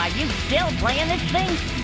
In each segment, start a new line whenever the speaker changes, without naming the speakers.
Are you still playing this thing?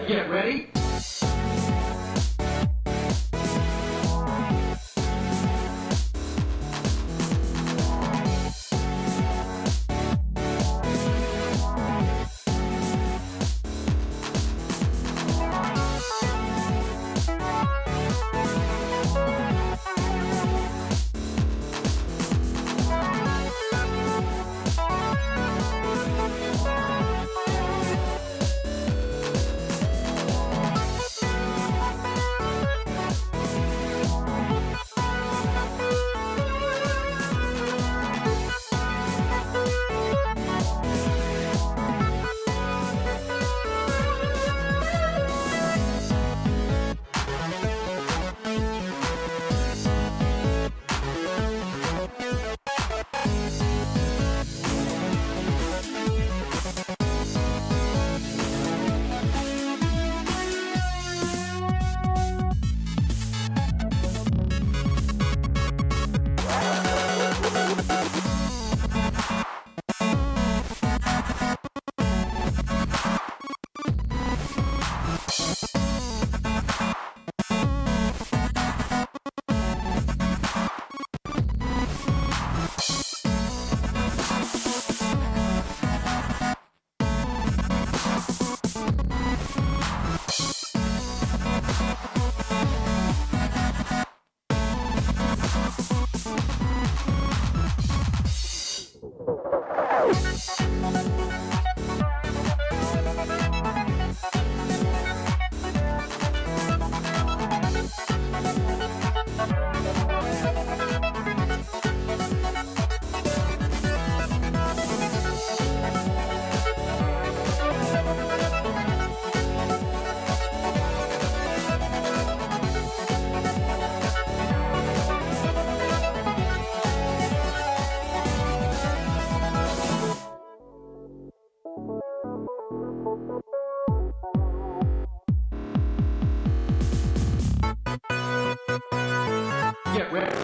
Get ready. Get ready.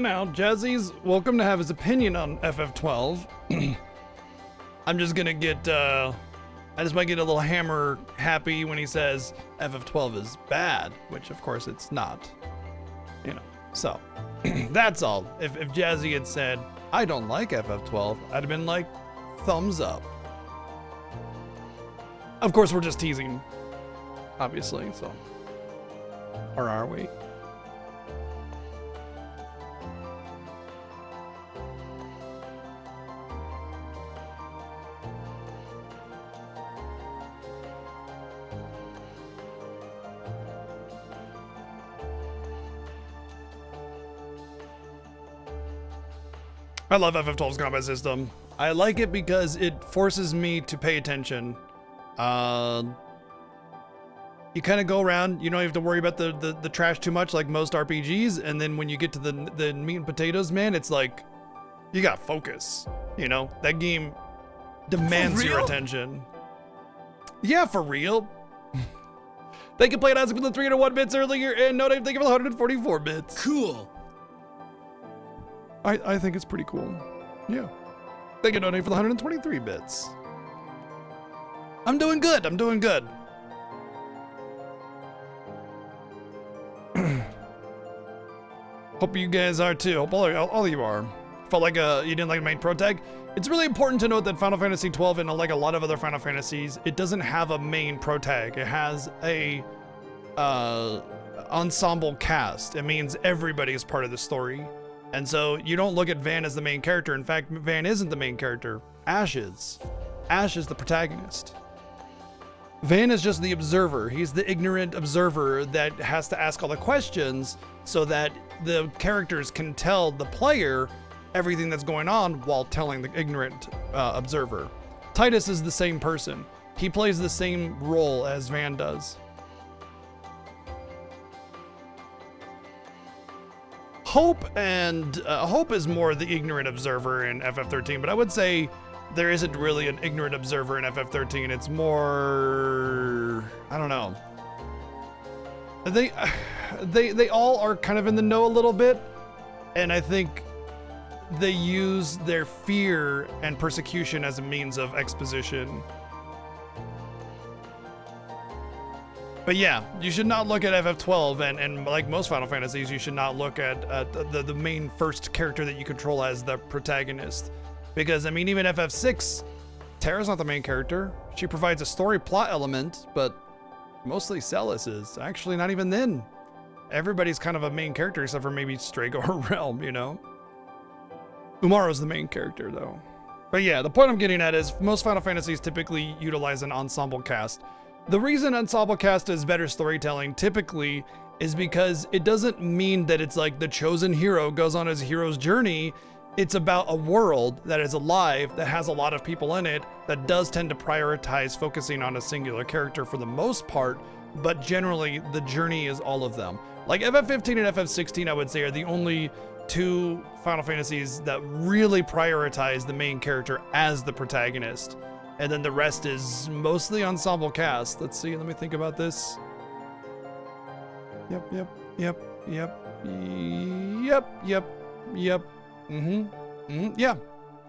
Now, Jazzy's welcome to have his opinion on FF12. I'm just gonna get, I just might get a little hammer happy when he says FF12 is bad, which of course it's not, you know, so that's all. If Jazzy had said, I don't like FF12, I'd have been like, thumbs up. Of course, we're just teasing, obviously, so, or are we? I love FF12's combat system. I like it because it forces me to pay attention. You kind of go around, you don't have to worry about the trash too much like most RPGs, and then when you get to the meat and potatoes, man, it's like, you got focus, you know? That game demands your attention. Yeah, for real. They can play it as with the 301 bits earlier, and no, thank you for the 144 bits.
Cool.
I think it's pretty cool. Yeah. Thank you, donate for the 123 bits. I'm doing good. I'm doing good. Hope you guys are too. Hope all of you are. Felt like you didn't like the main pro tag. It's really important to note that Final Fantasy XII and like a lot of other Final Fantasies, it doesn't have a main pro tag. It has a ensemble cast. It means everybody is part of the story. And so you don't look at Van as the main character. In fact, Van isn't the main character. Ash is. Ash is the protagonist. Van is just the observer. He's the ignorant observer that has to ask all the questions so that the characters can tell the player everything that's going on while telling the ignorant observer. Titus is the same person. He plays the same role as Van does. Hope is more the ignorant observer in FF13, but I would say there isn't really an ignorant observer in FF13. It's more, I don't know. They all are kind of in the know a little bit, and I think they use their fear and persecution as a means of exposition. But yeah, you should not look at FF12, and like most Final Fantasies, you should not look at the main first character that you control as the protagonist. Because, I mean, even FF6, Terra's not the main character. She provides a story plot element, but mostly Celis is. Actually, not even then. Everybody's kind of a main character except for maybe Strago or Realm, you know? Umaro's the main character, though. But yeah, the point I'm getting at is most Final Fantasies typically utilize an ensemble cast. The reason ensemble cast is better storytelling typically is because it doesn't mean that it's like the chosen hero goes on his hero's journey. It's about a world that is alive, that has a lot of people in it, that does tend to prioritize focusing on a singular character for the most part, but generally the journey is all of them. Like FF15 and FF16, I would say, are the only two Final Fantasies that really prioritize the main character as the protagonist. And then the rest is mostly ensemble cast. Let's see, let me think about this. Yep. Yeah.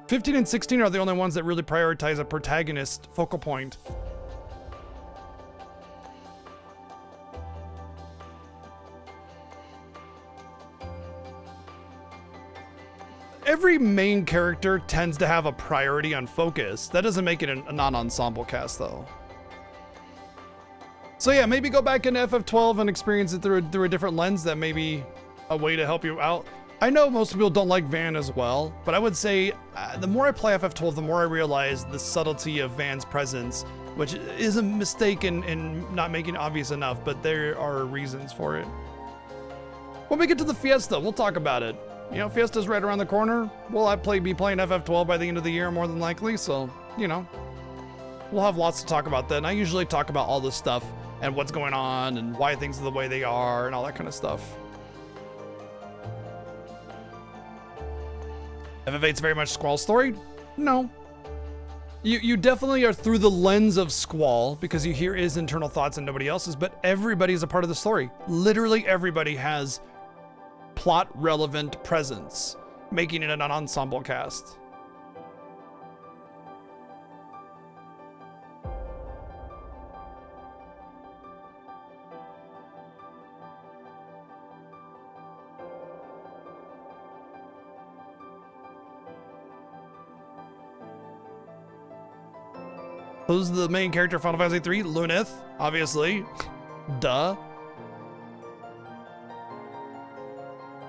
15 and 16 are the only ones that really prioritize a protagonist focal point. Every main character tends to have a priority on focus. That doesn't make it a non-ensemble cast, though. So yeah, maybe go back into FF12 and experience it through a different lens. That may be a way to help you out. I know most people don't like Van as well, but I would say the more I play FF12, the more I realize the subtlety of Van's presence, which is a mistake in not making it obvious enough, but there are reasons for it. When we get to the Fiesta, we'll talk about it. You know, Fiesta's right around the corner. We'll be playing FF12 by the end of the year, more than likely, so, you know, we'll have lots to talk about then. I usually talk about all this stuff and what's going on and why things are the way they are and all that kind of stuff. FF8's very much Squall's story? No. You definitely are through the lens of Squall because you hear his internal thoughts and nobody else's, but everybody's a part of the story. Literally everybody has plot relevant presence, making it an ensemble cast. Who's the main character of Final Fantasy 3? Luneth, obviously. Duh.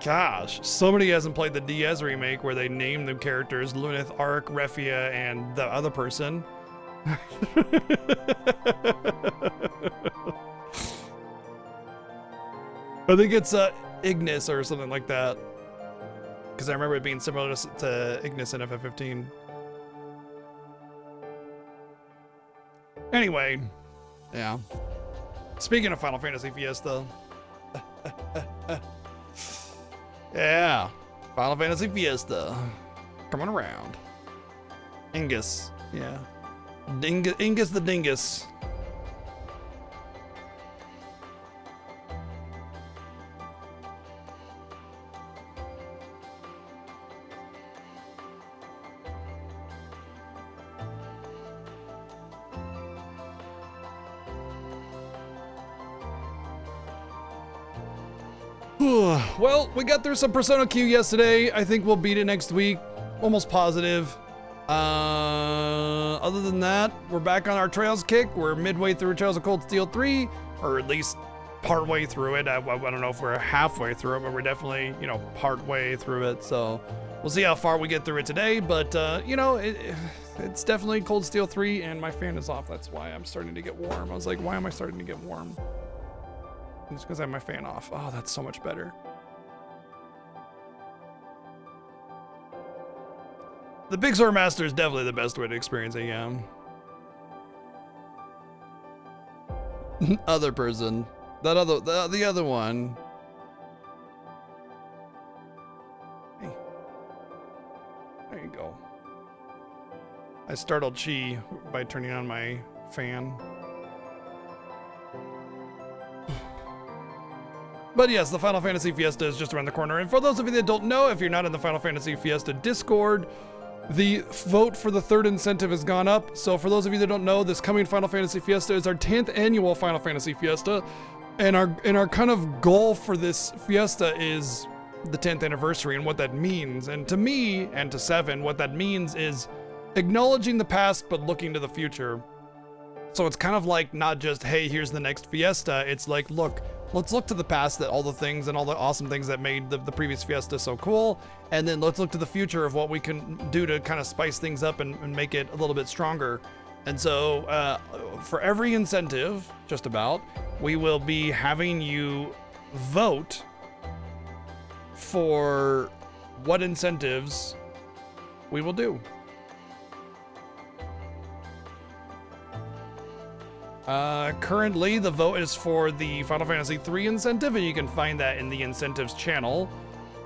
Gosh, somebody hasn't played the DS remake where they named the characters Luneth, Ark, Refia, and the other person. I think it's Ignis or something like that. Because I remember it being similar to Ignis in FF15. Anyway, yeah. Speaking of Final Fantasy Fiesta. Yeah, Final Fantasy Fiesta. Coming around. Ingus, yeah. Ingus the Dingus. Well, we got through some Persona Q yesterday. I think we'll beat it next week. Almost positive. Other than that, we're back on our Trails kick. We're midway through Trails of Cold Steel 3, or at least partway through it. I don't know if we're halfway through it, but we're definitely, you know, partway through it. So we'll see how far we get through it today. But, you know, it's definitely Cold Steel 3, and my fan is off. That's why I'm starting to get warm. I was like, why am I starting to get warm? It's because I have my fan off. Oh, that's so much better. The Big Sword Master is definitely the best way to experience it, yeah. Other person. The other one. Hey. There you go. I startled Chi by turning on my fan. But yes, the Final Fantasy Fiesta is just around the corner. And for those of you that don't know, if you're not in the Final Fantasy Fiesta Discord, the vote for the third incentive has gone up. So for those of you that don't know, this coming Final Fantasy Fiesta is our 10th annual Final Fantasy Fiesta. And our kind of goal for this Fiesta is the 10th anniversary and what that means. And to me, and to Seven, what that means is acknowledging the past, but looking to the future. So it's kind of like not just, hey, here's the next Fiesta. It's like, look, let's look to the past, that all the things and all the awesome things that made the previous Fiesta so cool. And then let's look to the future of what we can do to kind of spice things up and make it a little bit stronger. And so for every incentive, just about, we will be having you vote for what incentives we will do. Currently, the vote is for the Final Fantasy III incentive, and you can find that in the incentives channel.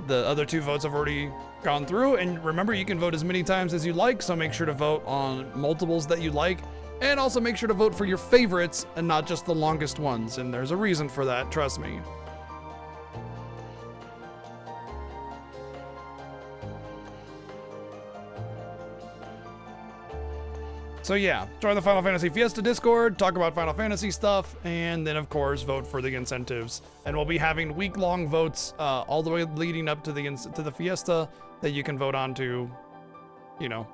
The other two votes have already gone through, and remember, you can vote as many times as you like, so make sure to vote on multiples that you like, and also make sure to vote for your favorites and not just the longest ones, and there's a reason for that, trust me. So yeah, join the Final Fantasy Fiesta Discord, talk about Final Fantasy stuff, and then of course vote for the incentives. And we'll be having week-long votes all the way leading up to the Fiesta that you can vote on to, you know.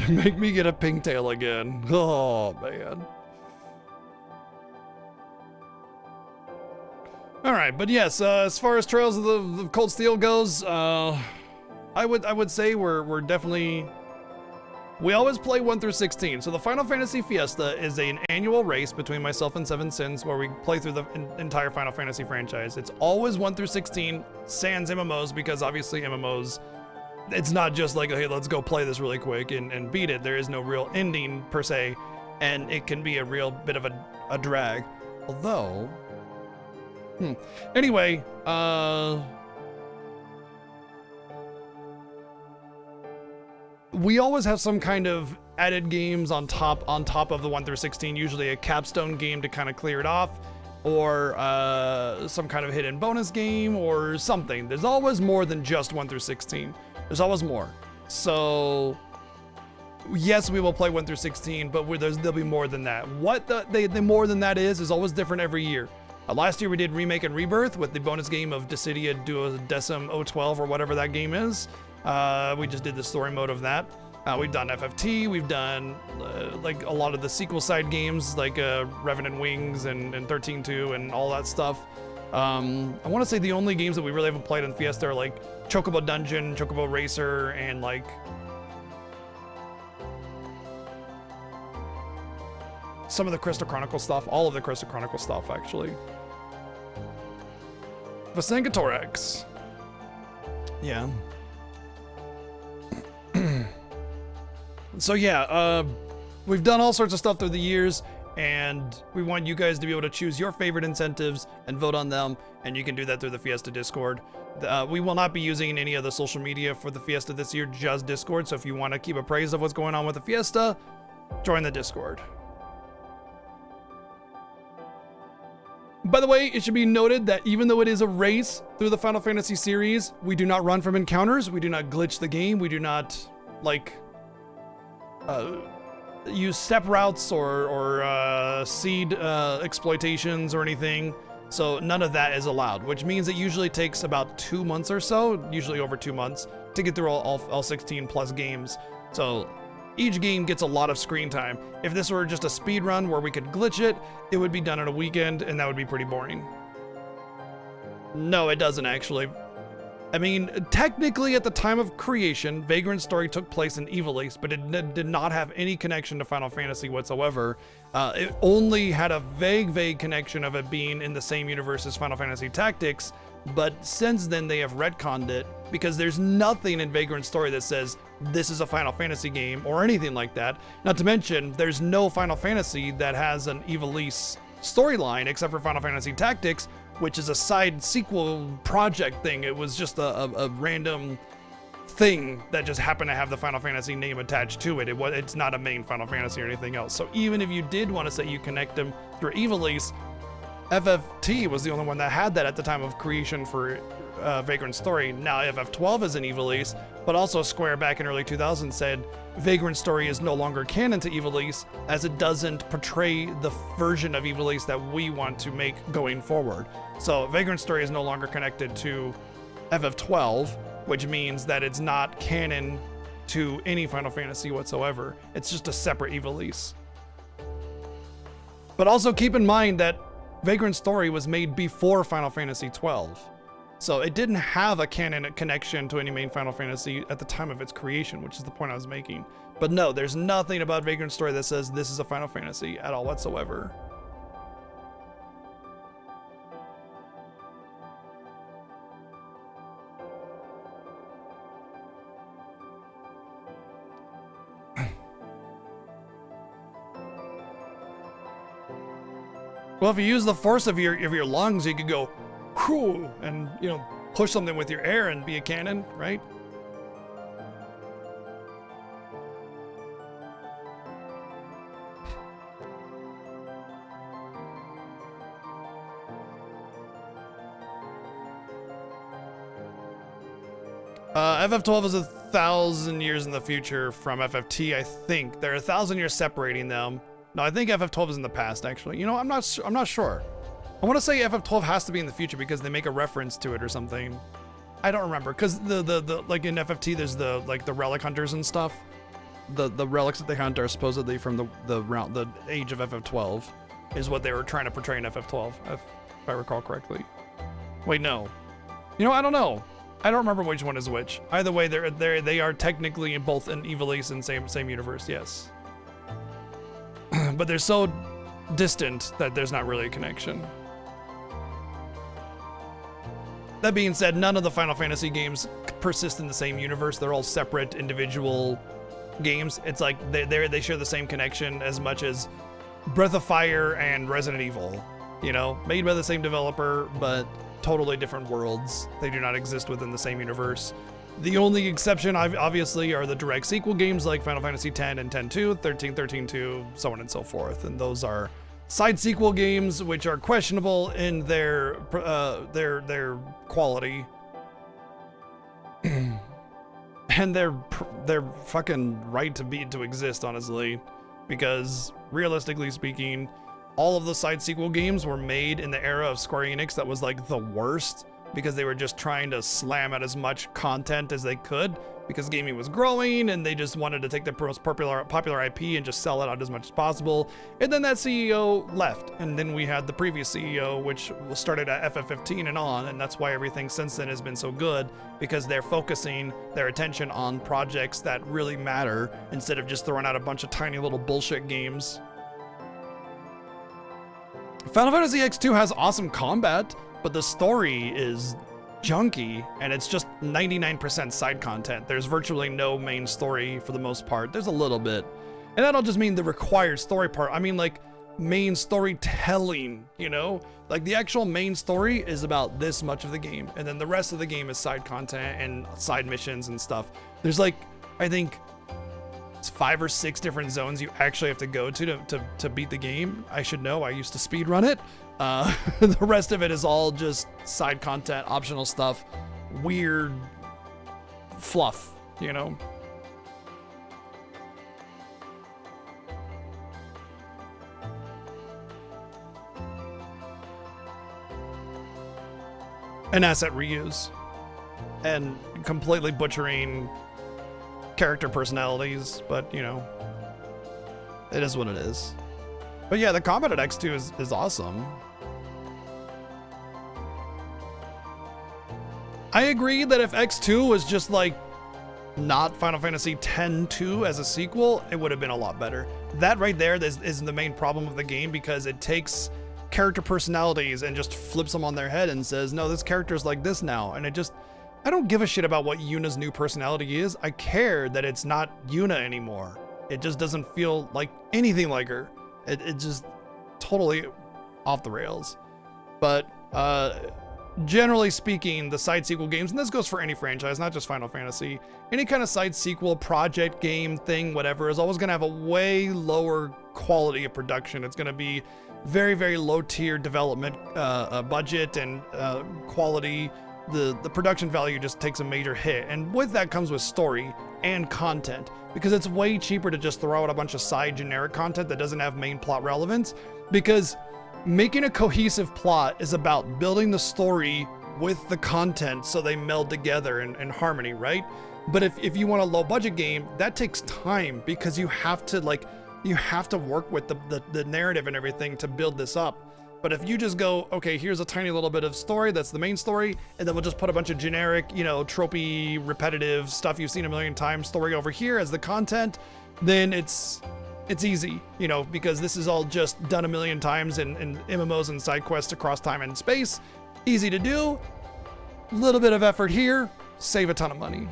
Make me get a pigtail again. Oh man. All right, but yes, as far as Trails of the Cold Steel goes, I would say we're definitely, we always play 1 through 16. So the Final Fantasy Fiesta is an annual race between myself and Seven Sins where we play through the entire Final Fantasy franchise. It's always 1 through 16, sans MMOs, because obviously MMOs, it's not just like, hey, let's go play this really quick and beat it. There is no real ending per se, and it can be a real bit of a drag. Although, anyway, we always have some kind of added games on top of the 1 through 16, usually a capstone game to kind of clear it off, or some kind of hidden bonus game or something. There's always more than just 1 through 16. There's always more. So yes, we will play 1 through 16, but there'll be more than that. What the more than that is always different every year. Last year we did Remake and Rebirth with the bonus game of Dissidia Duodecim 012 or whatever that game is. We just did the story mode of that. We've done FFT, we've done like a lot of the sequel side games like Revenant Wings and 13-2 and all that stuff. I want to say the only games that we really haven't played in Fiesta are like Chocobo Dungeon, Chocobo Racer, and like some of the Crystal Chronicle stuff, all of the Crystal Chronicle stuff actually. Vasangatorax. Yeah. So yeah, we've done all sorts of stuff through the years, and we want you guys to be able to choose your favorite incentives and vote on them, and you can do that through the Fiesta Discord. We will not be using any of the social media for the Fiesta this year, just Discord, so if you want to keep appraised of what's going on with the Fiesta, join the Discord. By the way, it should be noted that even though it is a race through the Final Fantasy series, we do not run from encounters, we do not glitch the game, we do not, like, use step routes or seed exploitations or anything. So none of that is allowed, which means it usually takes about 2 months or so, usually over 2 months, to get through all 16 plus games. So each game gets a lot of screen time. If this were just a speed run where we could glitch it, it would be done in a weekend, and that would be pretty boring. No, it doesn't actually. I mean, technically at the time of creation, Vagrant Story took place in Ivalice, but it did not have any connection to Final Fantasy whatsoever. It only had a vague connection of it being in the same universe as Final Fantasy Tactics, but since then they have retconned it because there's nothing in Vagrant Story that says this is a Final Fantasy game or anything like that. Not to mention, there's no Final Fantasy that has an Ivalice storyline except for Final Fantasy Tactics, which is a side sequel project thing. It was just a random thing that just happened to have the Final Fantasy name attached to it. It's not a main Final Fantasy or anything else. So even if you did want to say you connect them through Ivalice, FF12 was the only one that had that at the time of creation for Vagrant Story. Now FF12 is an Ivalice, but also Square back in early 2000 said Vagrant Story is no longer canon to Ivalice as it doesn't portray the version of Ivalice that we want to make going forward. So Vagrant Story is no longer connected to FF12, which means that it's not canon to any Final Fantasy whatsoever. It's just a separate Ivalice. But also keep in mind that Vagrant Story was made before Final Fantasy XII. So it didn't have a canon connection to any main Final Fantasy at the time of its creation, which is the point I was making. But no, there's nothing about Vagrant Story that says this is a Final Fantasy at all whatsoever. Well, if you use the force of your lungs, you could go, whew, and push something with your air and be a cannon, right? FF12 is 1,000 years in the future from FFT, I think. They're 1,000 years separating them. No, I think FF12 is in the past, actually. I'm not sure. I want to say FF12 has to be in the future because they make a reference to it or something. I don't remember because the like in FFT there's the relic hunters and stuff. The relics that they hunt are supposedly from the age of FF12 is what they were trying to portray in FF12 if I recall correctly. Wait, no. I don't know. I don't remember which one is which. Either way, they are technically both in Ivalice and same universe. Yes. But they're so distant that there's not really a connection. That being said, none of the Final Fantasy games persist in the same universe. They're all separate individual games. It's like they share the same connection as much as Breath of Fire and Resident Evil. Made by the same developer, but totally different worlds. They do not exist within the same universe. The only exception, obviously, are the direct sequel games like Final Fantasy X and X-2, 13, 13-2, so on and so forth. And those are side sequel games which are questionable in their quality. And they're fucking right to exist, honestly, because realistically speaking, all of the side sequel games were made in the era of Square Enix that was like the worst, because they were just trying to slam out as much content as they could because gaming was growing and they just wanted to take the most popular IP and just sell it out as much as possible. And then that CEO left, and then we had the previous CEO, which started at FF15 and on, and that's why everything since then has been so good, because they're focusing their attention on projects that really matter instead of just throwing out a bunch of tiny little bullshit games. Final Fantasy X2 has awesome combat, but the story is junky, and it's just 99% side content. There's virtually no main story for the most part. There's a little bit. And I don't just mean the required story part. I mean like main storytelling, Like the actual main story is about this much of the game, and then the rest of the game is side content and side missions and stuff. There's like, I think, 5 or 6 different zones you actually have to go to beat the game. I should know. I used to speedrun it. The rest of it is all just side content, optional stuff, weird fluff, And asset reuse. And completely butchering character personalities, but it is what it is. But yeah, the combat at X2 is awesome. I agree that if X2 was just like not Final Fantasy X-2 as a sequel, it would have been a lot better. That right there is the main problem of the game, because it takes character personalities and just flips them on their head and says, no, this character's like this now. And I don't give a shit about what Yuna's new personality is. I care that it's not Yuna anymore. It just doesn't feel like anything like her. It just totally off the rails. But generally speaking, the side sequel games, and this goes for any franchise, not just Final Fantasy, any kind of side sequel, project, game, thing, whatever, is always going to have a way lower quality of production. It's going to be very, very low tier development budget and quality. The production value just takes a major hit. And with that comes with story and content, because it's way cheaper to just throw out a bunch of side generic content that doesn't have main plot relevance, because making a cohesive plot is about building the story with the content so they meld together in harmony, right? But if you want a low budget game, that takes time, because you have to work with the narrative and everything to build this up. But if you just go, okay, here's a tiny little bit of story, that's the main story, and then we'll just put a bunch of generic, tropey, repetitive stuff you've seen a million times story over here as the content, then it's easy, because this is all just done a million times in MMOs and side quests across time and space. Easy to do, little bit of effort here, save a ton of money.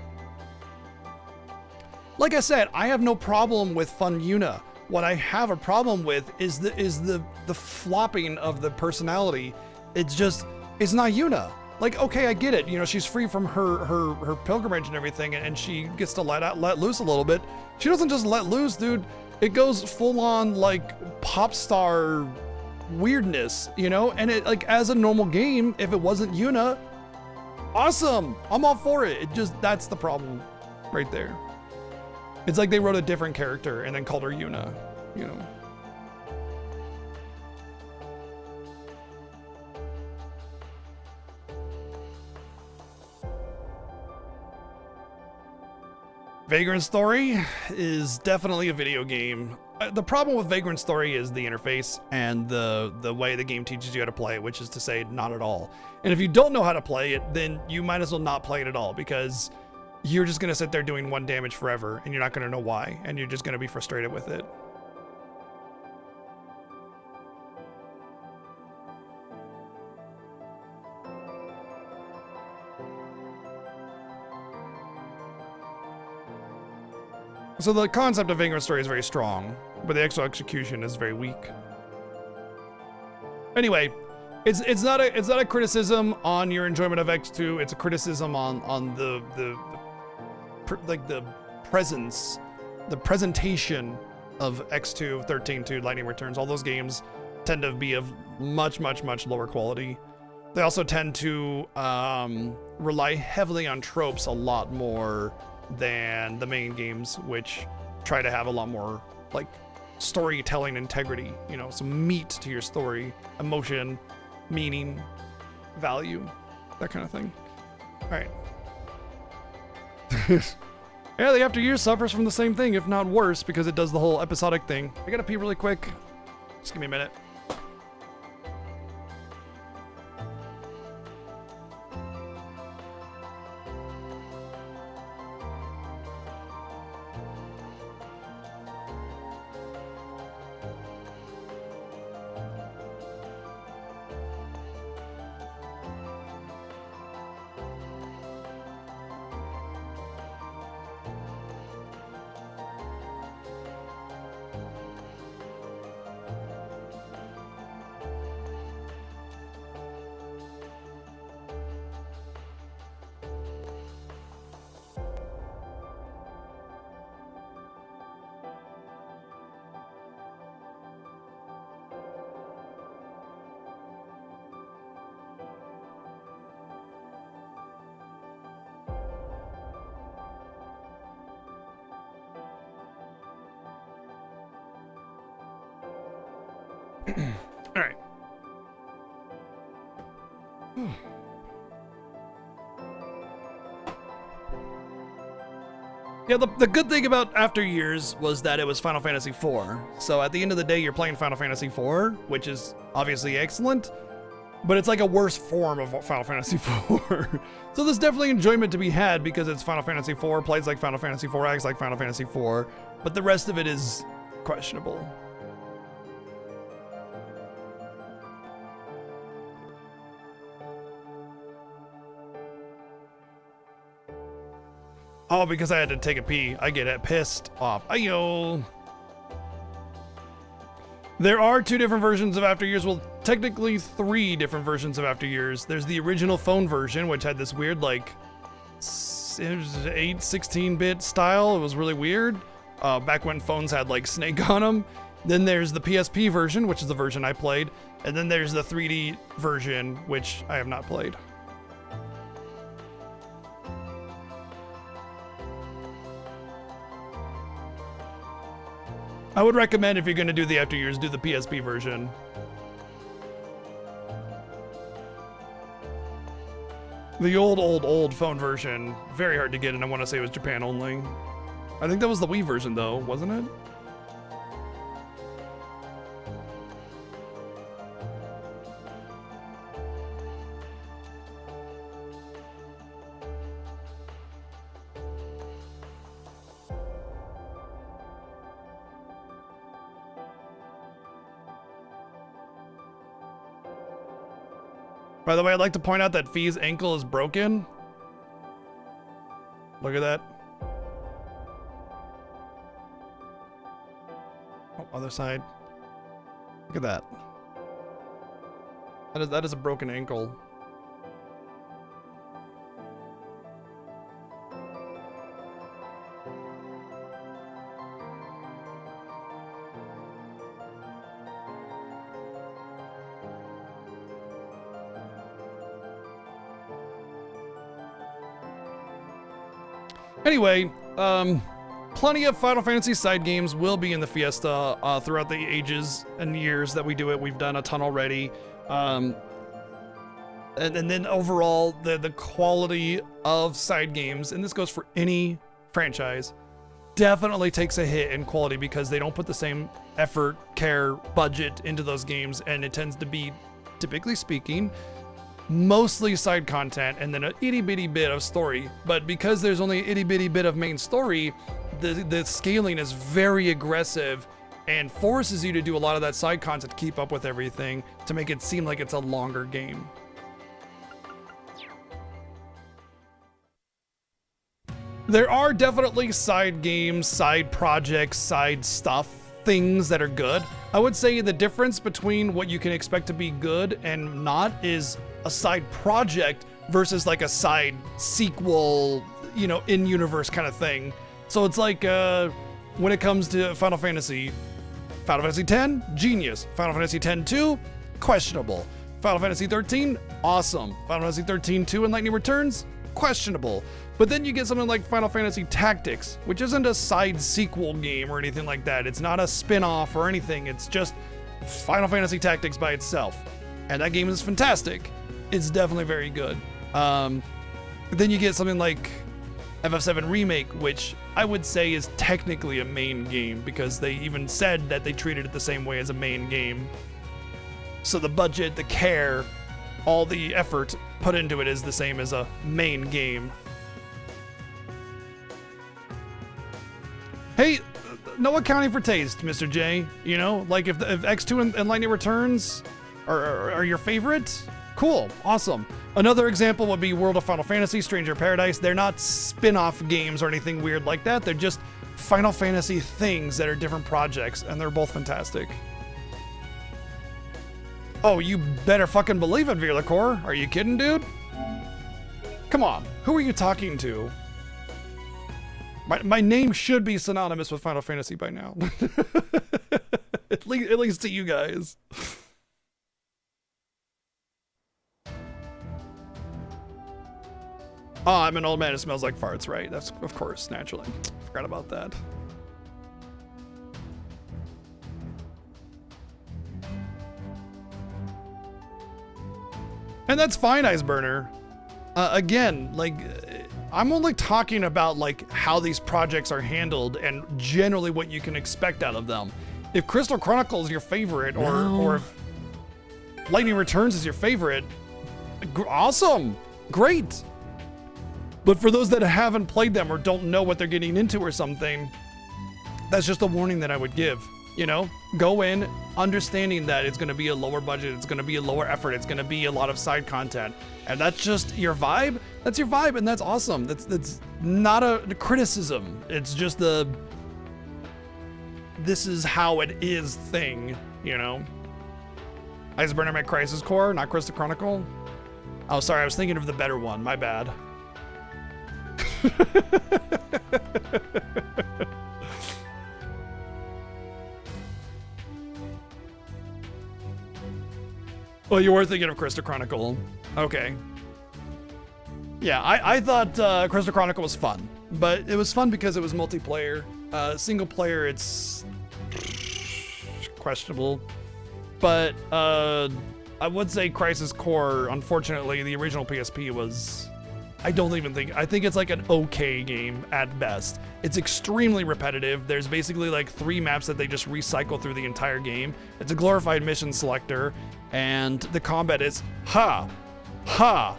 Like I said, I have no problem with fun Yuna. What I have a problem with is the flopping of the personality. It's not Yuna. Like, okay, I get it. She's free from her pilgrimage and everything, and she gets to let loose a little bit. She doesn't just let loose, dude. It goes full on like pop star weirdness, and it, like, as a normal game, if it wasn't Yuna, awesome. I'm all for it. That's the problem right there. It's like they wrote a different character and then called her Yuna, Vagrant Story is definitely a video game. The problem with Vagrant Story is the interface and the way the game teaches you how to play it, which is to say, not at all. And if you don't know how to play it, then you might as well not play it at all, because you're just going to sit there doing 1 damage forever, and you're not going to know why, and you're just going to be frustrated with it. So the concept of Vagrant Story is very strong, but the actual execution is very weak. Anyway, it's not a criticism on your enjoyment of X2. It's a criticism on the presence, the presentation of X2, 13.2, Lightning Returns. All those games tend to be of much, much, much lower quality. They also tend to rely heavily on tropes a lot more than the main games, which try to have a lot more like storytelling integrity, some meat to your story, emotion, meaning, value, that kind of thing. All right. Yeah, the After Years suffers from the same thing, if not worse, because it does the whole episodic thing. I gotta pee really quick. Just give me a minute. All right. Yeah, the good thing about After Years was that it was Final Fantasy IV. So at the end of the day, you're playing Final Fantasy IV, which is obviously excellent. but it's like a worse form of Final Fantasy IV. So there's definitely enjoyment to be had because it's Final Fantasy IV, plays like Final Fantasy IV, acts like Final Fantasy IV, but the rest of it is questionable. Oh, because I had to take a pee. I get pissed off. Ayo. There are 2 different versions of After Years. Well, technically 3 different versions of After Years. There's the original phone version, which had this weird, like, it was 16-bit style. It was really weird. Back when phones had, like, Snake on them. Then there's the PSP version, which is the version I played. And then there's the 3D version, which I have not played. I would recommend if you're going to do the After Years, do the PSP version. The old phone version, very hard to get, and I want to say it was Japan only. I think that was the Wii version, though, wasn't it? By the way, I'd like to point out that Fee's ankle is broken. Look at that. Oh, other side. Look at that. That is a broken ankle. Anyway, plenty of Final Fantasy side games will be in the Fiesta throughout the ages and years that we do it. We've done a ton already. And then overall, the quality of side games, and this goes for any franchise, definitely takes a hit in quality because they don't put the same effort, care, budget into those games, and it tends to be, typically speaking, mostly side content and then an itty bitty bit of story. But because there's only an itty bitty bit of main story, the scaling is very aggressive and forces you to do a lot of that side content to keep up with everything to make it seem like it's a longer game. There are definitely side games, side projects, side stuff, things that are good. I would say the difference between what you can expect to be good and not is a side project versus like a side sequel, you know, in-universe kind of thing. So it's like when it comes to Final Fantasy X, genius. Final Fantasy X-2, questionable. Final Fantasy 13, awesome. Final Fantasy 13-2 and Lightning Returns, questionable. But then you get something like Final Fantasy Tactics, which isn't a side sequel game or anything like that. It's not a spin-off or anything. It's just Final Fantasy Tactics by itself. And that game is fantastic. It's definitely very good. Then you get something like FF7 Remake, which I would say is technically a main game because they even said that they treated it the same way as a main game. So the budget, the care, all the effort put into it is the same as a main game. Hey, no accounting for taste, Mr. J. You know, like if X2 and Lightning Returns are your favorite, cool, awesome. Another example would be World of Final Fantasy, Stranger Paradise. They're not spin-off games or anything weird like that. They're just Final Fantasy things that are different projects, and they're both fantastic. Oh, you better fucking believe it, Virlacor. Are you kidding, dude? Come on, who are you talking to? My name should be synonymous with Final Fantasy by now. at least to you guys. Oh, I'm an old man who smells like farts, right? That's, of course, naturally. Forgot about that. And that's fine, Iceburner. Again, like, I'm only talking about, like, how these projects are handled and generally what you can expect out of them. If Crystal Chronicles is your favorite, or if... Lightning Returns is your favorite. Awesome. Great. But for those that haven't played them or don't know what they're getting into or something, that's just a warning that I would give. You know, go in understanding that it's going to be a lower budget, it's going to be a lower effort, it's going to be a lot of side content, and that's just your vibe. That's your vibe, and that's awesome. That's not a criticism. It's just the this is how it is thing, you know. Iceburner met Crisis Core, not Crystal Chronicle. Oh, sorry, I was thinking of the better one. My bad. Well, you were thinking of Crystal Chronicle. Okay. Yeah, I thought Crystal Chronicle was fun, but it was fun because it was multiplayer. Single player, it's questionable. But I would say Crisis Core, unfortunately, the original PSP was... I think it's like an okay game at best. It's extremely repetitive. There's basically like 3 maps that they just recycle through the entire game. It's a glorified mission selector, and the combat is ha, ha,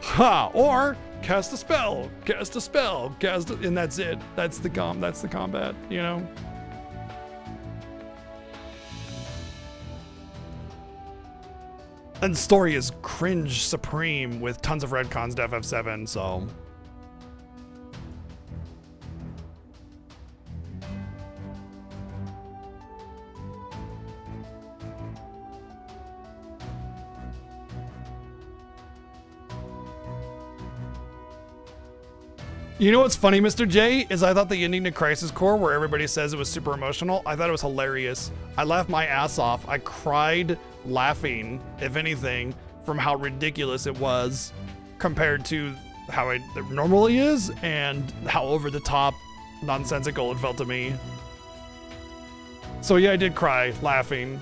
ha, or cast a spell, and that's it. That's the combat, you know? And the story is cringe supreme with tons of retcons to FF7, so... You know what's funny, Mr. J, is I thought the ending to Crisis Core, where everybody says it was super emotional, I thought it was hilarious. I laughed my ass off. I cried laughing, if anything, from how ridiculous it was compared to how it normally is and how over the top nonsensical it felt to me. So yeah, I did cry laughing.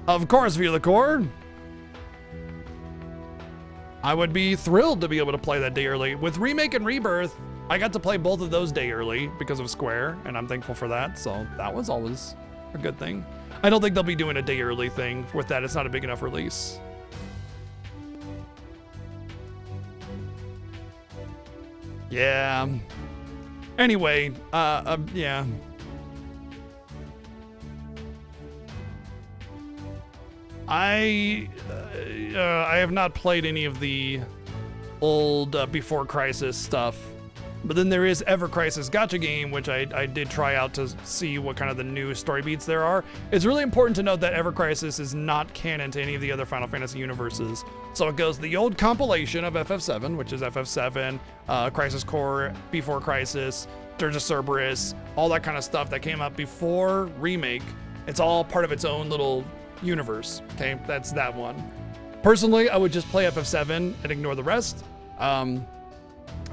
Of course, Velacore. I would be thrilled to be able to play that day early. With Remake and Rebirth, I got to play both of those day early because of Square, and I'm thankful for that, so that was always a good thing. I don't think they'll be doing a day early thing with that. It's not a big enough release. Yeah. Anyway, yeah. I have not played any of the old Before Crisis stuff, but then there is Ever Crisis Gacha game, which I did try out to see what kind of the new story beats there are. It's really important to note that Ever Crisis is not canon to any of the other Final Fantasy universes. So it goes the old compilation of FF7, which is FF7, Crisis Core, Before Crisis, Dirge of Cerberus, all that kind of stuff that came out before Remake. It's all part of its own little universe. Okay, that's that one. Personally, I would just play FF7 and ignore the rest. And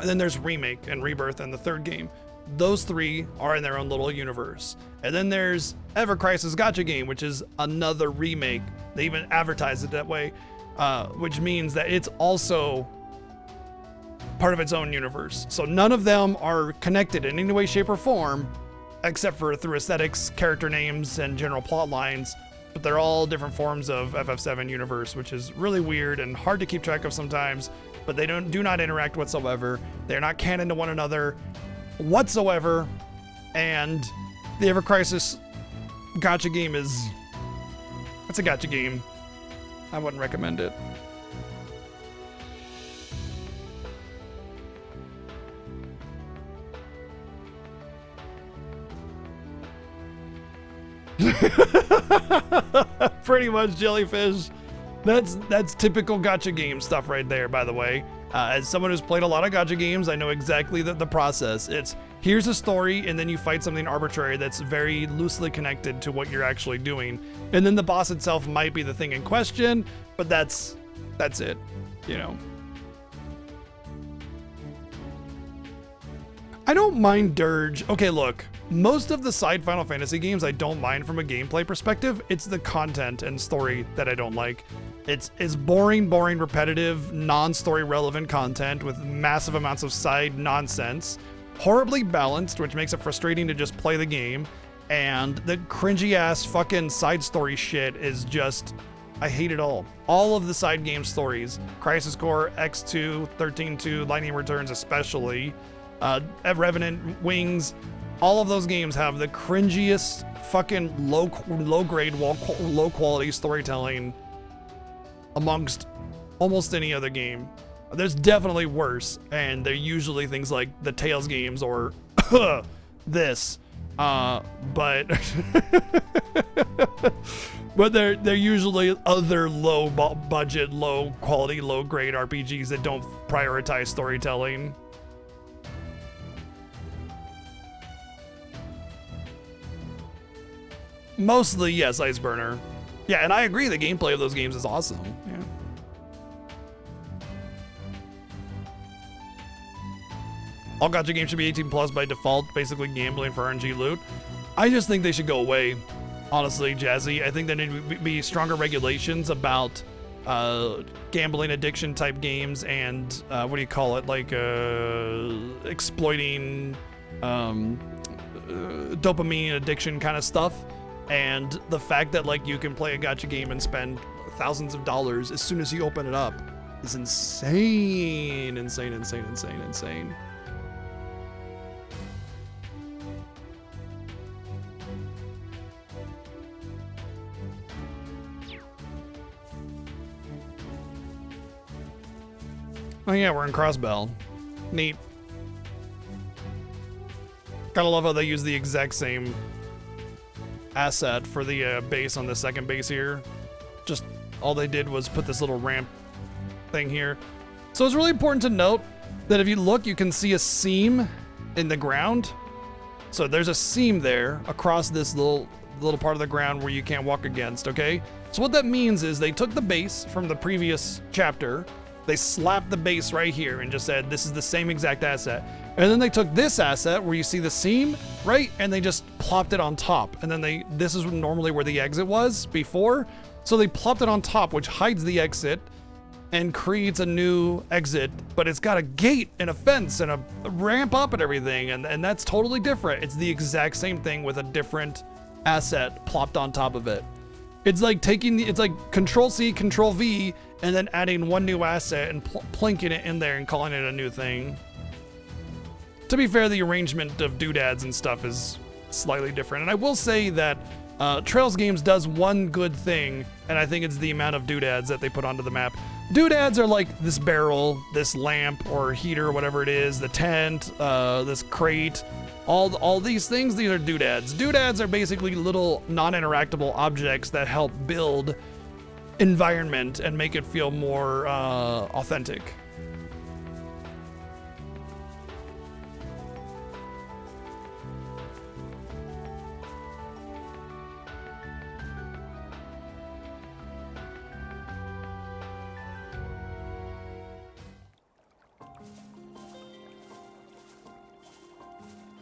then there's Remake and Rebirth and the third game. Those 3 are in their own little universe. And then there's Ever Crisis Gacha game, which is another remake. They even advertise it that way, which means that it's also part of its own universe. So none of them are connected in any way, shape, or form, except for through aesthetics, character names, and general plot lines. But they're all different forms of FF7 universe, which is really weird and hard to keep track of sometimes, but they do not interact whatsoever. They're not canon to one another whatsoever, and the Ever Crisis gacha game it's a gacha game. I wouldn't recommend it. Pretty much, Jellyfish. That's typical gacha game stuff right there, by the way. As someone who's played a lot of gacha games, I know exactly the process. It's here's a story, and then you fight something arbitrary that's very loosely connected to what you're actually doing. And then the boss itself might be the thing in question, but that's it, you know. I don't mind Dirge. Okay, look. Most of the side Final Fantasy games I don't mind from a gameplay perspective. It's the content and story that I don't like. It's boring, repetitive, non-story relevant content with massive amounts of side nonsense. horribly balanced, which makes it frustrating to just play the game. And the cringy ass fucking side story shit is just, I hate it all. All of the side game stories, Crisis Core, X2, 13-2, Lightning Returns especially, Revenant, Wings, all of those games have the cringiest fucking low grade, low quality storytelling amongst almost any other game. There's definitely worse, and they're usually things like the Tales games or this. But but they're usually other low budget, low quality, low grade RPGs that don't prioritize storytelling. Mostly, yes, Iceburner. Yeah, and I agree, the gameplay of those games is awesome. Yeah. All gacha games should be 18 plus by default, basically gambling for RNG loot. I just think they should go away, honestly, Jazzy. I think there need to be stronger regulations about gambling addiction type games and what do you call it, like exploiting dopamine addiction kind of stuff. And the fact that like you can play a gacha game and spend thousands of dollars as soon as you open it up is insane, insane, insane, insane, insane. Oh yeah, we're in Crossbell. Neat. Gotta love how they use the exact same asset for the base on the second base here. Just all they did was put this little ramp thing here. So it's really important to note that if you look, you can see a seam in the ground. So there's a seam there across this little part of the ground where you can't walk against, okay? So what that means is they took the base from the previous chapter, they slapped the base right here and just said, this is the same exact asset. And then they took this asset where you see the seam, right? And they just plopped it on top. And then this is normally where the exit was before. So they plopped it on top, which hides the exit and creates a new exit, but it's got a gate and a fence and a ramp up and everything. And that's totally different. It's the exact same thing with a different asset plopped on top of it. It's like it's like Control C, Control V, and then adding one new asset and plinking it in there and calling it a new thing. To be fair, the arrangement of doodads and stuff is slightly different. And I will say that Trails Games does one good thing, and I think it's the amount of doodads that they put onto the map. Doodads are like this barrel, this lamp or heater, whatever it is, the tent, this crate, all these things, these are doodads. Doodads are basically little non-interactable objects that help build environment and make it feel more authentic.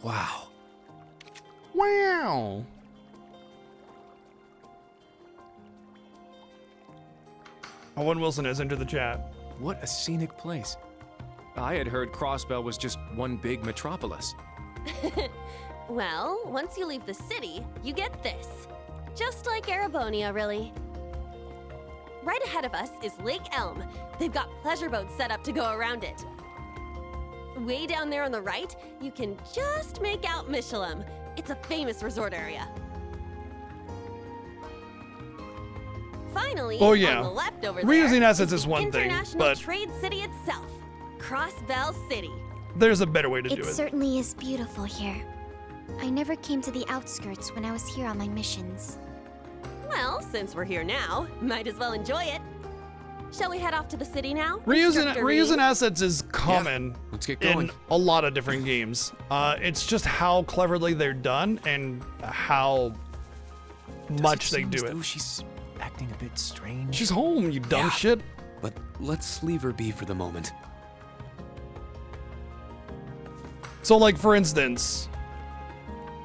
Wow.
Wow. Owen Wilson has entered the chat.
What a scenic place. I had heard Crossbell was just one big metropolis.
Well, once you leave the city, you get this. Just like Erebonia, really. Right ahead of us is Lake Elm. They've got pleasure boats set up to go around it. Way down there on the right, you can just make out Michelem. It's a famous resort area. Finally,
Oh, yeah.
on the left over
Reusing
there
assets
is
is
the
one thing,
International
but
Trade City itself, Crossbell City.
there's a better way to do
It
it.
certainly is beautiful here. I never came to the outskirts when I was here on my missions.
Well, since we're here now, might as well enjoy it. Shall we head off to the city now?
Reusing
Instructor Reed?
assets is common
Let's get
in
going.
a lot of different games. It's just how cleverly they're done and how much they do it.
Though she's acting a bit strange.
She's home, you dumb
Yeah.
shit.
But let's leave her be for the moment.
So, like, for instance,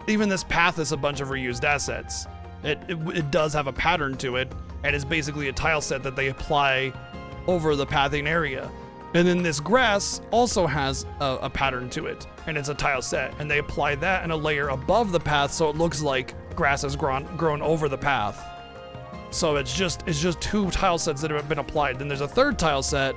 even this path is a bunch of reused assets. It does have a pattern to it, and it's basically a tile set that they apply over the pathing area. And then this grass also has a pattern to it, and it's a tile set. And they apply that in a layer above the path, so it looks like grass has grown over the path. So it's just 2 tile sets that have been applied. Then there's a third tile set,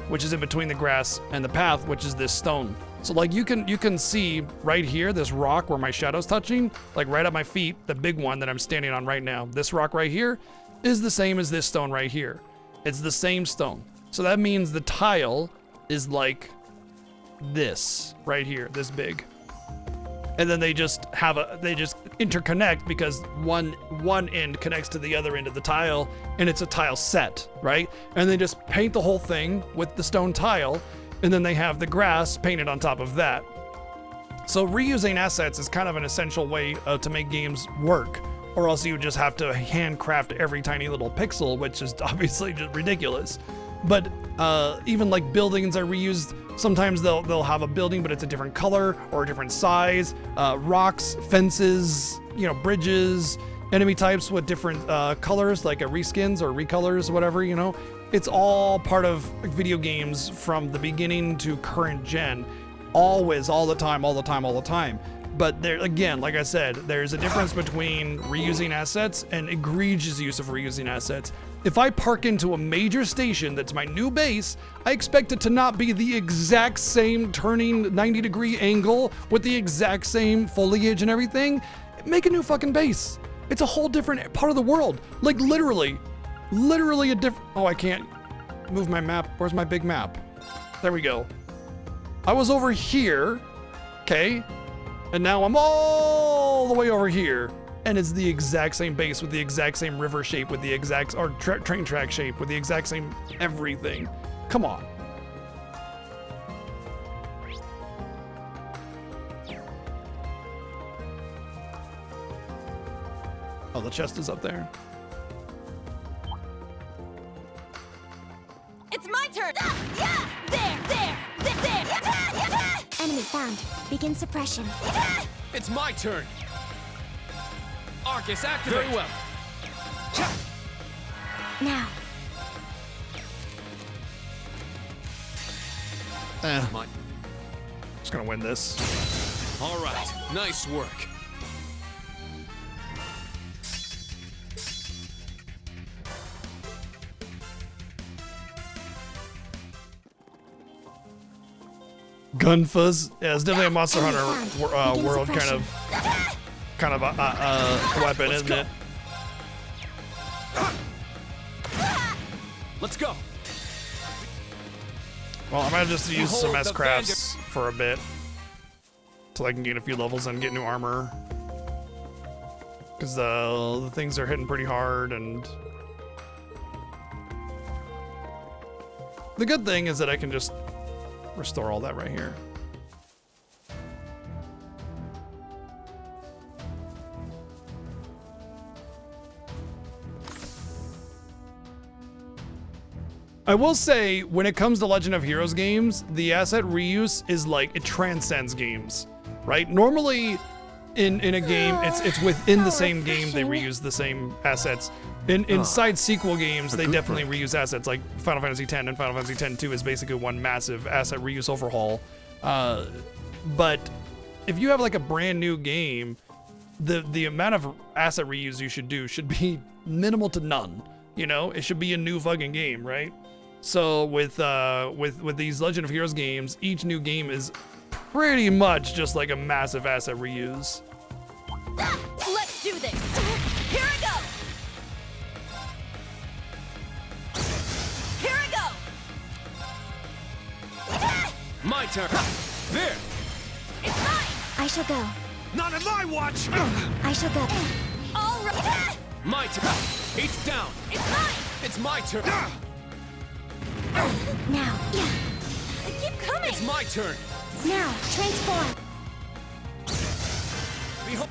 which is in between the grass and the path, which is this stone. So like you can see right here, this rock where my shadow's touching, like right at my feet, the big one that I'm standing on right now. This rock right here is the same as this stone right here. It's the same stone. So that means the tile is like this right here, this big. And then they just interconnect because one end connects to the other end of the tile, and it's a tile set, right? And they just paint the whole thing with the stone tile, and then they have the grass painted on top of that. So reusing assets is kind of an essential way to make games work, or else you would just have to handcraft every tiny little pixel, which is obviously just ridiculous. But even like buildings are reused. Sometimes they'll have a building, but it's a different color or a different size. Rocks, fences, bridges, enemy types with different colors, like reskins or recolors, whatever, It's all part of video games from the beginning to current gen. Always, all the time. But there, again, like I said, there's a difference between reusing assets and egregious use of reusing assets. If I park into a major station that's my new base, I expect it to not be the exact same turning 90-degree angle with the exact same foliage and everything. Make a new fucking base. It's a whole different part of the world. Like literally a different... Oh, I can't move my map. Where's my big map? There we go. I was over here, okay? And now I'm all the way over here. And it's the exact same base with the exact same river shape, with the exact, or train track shape, with the exact same everything. Come on. Oh, the chest is up there.
It's my turn! Yeah! There!
Enemy found. Begin suppression.
It's my turn. Arcus, activate. Very well.
Now.
My...
Just gonna win this.
All right, nice work.
Gunfuzz. Yeah, it's definitely a Monster Hunter world kind of a weapon, isn't it?
Let's go.
Well, I might just use some
Behold the
S-crafts for a bit till I can gain a few levels and get new armor. Because the things are hitting pretty hard, and the good thing is that I can just restore all that right here. I will say, when it comes to Legend of Heroes games, the asset reuse is like, it transcends games, right? Normally, in a game, it's within the same game they reuse the same assets. Inside sequel games, they definitely reuse assets, like Final Fantasy X and Final Fantasy X-2 is basically one massive asset reuse overhaul. But if you have like a brand new game, the amount of asset reuse you should do should be minimal to none. It should be a new fucking game, right? So with these Legend of Heroes games, each new game is pretty much just like a massive asset reuse.
Let's do this! Here I go! Here I go!
My turn. There.
It's mine!
I shall go.
Not on my watch.
I shall go.
All right!
My turn. It's down.
It's mine!
It's my turn.
Now.
Keep coming!
It's my turn.
Now. Transform.
Behold.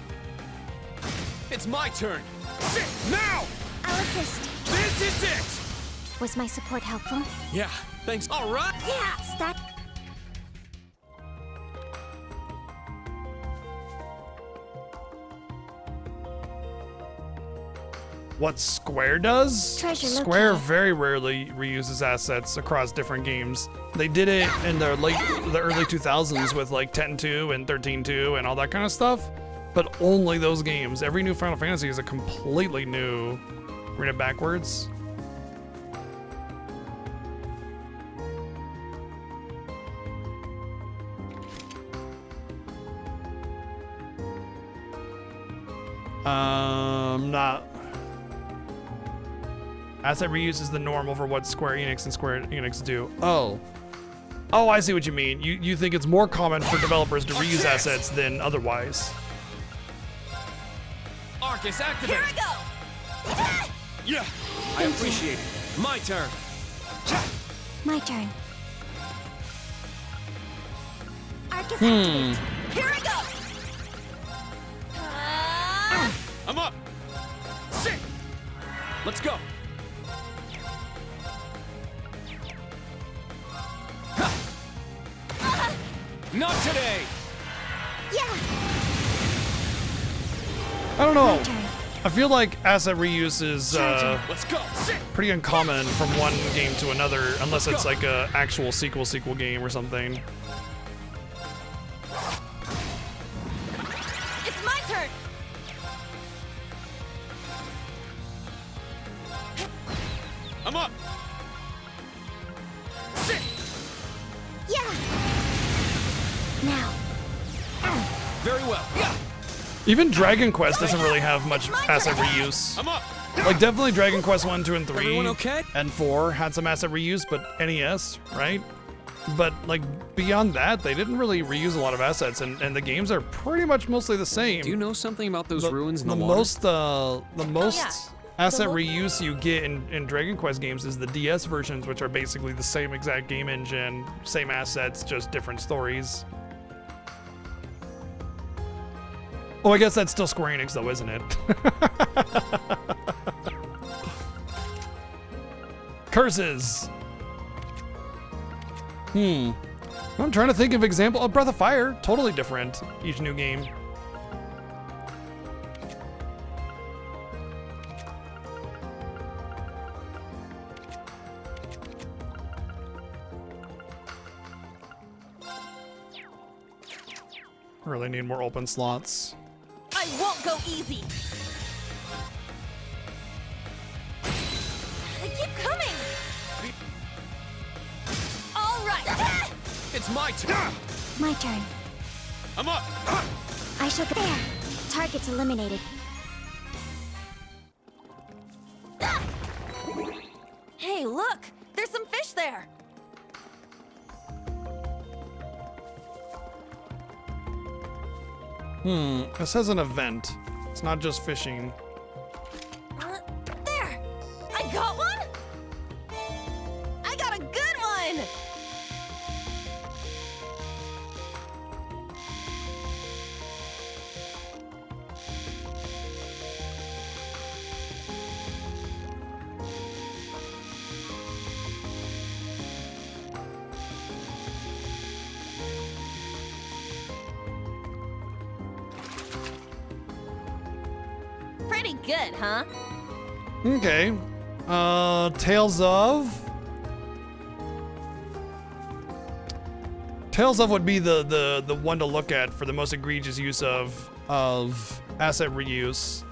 It's my turn. Sit now.
I'll assist.
This is it.
Was my support helpful?
Yeah. Thanks. All right.
Yeah. Stat.
what Square does.
Treasure
Square
locate.
very rarely reuses assets across different games. They did it in the early 2000s with like 10-2 and 13-2 and all that kind of stuff, but only those games. Every new Final Fantasy is a completely new. Read it backwards. Not. Asset reuse is the norm over what Square Enix and Square Enix do. Oh. Oh, I see what you mean. You think it's more common for developers to reuse assets than otherwise.
Arcus, activate!
Here I go!
Yeah, I appreciate it. My turn.
My turn. Arcus activate.
Here I go!
I'm up. Sit. Let's go. Not today.
Yeah!
I don't know.
My turn.
I feel like asset reuse is
Let's go. Sit.
pretty uncommon from one game to another, unless it's like a actual sequel game or something.
It's my turn!
I'm up. Sit.
Yeah!
Now.
Very well. Yeah.
Even Dragon Quest doesn't really have much asset reuse.
I'm up.
Like definitely Dragon Quest 1, 2, and 3
Everyone okay?
and 4 had some asset reuse, but NES, right? But like beyond that, they didn't really reuse a lot of assets, and the games are pretty much mostly the same.
Do you know something about those ruins in the
the
water?
most asset
The
reuse you get in Dragon Quest games is the DS versions, which are basically the same exact game engine, same assets, just different stories. Oh, I guess that's still Square Enix though, isn't it? Curses. I'm trying to think of example. Oh, Breath of Fire, totally different. Each new game. Really need more open slots.
I won't go easy! They keep coming! All right!
It's my turn.
My turn.
I'm up.
I shall go there. Target's eliminated.
Hey, look! There's some fish there!
It says an event. It's not just fishing.
There! I got one? I got a good one! Pretty good, huh?
Okay. Tales of would be the one to look at for the most egregious use of asset reuse.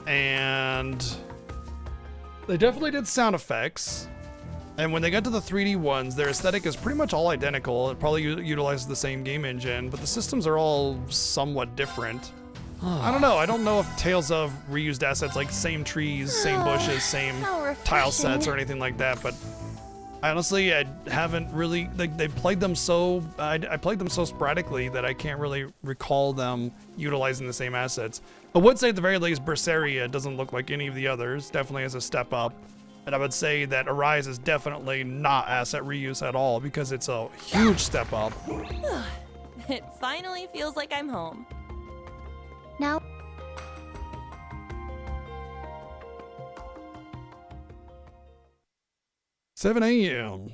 And they definitely did sound effects. And when they got to the 3D ones, their aesthetic is pretty much all identical. It probably utilizes the same game engine, but the systems are all somewhat different. I don't know. I don't know if Tales of reused assets like same trees, same bushes, same
How
tile
refreshing.
sets or anything like that, but honestly, I haven't really, they played them so, I played them so sporadically that I can't really recall them utilizing the same assets. I would say at the very least, Berseria doesn't look like any of the others, definitely as a step up. And I would say that Arise is definitely not asset reuse at all because it's a huge step up.
It finally feels like I'm home.
Now.
7 a.m.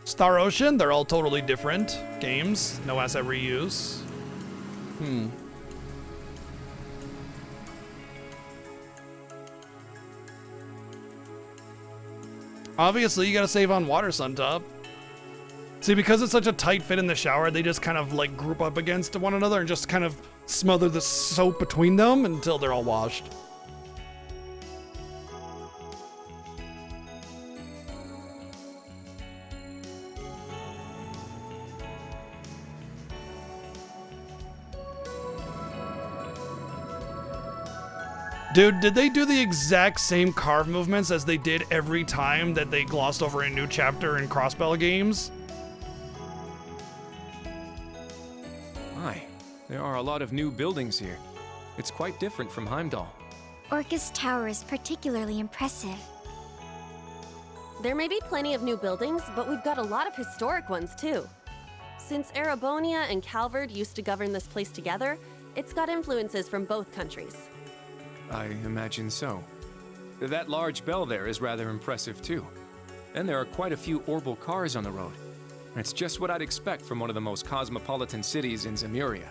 Star Ocean, they're all totally different games. No asset reuse. Obviously, you gotta save on water, Suntop. See, because it's such a tight fit in the shower, they just kind of like group up against one another and just kind of smother the soap between them until they're all washed. Dude, did they do the exact same carve movements as they did every time that they glossed over a new chapter in Crossbell games?
My, there are a lot of new buildings here. It's quite different from Heimdall.
Orcus Tower is particularly impressive.
There may be plenty of new buildings, but we've got a lot of historic ones too. Since Erebonia and Calvard used to govern this place together, it's got influences from both countries.
I imagine so. That large bell there is rather impressive too. And there are quite a few orbital cars on the road. It's just what I'd expect from one of the most cosmopolitan cities in Zemuria.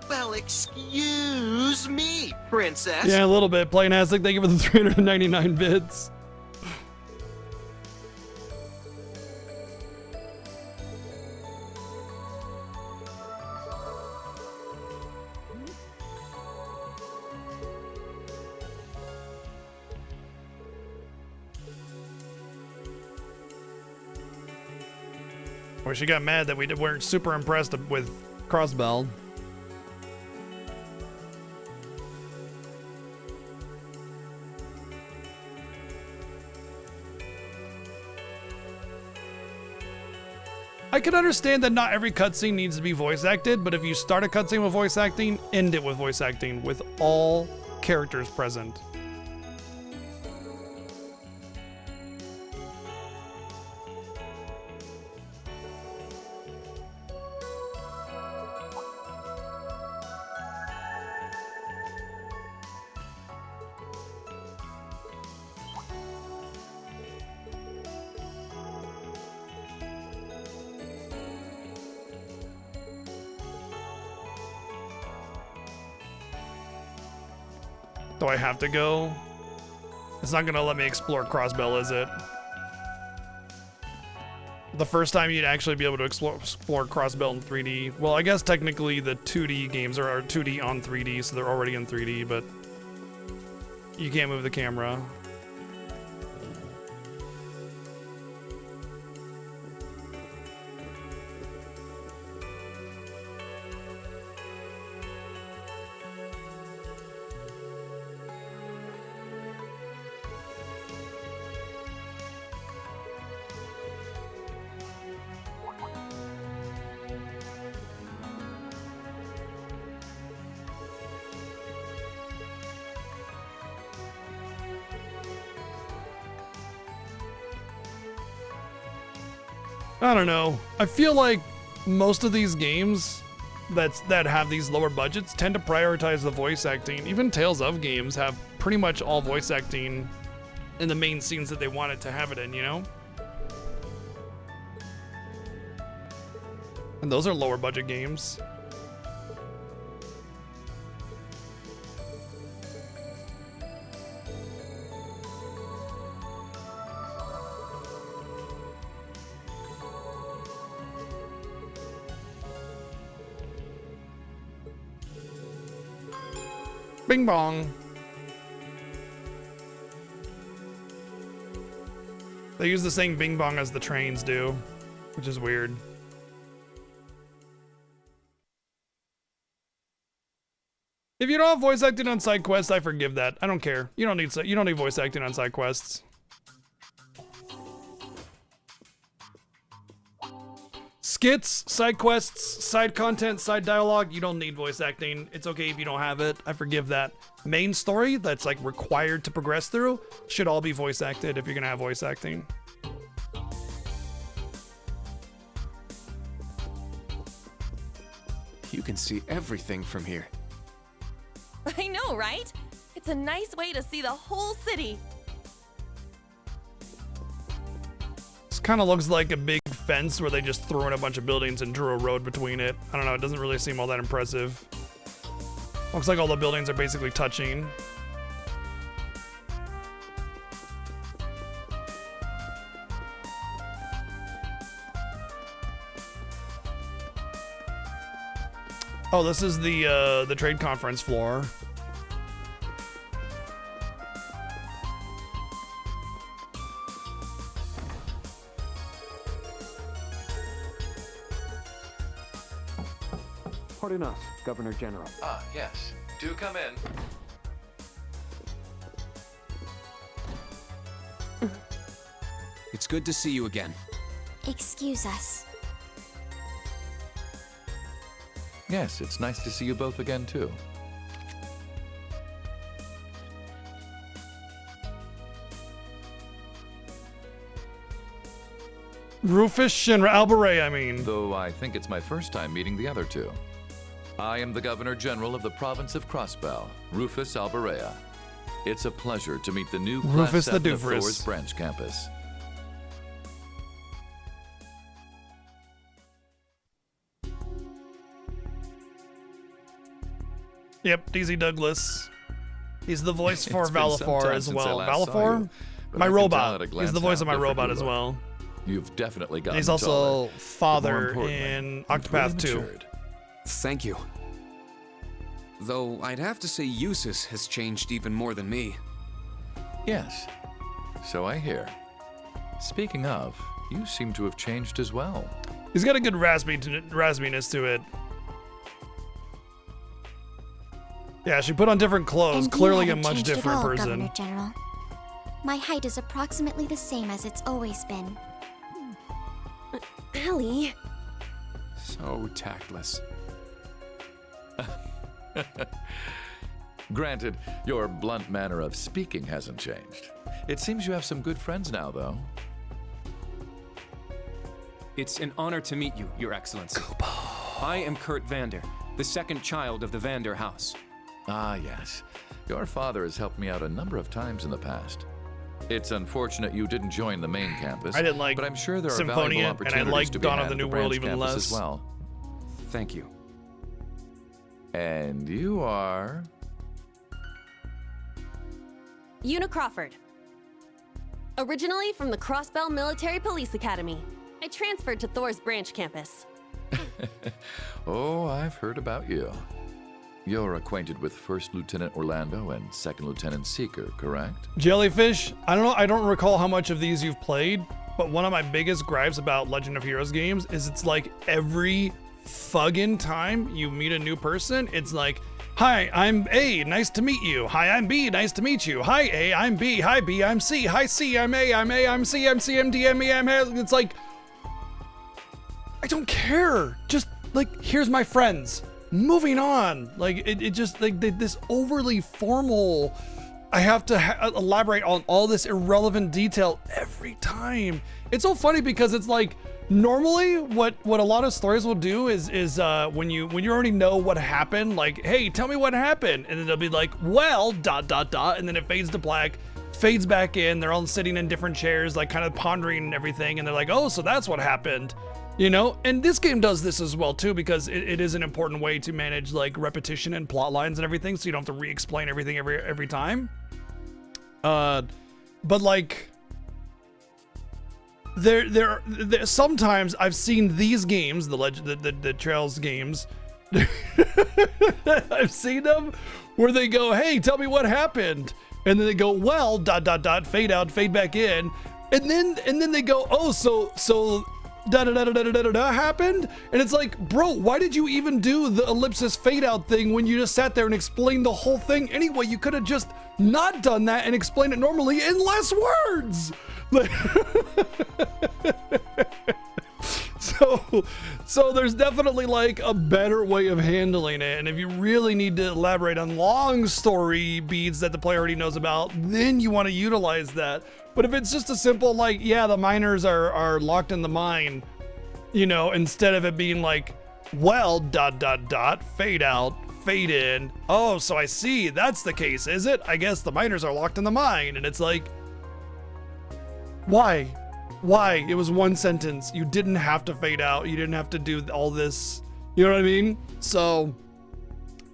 Well, excuse me, princess.
Yeah, a little bit. Plain Aztec, thank you for the 399 bits. Well, she got mad that we weren't super impressed with Crossbell. I can understand that not every cutscene needs to be voice acted, but if you start a cutscene with voice acting, end it with voice acting with all characters present. Do I have to go? It's not gonna let me explore Crossbell, is it? The first time you'd actually be able to explore Crossbell in 3D. Well, I guess technically the 2D games are 2D on 3D, so they're already in 3D, but you can't move the camera. I don't know. I feel like most of these games that have these lower budgets tend to prioritize the voice acting. Even Tales of games have pretty much all voice acting in the main scenes that they wanted to have it in, you know? And those are lower budget games. Bing bong. They use the same bing bong as the trains do, which is weird. If you don't have voice acting on side quests, I forgive that. I don't care. You don't need voice acting on side quests. skits, side quests, side content, side dialogue, you don't need voice acting. It's okay if you don't have it. I forgive that. Main story that's like required to progress through should all be voice acted if you're gonna have voice acting.
You can see everything from here.
I know, right? It's a nice way to see the whole city.
This kind of looks like a big fence where they just threw in a bunch of buildings and drew a road between it. I don't know, it doesn't really seem all that impressive. Looks like all the buildings are basically touching. Oh, this is the trade conference floor.
Pardon us, Governor General.
Ah, yes. Do come in.
It's good to see you again.
Excuse us.
Yes, it's nice to see you both again, too.
Rufus Shinra, Alberay, I mean.
Though I think it's my first time meeting the other two. I am the Governor General of the province of Crossbell, Rufus Alberea. It's a pleasure to meet the new
Rufus
Class
the
7 of
Doofus.
Thor's branch campus.
Yep, DZ Douglas. He's the voice for
It's been some
Valafor
time
as
since I
well.
last saw
Valafor?
you, but
My
I can tell
robot.
at a
He's
glance
the voice
how
of my
different
robot
you
as
look.
well.
You've definitely gotten
He's also
taller, but more
father
importantly,
in
you've
Octopath
really
2.
matured.
Thank you. Though I'd have to say Eustace has changed even more than me.
Yes, so I hear. Speaking of, you seem to have changed as well.
He's got a good raspiness to it. Yeah, she put on different clothes.
And
Clearly
you
a
haven't
much
changed at
different
all,
person.
Governor General. My height is approximately the same as it's always been.
Allie.
So tactless.
Granted, your blunt manner of speaking hasn't changed. It seems you have some good friends now, though.
It's an honor to meet you, Your Excellency. I am Kurt Vander, the second child of the Vander house.
Ah, yes. Your father has helped me out a number of times in the past. It's unfortunate you didn't join the main campus.
I didn't like
but I'm sure there are
Symphonia,
valuable
and I
opportunities
liked
to be
Dawn
had
of the
at
New
branch
World even
campus
less.
as well.
Thank you.
And you are...
Una Crawford. Originally from the Crossbell Military Police Academy. I transferred to Thor's branch campus.
Oh, I've heard about you. You're acquainted with First Lieutenant Orlando and Second Lieutenant Seeker, correct?
Jellyfish, I don't know, I don't recall how much of these you've played, but one of my biggest gripes about Legend of Heroes games is it's like every fucking time you meet a new person, it's like, hi, I'm A, nice to meet you. Hi, I'm B, nice to meet you. Hi, A, I'm B. Hi, B, I'm C. Hi, C, I'm A, I'm A, I'm C, I'm C, I'm D, I'm E, I'm A. It's like, I don't care. Just, like, here's my friends. Moving on. Like, it just, like, this overly formal, I have to elaborate on all this irrelevant detail every time. It's so funny because it's like, normally what a lot of stories will do is when you already know what happened, like, hey, tell me what happened, and then they'll be like, well, ... and then it fades to black, fades back in, they're all sitting in different chairs, like kind of pondering and everything, and they're like, oh, so that's what happened, you know? And this game does this as well too, because it is an important way to manage like repetition and plot lines and everything, so you don't have to re-explain everything every time. But like, there sometimes I've seen these games, the Trails games, I've seen them where they go, hey, tell me what happened, and then they go, well, ... fade out, fade back in, and then they go, oh, so happened, and it's like, bro, why did you even do the ellipsis fade out thing when you just sat there and explained the whole thing anyway? You could have just not done that and explained it normally in less words. So So there's definitely like a better way of handling it. And if you really need to elaborate on long story beats that the player already knows about, then you want to utilize that. But if it's just a simple like, yeah, the miners are locked in the mine, you know, instead of it being like, well, ... fade out, fade in. Oh, so I see, that's the case, is it? I guess the miners are locked in the mine. And it's like, why? Why? It was one sentence. You didn't have to fade out. You didn't have to do all this. You know what I mean? So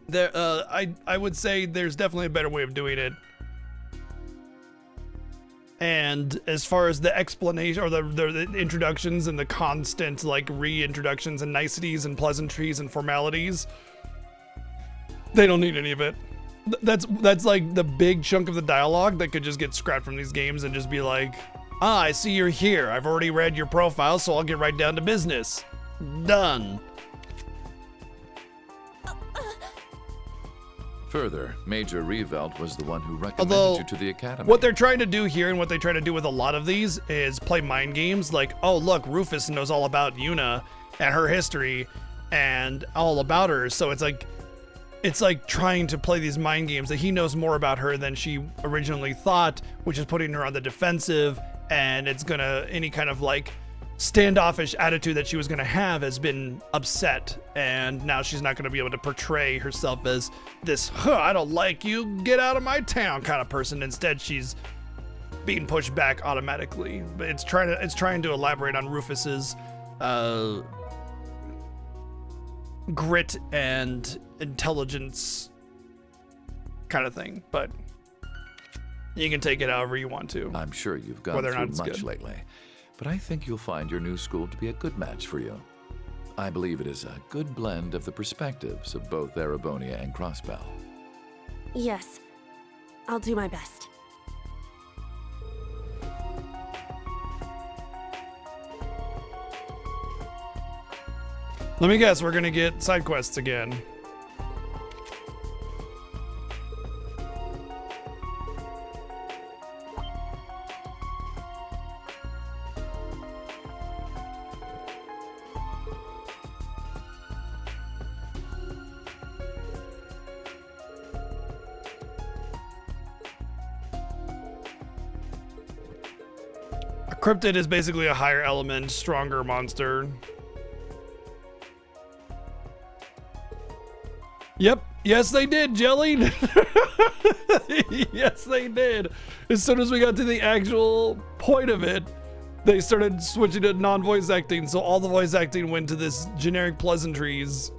there, I would say there's definitely a better way of doing it. And as far as the explanation or the introductions and the constant like reintroductions and niceties and pleasantries and formalities, they don't need any of it. That's like the big chunk of the dialogue that could just get scrapped from these games and just be like, ah, I see you're here. I've already read your profile, so I'll get right down to business. Done.
Further, Major Revelt was the one who recommended you to the academy.
What they're trying to do here and what they try to do with a lot of these is play mind games like, oh, look, Rufus knows all about Yuna and her history and all about her. So it's like trying to play these mind games that he knows more about her than she originally thought, which is putting her on the defensive. And it's gonna, any kind of like standoffish attitude that she was gonna have has been upset, and now she's not gonna be able to portray herself as this, I don't like you, get out of my town kind of person. Instead, she's being pushed back automatically. But it's trying to elaborate on Rufus's grit and intelligence kind of thing. But you can take it however you want to.
I'm sure you've gone through much lately, but I think you'll find your new school to be a good match for you. I believe it is a good blend of the perspectives of both Erebonia and Crossbell.
Yes, I'll do my best.
Let me guess, we're gonna get side quests again. Cryptid is basically a higher element, stronger monster. Yep. Yes, they did, Jelly. Yes, they did. As soon as we got to the actual point of it, they started switching to non-voice acting. So all the voice acting went to this generic pleasantries.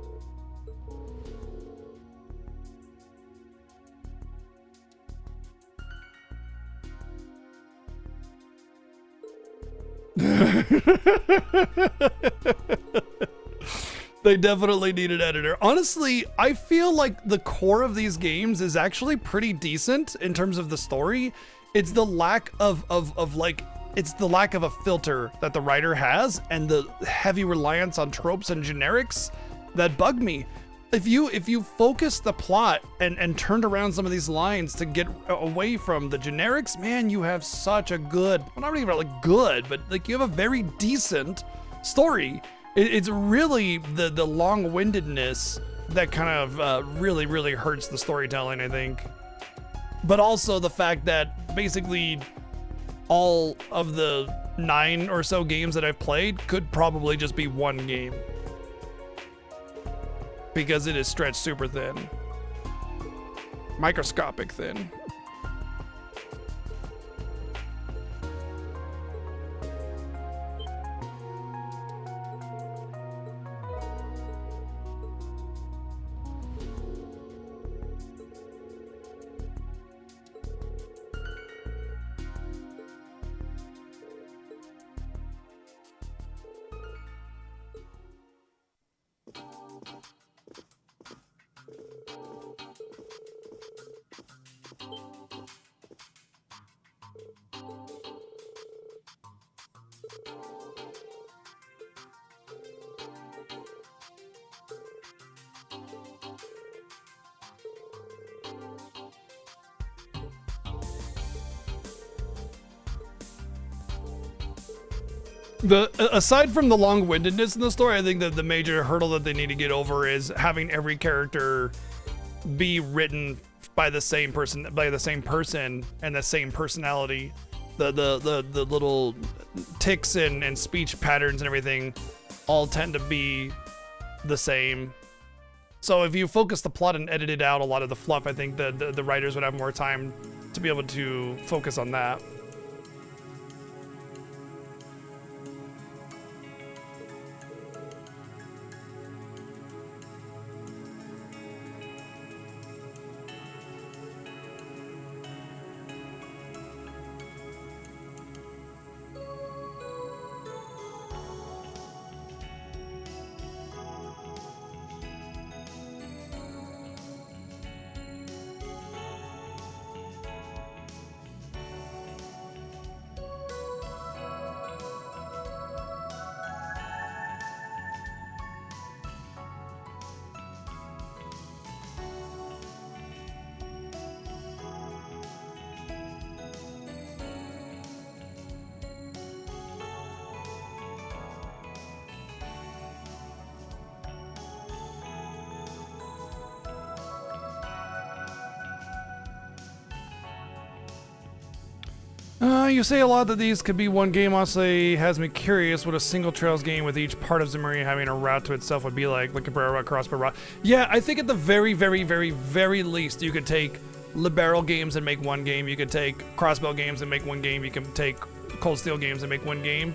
They definitely need an editor. Honestly, I feel like the core of these games is actually pretty decent in terms of the story. It's the lack of it's the lack of a filter that the writer has and the heavy reliance on tropes and generics that bug me. If you focus the plot and turned around some of these lines to get away from the generics, man, you have such a good, well, not even like good, but like you have a very decent story. It's really the long-windedness that kind of really hurts the storytelling, I think. But also the fact that basically all of the 9 or so games that I've played could probably just be one game, because it is stretched super thin. Microscopic thin. Aside from the long-windedness in the story, I think that the major hurdle that they need to get over is having every character be written by the same person and the same personality. The little tics and speech patterns and everything all tend to be the same. So if you focus the plot and edited out a lot of the fluff, I think the writers would have more time to be able to focus on that. You say a lot that these could be one game. Honestly, has me curious what a single Trails game with each part of Zemuria having a route to itself would be like. Libero route, Crossbow route. Yeah, I think at the very, very, very, very least, you could take Libero games and make one game. You could take Crossbow games and make one game. You can take Cold Steel games and make one game.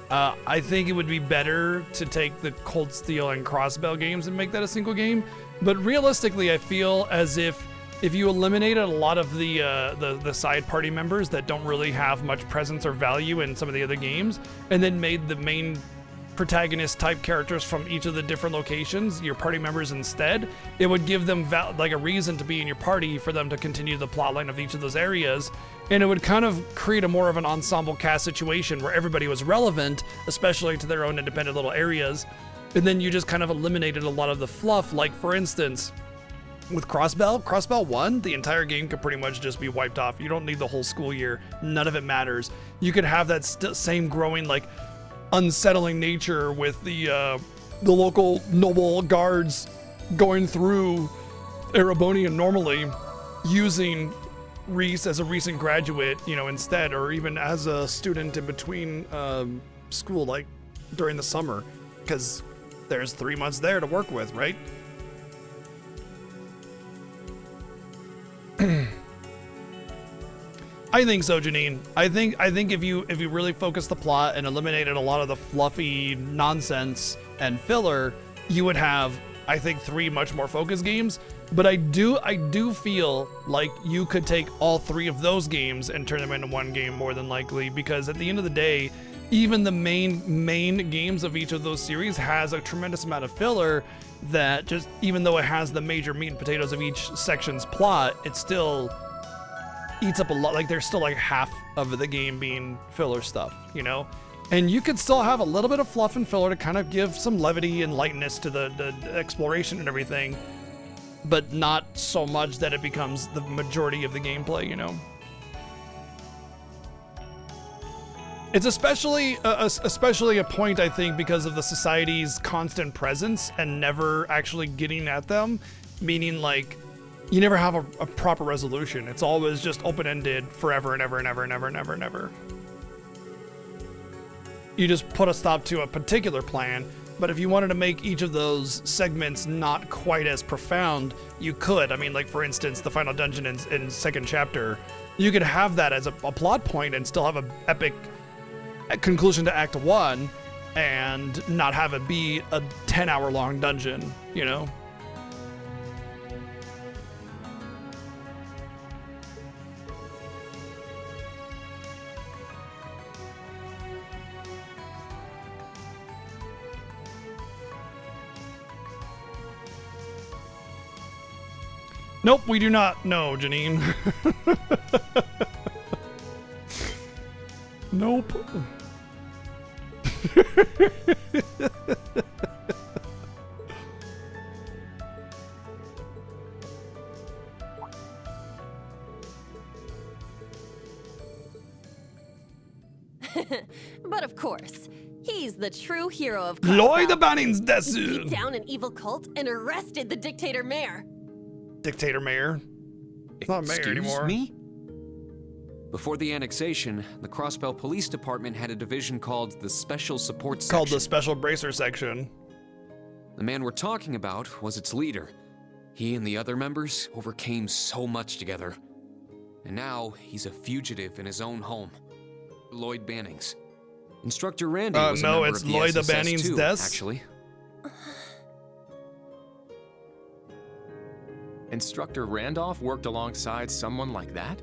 I think it would be better to take the Cold Steel and Crossbow games and make that a single game. But realistically, I feel as if you eliminated a lot of the side party members that don't really have much presence or value in some of the other games, and then made the main protagonist type characters from each of the different locations your party members instead, it would give them like a reason to be in your party for them to continue the plotline of each of those areas, and it would kind of create a more of an ensemble cast situation where everybody was relevant, especially to their own independent little areas, and then you just kind of eliminated a lot of the fluff. Like for instance, with Crossbell 1, the entire game could pretty much just be wiped off. You don't need the whole school year. None of it matters. You could have that same growing, like, unsettling nature with the local noble guards going through Erebonia normally, using Reese as a recent graduate, instead, or even as a student in between school, like during the summer, because there's 3 months there to work with, right? I think so, Janine. I think if you really focus the plot and eliminated a lot of the fluffy nonsense and filler, you would have, I think, 3 much more focused games. But I do feel like you could take all 3 of those games and turn them into one game more than likely, because at the end of the day, even the main games of each of those series has a tremendous amount of filler that, just even though it has the major meat and potatoes of each section's plot, it still eats up a lot. Like, there's still like half of the game being filler stuff, and you could still have a little bit of fluff and filler to kind of give some levity and lightness to the exploration and everything, but not so much that it becomes the majority of the gameplay. It's especially a point, I think, because of the society's constant presence and never actually getting at them, meaning like you never have a proper resolution. It's always just open-ended forever and ever and ever and ever and ever and ever. You just put a stop to a particular plan, but if you wanted to make each of those segments not quite as profound, you could. I mean, like, for instance, the final dungeon in second chapter, you could have that as a plot point and still have an epic conclusion to Act 1 and not have it be a 10-hour long dungeon, Nope, we do not know, Janine. Nope.
But of course, He's the true hero of
Lloyd
Crossbell.
Bannings
He
desu.
beat down an evil cult and arrested the dictator mayor.
Dictator mayor. It's not mayor
Excuse
anymore.
me?
Before the annexation, the Crossbell Police Department had a division called the Special Support Section.
Called the Special Bracer Section.
The man we're talking about was its leader. He and the other members overcame so much together. And now he's a fugitive in his own home. Lloyd Bannings. Instructor Randy was a
no,
member
it's
of the
Lloyd the
SSS
Bannings
too,
Des.
actually.
Instructor Randolph worked alongside someone like that?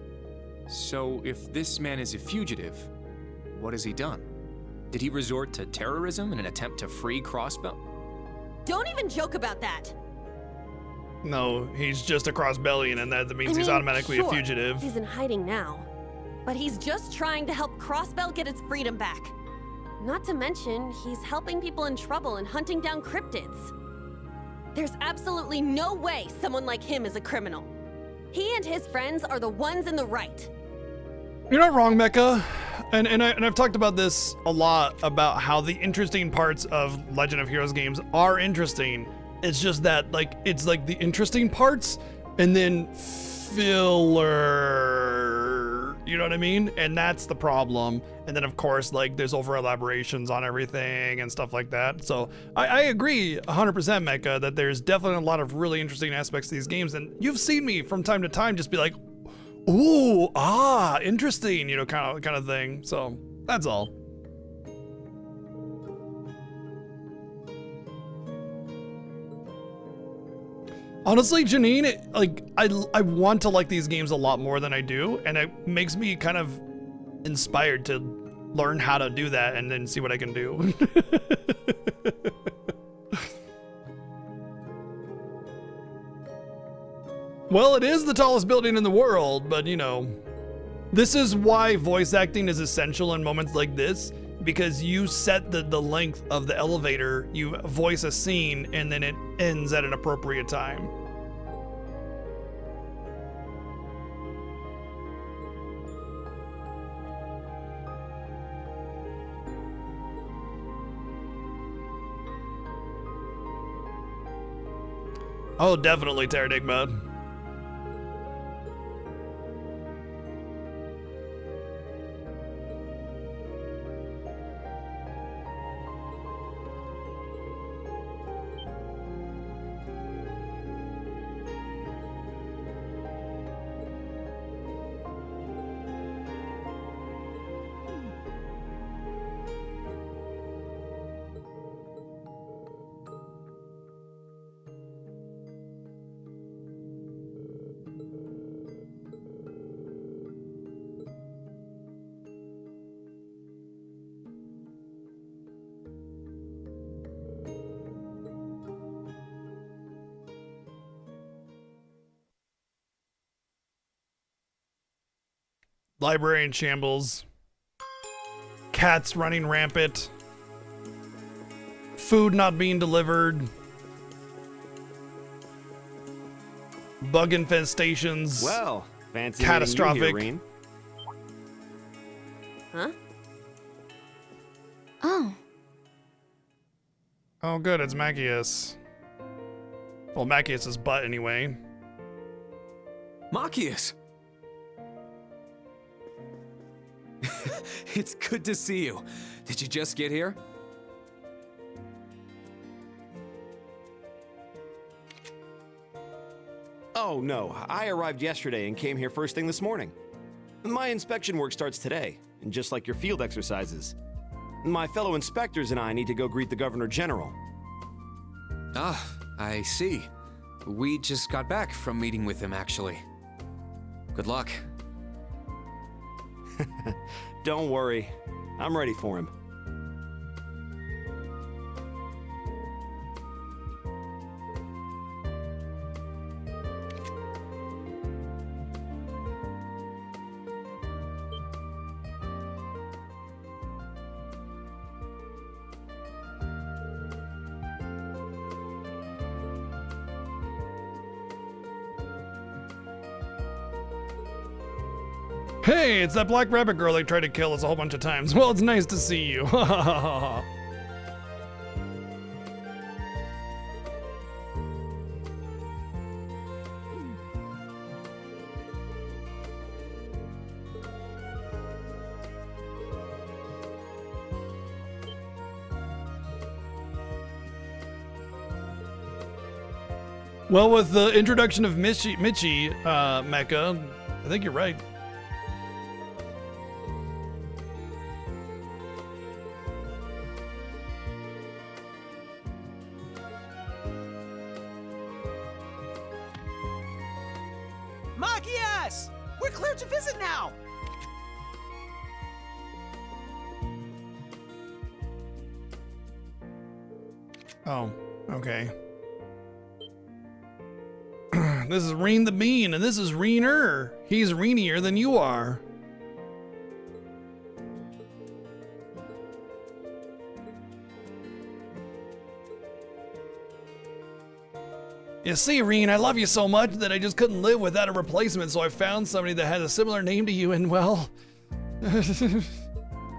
So if this man is a fugitive, what has he done? Did he resort to terrorism in an attempt to free Crossbell?
Don't even joke about that.
No, he's just a Crossbellian, and that means
I
he's
mean,
automatically
sure,
a fugitive.
He's in hiding now. But he's just trying to help Crossbell get its freedom back. Not to mention, he's helping people in trouble and hunting down cryptids. There's absolutely no way someone like him is a criminal. He and his friends are the ones in the right.
You're not wrong, Mecca. And I've talked about this a lot, about how the interesting parts of Legend of Heroes games are interesting. It's just that, like, it's like the interesting parts and then filler. You know what I mean? And that's the problem. And then, of course, like, there's over elaborations on everything and stuff like that. So I agree 100%, Mecca, that there's definitely a lot of really interesting aspects to these games. And you've seen me from time to time just be like, ooh, interesting, you know, kind of thing. So that's all. Honestly, Janine, I want to like these games a lot more than I do, and it makes me kind of inspired to learn how to do that and then see what I can do. Well, it is the tallest building in the world, but you know, this is why voice acting is essential in moments like this, because you set the length of the elevator, you voice a scene, and then it ends at an appropriate time. Oh, definitely Terradigma. Library in shambles. Cats running rampant. Food not being delivered. Bug infestations.
Well, fancy
catastrophic.
meeting you here, Reen.
Huh?
Oh,
Oh, good, it's Machias. Well, Machias' butt anyway.
Machias! It's good to see you. Did you just get here?
Oh, no. I arrived yesterday and came here first thing this morning. My inspection work starts today, and just like your field exercises. My fellow inspectors and I need to go greet the Governor General.
Ah, I see. We just got back from meeting with him, actually. Good luck.
Don't worry. I'm ready for him.
Hey, it's that Black Rabbit girl they tried to kill us a whole bunch of times. Well, it's nice to see you. Well, with the introduction of Mitchie, Mecha, I think you're right.
Machias! We're clear to visit now!
Oh, okay. This is Reen the Bean, and this is Reener. He's Reenier than you are. You see, Reen, I love you so much that I just couldn't live without a replacement, so I found somebody that had a similar name to you, and well... I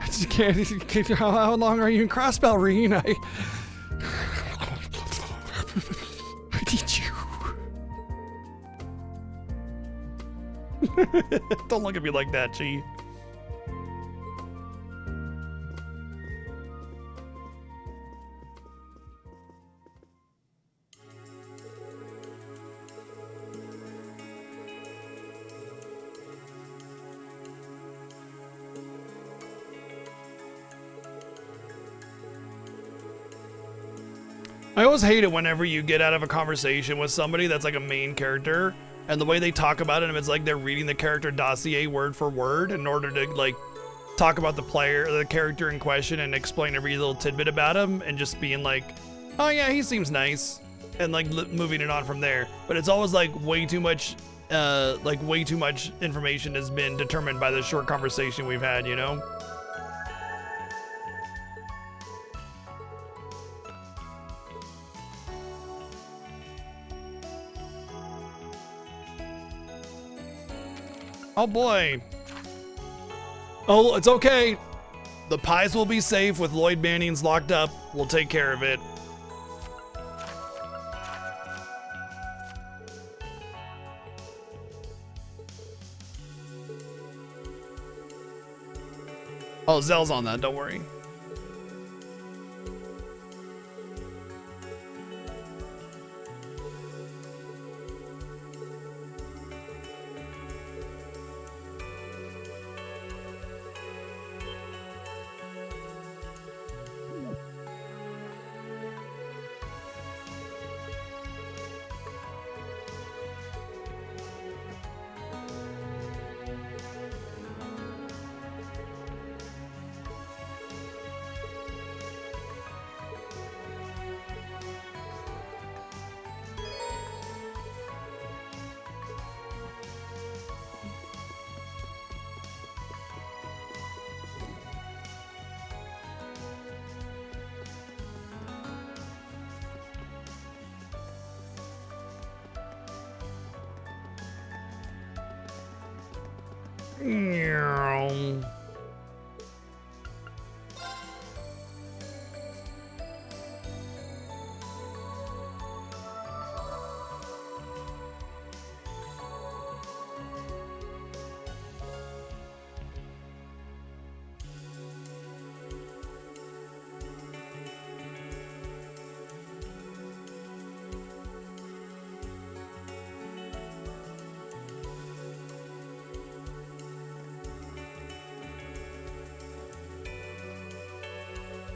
just can't... How long are you in Crossbell, Reen? I need you. Don't look at me like that, G. I always hate it whenever you get out of a conversation with somebody that's like a main character, and the way they talk about it, it's like they're reading the character dossier word for word in order to like talk about the player, the character in question, and explain every little tidbit about him, and just being like, oh yeah, he seems nice, and like moving it on from there. But it's always like way too much information has been determined by the short conversation we've had, you know? Oh boy. Oh, it's okay. The pies will be safe with Lloyd Bannings locked up. We'll take care of it. Oh, Zell's on that, don't worry.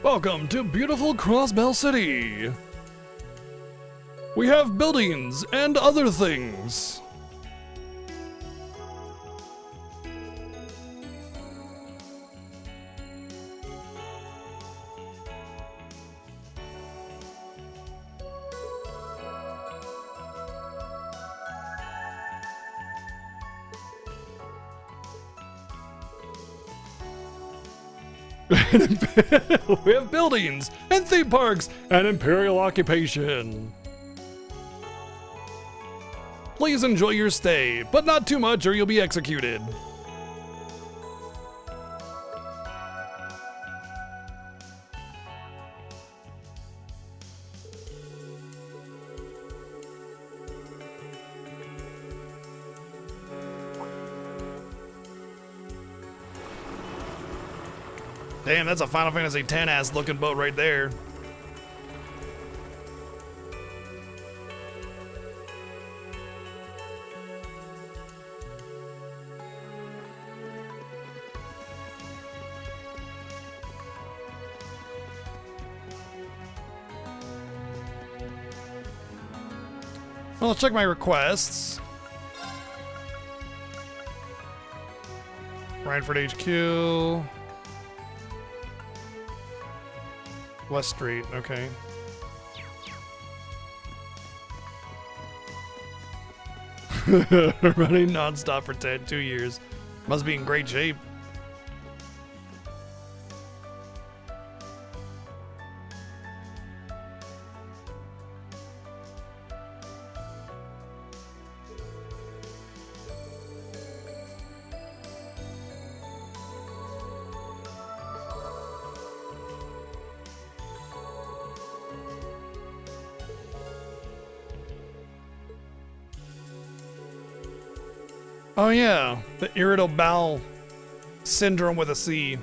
Welcome to beautiful Crossbell City. We have buildings and other things. We have buildings and theme parks and imperial occupation. Please enjoy your stay, but not too much or you'll be executed. Damn, that's a Final Fantasy X ass looking boat right there. Well, let's check my requests. Rhineford HQ. West Street, okay. Running nonstop for 2 years. Must be in great shape. Oh yeah, the irritable bowel syndrome with a C.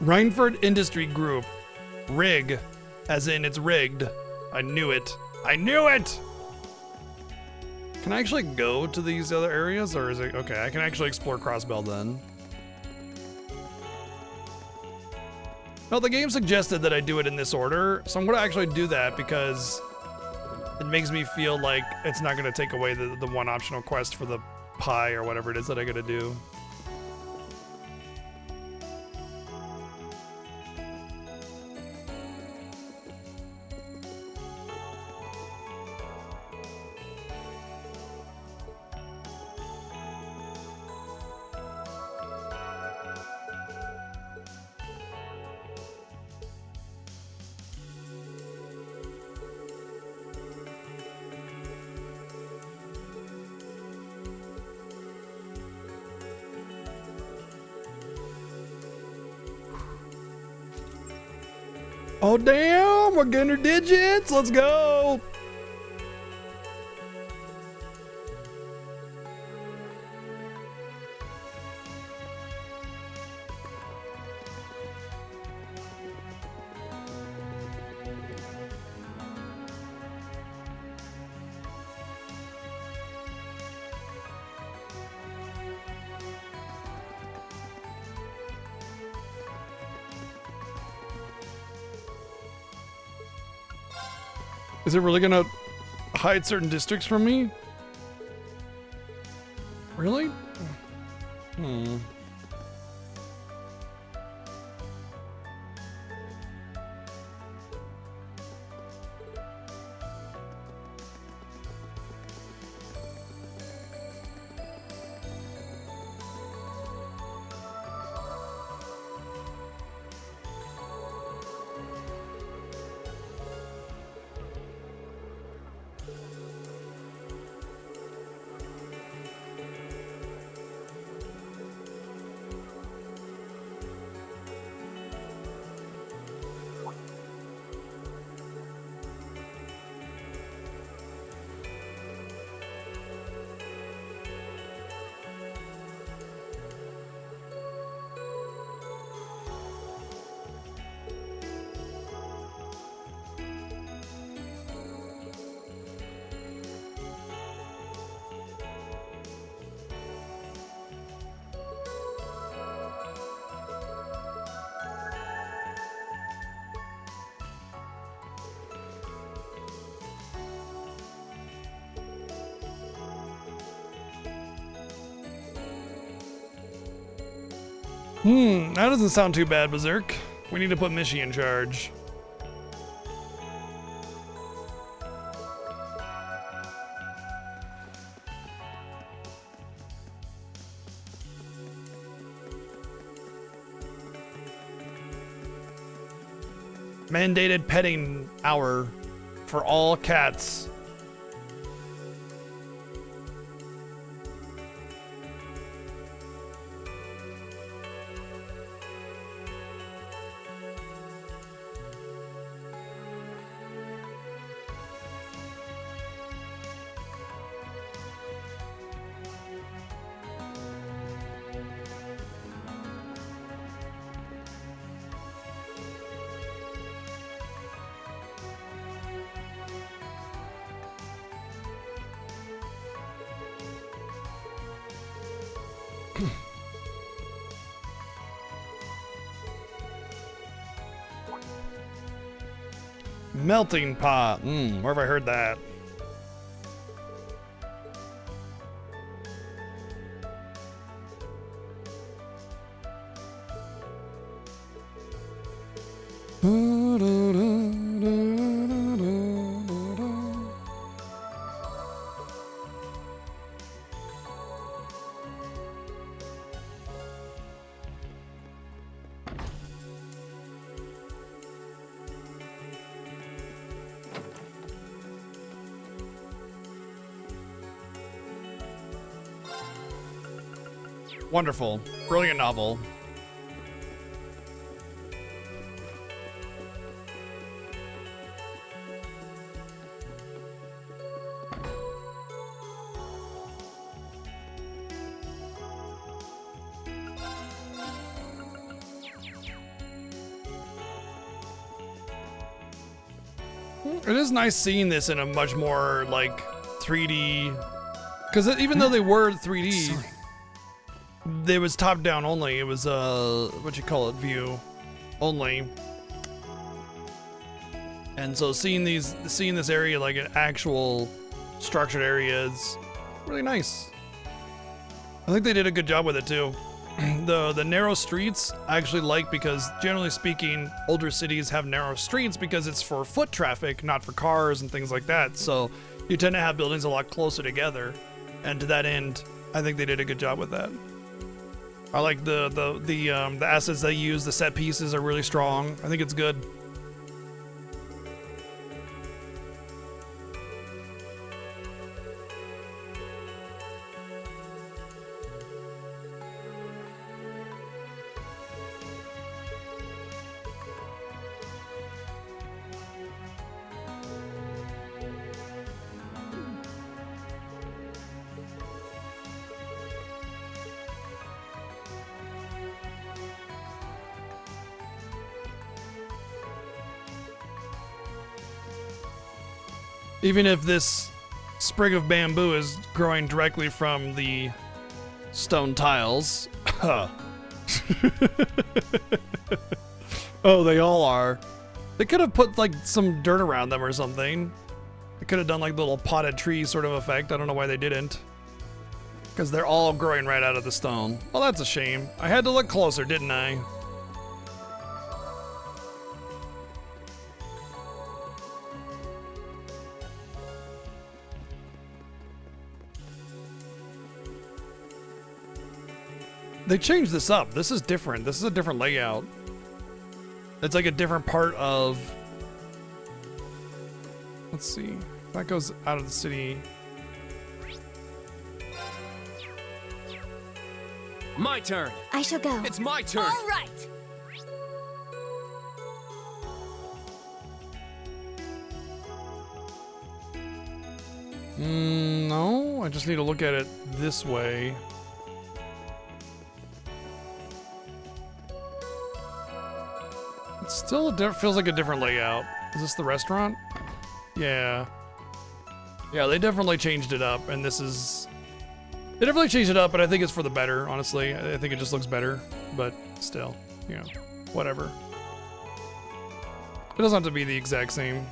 Rhineford Industry Group. Rig. As in it's rigged. I knew it. I knew it! Can I actually go to these other areas, or is it... Okay, I can actually explore Crossbell then. No, the game suggested that I do it in this order, so I'm going to actually do that because it makes me feel like it's not going to take away the one optional quest for the pie or whatever it is that I got to do. Oh damn, we're getting our digits. Let's go. Is it really gonna hide certain districts from me? Really? Hmm. That doesn't sound too bad, Berserk. We need to put Mishy in charge. Mandated petting hour for all cats. Melting pot. Where have I heard that? Wonderful. Brilliant novel. It is nice seeing this in a much more like 3D, because even though they were 3D, it was top down only. It was what you call it, view only. And so seeing this area like an actual structured area is really nice. I think they did a good job with it too. The narrow streets I actually like, because generally speaking, older cities have narrow streets because it's for foot traffic, not for cars and things like that. So you tend to have buildings a lot closer together, and to that end, I think they did a good job with that. I like the assets they use. The set pieces are really strong. I think it's good. Even if this sprig of bamboo is growing directly from the stone tiles. Oh, they all are. They could have put like some dirt around them or something. They could have done like the little potted tree sort of effect. I don't know why they didn't. Because they're all growing right out of the stone. Well, that's a shame. I had to look closer, didn't I? They changed this up. This is different. This is a different layout. It's like a different part of... Let's see. That goes out of the city.
My turn.
I shall go.
It's my turn.
All right.
No, I just need to look at it this way. It still feels like a different layout. Is this the restaurant? Yeah. Yeah, they definitely changed it up, and this is... They definitely changed it up, but I think it's for the better, honestly. I think it just looks better, but still, you know, whatever. It doesn't have to be the exact same.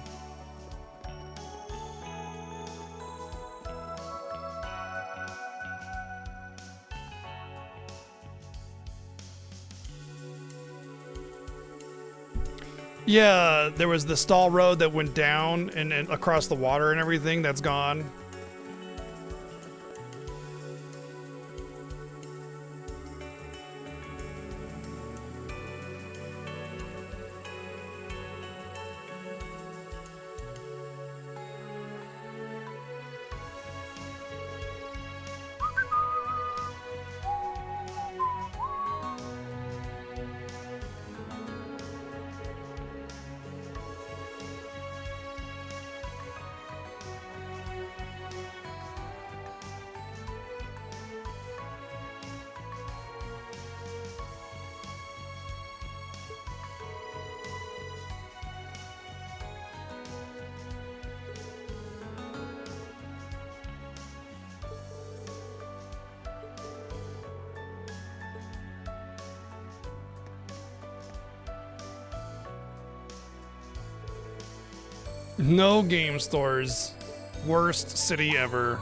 Yeah, there was the stall road that went down and across the water and everything. That's gone. No game stores. Worst city ever.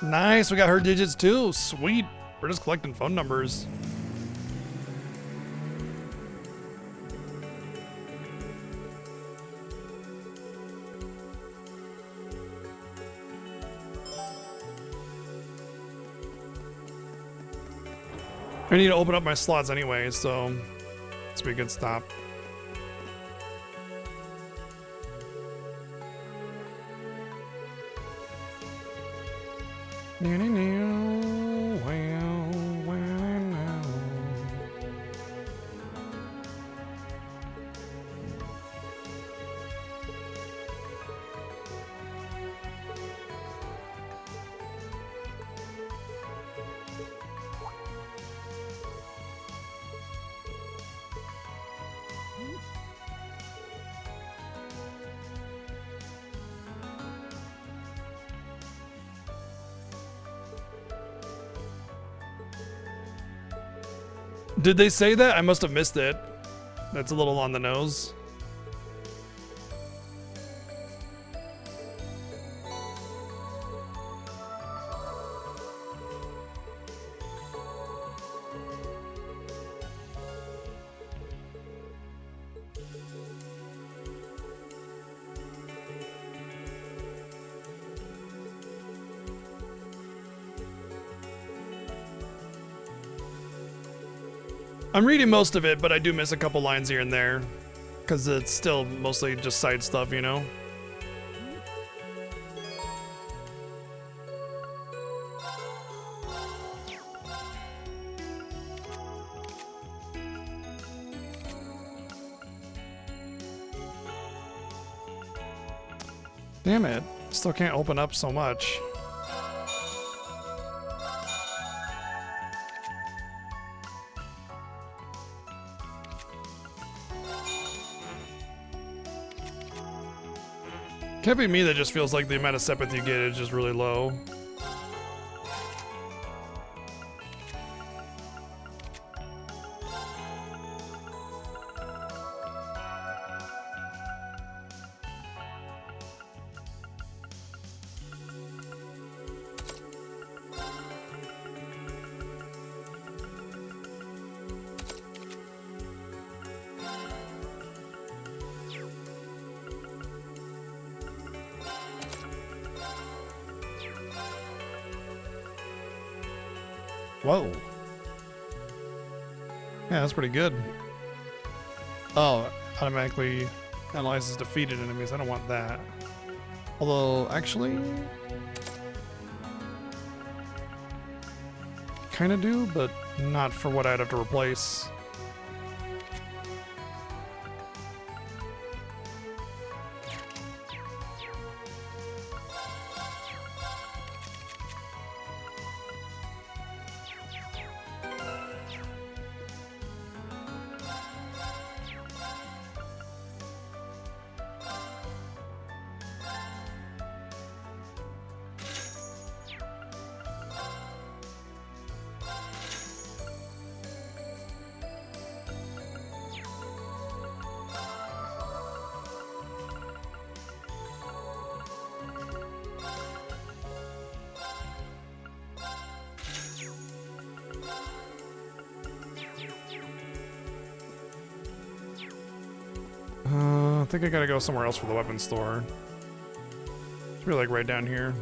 Nice, we got her digits too. Sweet. We're just collecting phone numbers. I need to open up my slots anyway, so this will be a good stop. Did they say that? I must have missed it. That's a little on the nose. I'm reading most of it, but I do miss a couple lines here and there, because it's still mostly just side stuff, you know? Damn it. Still can't open up so much. Can't be me that just feels like the amount of Sepith you get is just really low. Whoa. Yeah, that's pretty good. Oh, automatically analyzes defeated enemies. I don't want that. Although, actually, kind of do, but not for what I'd have to replace. I think I gotta go somewhere else for the weapons store. It's really like right down here.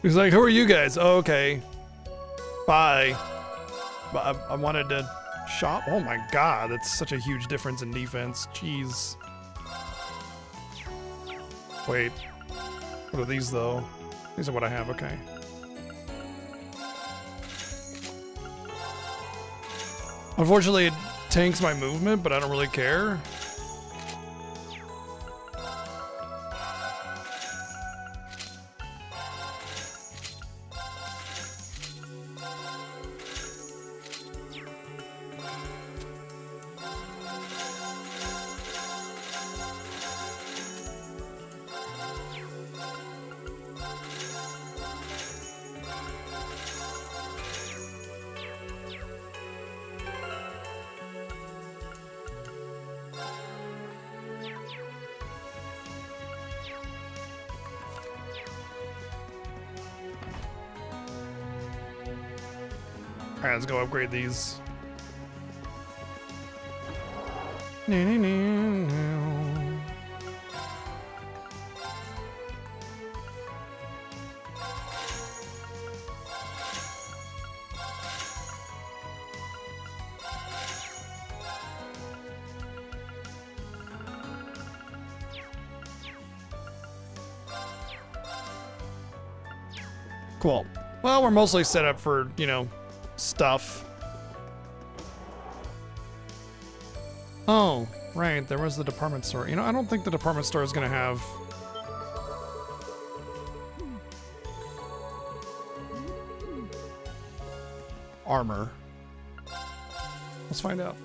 He's like, who are you guys? Oh, okay. Bye. But I wanted to shop. Oh my god, that's such a huge difference in defense. Jeez. Wait. What are these though? These are what I have, okay. Unfortunately, it tanks my movement, but I don't really care. Alright, let's go upgrade these. Cool. Well, we're mostly set up for, you know, stuff. Oh, right, there was the department store. You know, I don't think the department store is gonna have armor. Let's find out.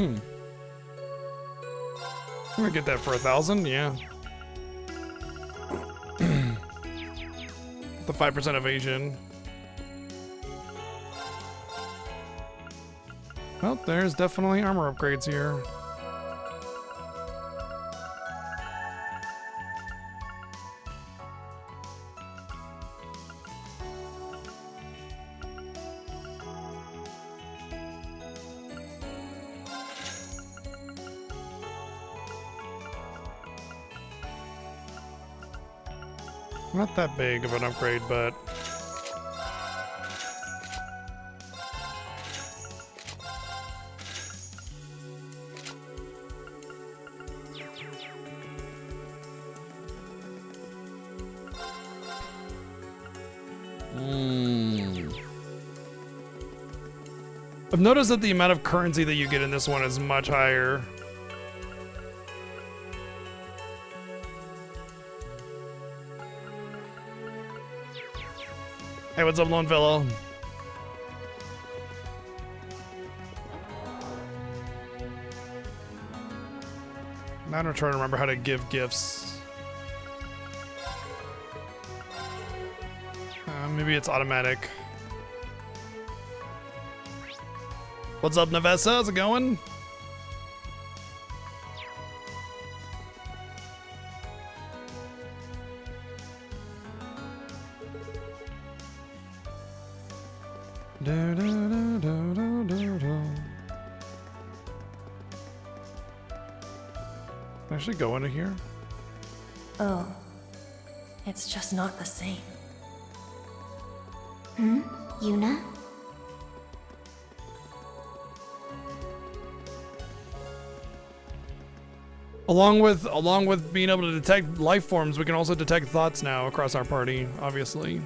I'm gonna get that for 1,000, yeah. The 5% evasion. Well, there's definitely armor upgrades here. Not that big of an upgrade, but I've noticed that the amount of currency that you get in this one is much higher. Hey, what's up, Lone Fellow? Now I'm trying to remember how to give gifts. Maybe it's automatic. What's up, Nevessa? How's it going? Actually go into here?
Oh, it's just not the same.
Yuna?
Along with being able to detect life forms, we can also detect thoughts now across our party, obviously.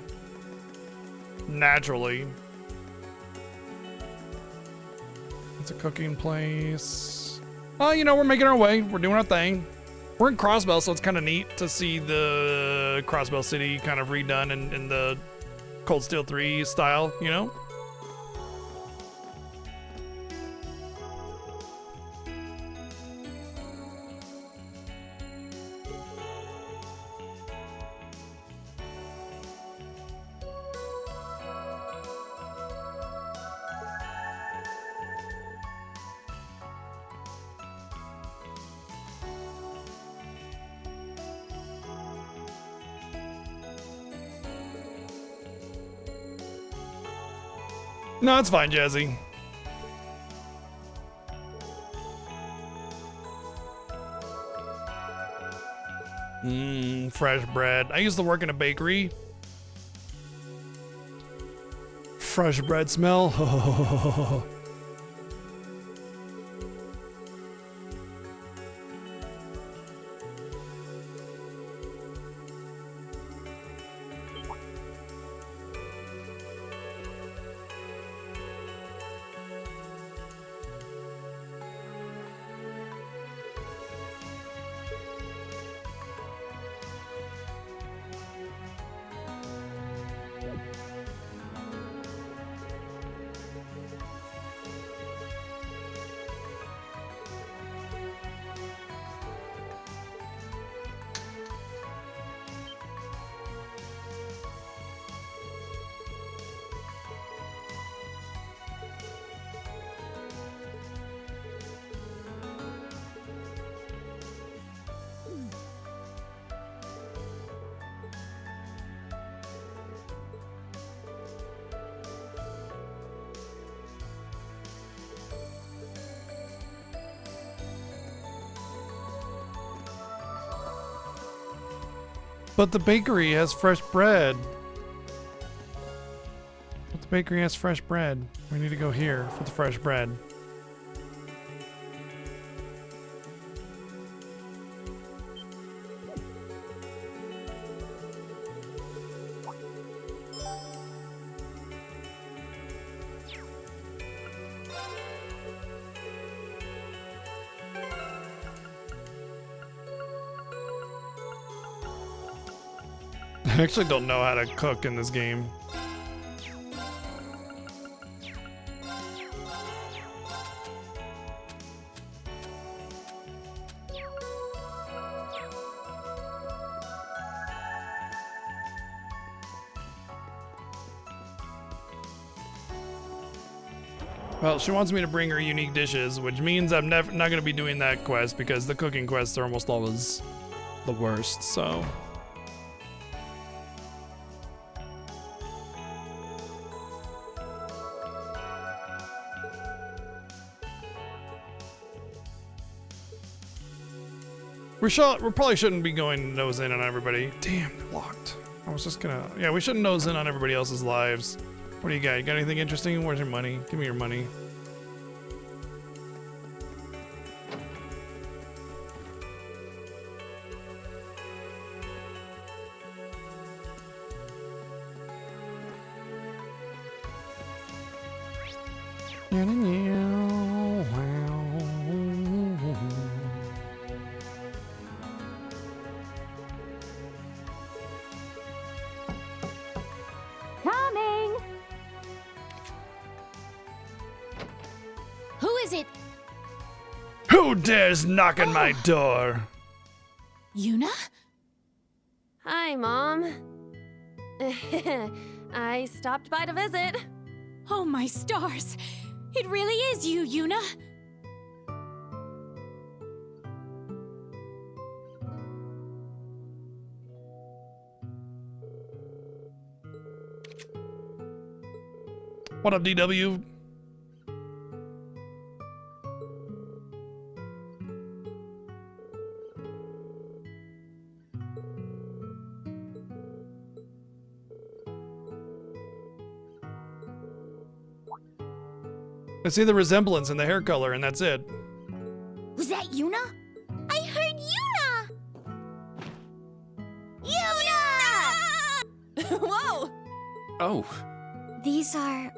Naturally. It's a cooking place. Well, you know, we're making our way. We're doing our thing. We're in Crossbell, so it's kind of neat to see the Crossbell City kind of redone in the Cold Steel 3 style, you know? No, it's fine, Jazzy. Fresh bread. I used to work in a bakery. Fresh bread smell. But the bakery has fresh bread. But the bakery has fresh bread. We need to go here for the fresh bread. I actually don't know how to cook in this game. Well, she wants me to bring her unique dishes, which means I'm not going to be doing that quest because the cooking quests are almost always the worst, so... We probably shouldn't be going nose in on everybody. Damn, locked. I was just gonna... Yeah, we shouldn't nose in on everybody else's lives. What do you got? You got anything interesting? Where's your money? Give me your money.
Coming!
Who is it?
Who dares knock on my door?
Yuna?
Hi, Mom. I stopped by to visit.
Oh, my stars. It really is you, Yuna.
What up, DW? I see the resemblance in the hair color, and that's it.
Was that Yuna? I heard Yuna! Yuna!
Whoa!
Oh.
These are...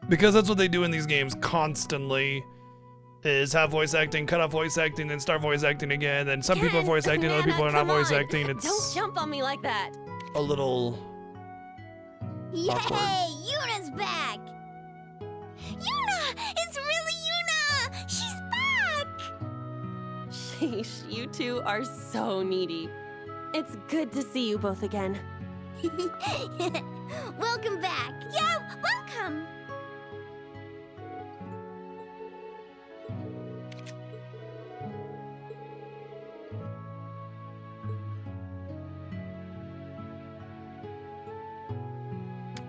Because that's what they do in these games constantly. is have voice acting, cut off voice acting, then start voice acting again. Then some people are voice acting, other people are not voice acting. It's
Don't jump on me like that.
a little
Yay!
awkward.
Yuna's back! Yuna! It's really Yuna! She's back!
Sheesh, you two are so needy. It's good to see you both again.
Welcome back. Yeah, welcome.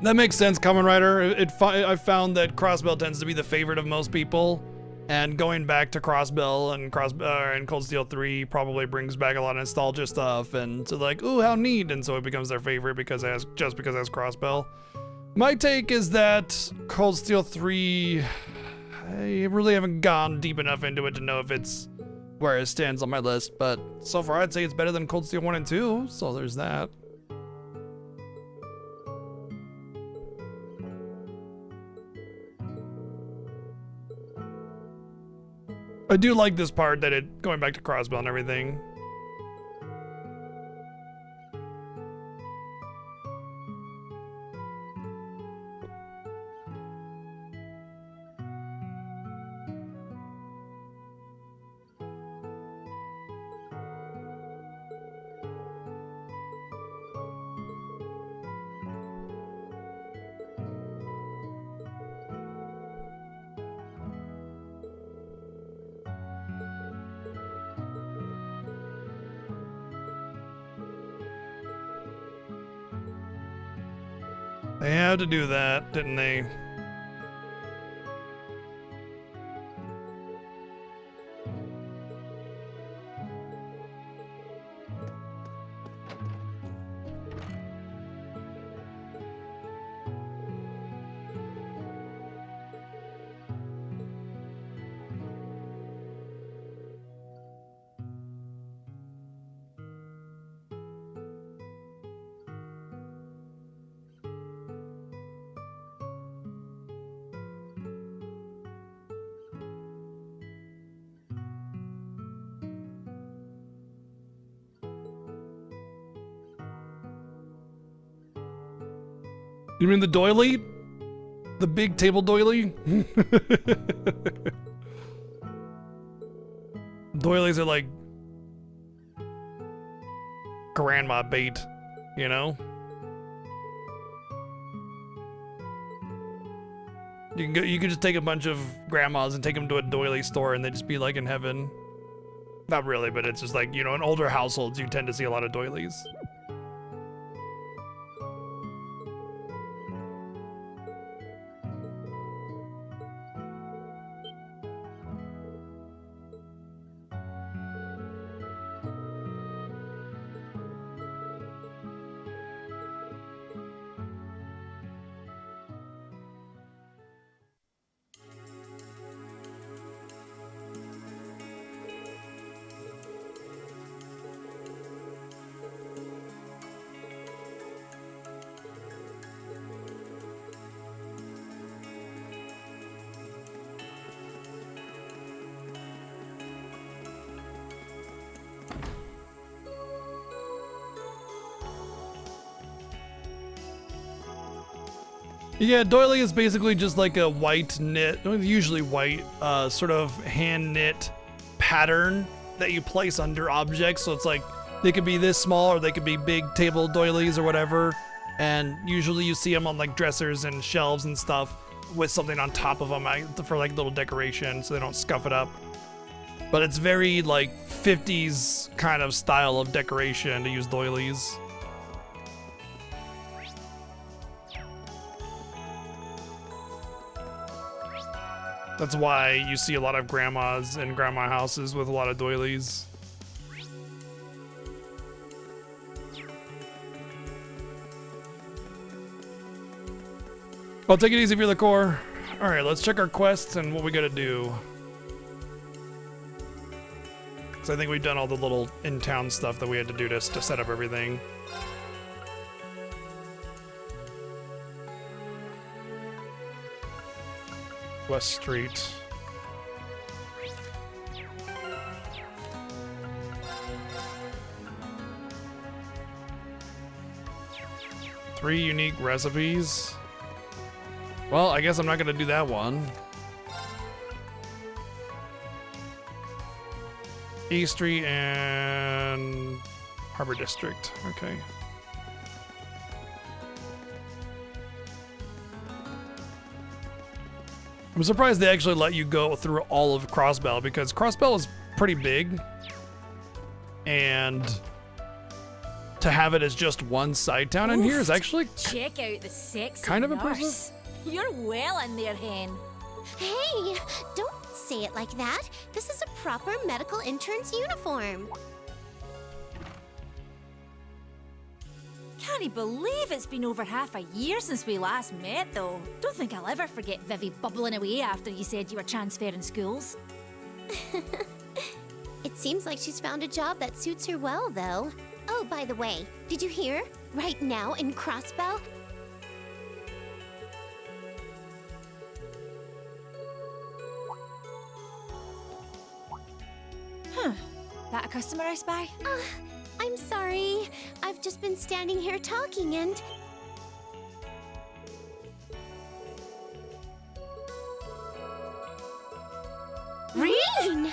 That makes sense, Kamen Rider. I found that Crossbell tends to be the favorite of most people, and going back to Crossbell and Cold Steel 3 probably brings back a lot of nostalgia stuff, and so like, ooh, how neat, and so it becomes their favorite because it has Crossbell. My take is that Cold Steel 3, I really haven't gone deep enough into it to know if it's where it stands on my list, but so far I'd say it's better than Cold Steel 1 and 2, so there's that. I do like this part that it going back to Crossbell and everything. They had to do that, didn't they? You mean the doily? The big table doily? Doilies are like grandma bait, you know? You can just take a bunch of grandmas and take them to a doily store and they'd just be like in heaven. Not really, but it's just like, you know, in older households you tend to see a lot of doilies. Yeah, doily is basically just like a white knit, usually white, sort of hand knit pattern that you place under objects. So it's like they could be this small or they could be big table doilies or whatever. And usually you see them on like dressers and shelves and stuff with something on top of them for like little decoration so they don't scuff it up. But it's very like 50s kind of style of decoration to use doilies. That's why you see a lot of grandmas in grandma houses with a lot of doilies. Well, take it easy, Feel the Core. All right, let's check our quests and what we gotta do. Because I think we've done all the little in-town stuff that we had to do to set up everything. West Street. 3 unique recipes. Well, I guess I'm not gonna do that one. East Street and Harbor District. Okay. I'm surprised they actually let you go through all of Crossbell because Crossbell is pretty big. And to have it as just one side town in here is actually
Check out the sexy
kind of
nurse.
impressive.
You're well in there, hen.
Hey, don't say it like that. This is a proper medical intern's uniform.
Can't believe it's been over half a year since we last met, though. Don't think I'll ever forget Vivi bubbling away after you said you were transferring schools.
It seems like she's found a job that suits her well, though. Oh, by the way, did you hear? Right now in Crossbell,
That a customer I spy?
I'm sorry. I've just been standing here talking and... Rean!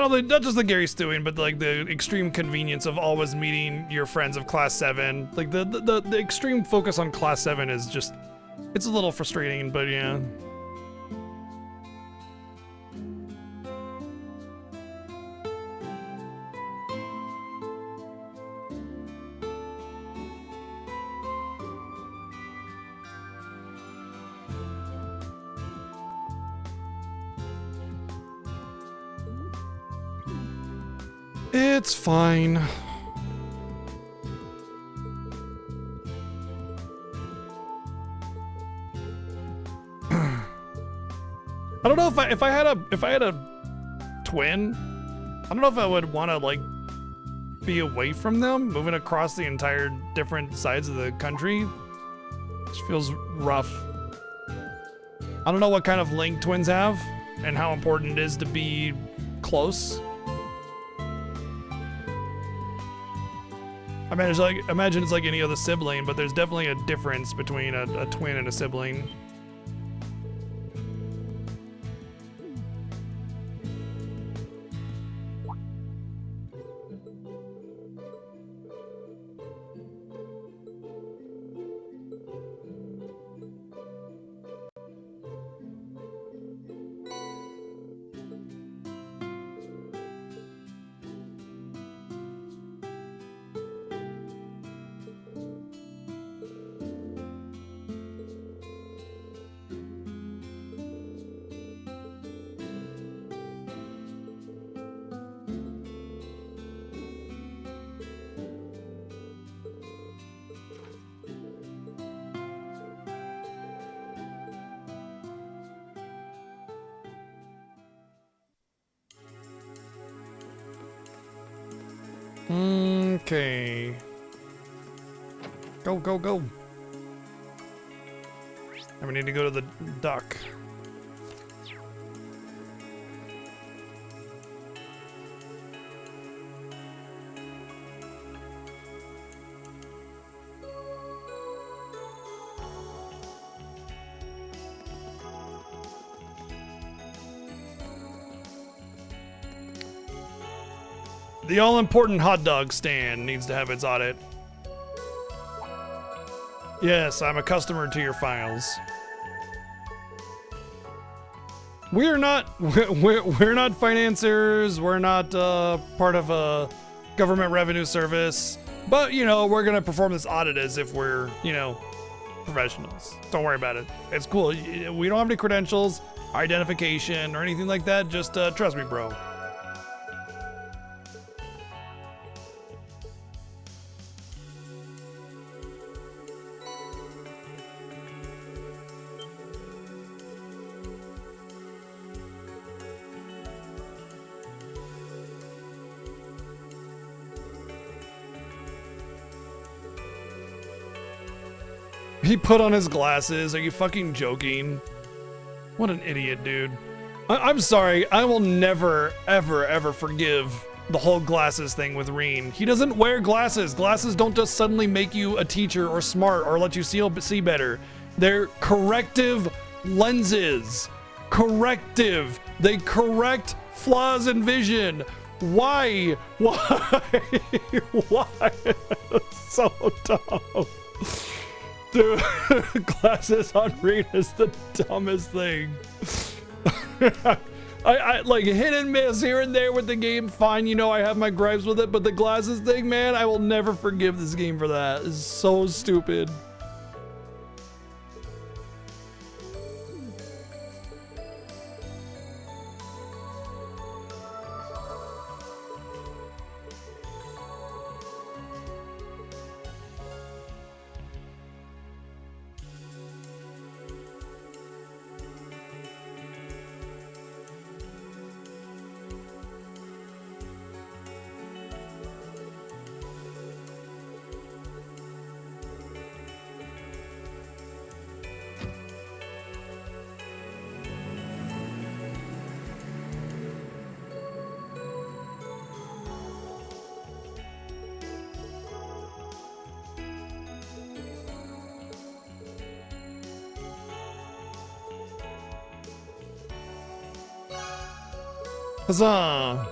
Not just the Gary Stewing, but like the extreme convenience of always meeting your friends of Class 7. Like the extreme focus on Class 7 is just, it's a little frustrating, but yeah. It's fine. I don't know if I had a twin, I don't know if I would want to like be away from them, moving across the entire different sides of the country. It feels rough. I don't know what kind of link twins have and how important it is to be close. Imagine it's like any other sibling, but there's definitely a difference between a twin and a sibling. Okay. Go, go, go. And we need to go to the dock. The all-important hot dog stand needs to have its audit. Yes, I'm a customer to your files. We're not financiers. We're not part of a government revenue service. But, you know, we're going to perform this audit as if we're, you know, professionals. Don't worry about it. It's cool. We don't have any credentials. identification or anything like that. Just trust me, bro. He put on his glasses. Are you fucking joking? What an idiot, dude. I'm sorry. I will never, ever, ever forgive the whole glasses thing with Reen. He doesn't wear glasses. Glasses don't just suddenly make you a teacher or smart or let you see better. They're corrective lenses. Corrective. They correct flaws in vision. Why? Why? Why? So dumb. Dude, glasses on Reen is the dumbest thing. I like hit and miss here and there with the game. Fine, you know I have my gripes with it, but the glasses thing, man, I will never forgive this game for that. It's so stupid. Huzzah!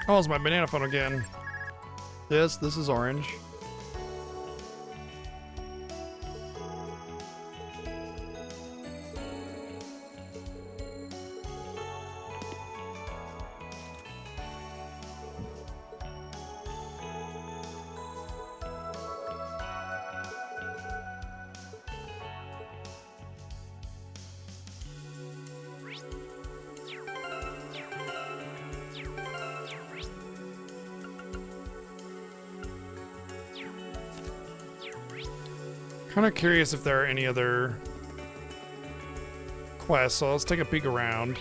Oh, it's my banana phone again. Yes, this is orange. Kind of curious if there are any other quests, so let's take a peek around.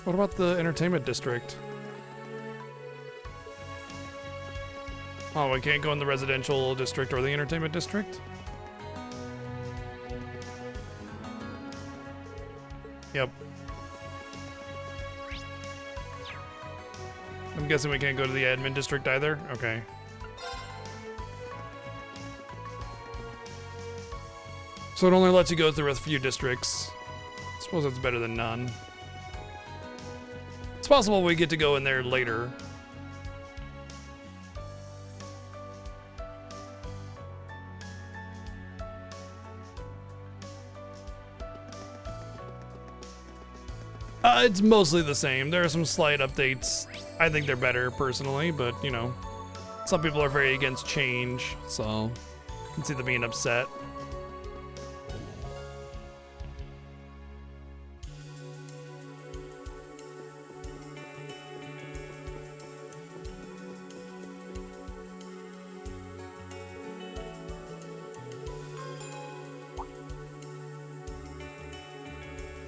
What about the entertainment district? Oh, we can't go in the residential district or the entertainment district? Yep. I'm guessing we can't go to the admin district either? Okay. So it only lets you go through a few districts. I suppose it's better than none. It's possible we get to go in there later. It's mostly the same. There are some slight updates. I think they're better personally, but you know, some people are very against change, so I can see them being upset.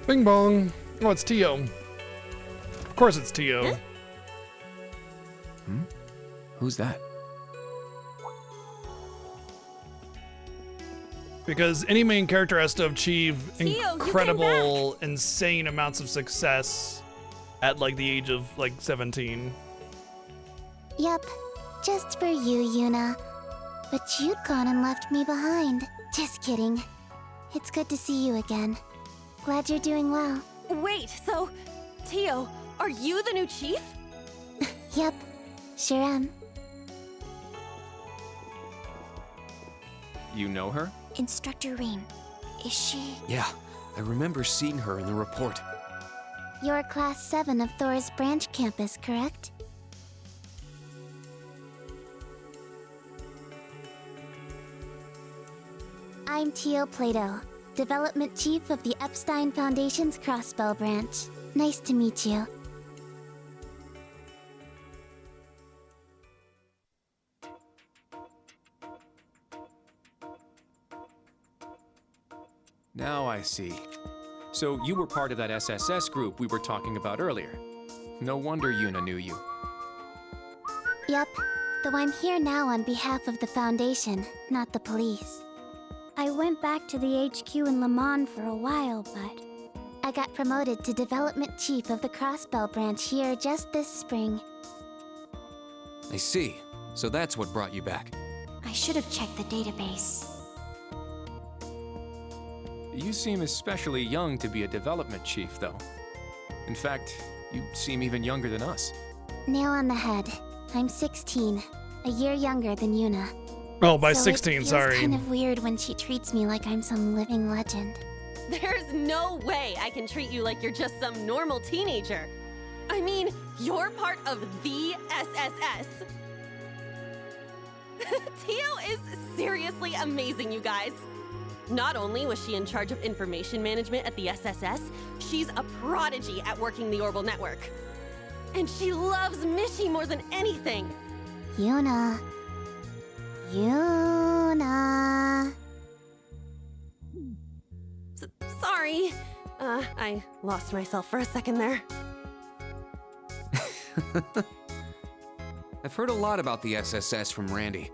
Bing bong. Oh, it's Tio. Of course it's Tio.
Huh? Who's that?
Because any main character has to achieve
Tio,
incredible, insane amounts of success at like the age of like 17.
Yep, just for you, Yuna. But you'd gone and left me behind. Just kidding. It's good to see you again. Glad you're doing well.
Wait, so, Tio, are you the new chief?
Yep, sure am.
You know her?
Instructor Reen. Is she...
Yeah, I remember seeing her in the report.
You're Class 7 of Thor's branch campus, correct? I'm Tio Plato, Development Chief of the Epstein Foundation's Crossbell branch. Nice to meet you.
Now I see. So you were part of that SSS group we were talking about earlier. No wonder Yuna knew you.
Yep, though I'm here now on behalf of the Foundation, not the police. I went back to the HQ in Le Mans for a while, but I got promoted to Development Chief of the Crossbell branch here just this spring.
I see. So that's what brought you back.
I should have checked the database.
You seem especially young to be a development chief, though. In fact, you seem even younger than us.
Nail on the head. I'm 16, a year younger than Yuna.
Oh, by
So
16,
it
sorry.
feels kind of weird when she treats me like I'm some living legend.
There's no way I can treat you like you're just some normal teenager. I mean, you're part of the SSS. Tio is seriously amazing, you guys. Not only was she in charge of information management at the SSS, she's a prodigy at working the Orbital Network. And she loves Mishi more than anything.
Yuna. Yuna.
Sorry. I lost myself for a second there.
I've heard a lot about the SSS from Randy.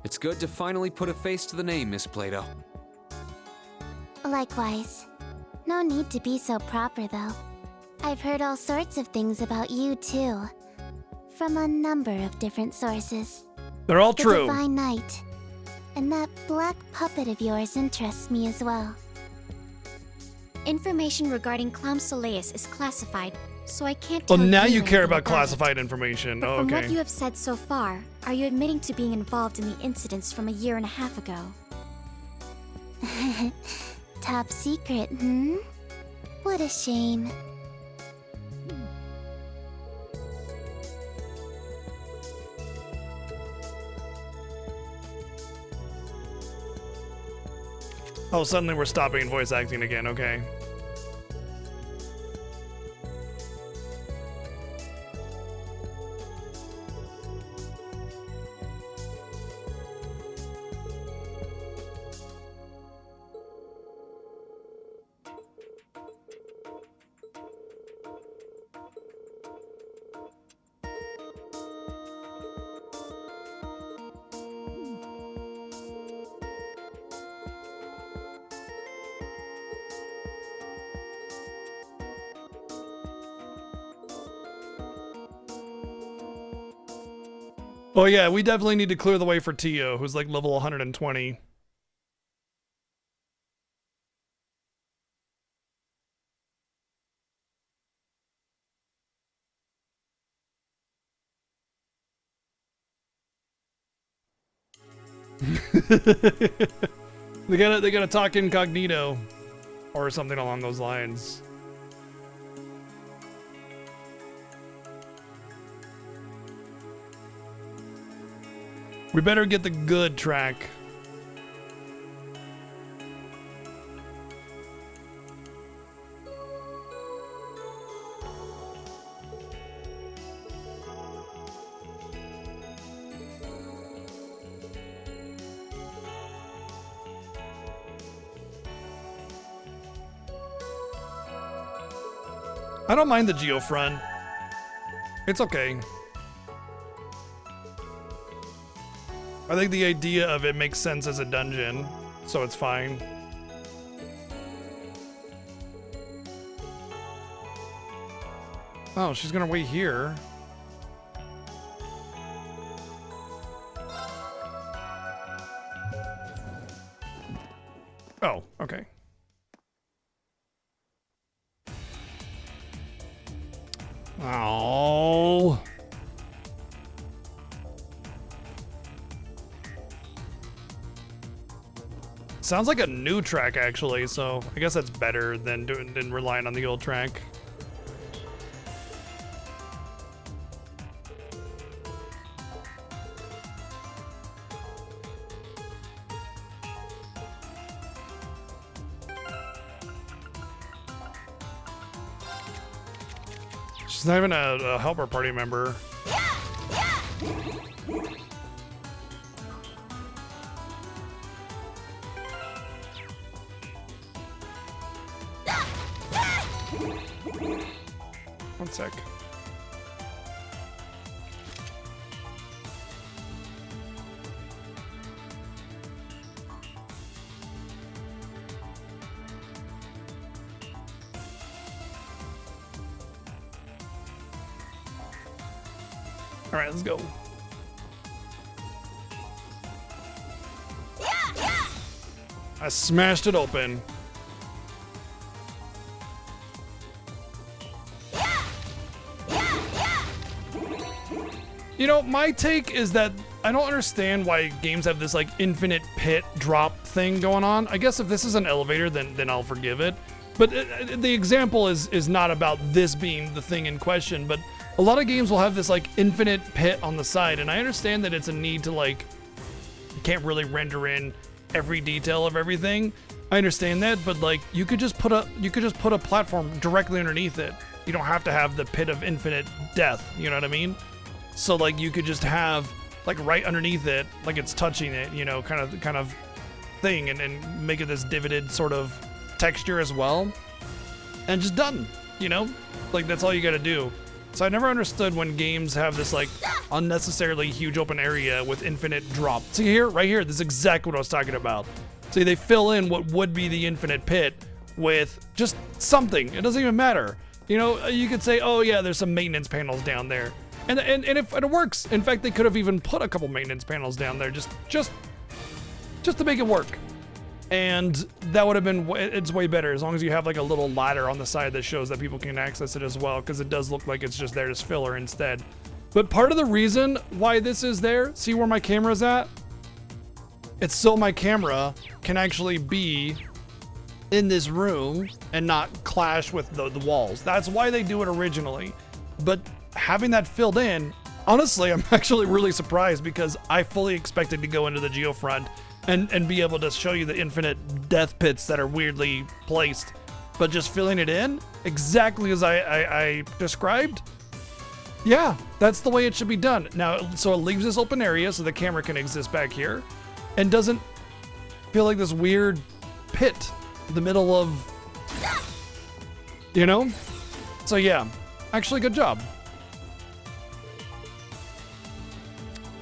It's good to finally put a face to the name, Miss Plato.
Likewise. No need to be so proper, though. I've heard all sorts of things about you, too. From a number of different sources.
They're all
The
true.
Divine Knight. And that black puppet of yours interests me as well.
Information regarding Clown Soleus is classified, so I can't
Well,
tell
now you
anything
care about
it.
classified information.
But
Oh,
from
okay.
what you have said so far, are you admitting to being involved in the incidents from a year and a half ago?
Top secret, hmm? What a shame.
Oh, suddenly we're stopping voice acting again. Okay. Oh yeah, we definitely need to clear the way for Tio, who's like level 120. They gotta talk incognito or something along those lines. We better get the good track. I don't mind the geofront. It's okay. I think the idea of it makes sense as a dungeon, so it's fine. Oh, she's gonna wait here. Oh, okay. Oh. Sounds like a new track actually, so I guess that's better than relying on the old track. She's not even a helper party member. One sec. All right, let's go. I smashed it open. You know, my take is that I don't understand why games have this like infinite pit drop thing going on. I guess if this is an elevator, then I'll forgive it. But the example is not about this being the thing in question, but a lot of games will have this like infinite pit on the side, and I understand that it's a need to like, you can't really render in every detail of everything. I understand that, but like you could just put a platform directly underneath it. You don't have to have the pit of infinite death, you know what I mean? So like you could just have like right underneath it, like it's touching it, you know, kind of thing, and make it this divoted sort of texture as well, and just done, you know, like that's all you got to do. So I never understood when games have this like unnecessarily huge open area with infinite drop. See here, right here, this is exactly what I was talking about. See, they fill in what would be the infinite pit with just something. It doesn't even matter. You know, you could say, oh yeah, there's some maintenance panels down there. And if it works, in fact, they could have even put a couple maintenance panels down there just to make it work. And that would have been, it's way better as long as you have like a little ladder on the side that shows that people can access it as well, because it does look like it's just there as filler instead. But part of the reason why this is there, see where my camera's at? It's so my camera can actually be in this room and not clash with the walls. That's why they do it originally. But having that filled in, honestly, I'm actually really surprised, because I fully expected to go into the geofront and be able to show you the infinite death pits that are weirdly placed, but just filling it in exactly as I described. Yeah, that's the way it should be done. Now, so it leaves this open area so the camera can exist back here and doesn't feel like this weird pit in the middle of, you know? So yeah, actually good job.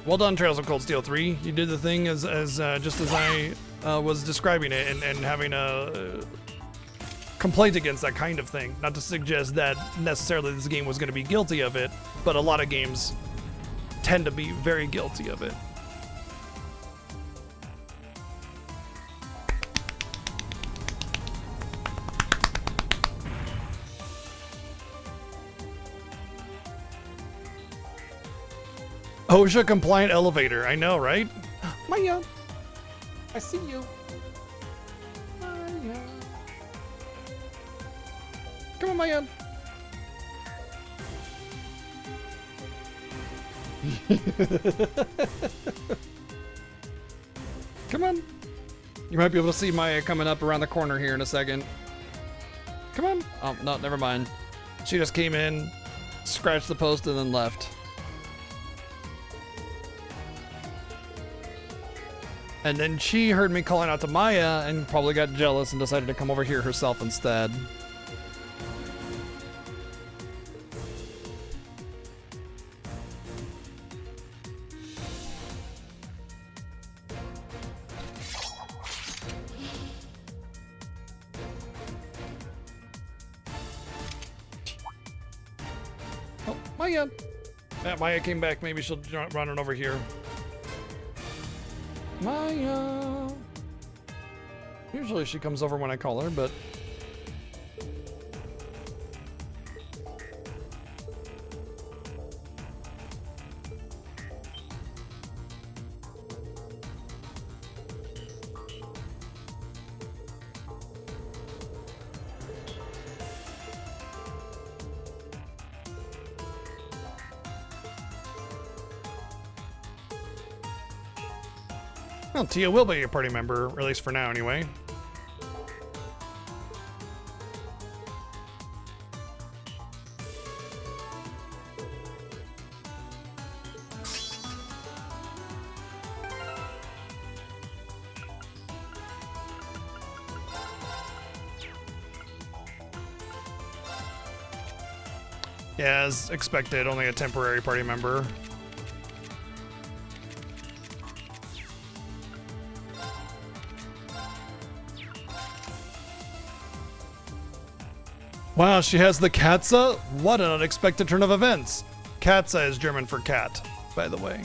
Well done, Trails of Cold Steel 3. You did the thing as just as I was describing it, and having a complaint against that kind of thing. Not to suggest that necessarily this game was going to be guilty of it, but a lot of games tend to be very guilty of it. OSHA compliant elevator. I know, right? Maya, I see you. Maya. Come on, Maya. Come on. You might be able to see Maya coming up around the corner here in a second. Come on. Oh, no, never mind. She just came in, scratched the post, and then left. And then she heard me calling out to Maya and probably got jealous and decided to come over here herself instead. Oh, Maya! Maya came back. Maybe she'll run it over here. Maya. Usually she comes over when I call her, but well, Tia will be a party member, or at least for now anyway. Yeah, as expected, only a temporary party member. Wow, she has the Katze? What an unexpected turn of events. Katze is German for cat, by the way.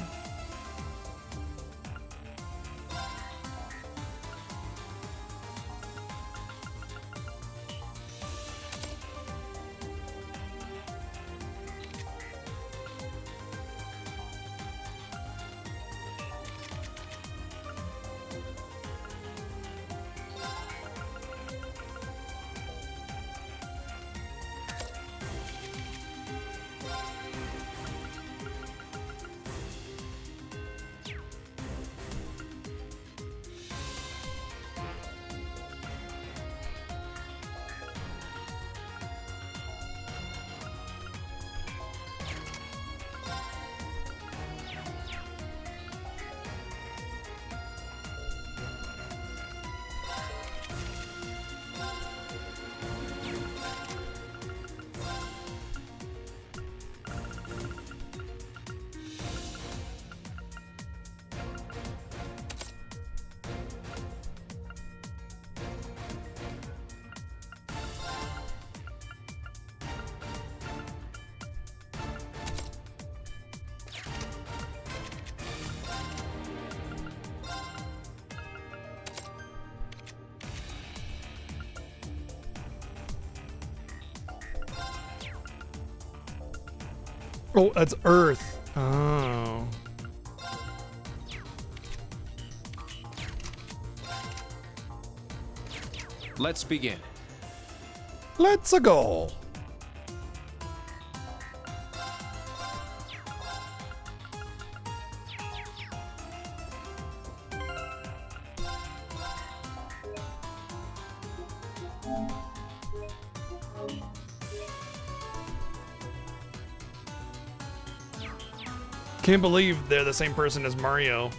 Oh, that's Earth. Oh.
Let's begin.
Let's go. Can't believe they're the same person as Mario.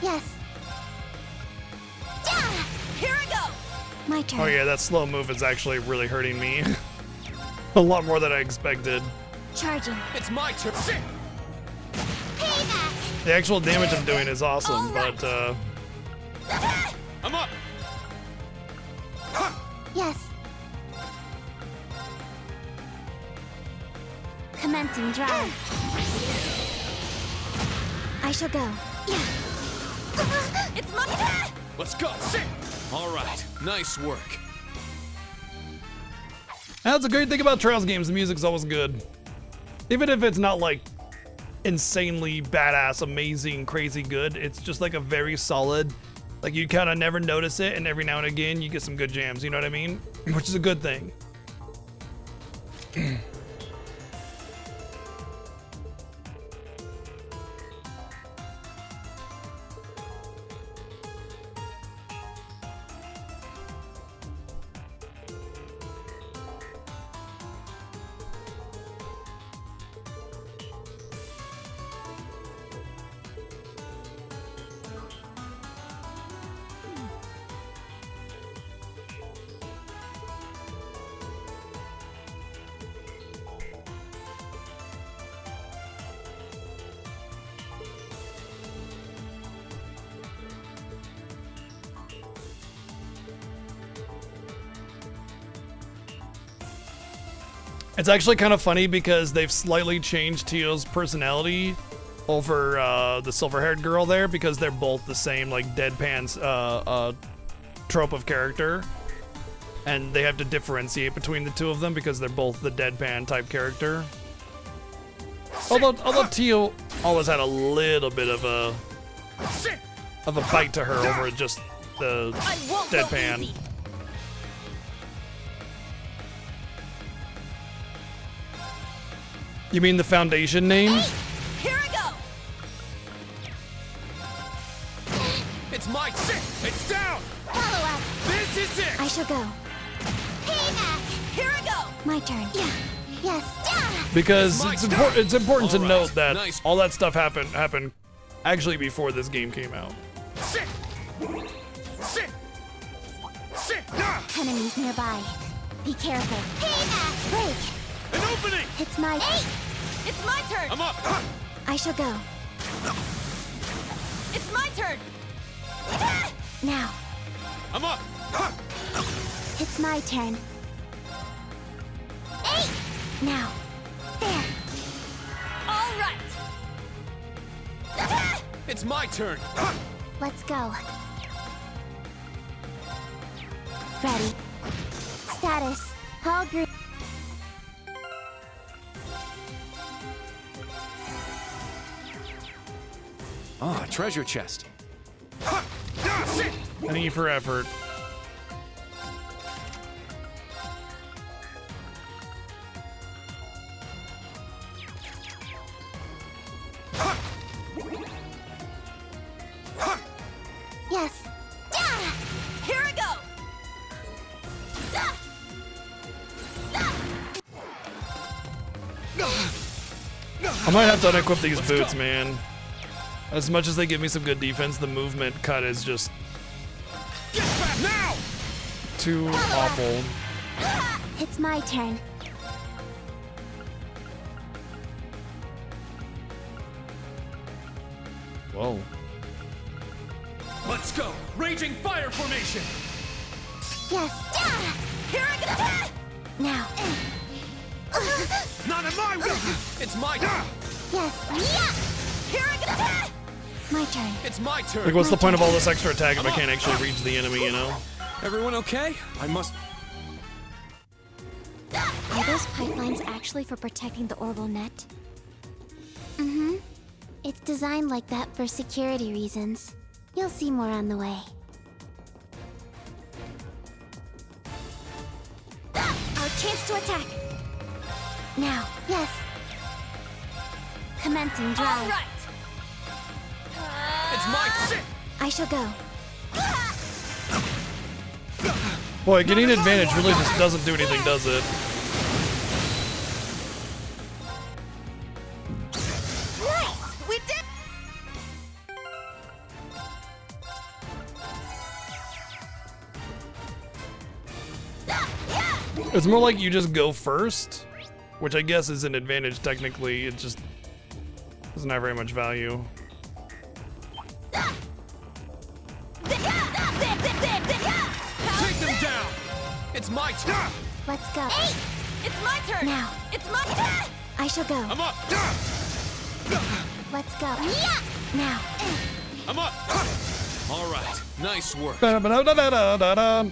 Yes.
Yeah! Here I go!
My turn.
Oh yeah, that slow move is actually really hurting me. A lot more than I expected.
Charging.
It's my turn.
Payback.
The actual damage I'm doing is awesome, but
I'm up.
Yes. Commencing drive.
I shall go.
It's my
Let's go. All right, nice work.
that's a great thing about Trials games. The music's always good. Even if it's not like insanely badass, amazing, crazy good, it's just like a very solid, like you kind of never notice it, and every now and again you get some good jams, you know what I mean? Which is a good thing. It's actually kind of funny because they've slightly changed Tio's personality over the silver-haired girl there, because they're both the same, like, deadpan trope of character. And they have to differentiate between the two of them because they're both the deadpan type character. Although Tio always had a little bit of a bite to her over just the deadpan. You mean the foundation name?
Hey, here I go.
It's my turn. It's down.
Follow up.
This is it.
I shall go.
Payback.
Here I go.
My turn.
Yeah. Yes.
Because it's important to
All right,
note that
nice.
all that stuff happened actually before this game came out.
Sit! Sit! Sit!
Enemies nearby. Be careful. Break.
An opening!
It's my.
It's my turn!
I'm up!
I shall go.
It's my turn!
Now.
I'm up!
It's my turn.
Now.
There.
All right!
It's my turn.
Let's go. Ready. Status. All green.
Ah, treasure chest.
Sit!
An E for effort.
Yes.
Here I go!
I might have to unequip these boots, man. As much as they give me some good defense, the movement cut is just
Get back now!
too awful.
It's my turn.
Whoa.
Let's go! Raging fire formation!
Yes.
Here I go!
Now.
Not in my way!
It's my turn.
Yes.
Here I go!
My turn.
It's my turn.
Like, what's the point of all this extra attack if I can't actually reach the enemy, you know?
Everyone okay?
I must...
Are those pipelines actually for protecting the orbital net?
Mm-hmm. It's designed like that for security reasons. You'll see more on the way.
Our chance to attack.
Now. Yes. Commencing
All
drive.
right!
It's my turn.
I shall go.
Boy, getting an advantage really just doesn't do anything, does it?
Nice! We did!
It's more like you just go first, which I guess is an advantage technically. It just doesn't have very much value.
Take them down. It's my turn.
Let's go.
It's my turn!
Now.
It's my...
I shall go.
I'm up!
Let's go. Now.
I'm up!
All right. Nice work.
Da-da-da-da-da-da-da.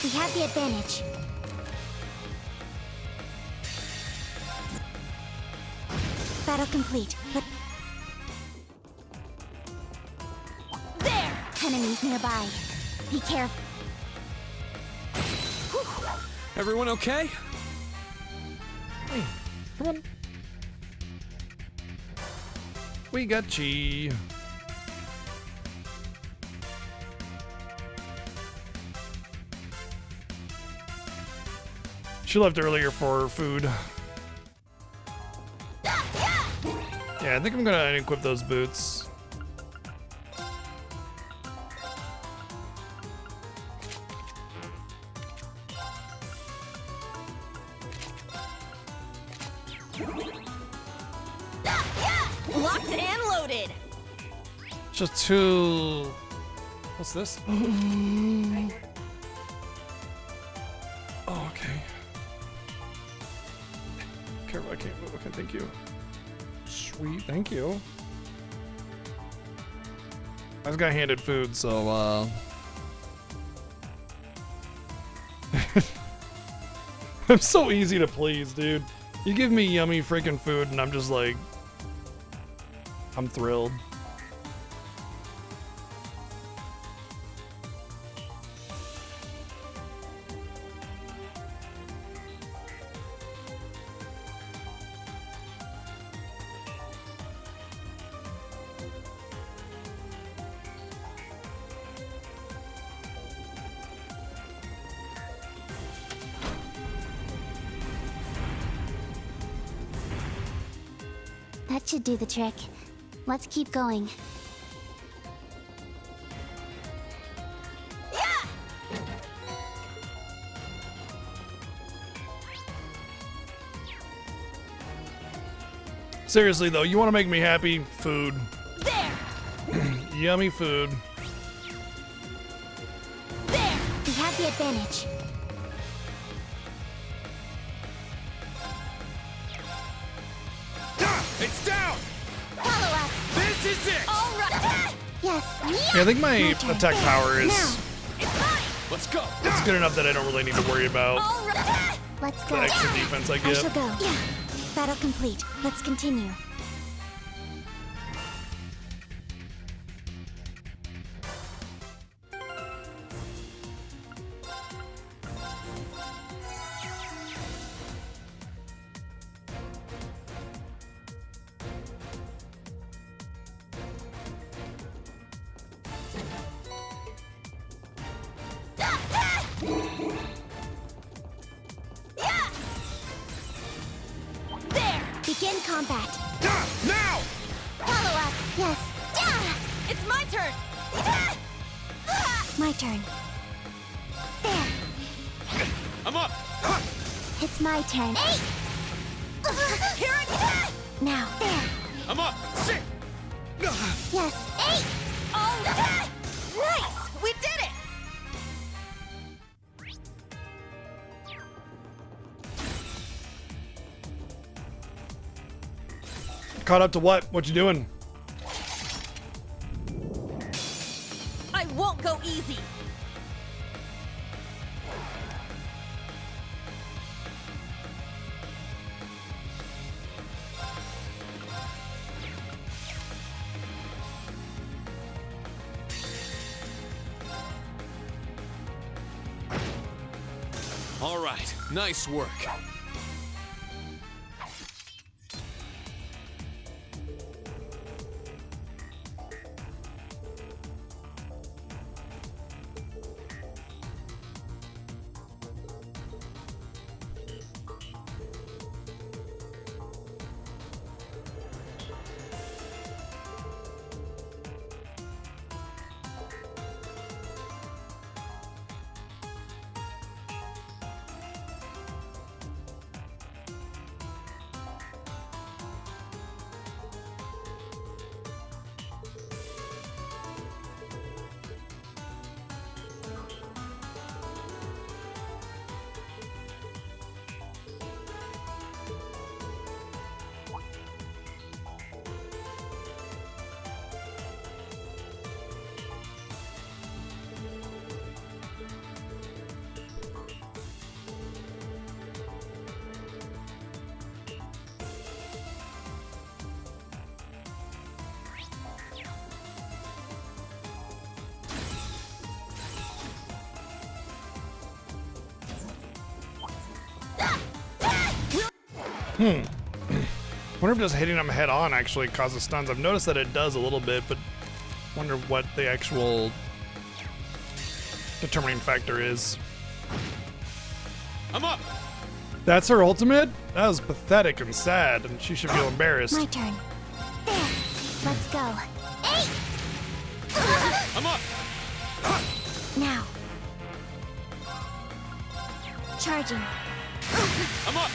We have the advantage. Battle complete. But
There!
Enemies nearby. Be careful.
Everyone okay?
Come on. We got chi. She left earlier for food. Yeah, I think I'm gonna equip those boots.
Locked and loaded!
It's just too. What's this? Oh, okay. Careful, I can't move. Okay, thank you. Sweet, thank you. I just got handed food, so I'm so easy to please, dude. You give me yummy freaking food and I'm just like, I'm thrilled.
That should do the trick. Let's keep going.
Seriously though, you want to make me happy? Food.
There!
Yummy food.
There!
We have the advantage.
It's down!
Follow up.
This is it!
All right!
Yes.
Yeah, I think my attack power is
Let's go!
it's good enough that I don't really need to worry about
All right!
Let's
the
go.
extra defense I
I
get.
shall go. Yeah. Battle complete. Let's continue.
There!
Begin combat.
Now!
Follow up.
Yes.
It's my turn!
My turn. There.
I'm up!
It's my turn.
Here I go!
Now. There.
I'm up! Sit!
Yes.
All right! Nice! We did it!
Caught up to what? What you doing?
I won't go easy!
All right, nice work.
Wonder if just hitting them head on actually causes stuns. I've noticed that it does a little bit, but wonder what the actual determining factor is.
I'm up!
That's her ultimate? That was pathetic and sad, and she should feel embarrassed.
My turn. There.
Let's go.
I'm up!
Now. Charging.
I'm up!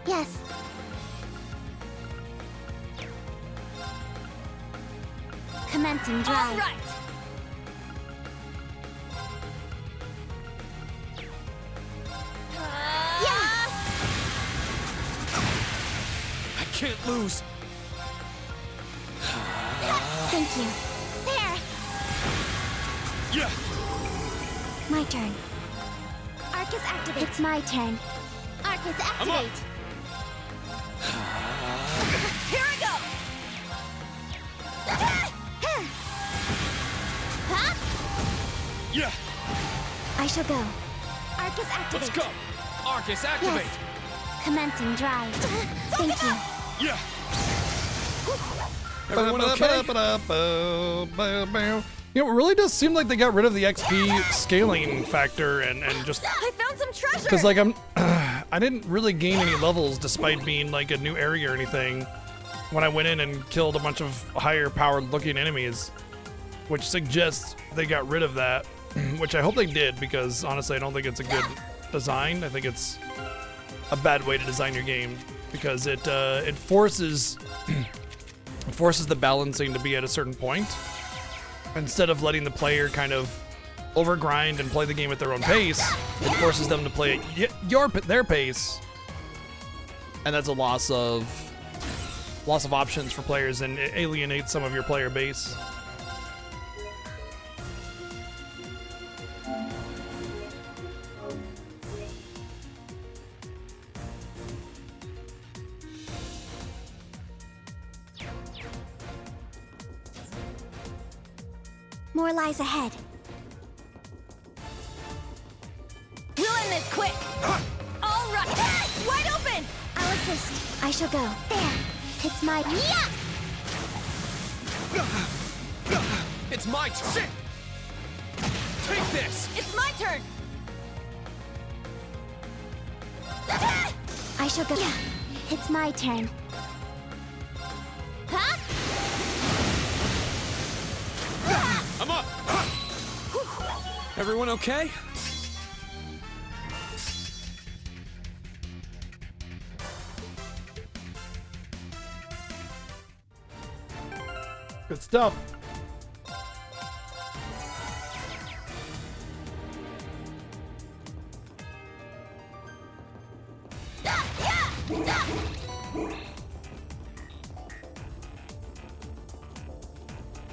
Yes. Commencing drive.
All right!
I can't lose.
Thank you.
There.
Yeah!
My turn. Arcus activate.
It's my turn. Arcus
I'm up!
activate.
Here I go!
Huh?
Yeah!
I shall go. Arcus activate.
Let's go!
Arcus, activate.
Yes. Commencing drive.
Thank you.
Yeah!
Everyone okay?
You know, it really does seem like they got rid of the XP scaling factor and just
I found some treasure!
because like I didn't really gain any levels despite being like a new area or anything when I went in and killed a bunch of higher powered looking enemies, which suggests they got rid of that, which I hope they did, because honestly I don't think it's a good design. I think it's a bad way to design your game, because it forces forces the balancing to be at a certain point instead of letting the player kind of overgrind and play the game at their own pace. It forces them to play at their pace, and that's a loss of options for players, and it alienates some of your player base.
More lies ahead.
We'll end this quick. All right. Wide open.
I'll assist. I shall go. There. It's my... Yeah!
It's my turn. Take this.
It's my turn.
I shall go.
Yeah. It's my turn.
Huh?
I'm up.
Everyone okay?
Good stuff.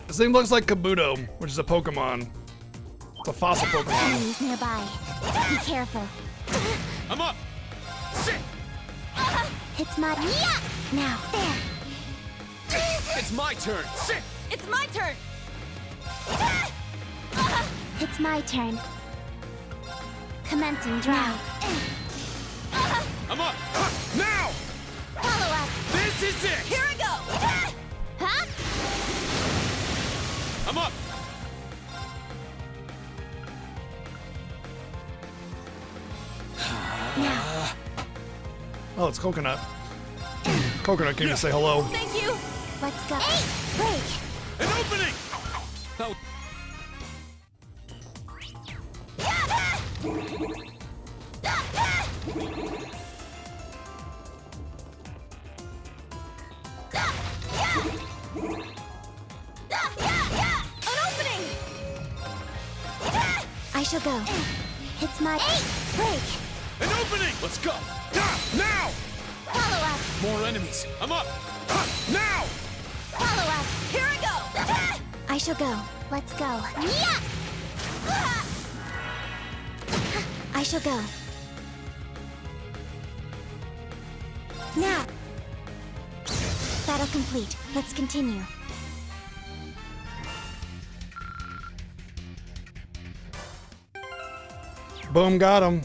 This thing looks like Kabuto, which is a Pokemon. It's a fossil Pokemon.
Enemies nearby. Be careful.
I'm up. Sit.
It's my... Yeah! Now, there.
It's my turn.
Sit.
It's my turn.
It's my turn. Commencing draw.
I'm up. Now.
Follow up.
This is it.
Here I go.
Huh?
I'm up.
Now.
Oh, it's Coconut. Coconut came to say hello.
Thank you.
Let's go. Hey! Break!
An opening.
Oh,
An opening.
I shall go. It's my... Break!
An opening. Let's go. Now.
Follow up!
more enemies.
I'm up. Now.
Follow up!
Here I go.
I shall go. Let's go. Yeah! I shall go. Now! Battle complete. Let's continue.
Boom, got him.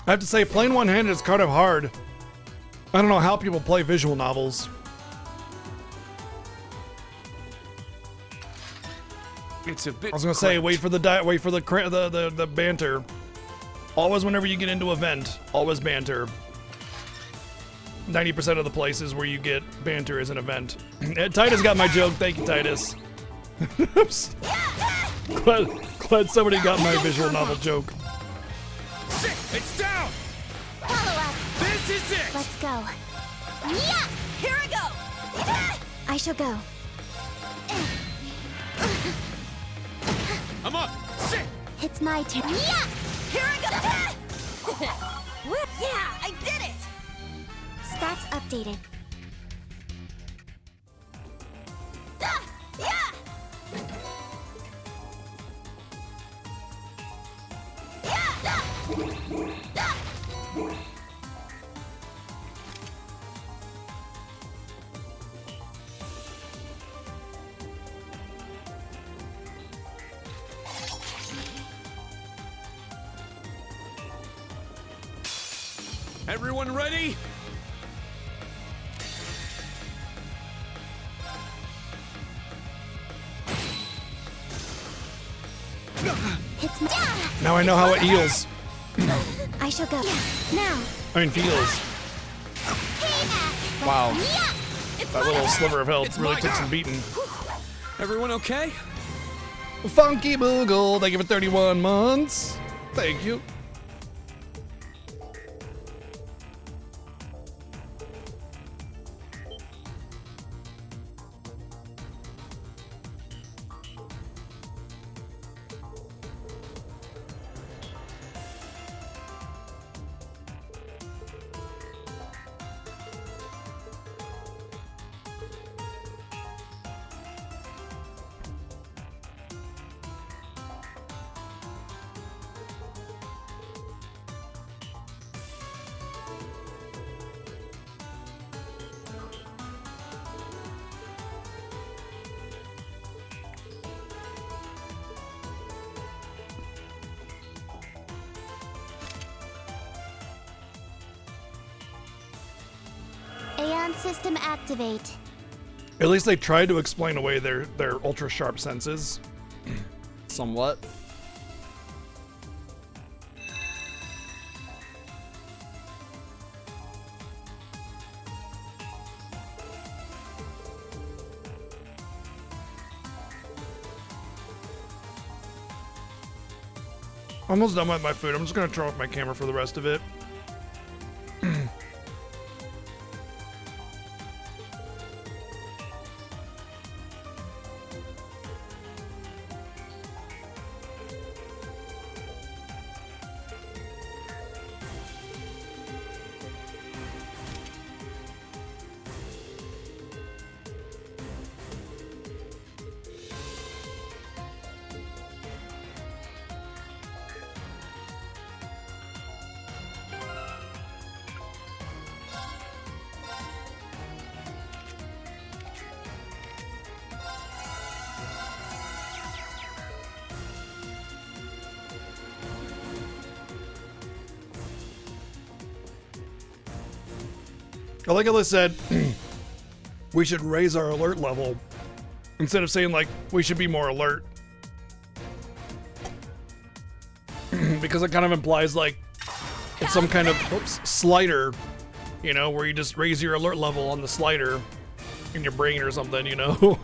I have to say, playing one-handed is kind of hard. I don't know how people play visual novels.
It's a bit.
I was gonna say,
cramped.
wait for the banter. Always, whenever you get into a vent, always banter. 90% of the places where you get banter is an event. And Titus got my joke. Thank you, Titus. glad somebody got my visual novel joke.
Sit. It's down.
Follow up!
This is it.
Let's go.
Yeah. Here I go.
I shall go.
I'm up. Sit.
It's my turn.
Yeah. Here I go. Whoop. Yeah, I did it.
Stats updated.
Yeah.
Everyone ready?
It's
Now I know how it heals.
I shall go. Now.
I mean, feels. Wow. That little sliver of health really took some beating.
Everyone okay?
Funky Boogle, thank you for 31 months. Thank you.
Aeon system activate.
At least they tried to explain away their ultra sharp senses. Somewhat. Almost done with my food. I'm just gonna turn off my camera for the rest of it. I like how they said we should raise our alert level instead of saying like we should be more alert. Because it kind of implies like it's some kind of slider, you know, where you just raise your alert level on the slider in your brain or something, you know.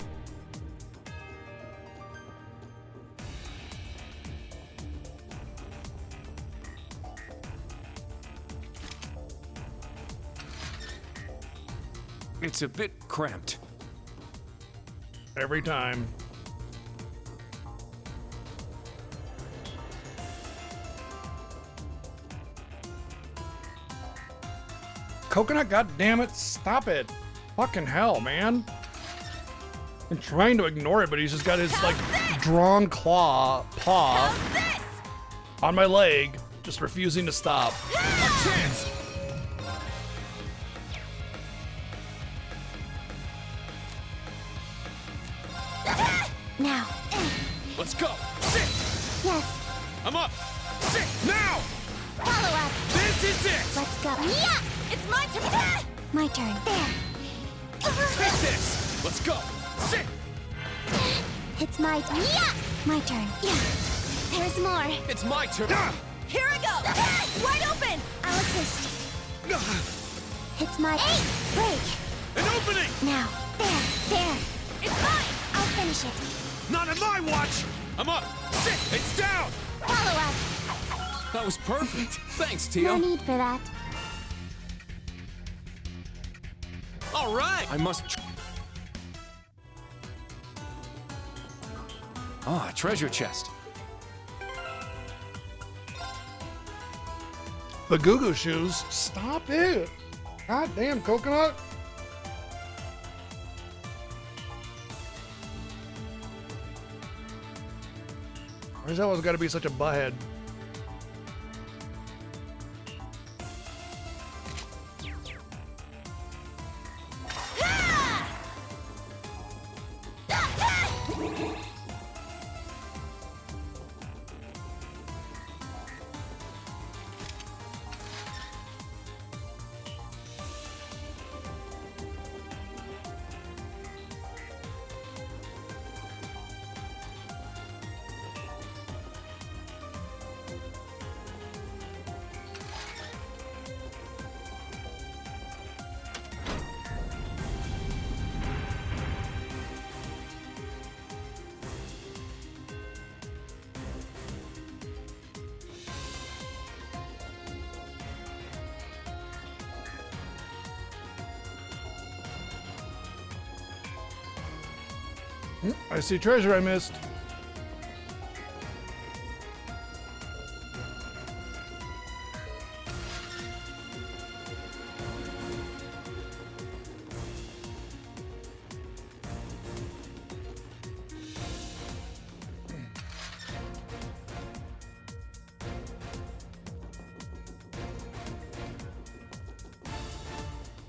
It's a bit cramped.
Every time. Coconut, goddammit, stop it. Fucking hell, man. I'm trying to ignore it, but he's just got his like drawn paw on my leg, just refusing to stop.
A chance!
Now.
Let's go! Sit!
Yes.
I'm up! Sit now!
Follow up.
This is it!
Let's go.
Yeah! It's my turn!
My turn. There.
Take this! Let's go! Sit!
It's my turn. Yeah. My turn. Yeah. There's more.
It's my turn!
Here I go! Wide open!
I'll assist. It's my break.
An opening!
Now. There.
It's mine!
I'll finish it.
Not on my watch! I'm up! Sit! It's down!
Follow up.
That was perfect. Thanks,
No
Tio.
need for that.
All right!
I must. Ah, treasure chest.
The Goo Goo Shoes, stop it. God damn, Coconut. Why's that always got to be such a butthead? I see treasure I missed.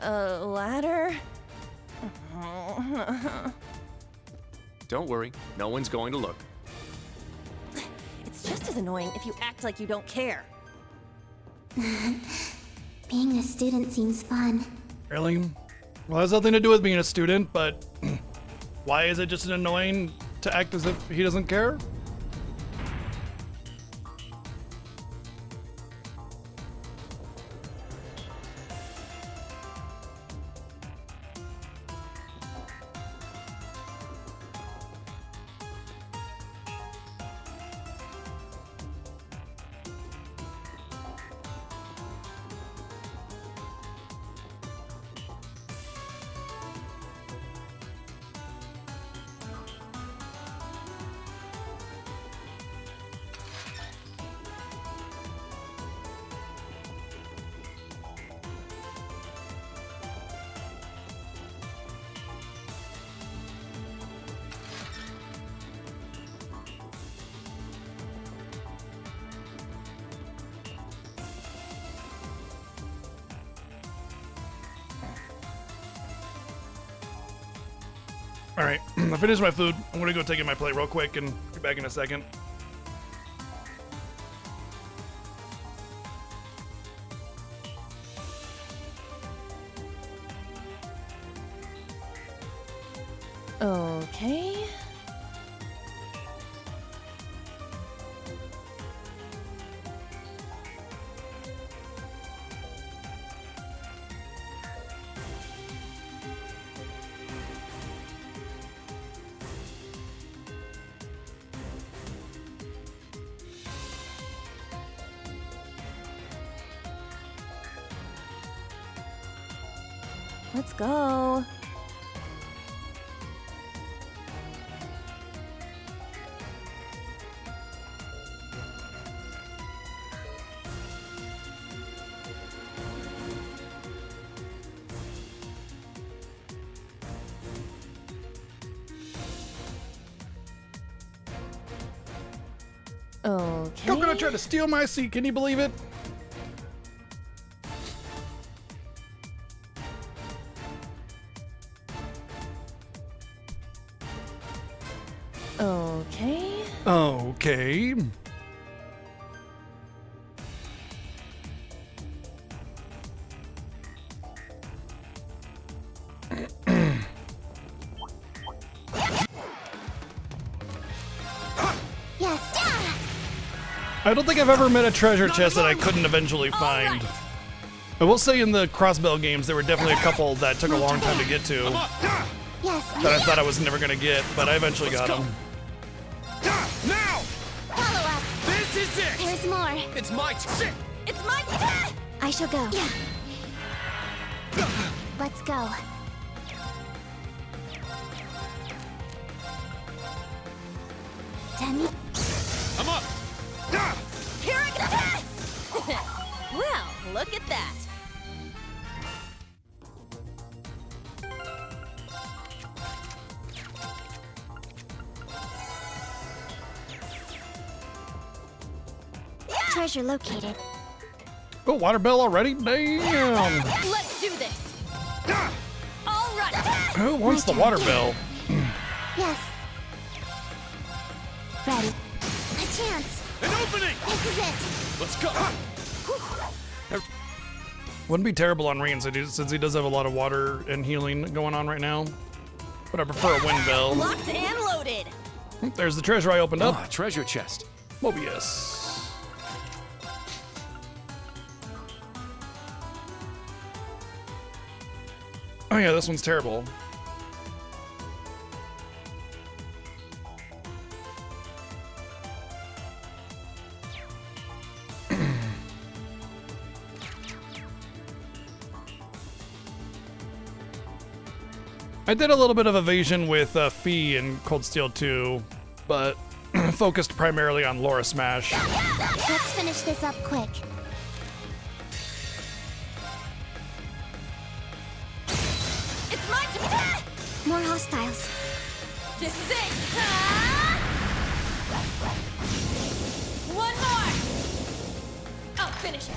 A ladder?
Don't worry, no one's going to look.
It's just as annoying if you act like you don't care.
Being a student seems fun.
Really? Well, it has nothing to do with being a student, but why is it just annoying to act as if he doesn't care? All right, I finished my food. I'm gonna go take in my plate real quick and be back in a second.
Okay. Let's go. Okay.
Coconut tried to steal my seat. Can you believe it?
Okay.
Okay.
Yes.
I don't think I've ever met a treasure chest that I couldn't eventually find. I will say in the Crossbell games, there were definitely a couple that took a long time to get to
Yes.
that I thought I was never gonna get, but I eventually got them.
Now!
Follow up.
This is it!
There's more.
It's my turn!
It's my
I shall go. Yeah. Let's go. Demi.
I'm up!
Here I go! Well, look at that.
Treasure located.
Oh, water bell already? Damn!
Let's do this. All right.
Who wants the water bell?
Yes. Ready. A chance.
An opening!
This is it.
Let's go!
Wouldn't be terrible on Rean since he does have a lot of water and healing going on right now. But I prefer a wind bell.
Locked and loaded.
There's the treasure I opened up.
Ah, treasure chest.
Mobius. Oh yeah, this one's terrible. I I did a little bit of evasion with Fee in Cold Steel 2, but focused primarily on Laura Smash.
Let's finish this up quick.
It's my turn!
More hostiles.
This is it! Ah! One more! I'll finish it!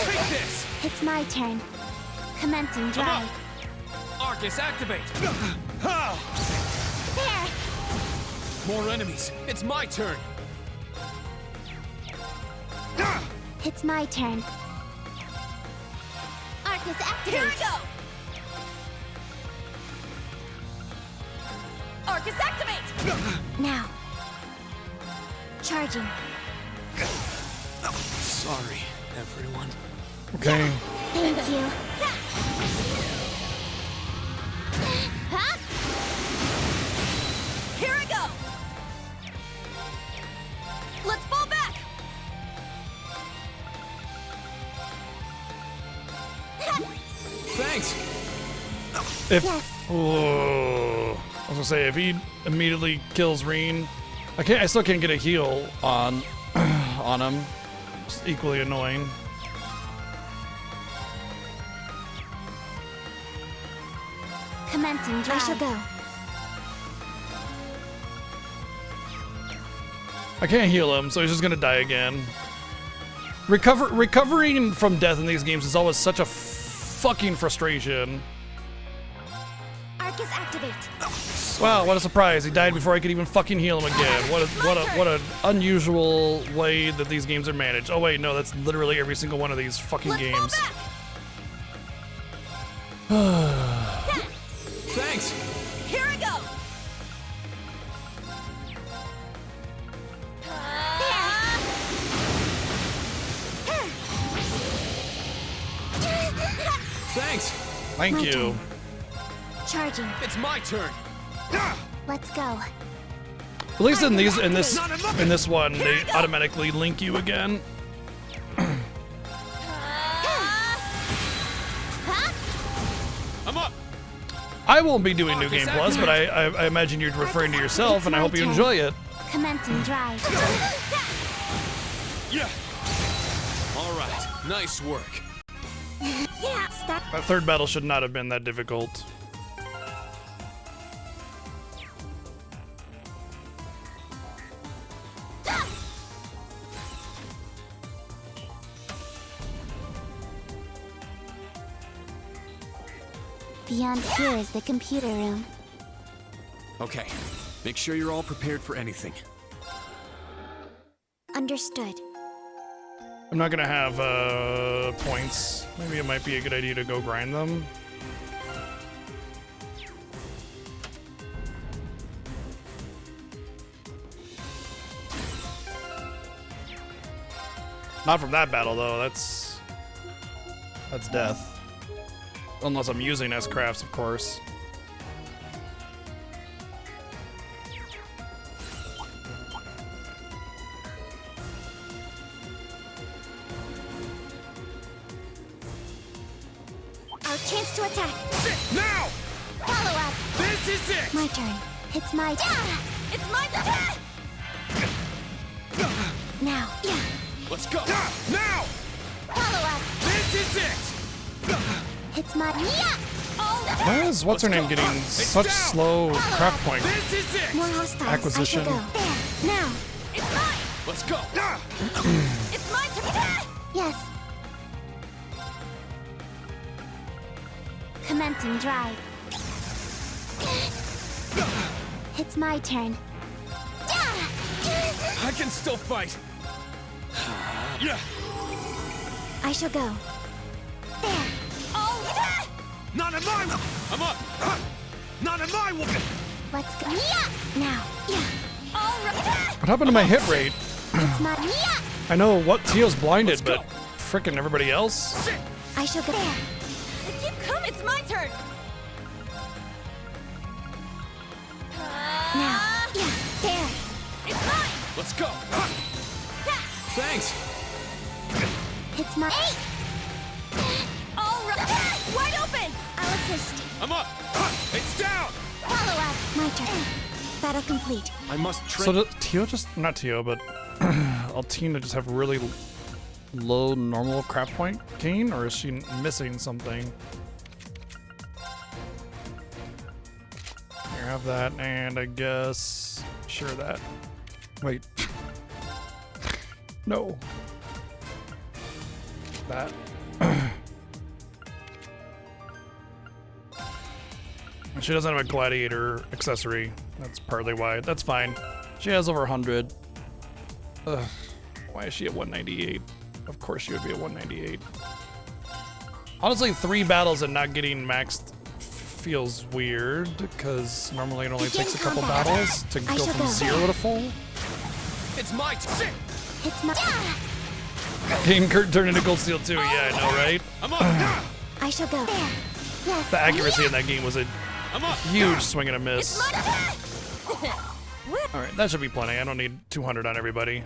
Take this!
It's my turn. Commencing drive.
Arcus, activate!
There!
More enemies. It's my turn.
It's my turn. Arcus, activate!
Here we go! Arcus, activate!
Now. Charging.
Sorry, everyone.
Okay.
Thank you.
Huh? Here I go! Let's fall back!
Thanks.
If
Yes.
oh, I was gonna say if he immediately kills Reen, I still can't get a heal on on him. It's equally annoying.
Commencing drive.
I shall go.
I can't heal him, so he's just gonna die again. Recovering from death in these games is always such a fucking frustration.
Arcus, activate.
Wow, what a surprise! He died before I could even fucking heal him again. What an unusual way that these games are managed. Oh wait, no, that's literally every single one of these fucking games.
Thanks.
Here I go!
Thanks.
Thank
My
you.
turn. Charging.
It's my turn.
Let's go.
At least in this one, they automatically link you again.
I'm up.
I won't be doing New Game Plus, but I imagine you're referring to yourself, and I hope you enjoy it.
Commencing drive.
Yeah. All right. Nice work.
Yeah. Start.
That third battle should not have been that difficult.
Beyond here is the computer room.
Okay, make sure you're all prepared for anything.
Understood.
I'm not gonna have points. Maybe it might be a good idea to go grind them. Not from that battle though. That's death. Unless I'm using S-Crafts, of course.
Our chance to attack.
Now.
Follow up.
This is it.
My turn. It's my turn.
It's my turn!
Now. Yeah.
Let's go. Now.
Follow up.
This is it.
It's my yeah.
Why is what's her name getting such slow craft point
This is it.
More hostiles.
acquisition?
I shall go. There. Now.
It's mine!
Let's go.
It's my turn!
Yes. Commencing drive. It's my turn.
I can still fight. Yeah.
I shall go.
There.
Oh,
Not in my. I'm up. Not in my way.
Let's go. Yeah.
Now.
Yeah.
all right!
What happened to my hit rate?
It's my yeah.
I know what Tio's blinded, but frickin' everybody else.
I shall go. There.
Keep coming, it's my turn!
Now.
Let's go. Thanks.
It's my.
All right. Wide open.
I'll assist.
I'm up. It's down.
Follow up. My turn. Battle complete.
I must
So does Tio just, not Tio, but Altina just have really low normal craft point gain, or is she missing something? Here, have that, and I guess, sure that. Wait. No. That. She doesn't have a gladiator accessory. That's partly why. That's fine. She has over 100. Ugh. Why is she at 198? Of course she would be at 198. Honestly, 3 battles and not getting maxed feels weird, because normally it only takes a couple battles to go from 0 to full.
It's my turn.
It's my.
Getting Kurt turned into Gold Steel 2, yeah, I know, right?
I'm up.
I shall go. Yes.
The accuracy in that game was a
I'm up.
huge swing and a miss.
It's
Alright, that should be plenty. I don't need 200 on everybody.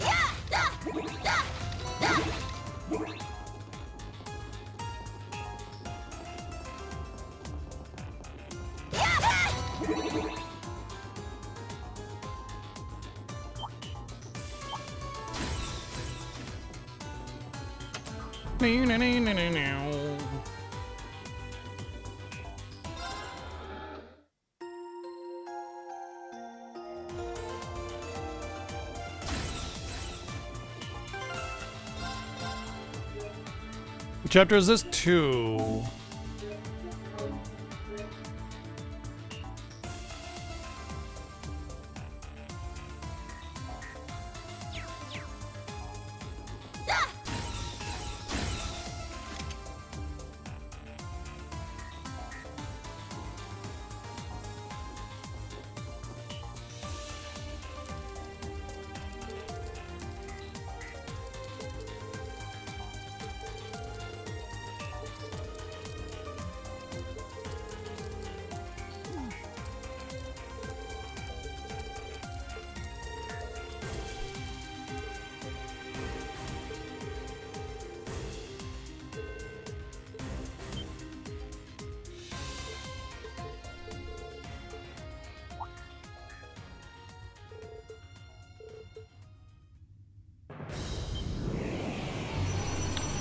What chapter is this? 2.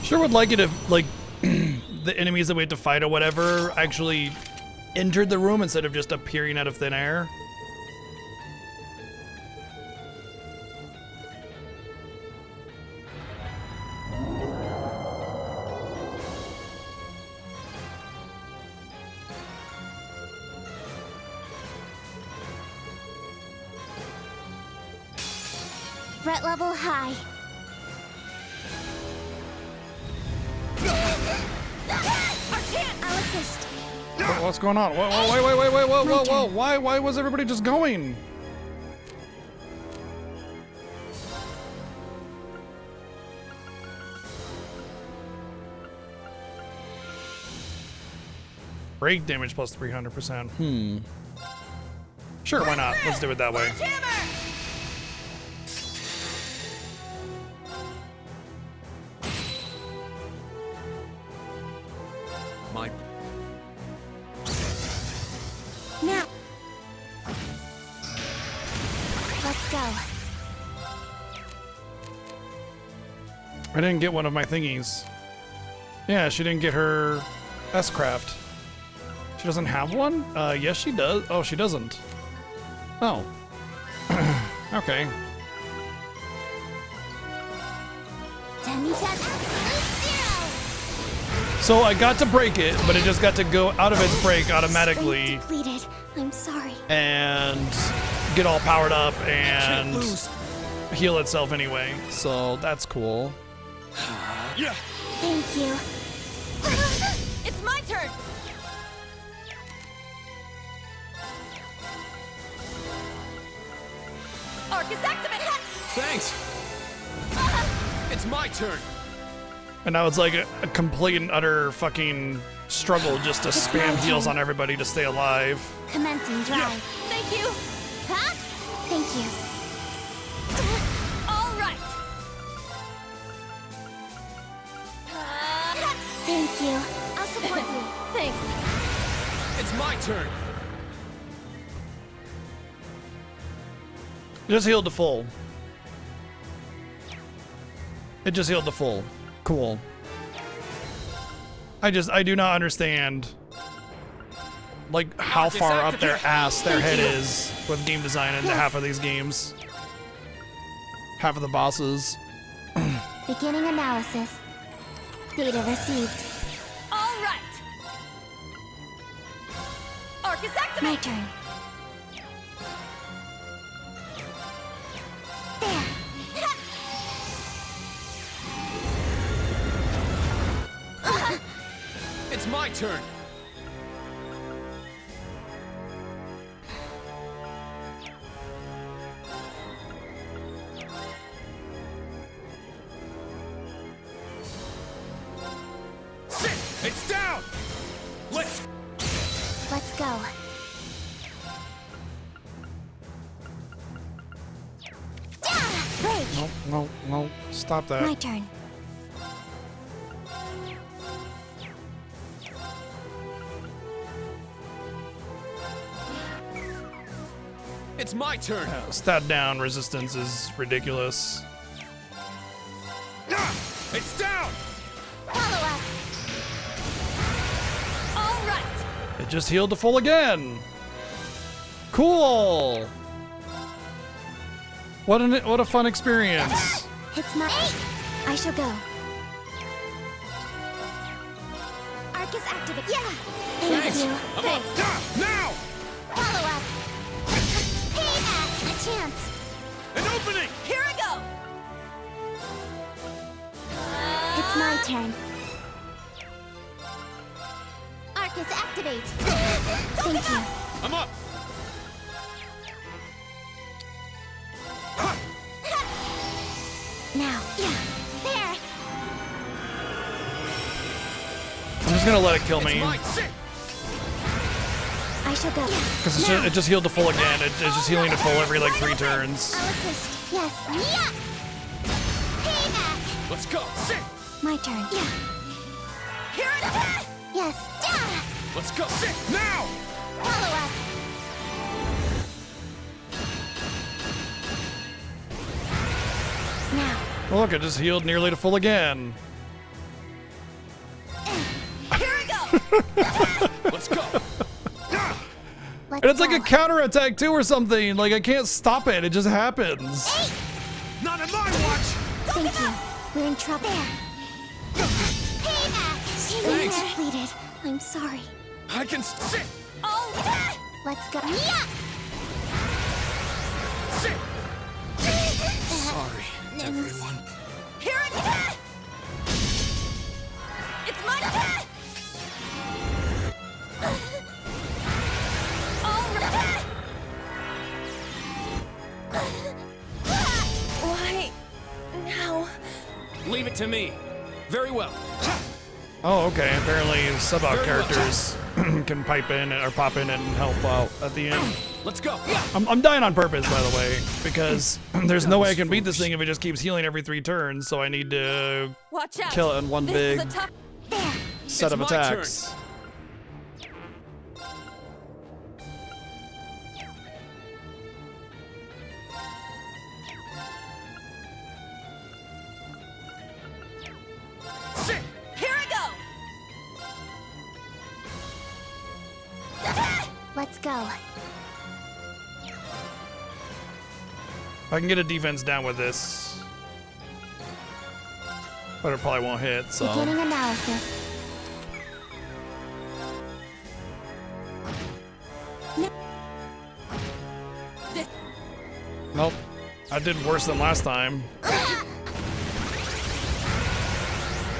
Sure would like it if, like, the enemies that we had to fight or whatever actually entered the room instead of just appearing out of thin air.
Threat level high.
I'll assist.
What's going on? Whoa, why was everybody just going? Break damage plus 300%. Sure, why not? Let's do it that way.
My.
Now. Let's go.
I didn't get one of my thingies. Yeah, she didn't get her S-Craft. She doesn't have one? Yes she does. Oh, she doesn't. Oh. Okay. So I got to break it, but it just got to go out of its break automatically.
Depleted. I'm sorry.
And get all powered up and heal itself anyway. So that's cool.
Yeah.
Thank you.
It's my turn. Arcus activate.
Thanks. It's my turn.
And now it's like a complete and utter fucking struggle just to spam heals on everybody to stay alive.
Commencing drive.
Thank you.
Huh?
Thank you.
turn.
Just healed to full. It just healed to full. Cool. I do not understand, like, how far up their ass their head is with game design in half of these games. Half of the bosses.
Beginning analysis. Data received.
All right. Arcus activate.
My turn. There.
It's my turn. Sit! It's down! Let's
go. Break.
No. Stop that.
My turn.
It's my turn.
Stat down resistance is ridiculous.
It's down.
Follow up.
All right.
It just healed to full again. Cool. What a fun experience.
It's my. I shall go. Arcus activate. Yeah. Thank you.
I'm up. Now.
Follow up. Payback. A chance.
An opening.
Here I go.
It's my turn. Arcus activate. Thank you.
I'm up.
Now. Yeah. There.
I'm just gonna let it kill me.
I shall go.
Because it just healed to full again. It's just healing to full every like 3 turns.
I'll assist. Yes. Yeah. Payback.
Let's go. Sit.
My turn. Yeah.
Here it is.
Yes. Yeah.
Let's go. Sit now.
Follow up. Now.
Oh, look, it just healed nearly to full again.
Here we go.
Let's go.
And it's like a counterattack too or something. Like I can't stop it. It just happens.
Not on my watch.
Thank you. We're in trouble. Payback.
Thanks.
Completed. I'm sorry.
I can sit.
All right.
Let's go. Yeah.
Sit. Sorry, everyone.
Here it is. It's my turn. All right. Why now?
Leave it to me. Very well.
Oh, okay. Apparently sub-out characters can pipe in or pop in and help out at the end.
Let's go.
I'm dying on purpose, by the way, because there's no way I can beat this thing if it just keeps healing every 3 turns, so I need to
Watch out.
kill it in one
This
big
is a tough.
set of
It's my turn.
attacks.
Sit.
Here I go.
Let's go.
I can get a defense down with this, but it probably won't hit, so.
Beginning analysis.
Nope. I did worse than last time.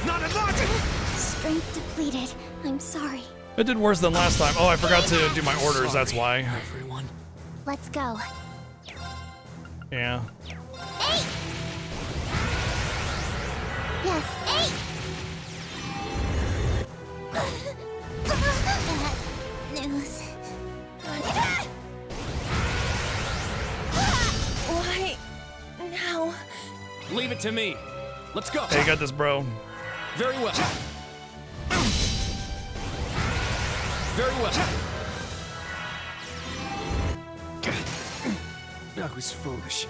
Not a logic.
Strength depleted. I'm sorry.
It did worse than last time. Oh, I forgot to do my orders, that's why.
Everyone.
Let's go.
Yeah.
Yes. News.
Why now?
Leave it to me. Let's go.
Hey, you got this, bro.
Very well. Very well.
I was foolish.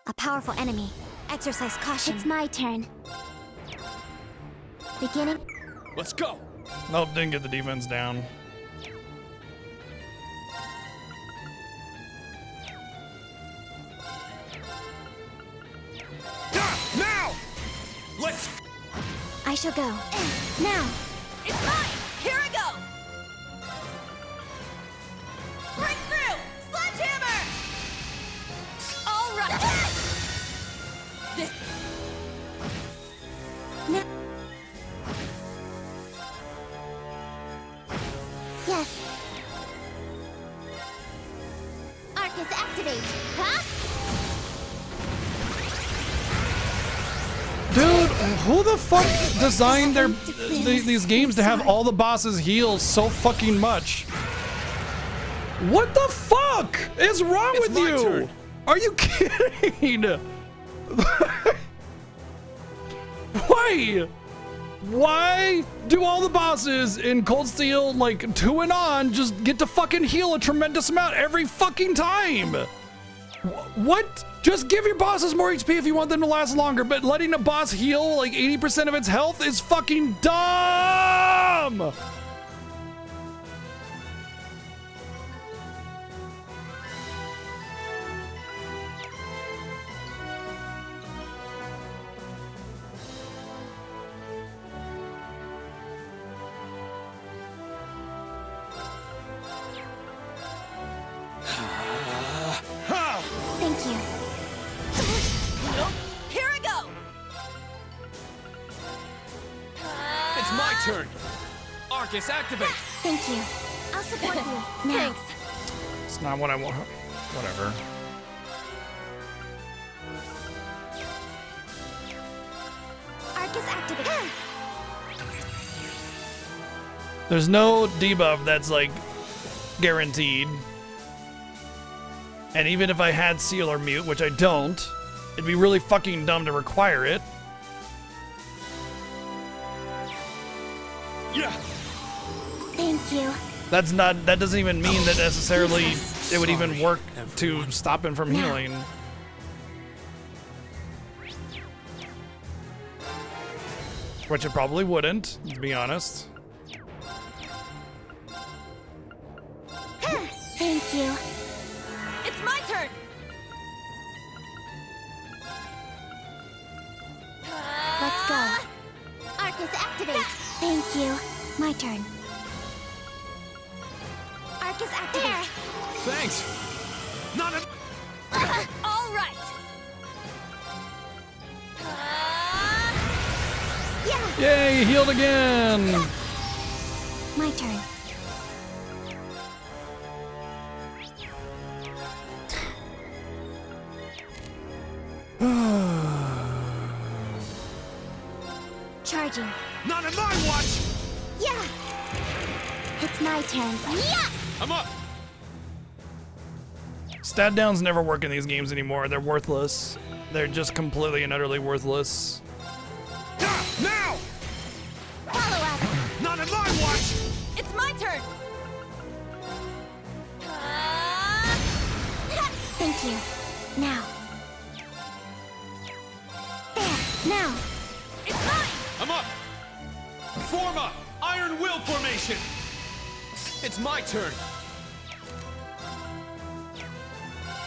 A powerful enemy. Exercise caution.
It's my turn. Beginning.
Let's go!
Nope, didn't get the defense down.
Now! Let's...
I shall go. Now.
It's mine! Here I go! Break through! Sledgehammer! All right! This...
Now.
Yes. Arcus activate. Huh?
Dude, who the fuck designed these games to have all the bosses heal so fucking much? What the fuck is wrong with you?
Turn.
Are you kidding? Why? Why do all the bosses in Cold Steel, like 2 and on, just get to fucking heal a tremendous amount every fucking time? What? Just give your bosses more HP if you want them to last longer, but letting a boss heal like 80% of its health is fucking dumb!
Thank you.
Here I go!
It's my turn! Arcus, activate!
Thank you. I'll support you. Now.
Thanks.
It's not what I want. Whatever.
Arcus activate.
There's no debuff that's like guaranteed. And even if I had Seal or Mute, which I don't, it'd be really fucking dumb to require it.
Yeah!
Thank you.
That doesn't even mean that necessarily it would even work to stop him from healing. Which it probably wouldn't, to be honest.
Thank you.
It's my turn!
Let's go. Arcus activate.
Thank you. My turn. Arcus activate.
Thanks! Not a...
All right!
Yay, he healed again!
My turn. Charging.
Not on my watch!
Yeah. It's my turn. Yeah.
I'm up!
Stat downs never work in these games anymore. They're worthless. They're just completely and utterly worthless.
Now!
Follow up.
Not on my watch!
It's my turn!
Thank you. Now. There. Now.
It's mine!
I'm up! Form up! Iron Will formation! It's my turn!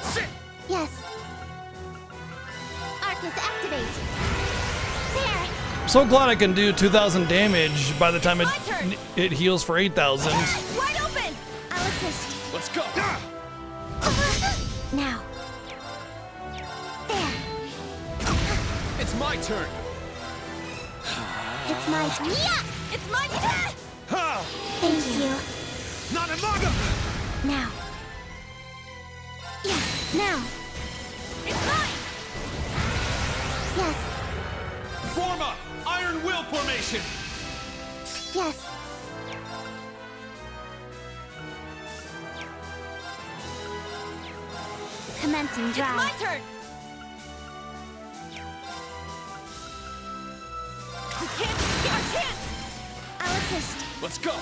Sit!
Yes. Arcus activate. There.
I'm so glad I can do 2,000 damage by the time it heals for 8,000.
Wide open!
I'll assist.
Let's go!
Now. There.
It's my turn!
It's my turn. Yeah.
It's my turn!
Ha!
Thank you.
Not a maga!
Now. Yeah. Now.
It's mine!
Yes.
Form up! Iron Will formation!
Yes. Commencing
It's my
drive.
turn! We can't get our chance!
I'll assist.
Let's go!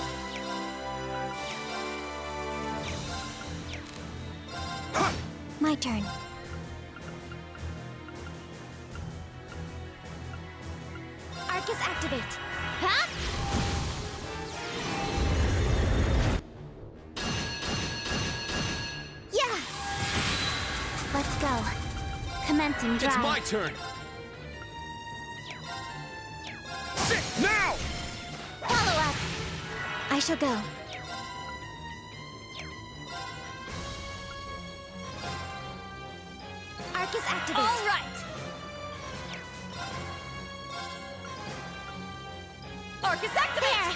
My turn. Arcus activate.
Huh? Yeah! Let's go. Commencing drive.
It's my turn. Sit now!
Follow up.
I shall go.
Arcus activate.
All right. Arcus activate.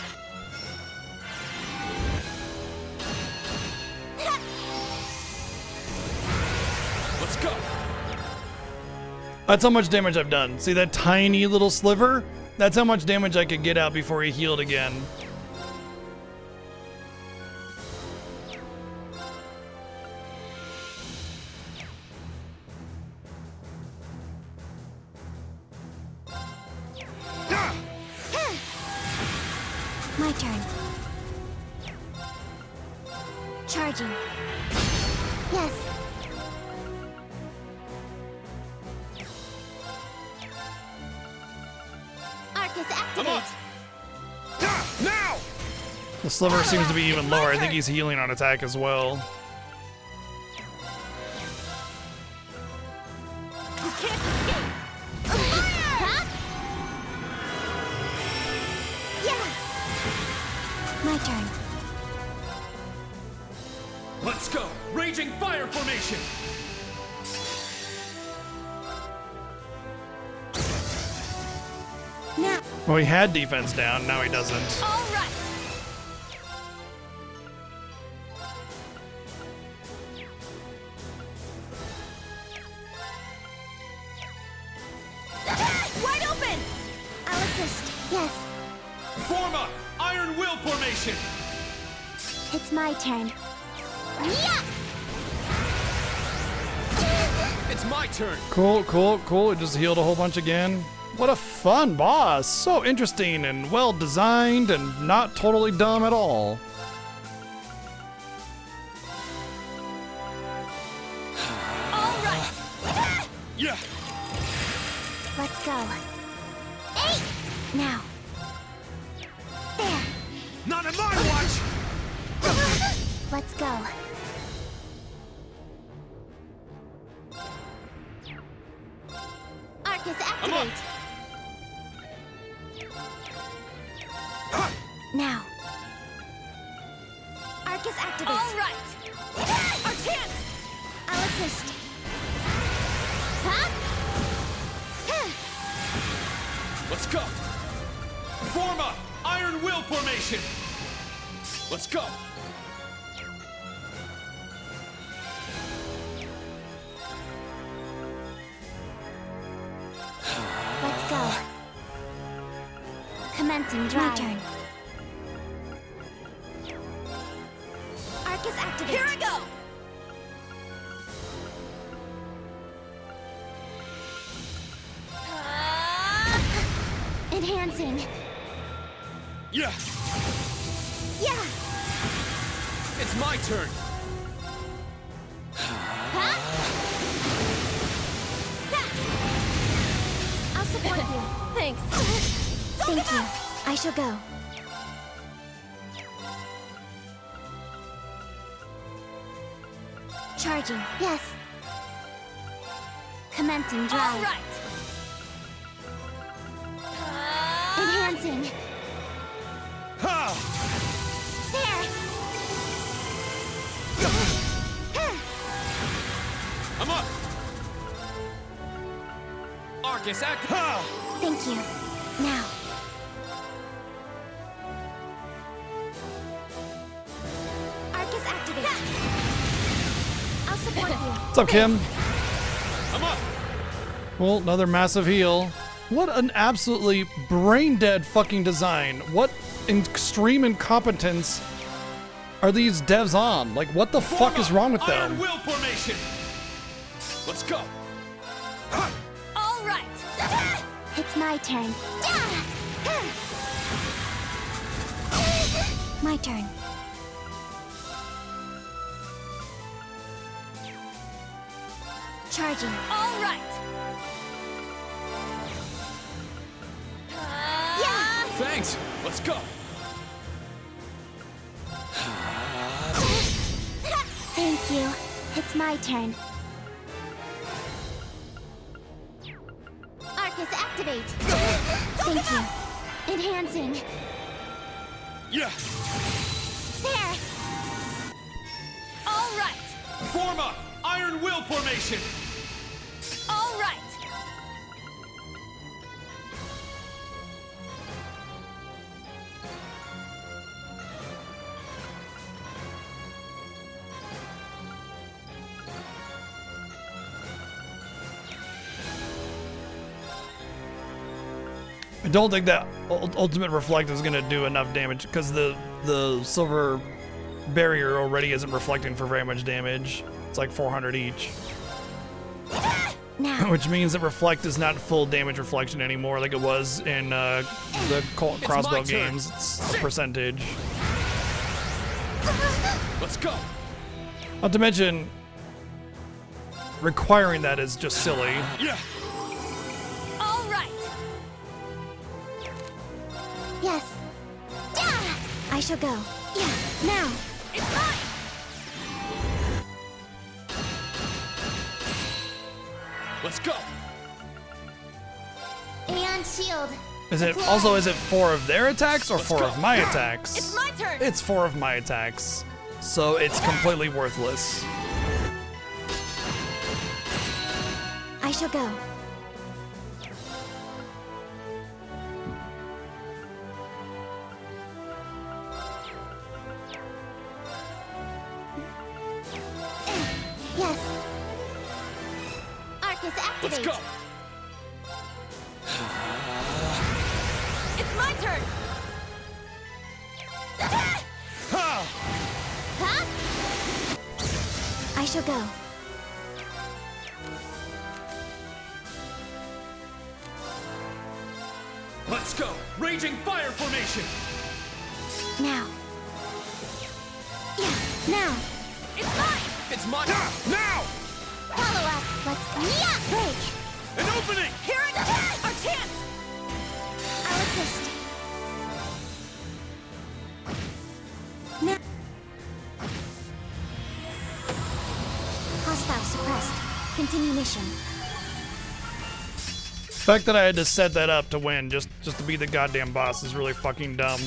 Let's go.
That's how much damage I've done. See that tiny little sliver? That's how much damage I could get out before he healed again.
My turn. Charging.
Yes. Arcus activate.
Now!
The sliver seems to be even lower. I think he's healing on attack as well.
You can't escape.
Huh? Yeah.
My turn.
Let's go. Raging fire formation.
Now.
Well, he had defense down. Now he doesn't.
All right. Wide open.
I'll assist.
Yes.
Form up. Iron Will formation.
It's my turn. Yeah.
It's my turn.
Cool, cool, cool. It just healed a whole bunch again. What a fun boss. So interesting and well designed and not totally dumb at all.
All right.
Yeah.
Let's go.
Now.
There.
Not in my watch.
Let's go. Arcus activate.
Now.
Arcus activate.
All right. Our chance.
I'll assist.
Huh?
Let's go. Form up. Iron Will formation. Let's go.
Let's go. Commencing
My
drive.
turn.
Arcus activate.
Here I go.
Enhancing.
Yeah.
Yeah.
It's my turn.
Huh?
I'll support you.
Thanks.
Thank you. I shall go. Charging.
Yes. Commencing drive.
All right.
Enhancing.
Ha!
There.
I'm up. Arcus act. Ha!
Thank you. Now.
Arcus activate.
I'll support you.
What's up, Kim?
I'm up.
Well, another massive heal. What an absolutely brain-dead fucking design. What extreme incompetence are these devs on? Like, what the fuck is wrong with
Iron
them?
Will formation. Let's go.
All right.
It's my turn.
My turn. Charging.
All right.
Yeah!
Thanks. Let's go.
Thank you. It's my turn. Arcus, activate! Thank you. Enhancing.
Yeah.
There!
All right.
Form up. Iron Will formation.
All right.
I don't think that Ultimate Reflect is gonna do enough damage because the silver barrier already isn't reflecting for very much damage. It's like 400 each.
Now.
Which means that Reflect is not full damage reflection anymore like it was in the crossbow games. It's a percentage.
Let's go.
Not to mention, requiring that is just silly.
Yeah.
All right.
Yes. Yeah.
I shall go.
Yeah. Now.
It's mine.
Let's go.
Aeon shield.
Is it 4 of their attacks or 4 of my attacks?
It's my turn.
It's 4 of my attacks. So it's completely worthless.
I shall go.
Yes. Arcus, activate.
Let's go.
It's my turn.
Ha!
Huh?
I shall go.
Let's go. Raging fire formation.
Now. Yeah, now.
It's mine.
It's mine. Now.
Follow up. Let's break.
An opening.
Here it is. Our chance.
I'll assist. Now. Hostile suppressed. Continue mission.
The fact that I had to set that up to win just to be the goddamn boss is really fucking dumb.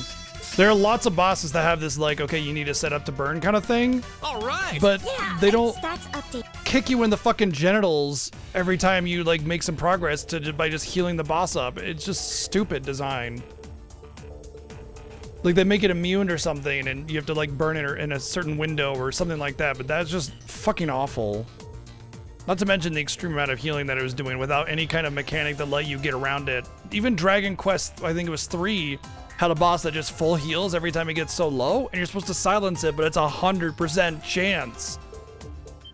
There are lots of bosses that have this like, okay, you need to set up to burn kind of thing.
All right.
But they don't
Stats update.
kick you in the fucking genitals every time you like make some progress by just healing the boss up. It's just stupid design. Like they make it immune or something and you have to like burn it in a certain window or something like that, but that's just fucking awful. Not to mention the extreme amount of healing that it was doing without any kind of mechanic that let you get around it. Even Dragon Quest, I think it was 3, had a boss that just full heals every time it gets so low, and you're supposed to silence it, but it's 100% chance.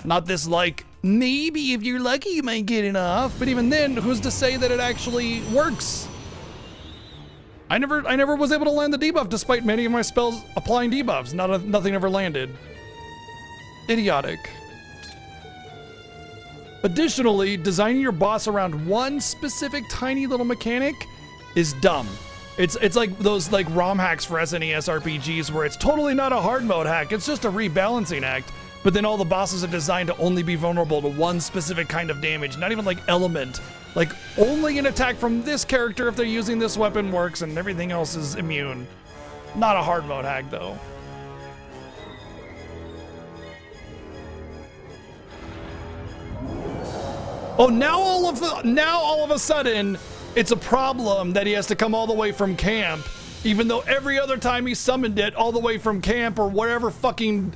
Not this like, maybe if you're lucky you might get it off, but even then, who's to say that it actually works? I never was able to land the debuff despite many of my spells applying debuffs. Nothing ever landed. Idiotic. Additionally, designing your boss around one specific tiny little mechanic is dumb. It's like those like ROM hacks for SNES RPGs where it's totally not a hard mode hack, it's just a rebalancing act, but then all the bosses are designed to only be vulnerable to one specific kind of damage, not even like element. Like only an attack from this character if they're using this weapon works and everything else is immune. Not a hard mode hack though. Oh, now all of a sudden, it's a problem that he has to come all the way from camp, even though every other time he summoned it all the way from camp or whatever fucking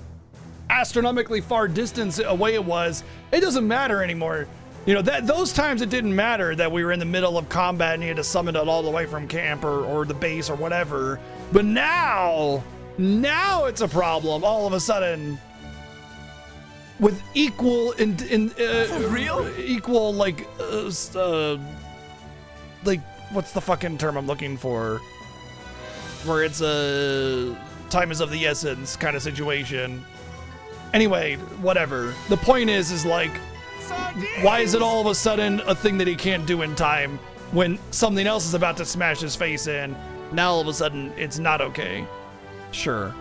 astronomically far distance away it was, it doesn't matter anymore. You know, those times it didn't matter that we were in the middle of combat and he had to summon it all the way from camp or the base or whatever. But now it's a problem all of a sudden. With equal equal like what's the fucking term I'm looking for? Where it's a time is of the essence kind of situation. Anyway, whatever. The point is like Why is it all of a sudden a thing that he can't do in time when something else is about to smash his face in? Now all of a sudden it's not okay. Sure.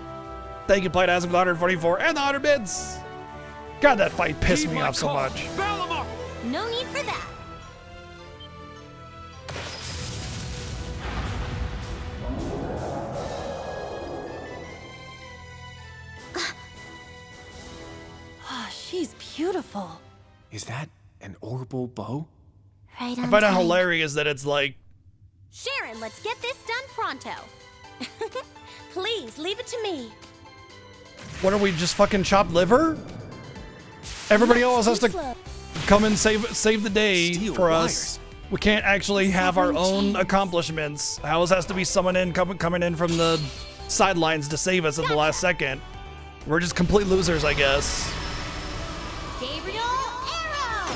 Thank you, Playdazzle, for the 144 and the 100 bits. God, that fight pissed me off so much.
No need for that.
Oh, she's beautiful.
Is that an orbital bow?
Right
I
on
find it
time.
hilarious that it's like,
Sharon, let's get this done pronto. Please, leave it to me.
what are we, just fucking chopped liver? Everybody else has to come and save the day
Steel
for
wires.
us. We can't actually have our own accomplishments. Ours has to be someone coming in from the sidelines to save us at the last second. We're just complete losers, I guess.
Gabriel, arrow!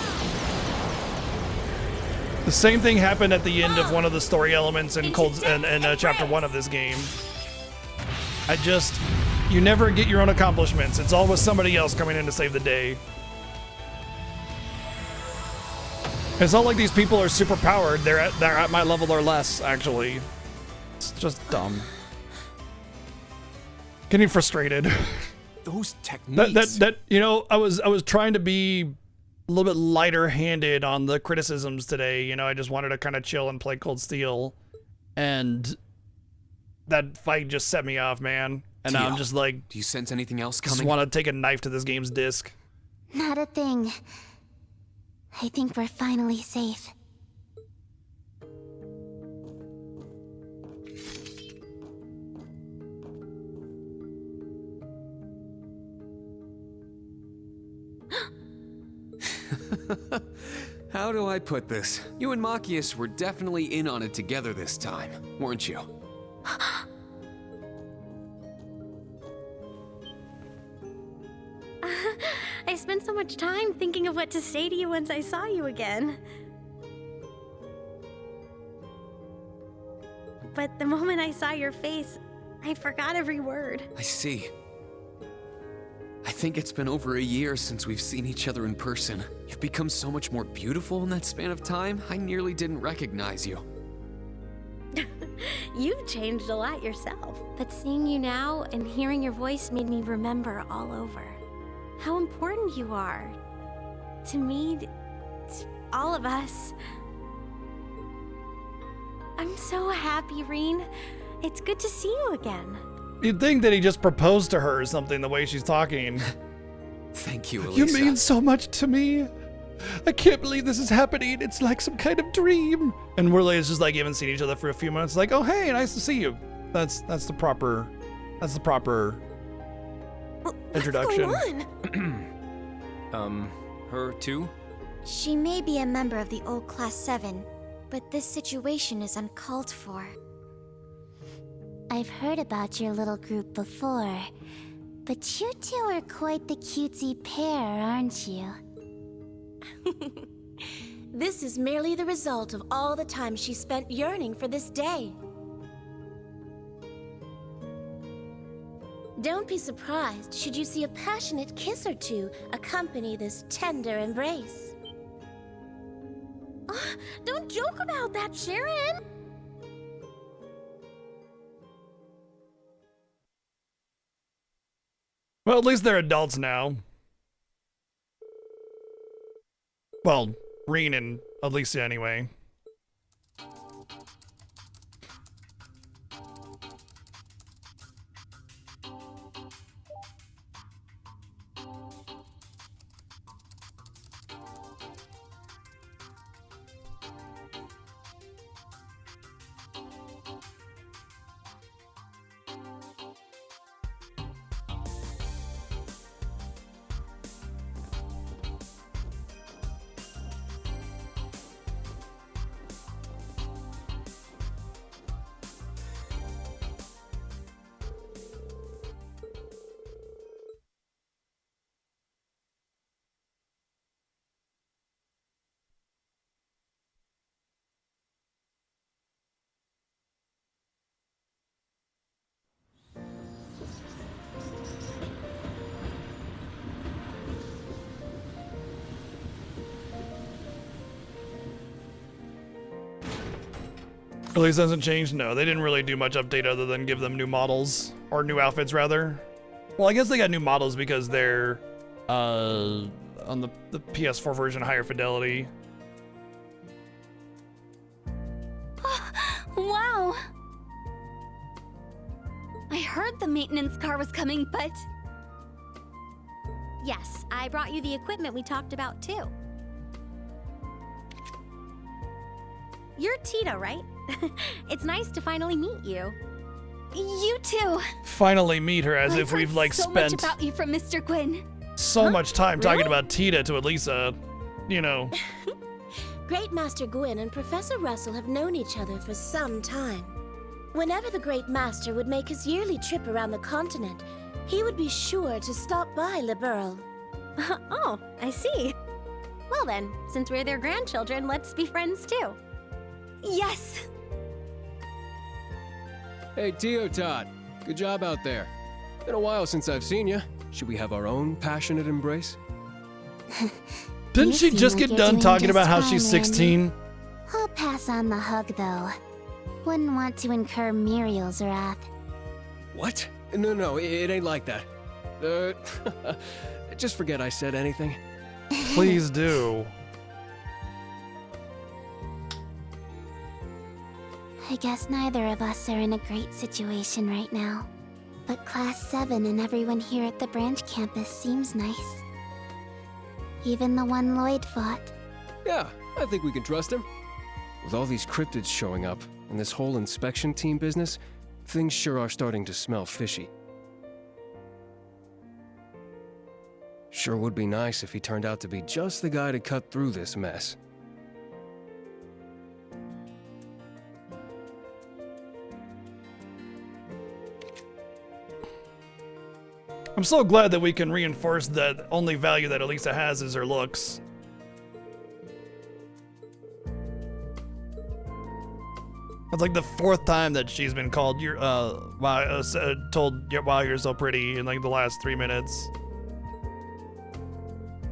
The same thing happened at the end of one of the story elements in chapter 1 of this game. You never get your own accomplishments. It's always somebody else coming in to save the day. It's not like these people are super powered. They're at my level or less, actually. It's just dumb. Getting frustrated.
Those techniques.
I was trying to be a little bit lighter-handed on the criticisms today. You know, I just wanted to kind of chill and play Cold Steel, and that fight just set me off, man. And now I'm just like,
do you sense anything else
just
coming?
want to take a knife to this game's disc.
Not a thing. I think we're finally safe.
How do I put this? You and Machias were definitely in on it together this time, weren't you?
I spent so much time thinking of what to say to you once I saw you again. But the moment I saw your face, I forgot every word.
I see. I think it's been over a year since we've seen each other in person. You've become so much more beautiful in that span of time, I nearly didn't recognize you.
You've changed a lot yourself. But seeing you now and hearing your voice made me remember all over how important you are. To me, to all of us. I'm so happy, Reen. It's good to see you again.
You'd think that he just proposed to her or something, the way she's talking.
Thank you, Elisa.
You mean so much to me. I can't believe this is happening. It's like some kind of dream. And we're like, just like, haven't seen each other for a few months. Like, oh hey, nice to see you. That's the proper introduction.
What's going
on? Her too?
She may be a member of the old Class 7, but this situation is uncalled for.
I've heard about your little group before, but you two are quite the cutesy pair, aren't you?
This is merely the result of all the time she spent yearning for this day. Don't be surprised should you see a passionate kiss or two accompany this tender embrace. Don't joke about that, Sharon!
Well, at least they're adults now. Well, Reen and Alicia anyway. Release hasn't changed? No, they didn't really do much update other than give them new models. Or new outfits, rather. Well, I guess they got new models because they're on the PS4 version higher fidelity.
Wow! I heard the maintenance car was coming, but...
Yes, I brought you the equipment we talked about too. You're Tito, right? It's nice to finally meet you.
You too!
Finally meet her as if we've, like,
so
spent
much about you from Mr. Quinn.
so much time talking
Really?
about Tita to Elisa. You know.
Great Master Gwyn and Professor Russell have known each other for some time. Whenever the Great Master would make his yearly trip around the continent, he would be sure to stop by Le Burle.
Oh, I see. Well then, since we're their grandchildren, let's be friends too.
Yes!
Hey, Teotod. Good job out there. Been a while since I've seen you. Should we have our own passionate embrace?
Didn't she just get done talking about how
fine,
she's 16?
I'll pass on the hug, though. Wouldn't want to incur Muriel's wrath.
What? No, it ain't like that. Just forget I said anything.
Please do.
I guess neither of us are in a great situation right now. But Class 7 and everyone here at the branch campus seems nice. Even the one Lloyd fought.
Yeah, I think we can trust him. With all these cryptids showing up, and this whole inspection team business, things sure are starting to smell fishy. Sure would be nice if he turned out to be just the guy to cut through this mess.
I'm so glad that we can reinforce that only value that Elisa has is her looks. It's like the 4th time that she's been called told wow, you're so pretty in like the last 3 minutes.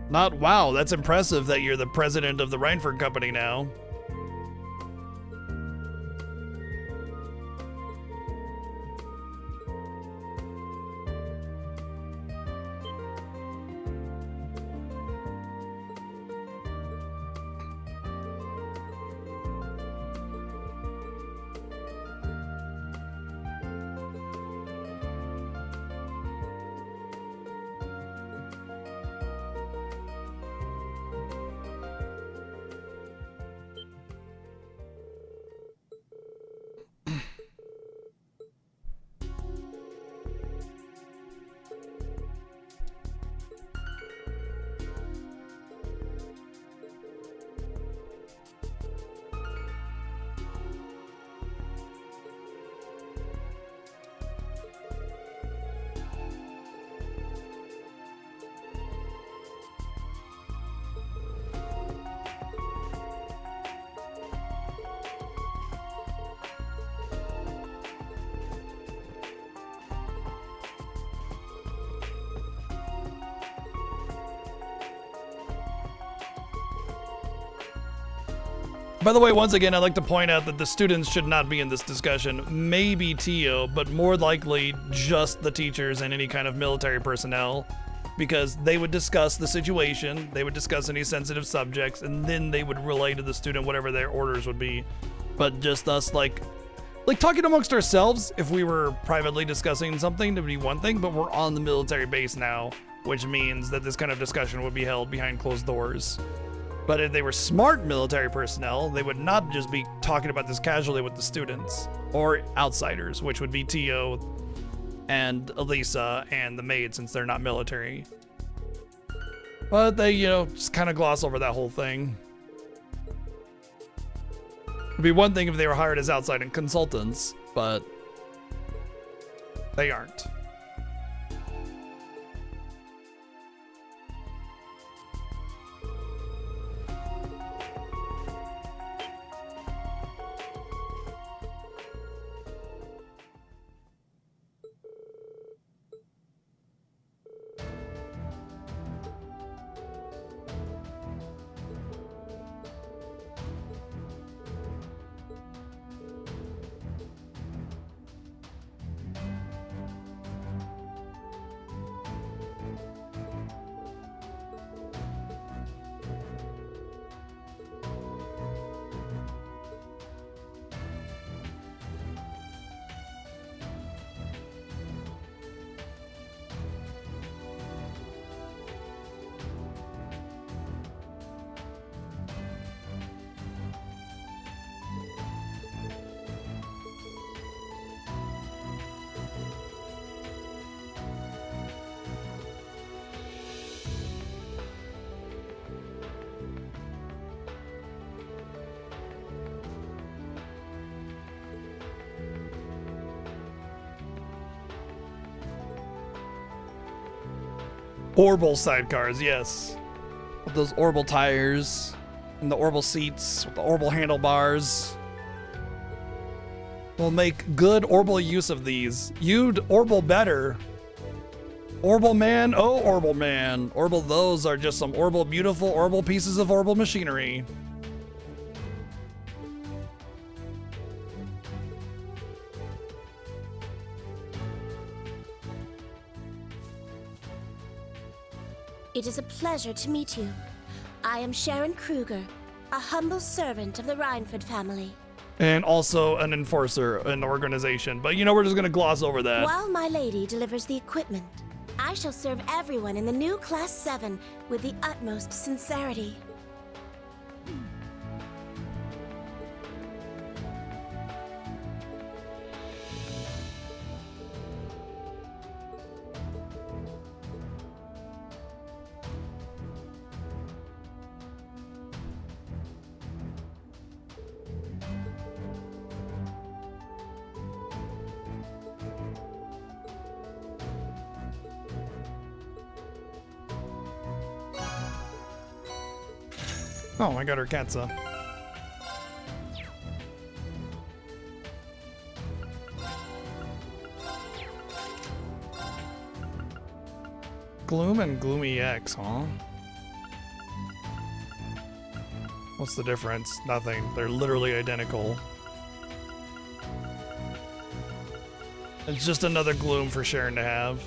Not wow, that's impressive that you're the president of the Reinford Company now. By the way, once again, I'd like to point out that the students should not be in this discussion. Maybe Tio, but more likely just the teachers and any kind of military personnel, because they would discuss the situation, they would discuss any sensitive subjects, and then they would relay to the student whatever their orders would be. But just us, like talking amongst ourselves, if we were privately discussing something, it would be one thing, but we're on the military base now, which means that this kind of discussion would be held behind closed doors. But if they were smart military personnel, they would not just be talking about this casually with the students or outsiders, which would be Tio and Elisa and the maid, since they're not military. But they, just kind of gloss over that whole thing. It'd be one thing if they were hired as outside consultants, but they aren't. Orbital sidecars, yes. With those Orbital tires and the Orbital seats with the Orbital handlebars. We'll make good Orbital use of these. You'd Orbital better. Orbital man, oh Orbital man. Orbital, those are just some Orbital, beautiful Orbital pieces of Orbital machinery.
It is a pleasure to meet you. I am Sharon Kruger, a humble servant of the Reinford family.
And also an enforcer in the organization. But you know, we're just gonna gloss over that.
While my lady delivers the equipment, I shall serve everyone in the new Class 7 with the utmost sincerity.
Oh, I got her Katza. Gloom and Gloomy X, huh? What's the difference? Nothing. They're literally identical. It's just another Gloom for Sharon to have.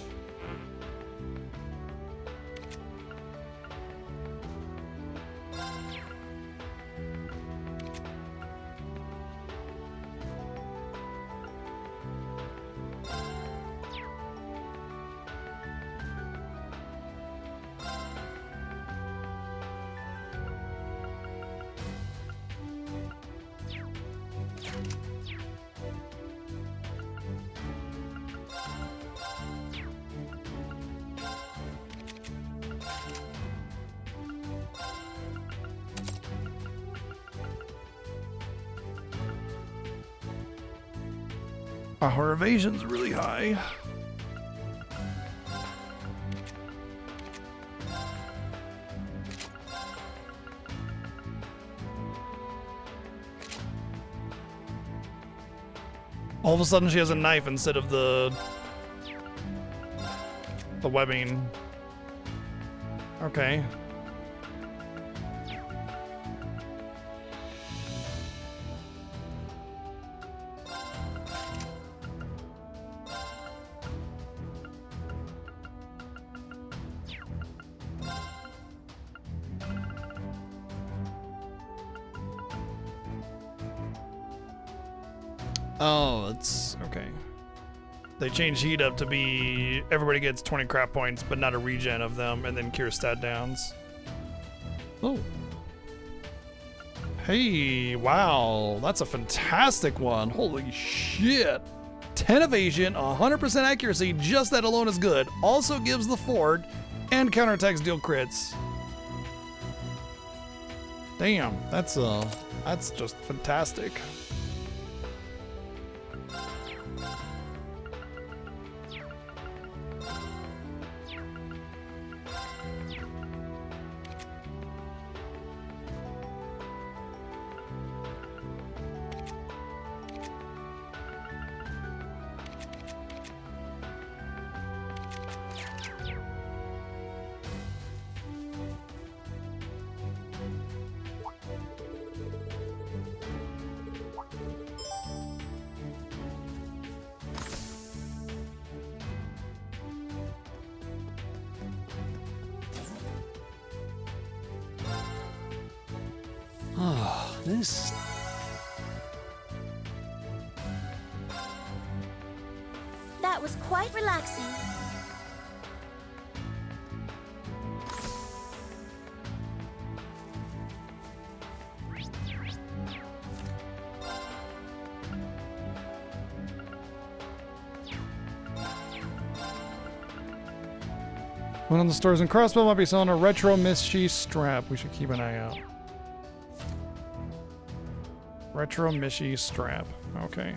Her evasion's really high. All of a sudden she has a knife instead of the webbing. Okay. Oh, it's okay. They changed heat up to be everybody gets 20 crap points, but not a regen of them, and then cure stat downs. Oh. Hey, wow. That's a fantastic one. Holy shit. 10 evasion, 100% accuracy, just that alone is good. Also gives the Ford, and counterattacks deal crits. Damn, that's just fantastic.
This...
That was quite relaxing.
One of the stores in Crossbow might be selling a retro Mishy strap. We should keep an eye out. Retro Mishy strap. Okay.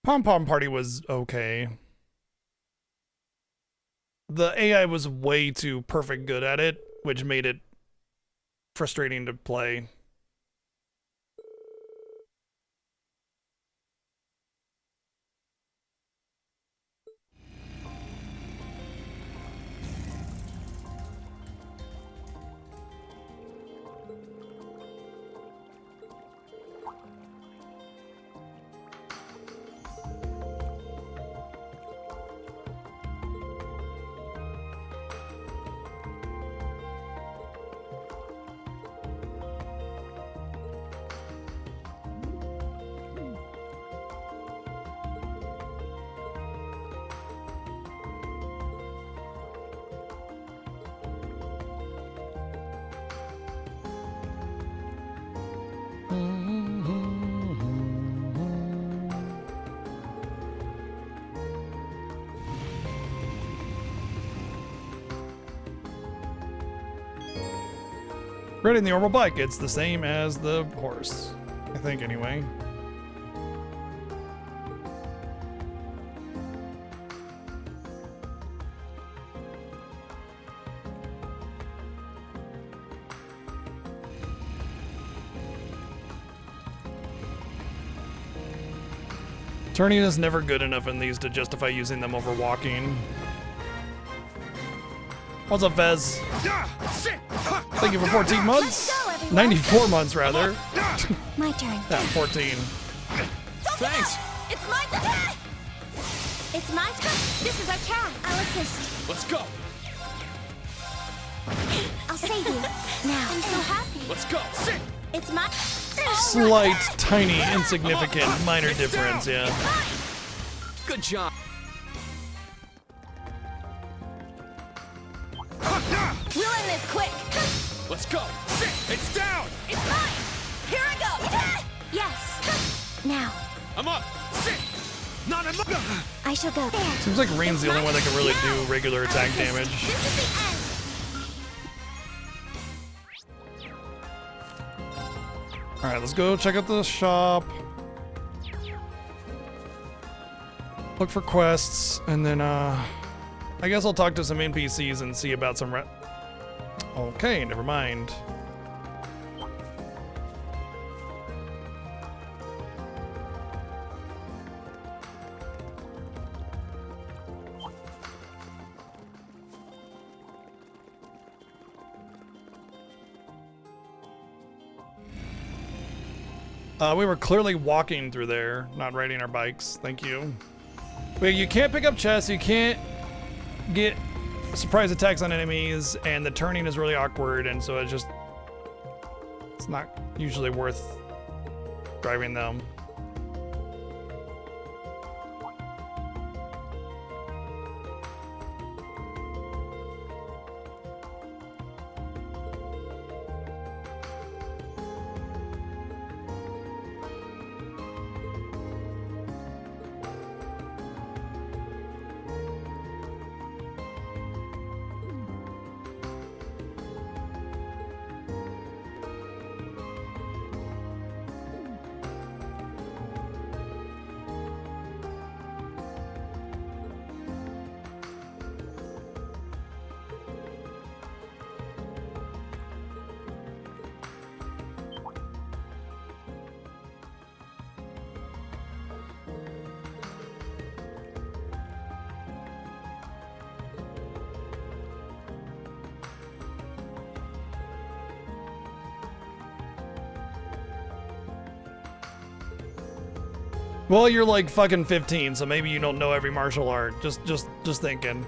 Pom Pom Party was okay. The AI was way too perfect good at it, which made it frustrating to play. Riding the orbital bike, it's the same as the horse. I think, anyway. Turning is never good enough in these to justify using them over walking. What's up, Vez? Thank you for 14 months. 94 months, rather.
My turn.
Yeah, 14.
Thanks.
It's my turn! It's my turn! This is our chance! I'll assist.
Let's go.
I'll save you. Now. I'm so happy.
Let's go. Sit.
It's my...
Slight, tiny, insignificant, minor difference, yeah.
Good job.
We'll end this quick.
Let's go. Sit. It's down.
It's mine. Here I go.
Yes. Now.
I'm up. Sit. Not enough.
I shall go. There.
Seems like Rain's the only one that can really do regular attack damage.
This is the end.
Alright, let's go check out the shop. Look for quests, and then, I guess I'll talk to some NPCs and see about some okay, never mind. We were clearly walking through there, not riding our bikes. Thank you. But you can't pick up chests, you can't get surprise attacks on enemies, and the turning is really awkward, and so it's not usually worth driving them. Well, you're like fucking 15, so maybe you don't know every martial art. Just thinking.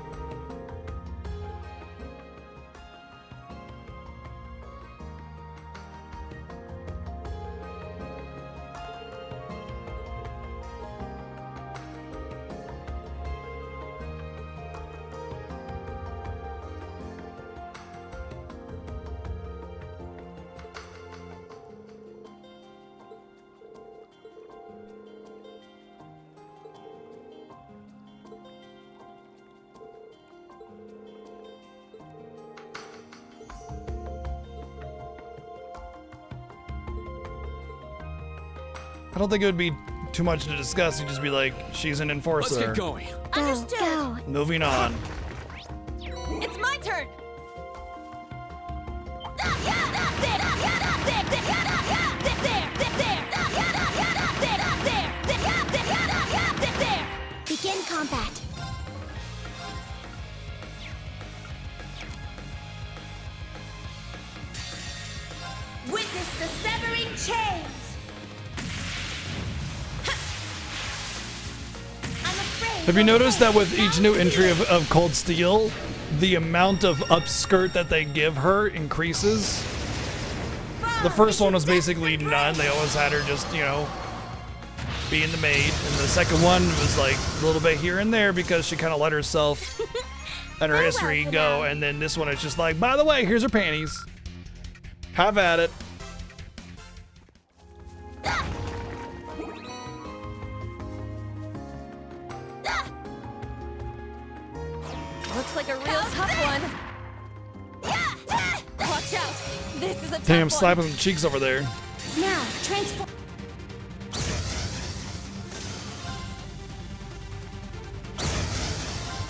I don't think it would be too much to discuss, you just be like, she's an enforcer.
Let's get going.
Understood.
Go.
Moving on.
It's my turn.
Begin combat.
Witness the severing chains.
Have you noticed that with each new entry of Cold Steel, the amount of upskirt that they give her increases? The first one was basically none. They always had her just, you know, being the maid. And the second one was like a little bit here and there because she kind of let herself and her history go. And then this one is just like, by the way, here's her panties. Have at it.
Looks like a real tough one. Watch out. This is a tough
Damn,
one.
slapping some cheeks over there.
Now, transform.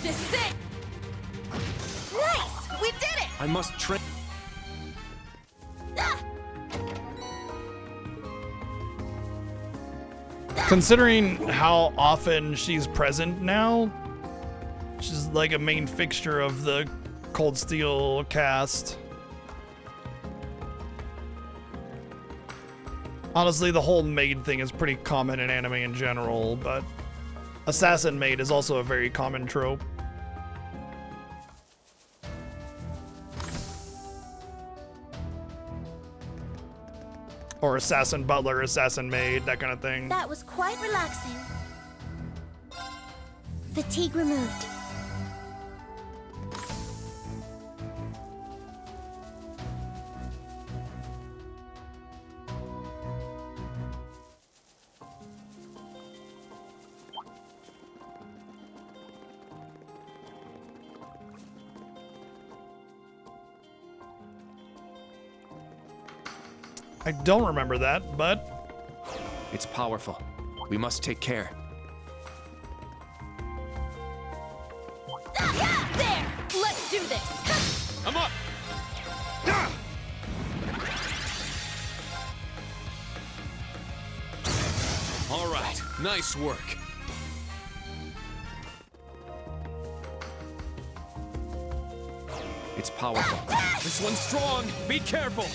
This is it. Nice. We did it.
I must train.
Considering how often she's present now, she's like a main fixture of the Cold Steel cast. Honestly, the whole maid thing is pretty common in anime in general, but assassin maid is also a very common trope. Or assassin butler, assassin maid, that kind of thing.
That was quite relaxing. Fatigue removed.
I don't remember that, but
It's powerful. We must take care.
There. Let's do this.
I'm up.
All right, nice work.
It's powerful.
This one's strong. Be careful.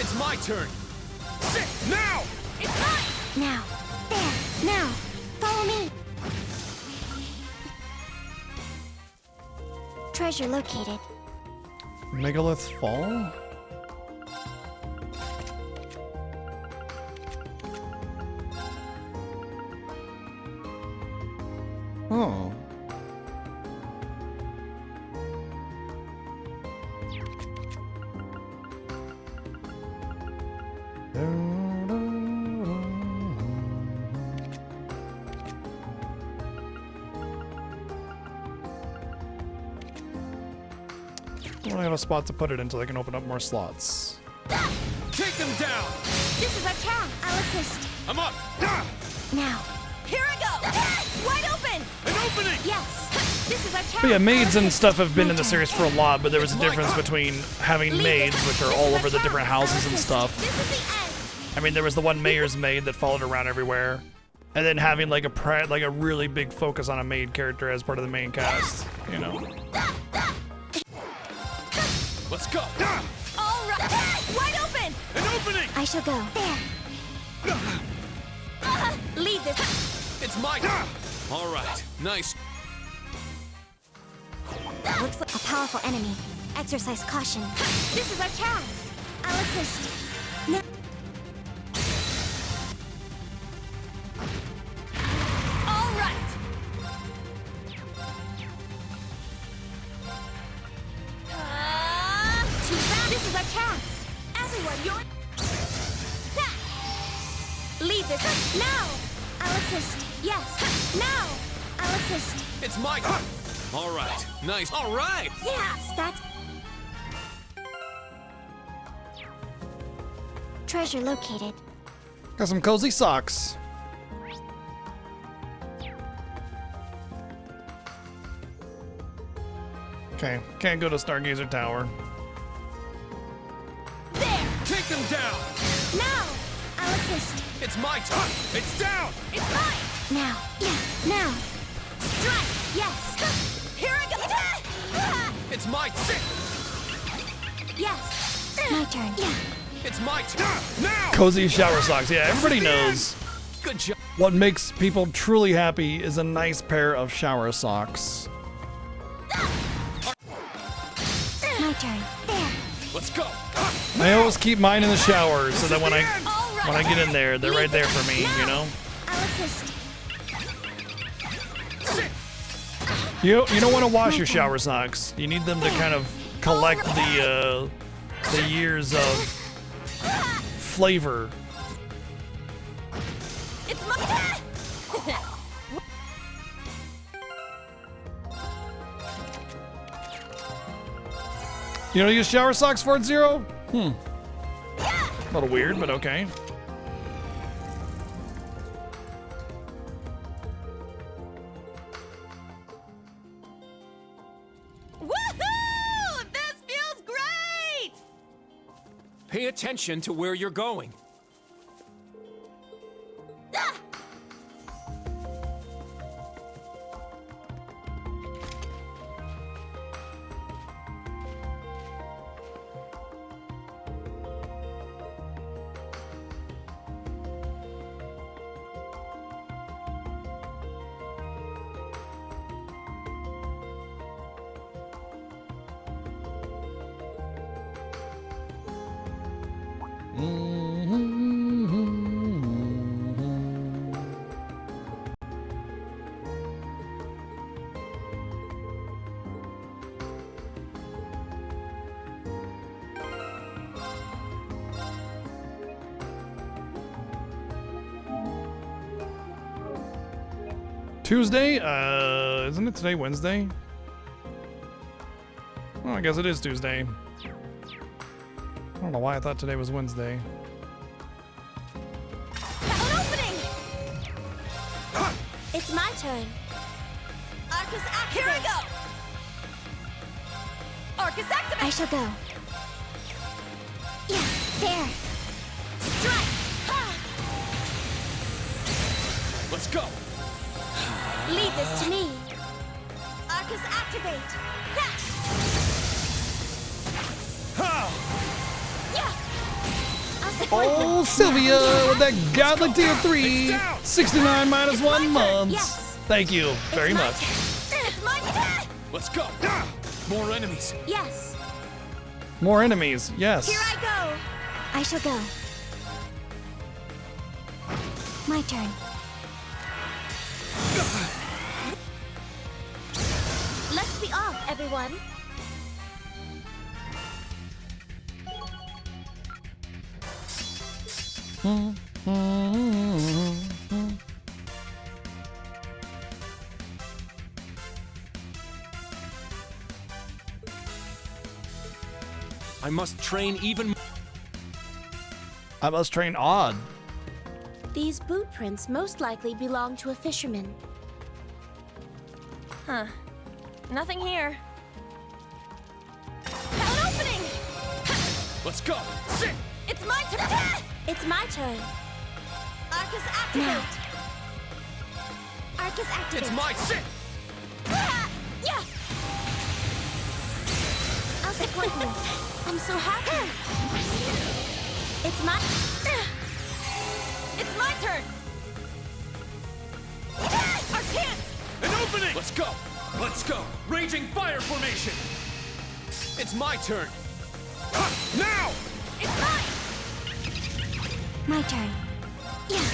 It's my turn. Sit now.
It's mine.
Now. There. Now. Follow me. Treasure located.
Megalith Fall? Oh. I don't have a spot to put it until I can open up more slots.
Take them down.
This is our chance. I'll assist.
I'm up.
Now.
Here I go. Wide open.
An opening.
Yes. This is our chance.
But yeah, maids and stuff have been in the series for a lot, but there was a difference between having maids, which are all over the different houses and stuff.
This is the end.
I mean, there was the one mayor's maid that followed around everywhere, and then having like a really big focus on a maid character as part of the main cast. You know.
Let's go.
All right. Wide open.
An opening.
I shall go. There.
Lead this.
It's my.
All right, nice.
Looks like a powerful enemy. Exercise caution. This is our chance. I'll assist. Now.
All right.
Too bad. This is our chance.
Everyone, you're.
Lead this. Now. I'll assist. Yes. Now. I'll assist.
It's my.
All right, nice. All right.
Yes, that's. Treasure located.
Got some cozy socks. Okay, can't go to Stargazer Tower.
Take them down!
Now! I'll assist.
It's my turn! It's down!
It's mine! Now. Yeah. Now. Strike! Yes!
Here I go!
It's my turn!
Yes! My turn. Yeah.
It's my turn! Now!
Cozy shower socks. Yeah, everybody knows.
Good job.
What makes people truly happy is a nice pair of shower socks.
My turn. There.
Let's go!
I always keep mine in the shower so that when I get in there, they're right there for me, you know?
I'll assist.
You don't want to wash your shower socks. You need them to kind of collect the years of flavor.
It's my
You don't use shower socks, Fort Zero? A little weird, but okay.
Woohoo! This feels great!
Pay attention to where you're going.
Tuesday? Isn't it today Wednesday? Well, I guess it is Tuesday. I don't know why I thought today was Wednesday.
An opening!
It's my turn.
Arcus activate! Here I go! Arcus activate!
I shall go. Yeah, there.
Strike!
Let's go!
Leave this to me.
Arcus activate!
Oh, Sylvia with that godly tier 3. 69 minus 1 months.
Yes.
Thank you very much.
It's my turn!
Let's go! More enemies!
Yes.
More enemies, yes.
Here I go!
I shall go. My turn.
Let's be off, everyone.
I must train even more.
I must train odd.
These boot prints most likely belong to a fisherman.
Huh. Nothing here. An opening!
Let's go! Sit!
It's my turn!
It's my turn.
Arcus activate!
Arcus activate.
It's my sit!
Yeah!
I'll support you. I'm so happy. It's my...
It's my turn! Our chance!
An opening! Let's go! Let's go! Raging fire formation! It's my turn! Now!
It's mine!
My turn. Yeah.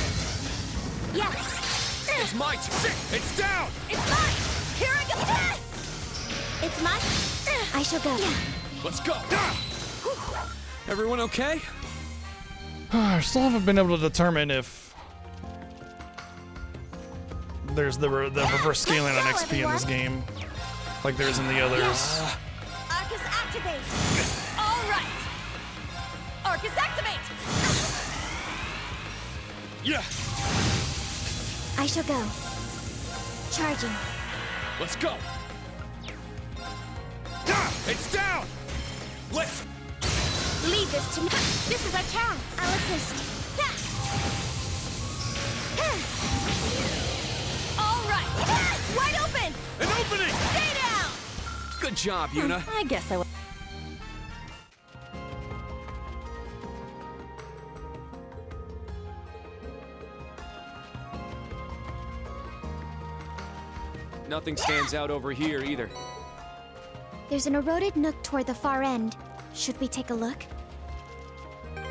Yes.
It's my turn! It's down!
It's mine! Here I go!
It's my...
I shall go.
Let's go!
Everyone okay?
I still haven't been able to determine if there's the reverse scaling on XP in this game, like there is in the others.
Arcus activate! All right! Arcus activate!
Yeah.
I shall go. Charging.
Let's go. It's down. Let's.
Leave this to me. This is our chance. I'll assist.
All right. Wide open.
An opening.
Stay down.
Good job, Yuna.
I guess I will.
Nothing stands out over here either.
There's an eroded nook toward the far end. Should we take a look?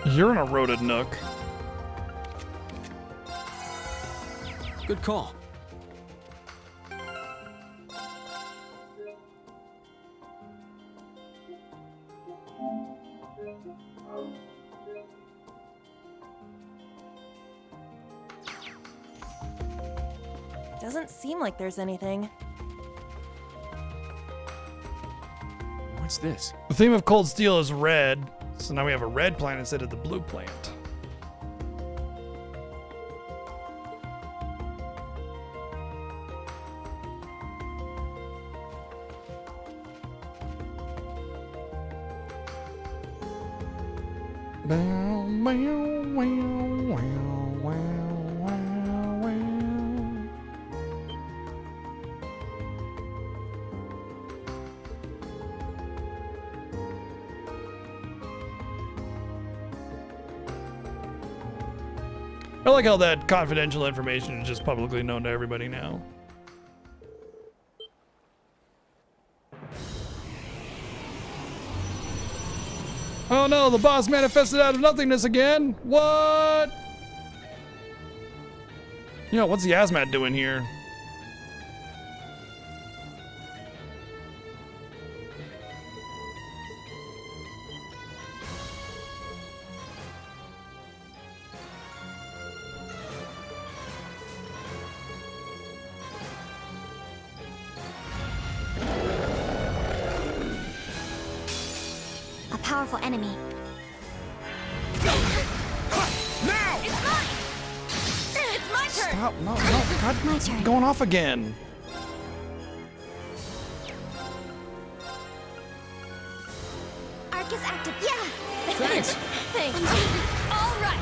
You're an eroded nook.
Good call.
Doesn't seem like there's anything.
What's this?
The theme of Cold Steel is red, so now we have a red plant instead of the blue plant. I like how that confidential information is just publicly known to everybody now. Oh no, the boss manifested out of nothingness again? What? You know, what's the Asmat doing here?
A powerful enemy.
Now!
It's mine. It's my turn.
Stop, no, God,
My
it's
turn.
going off again.
Arcus active. Yeah!
Thanks.
Thanks. All right.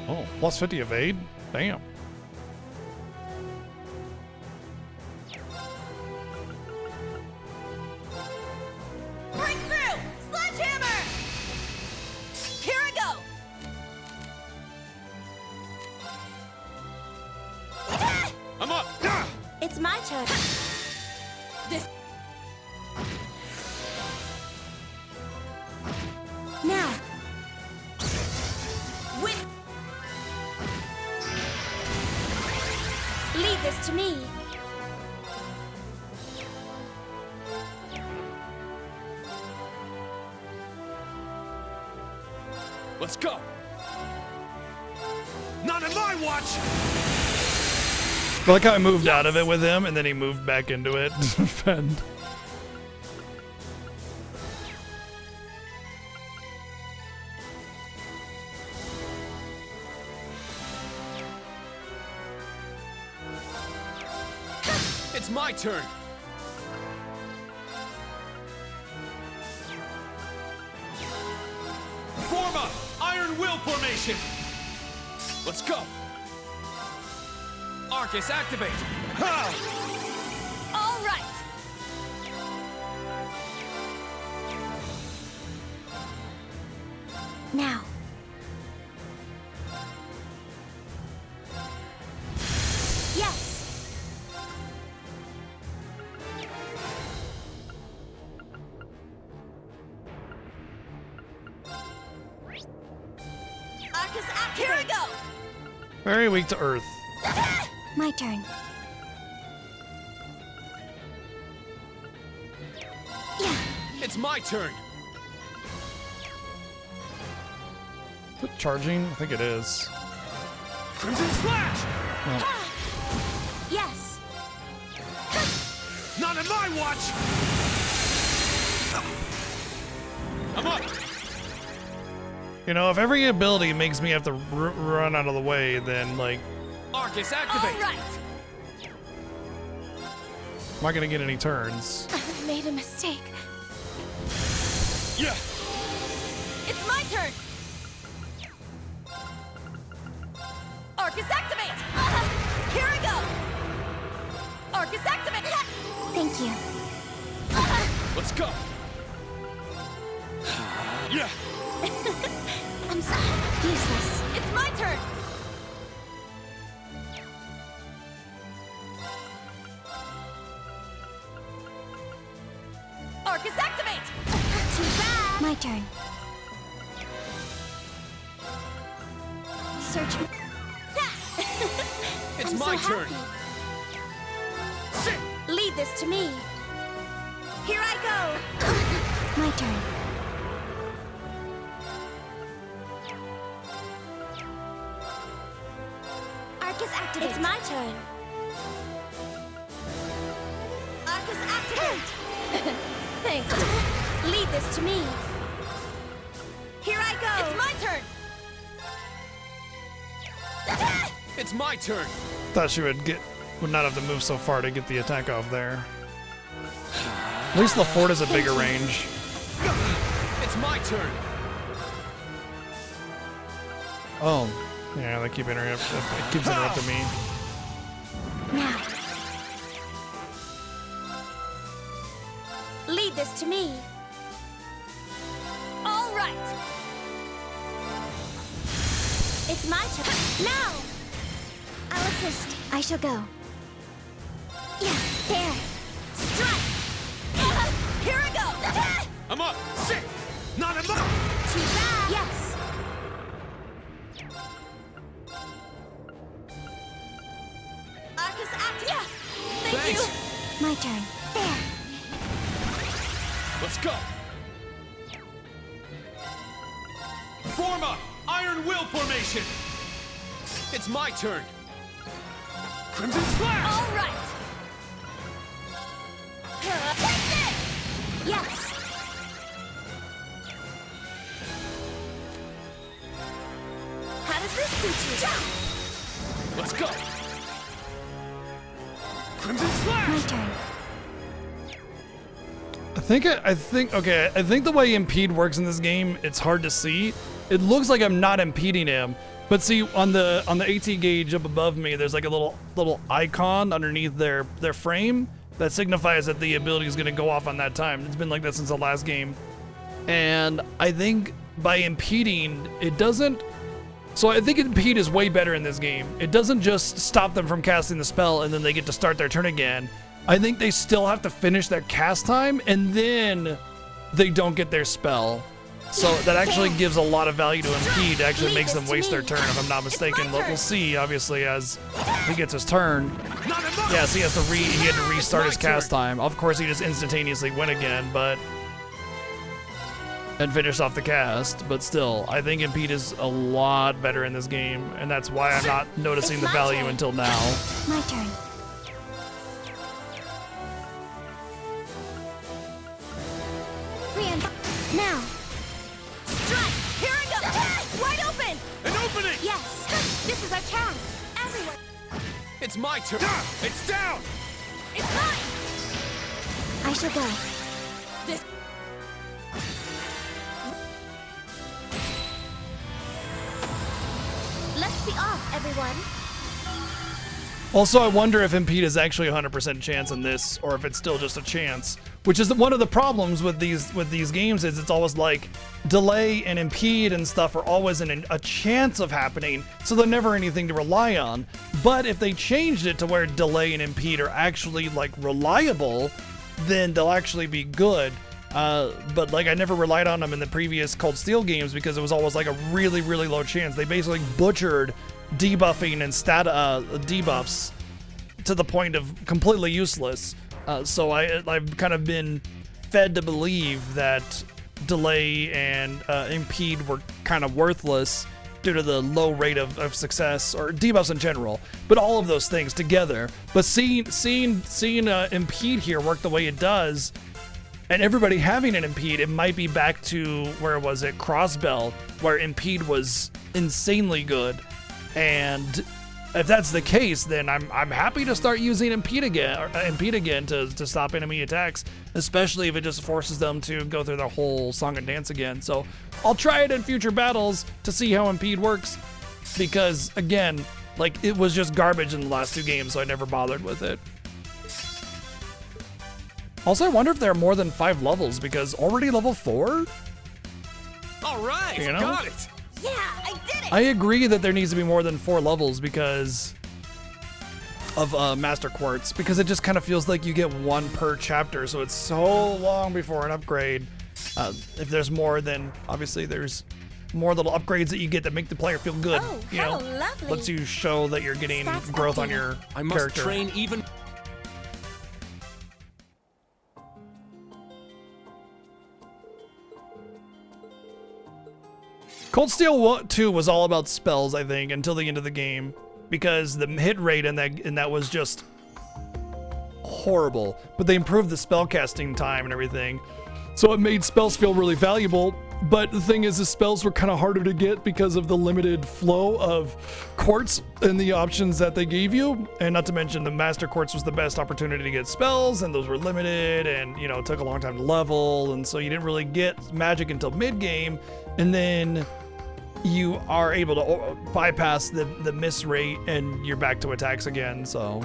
Oh, plus 50 evade? Damn.
Breakthrough! Sledgehammer! Here I go!
I'm up.
It's my turn.
This.
Now.
With.
Leave this to me.
Let's go. Not in my watch.
I like how I moved out of it with him and then he moved back into it to defend.
It's my turn. Form up. Iron Will formation. Let's go. Arcus activate. Ha!
All right.
Now.
Yes.
Arcus activate. Here I go.
Very weak to earth.
My turn. Yeah.
It's my turn.
Is it charging? I think it is.
Crimson Slash.
Well,
Yes.
Not in my watch. I'm up.
You know, if every ability makes me have to run out of the way, then, like...
Arcus, activate!
All right.
Am I gonna get any turns?
I made a mistake.
Yeah!
It's my turn. Arcus, activate! Here I go. Arcus, activate!
Thank you.
Let's go! Yeah!
I'm sorry. Useless.
It's my turn. Arcus, activate!
Too bad. My turn. Search me.
It's
I'm
my
so
turn!
happy.
Sit!
Lead this to me. Here I go.
My turn. Arcus activate.
It's my turn. Arcus activate.
Thanks.
Lead this to me. Here I go.
It's my turn.
It's my turn!
Thought she would not have to move so far to get the attack off there. At least the fort has a bigger range.
It's my turn!
Oh, yeah, they keep interrupting. It keeps interrupting me.
Now.
Lead this to me.
All right.
It's my turn. Now!
I'll assist. I shall go. Yeah, there.
Strike! Here I go!
I'm up! Sit! Not enough!
Too bad.
Yes.
Arcus activate.
Thank you!
My turn. There.
Let's go! Form up! Iron Will formation! It's my turn! Crimson Slash!
All right. Take this!
Yes.
How does this suit you?
Let's go! Crimson Slash!
My turn.
I think the way impede works in this game, it's hard to see. It looks like I'm not impeding him, but see on the AT gauge up above me, there's like a little icon underneath their frame that signifies that the ability is going to go off on that time. It's been like that since the last game, and I think by impeding, it doesn't. So I think impede is way better in this game. It doesn't just stop them from casting the spell and then they get to start their turn again. I think they still have to finish their cast time and then they don't get their spell. So that actually gives a lot of value to impede. It actually makes them waste their turn, if I'm not mistaken. But we'll see, obviously, as he gets his turn. Yes, he had to restart his cast time. Of course, he just instantaneously went again, and finished off the cast. But still, I think impede is a lot better in this game, and that's why I'm not noticing the value until now.
My turn. Now.
Strike! Here I go! Wide open!
An opening!
Yes. This is our chance. Everyone.
It's my turn! It's down!
It's mine!
I shall go.
This...
Let's be off, everyone.
Also, I wonder if impede is actually 100% chance in this, or if it's still just a chance. Which is one of the problems with these games, is it's always like delay and impede and stuff are always a chance of happening, so they're never anything to rely on. But if they changed it to where delay and impede are actually like reliable, then they'll actually be good. But like I never relied on them in the previous Cold Steel games because it was always like a really, really low chance. They basically butchered debuffing and debuffs to the point of completely useless. So I've kind of been fed to believe that delay and impede were kind of worthless due to the low rate of success, or debuffs in general, but all of those things together. But seeing impede here work the way it does, and everybody having an Impede, it might be back to, where was it, Crossbell, where Impede was insanely good. And if that's the case, then I'm happy to start using Impede again to stop enemy attacks, especially if it just forces them to go through the whole song and dance again. So I'll try it in future battles to see how Impede works, because again, like, it was just garbage in the last 2 games, so I never bothered with it. Also, I wonder if there are more than 5 levels, because already level 4?
All right,
You know?
got it.
Yeah, I did it!
I agree that there needs to be more than 4 levels because of Master Quartz, because it just kind of feels like you get 1 per chapter, so it's so long before an upgrade. If there's more, then obviously there's more little upgrades that you get that make the player feel good.
Oh,
you know,
how lovely.
lets you show that you're getting
Stats
growth on
updated.
your
I must
character.
train even.
Cold Steel 2 was all about spells, I think, until the end of the game, because the hit rate in that was just horrible. But they improved the spell casting time and everything, so it made spells feel really valuable. But the thing is, the spells were kind of harder to get because of the limited flow of quartz and the options that they gave you. And not to mention, the Master Quartz was the best opportunity to get spells, and those were limited, and you know, it took a long time to level, and so you didn't really get magic until mid-game. And then you are able to bypass the miss rate, and you're back to attacks again, so.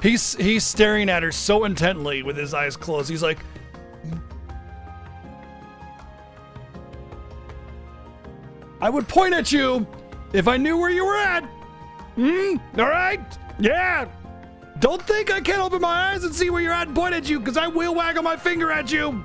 He's staring at her so intently with his eyes closed. He's like, I would point at you if I knew where you were at. All right? Yeah. Don't think I can't open my eyes and see where you're at and point at you, because I will waggle my finger at you.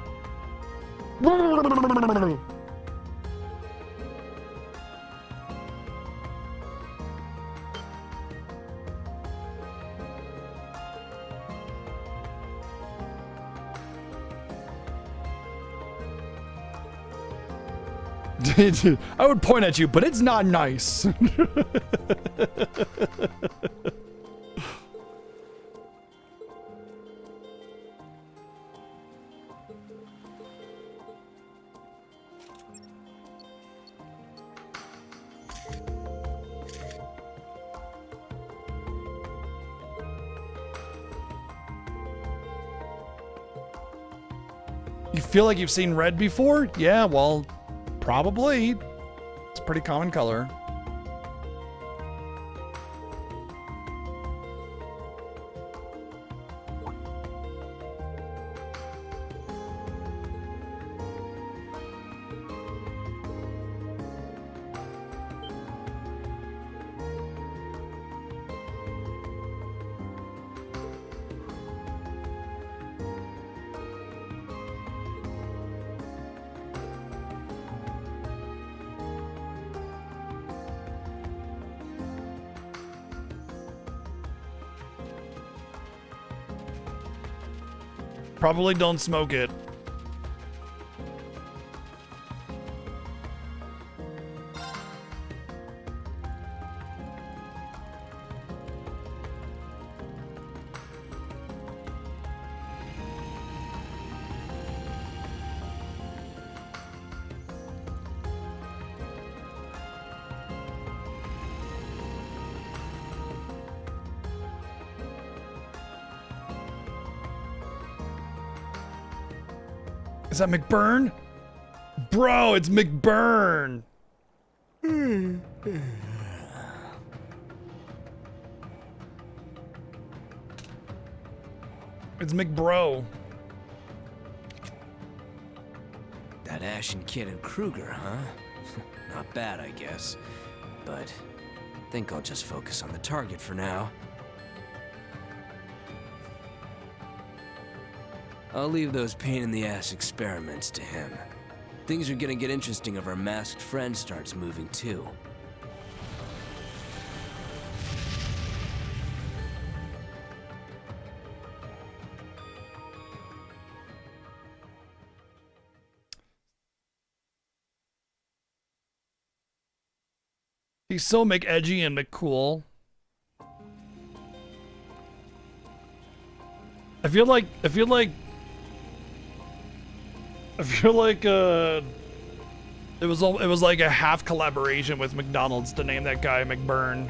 I would point at you, but it's not nice. You feel like you've seen red before? Yeah, well, probably. It's a pretty common color. Probably don't smoke it. Is that McBurn? Bro, it's McBurn. It's McBro.
That Ashen Kid and Kruger, huh? Not bad, I guess. But I think I'll just focus on the target for now. I'll leave those pain-in-the-ass experiments to him. Things are gonna get interesting if our masked friend starts moving too.
He's so McEdgy and McCool. I feel like it was like a half collaboration with McDonald's to name that guy McBurn.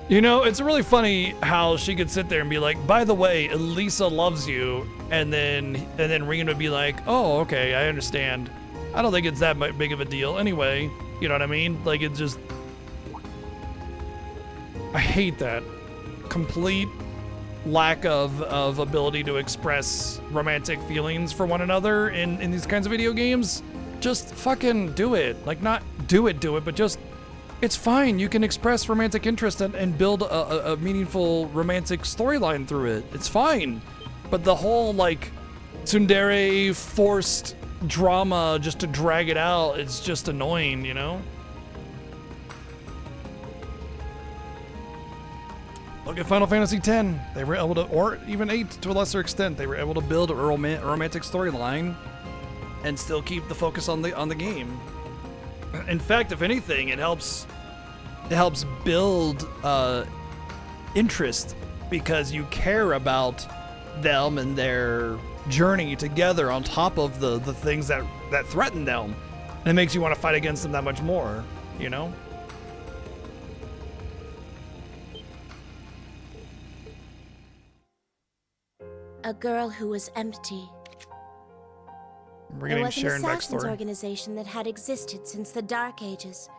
You know, it's really funny how she could sit there and be like, by the way, Elisa loves you, and then Rean would be like, oh, okay, I understand. I don't think it's that big of a deal anyway. You know what I mean? Like, it's just... I hate that complete lack of ability to express romantic feelings for one another in these kinds of video games. Just fucking do it. Like, not do it, but just... It's fine. You can express romantic interest and build a meaningful romantic storyline through it. It's fine. But the whole, like, tsundere forced drama just to drag it out, it's just annoying, you know? Look at Final Fantasy X. They were able to, or even 8 to a lesser extent, they were able to build a romantic storyline and still keep the focus on the game. In fact, if anything, it helps build interest because you care about them and their journey together on top of the things that threaten them. And it makes you want to fight against them that much more, you know?
A girl who was empty.
We're
There
getting
was an
Sharon
assassins
backstory.
organization that had existed since the Dark Ages.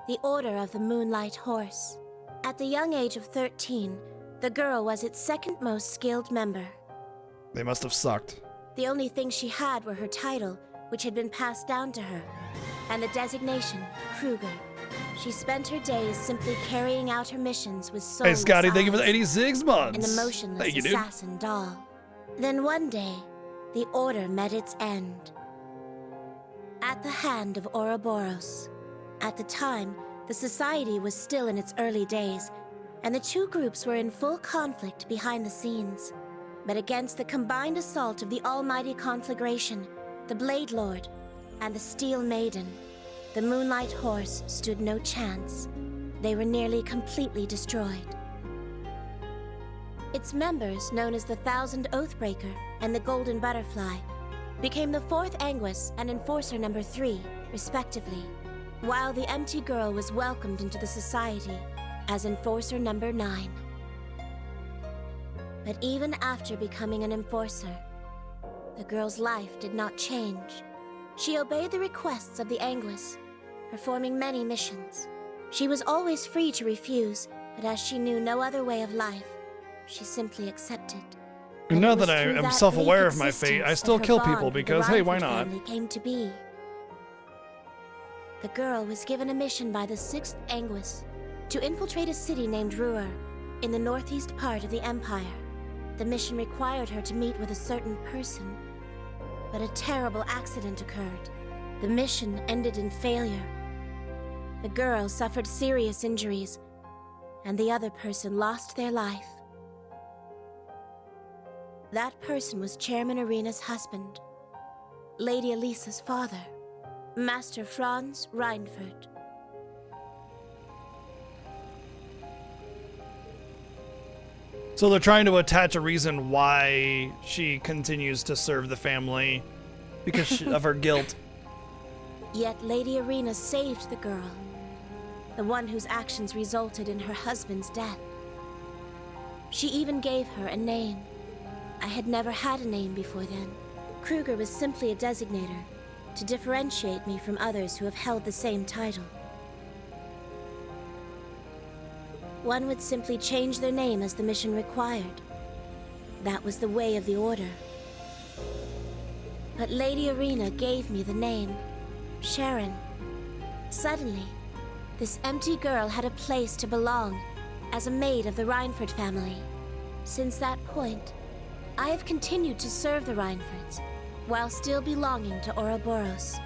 The Order of the Moonlight Horse. At the young age of 13, the girl was its second most skilled member.
They must have sucked.
The only thing she had were her title, which had been passed down to her, and the designation, Kruger. She spent her days simply carrying out her missions with soulless
Hey, Scotty, thank you for the
eyes
86 months.
and a motionless
Thank you, dude.
assassin doll. Then one day, the Order met its end. At the hand of Ouroboros. At the time, the Society was still in its early days, and the two groups were in full conflict behind the scenes. But against the combined assault of the Almighty Conflagration, the Blade Lord, and the Steel Maiden, the Moonlight Horse stood no chance. They were nearly completely destroyed. Its members, known as the Thousand Oathbreaker and the Golden Butterfly, became the 4th Anguis and Enforcer number 3, respectively, while the empty girl was welcomed into the Society as Enforcer number 9. But even after becoming an Enforcer, the girl's life did not change. She obeyed the requests of the Anguis, performing many missions. She was always free to refuse, but as she knew no other way of life, she simply accepted.
And now that I am self-aware of my fate, I still kill people because, hey, why not?
Came to be. The girl was given a mission by the 6th Anguis to infiltrate a city named Ruhr in the northeast part of the Empire. The mission required her to meet with a certain person, but a terrible accident occurred. The mission ended in failure. The girl suffered serious injuries, and the other person lost their life. That person was Chairman Irina's husband, Lady Elisa's father, Master Franz Reinfurt.
So they're trying to attach a reason why she continues to serve the family because of her guilt.
Yet Lady Irina saved the girl, the one whose actions resulted in her husband's death. She even gave her a name. I had never had a name before then. Kruger was simply a designator to differentiate me from others who have held the same title. One would simply change their name as the mission required. that was the way of the Order. But Lady Arena gave me the name, Sharon. Suddenly, this empty girl had a place to belong as a maid of the Reinford family. Since that point, I have continued to serve the Reinfords while still belonging to Ouroboros.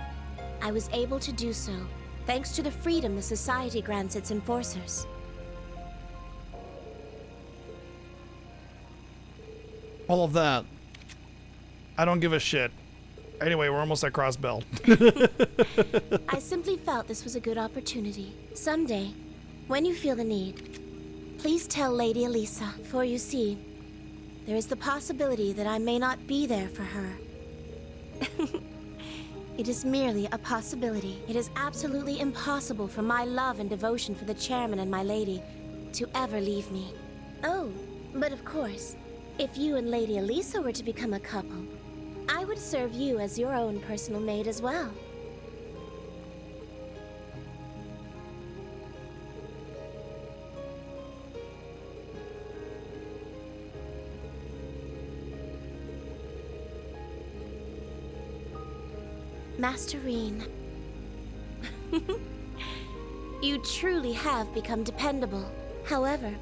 I was able to do so thanks to the freedom the Society grants its enforcers.
All of that. I don't give a shit. Anyway, we're almost at Crossbell.
I simply felt this was a good opportunity. Someday, when you feel the need, please tell Lady Elisa, for you see, there is the possibility that I may not be there for her. It is merely a possibility. It is absolutely impossible for my love and devotion for the chairman and my lady to ever leave me. Oh, but of course, if you and Lady Elisa were to become a couple, I would serve you as your own personal maid as well. Master Reen, you truly have become dependable. However,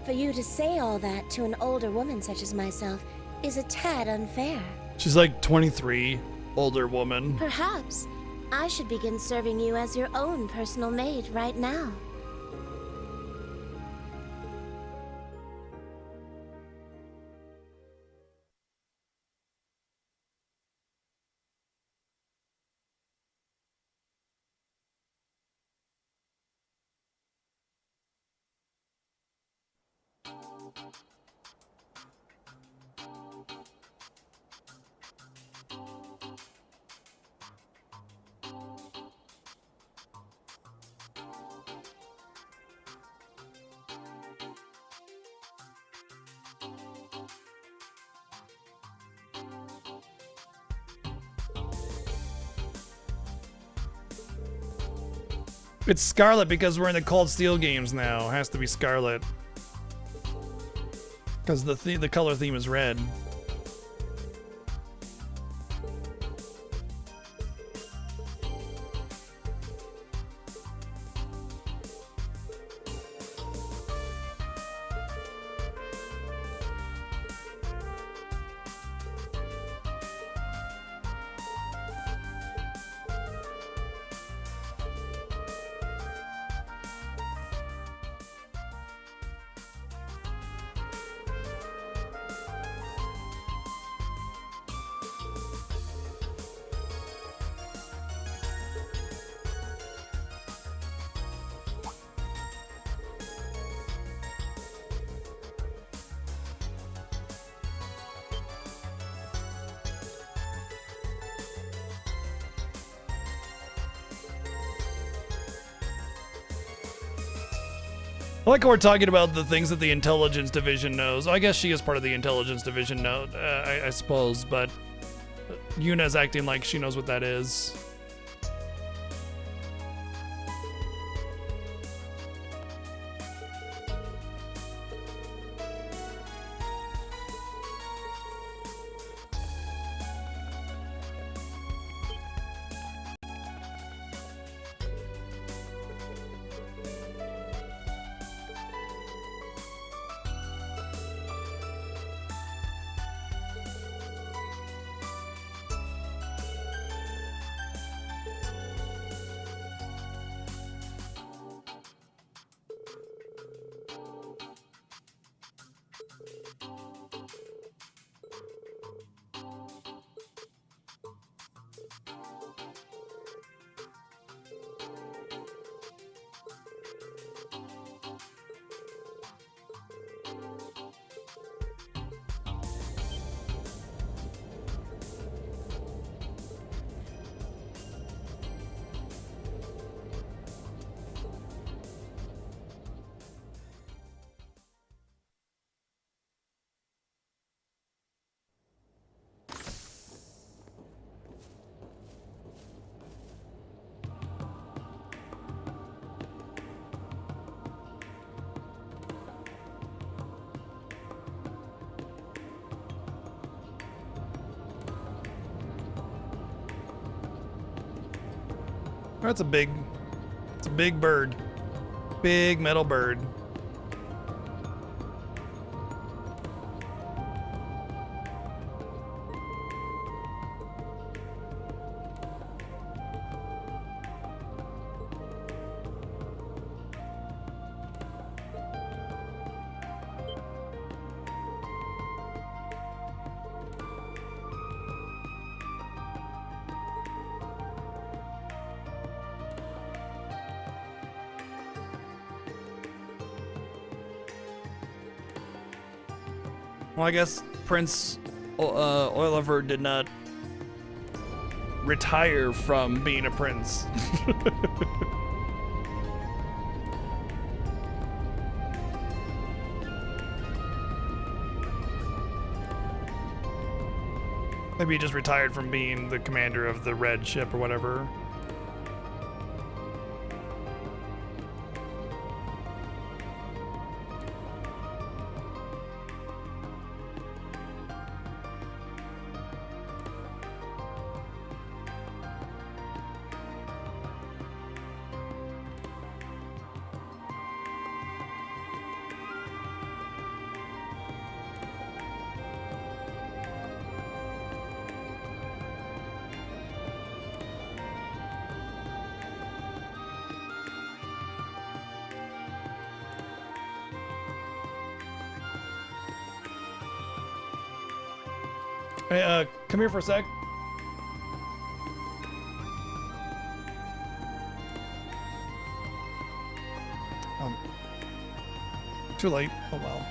for you to say all that to an older woman such as myself is a tad unfair.
She's like 23, older woman.
Perhaps I should begin serving you as your own personal maid right now.
It's Scarlet because we're in the Cold Steel games now. It has to be Scarlet. Because the color theme is red. I like how we're talking about the things that the intelligence division knows. I guess she is part of the intelligence division, I suppose, but Yuna's acting like she knows what that is. That's a big, it's a big bird. Big metal bird. Well, I guess Prince Oliver did not retire from being a prince. Maybe he just retired from being the commander of the red ship or whatever. Hey, come here for a sec. Too late. Oh well.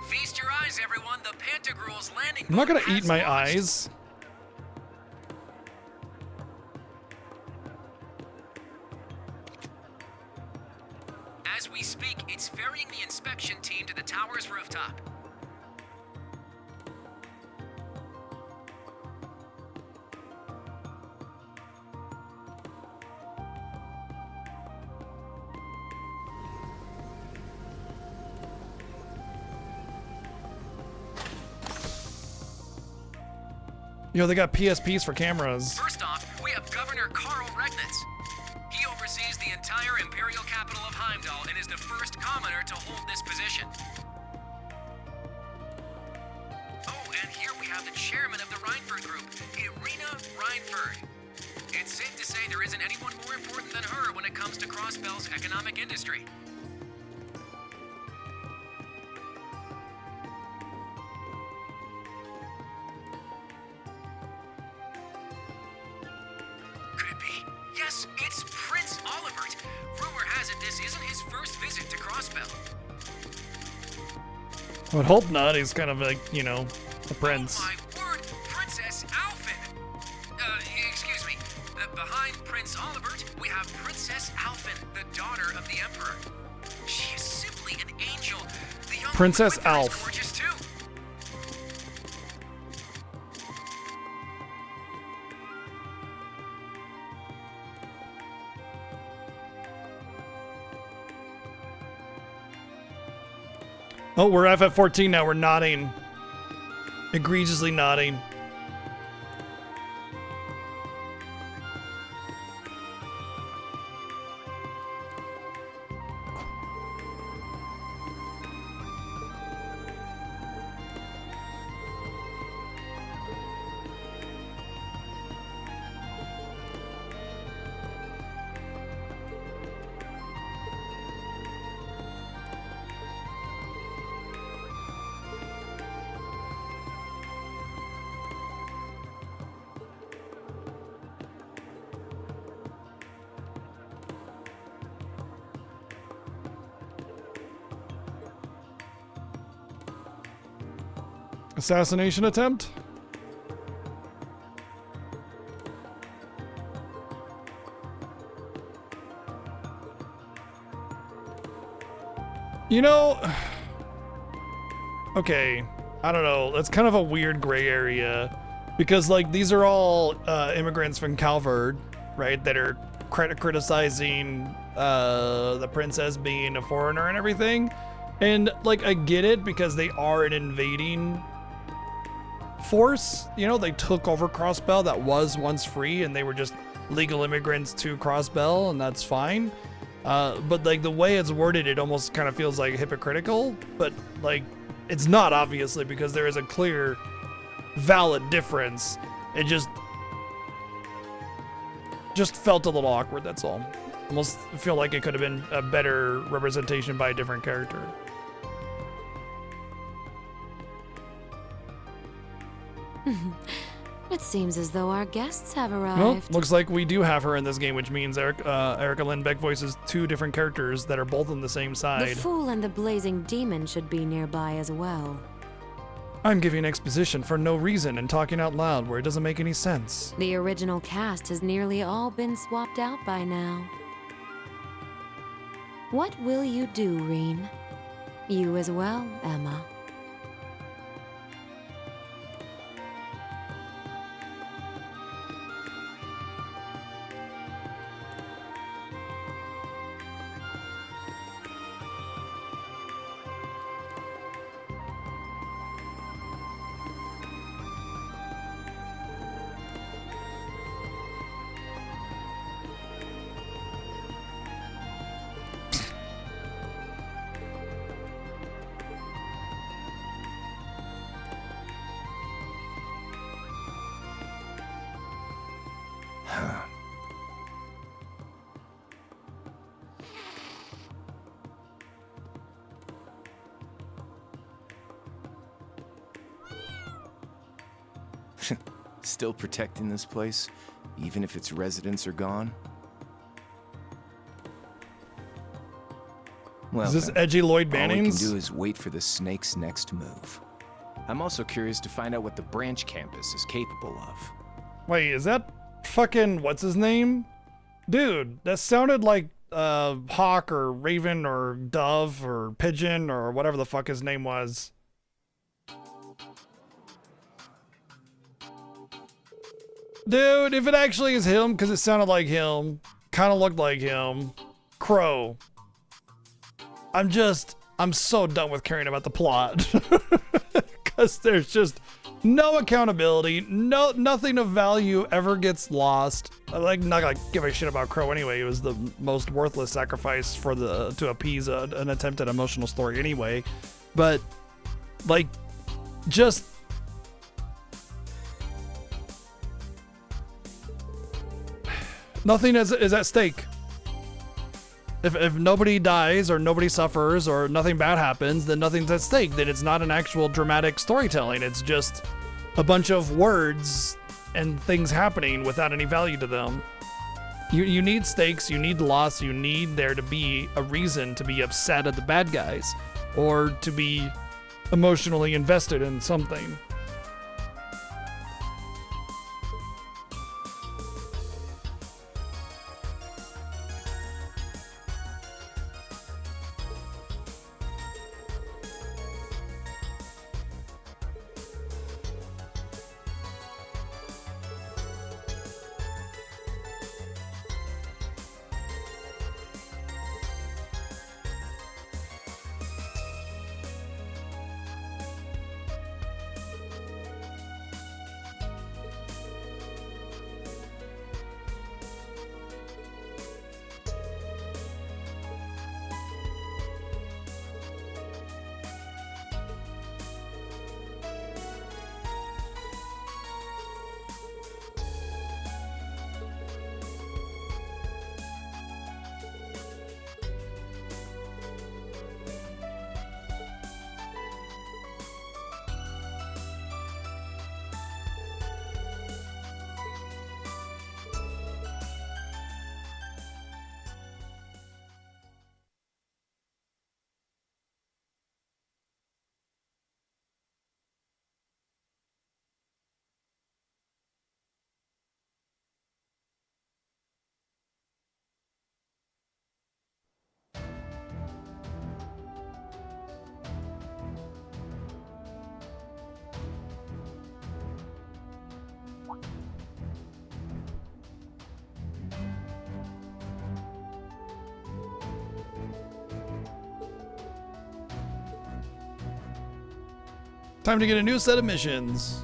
Feast your eyes, everyone. The Pantagruel's landing.
I'm not gonna eat my eyes.
As we speak, it's ferrying the inspection team to the tower's rooftop.
You know, they got PSPs for cameras.
First off, we have Governor Karl Regnitz. He oversees the entire imperial capital of Heimdall and is the first commoner to hold this position. Oh, and here we have the chairman of the Reinford Group, Irina Reinford. It's safe to say there isn't anyone more important than her when it comes to Crossbell's economic industry. Could it be? Yes, it's Prince Olivert. Rumor has it this isn't his first visit to Crossbell.
I would hope not. He's kind of like, you know, a prince.
Oh my word, Princess Alphen! Excuse me. Behind Prince Olivert, we have Princess Alphen, the daughter of the Emperor. She is simply an angel. The young
Princess
woman with her is
Alf.
gorgeous too.
Oh, we're FF14 now. We're nodding. Egregiously nodding. Assassination attempt? You know, okay, I don't know. That's kind of a weird gray area because, like, these are all immigrants from Calvard, right? That are criticizing the princess being a foreigner and everything. And like, I get it because they are an invading force. You know, they took over Crossbell that was once free, and they were just legal immigrants to Crossbell, and that's fine. But like the way it's worded, it almost kind of feels like hypocritical, but like it's not, obviously, because there is a clear, valid difference. It just felt a little awkward, that's all. Almost feel like it could have been a better representation by a different character.
It seems as though our guests have arrived.
Well, looks like we do have her in this game, which means Erica Lynn Beck voices two different characters that are both on the same side.
The Fool and the Blazing Demon should be nearby as well.
I'm giving exposition for no reason and talking out loud where it doesn't make any sense.
The original cast has nearly all been swapped out by now. What will you do, Reen? You as well, Emma.
Still protecting this place, even if its residents are gone? Well,
is this
then,
edgy Lloyd
all we
Bannings?
can do is wait for the snake's next move. I'm also curious to find out what the branch campus is capable of.
Wait, is that fucking what's his name? Dude, that sounded like Hawk or Raven or Dove or Pigeon or whatever the fuck his name was. Dude, if it actually is him, because it sounded like him, kind of looked like him, Crow. I'm so done with caring about the plot. Because there's just no accountability, nothing of value ever gets lost. I'm like, not gonna give a shit about Crow anyway. It was the most worthless sacrifice to appease an attempt at emotional story anyway. But, like, just... nothing is at stake. If nobody dies or nobody suffers or nothing bad happens, then nothing's at stake. Then it's not an actual dramatic storytelling. It's just a bunch of words and things happening without any value to them. You need stakes, you need loss, you need there to be a reason to be upset at the bad guys or to be emotionally invested in something. Time to get a new set of missions.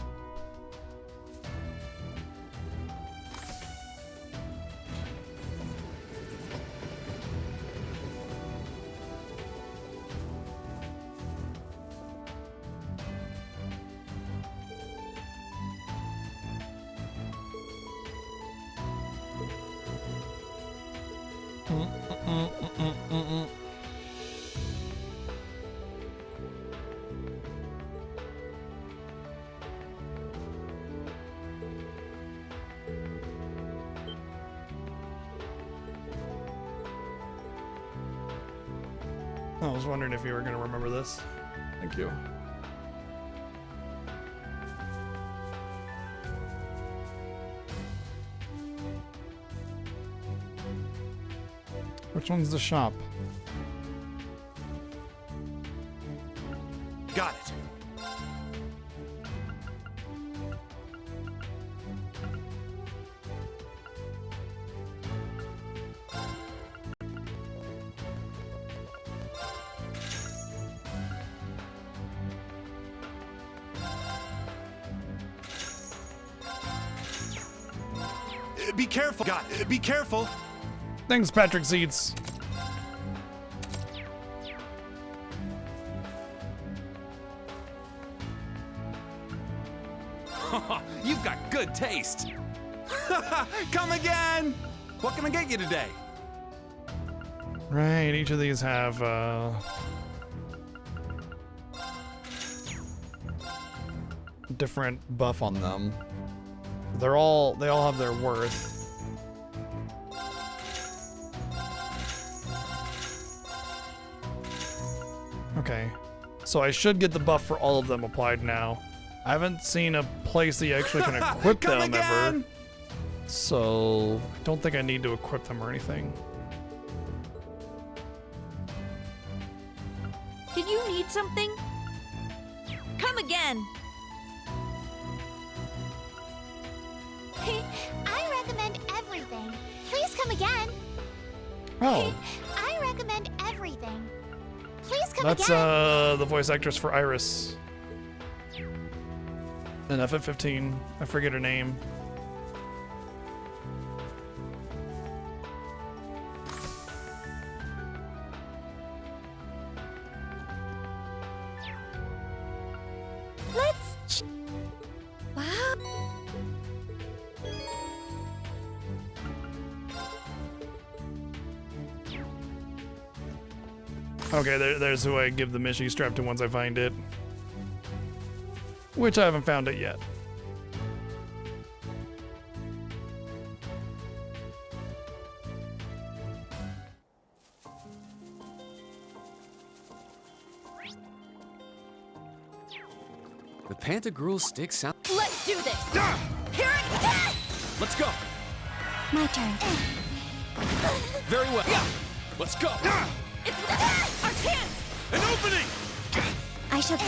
I was wondering if you were going to remember this. Thank you. Which one's the shop?
Got it. Be careful. Got it. Be careful.
Thanks, Patrick Seats.
You've got good taste. Come again. What can I get you today?
Right, each of these have different buff on them. They all have their worth. Okay, so I should get the buff for all of them applied now. I haven't seen a place that you actually can equip them ever, so I don't think I need to equip them or anything.
Did you need something? Come again.
I recommend everything. Please come again.
Oh.
I recommend everything. Please come
That's
again.
the voice actress for Iris. In FF15. I forget her name.
Let's. Wow.
Okay, there's who I give the Mishi strap to once I find it. Which I haven't found it yet.
The Pantagruel stick sound.
Let's do this. Here it is.
Let's go.
My turn.
Very well. Let's go.
It's our chance.
An opening.
I shall.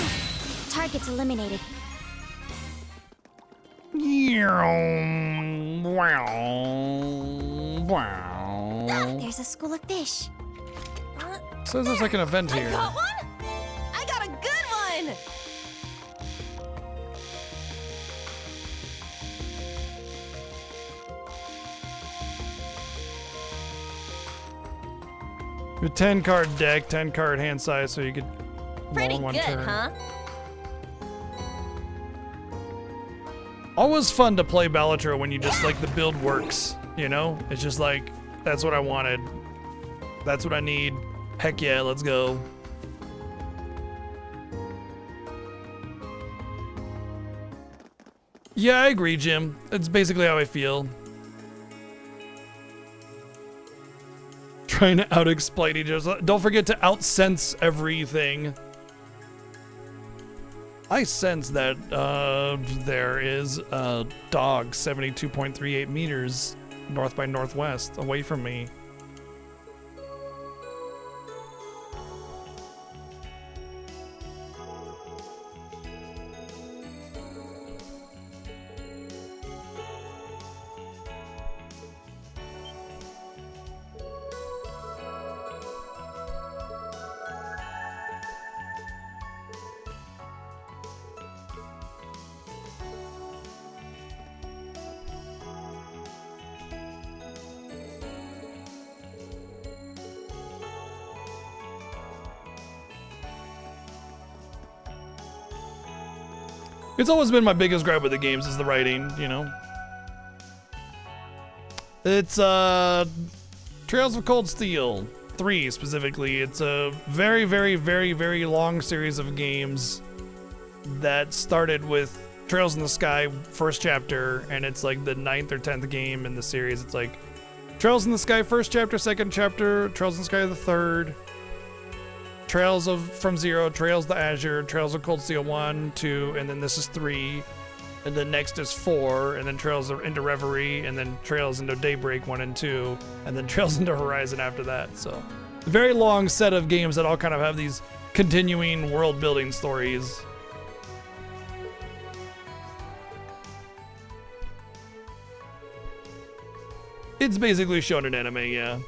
Targets eliminated. There's a school of fish.
Says there's like an event here.
I got one. I got a good one.
A 10-card deck, 10-card hand size, so you could
Pretty
roll in one
good,
turn.
huh?
Always fun to play Balatro when you just like the build works, you know? It's just like, that's what I wanted. That's what I need. Heck yeah, let's go. Yeah, I agree, Jim. It's basically how I feel. Trying to out-exploit each other. Don't forget to out-sense everything. I sense that there is a dog 72.38 meters north by northwest away from me. It's always been my biggest gripe with the games is the writing, you know. It's Trails of Cold Steel 3 specifically. It's a very, very, very, very long series of games that started with Trails in the Sky first chapter, and it's like the 9th or 10th game in the series. It's like Trails in the Sky first chapter, second chapter, Trails in the Sky the third, Trails of From Zero, Trails to Azure, Trails of Cold Steel 1, 2, and then this is 3, and then next is 4, and then Trails into Reverie, and then Trails into Daybreak 1 and 2, and then Trails into Horizon after that. So a very long set of games that all kind of have these continuing world building stories. It's basically shonen anime, yeah.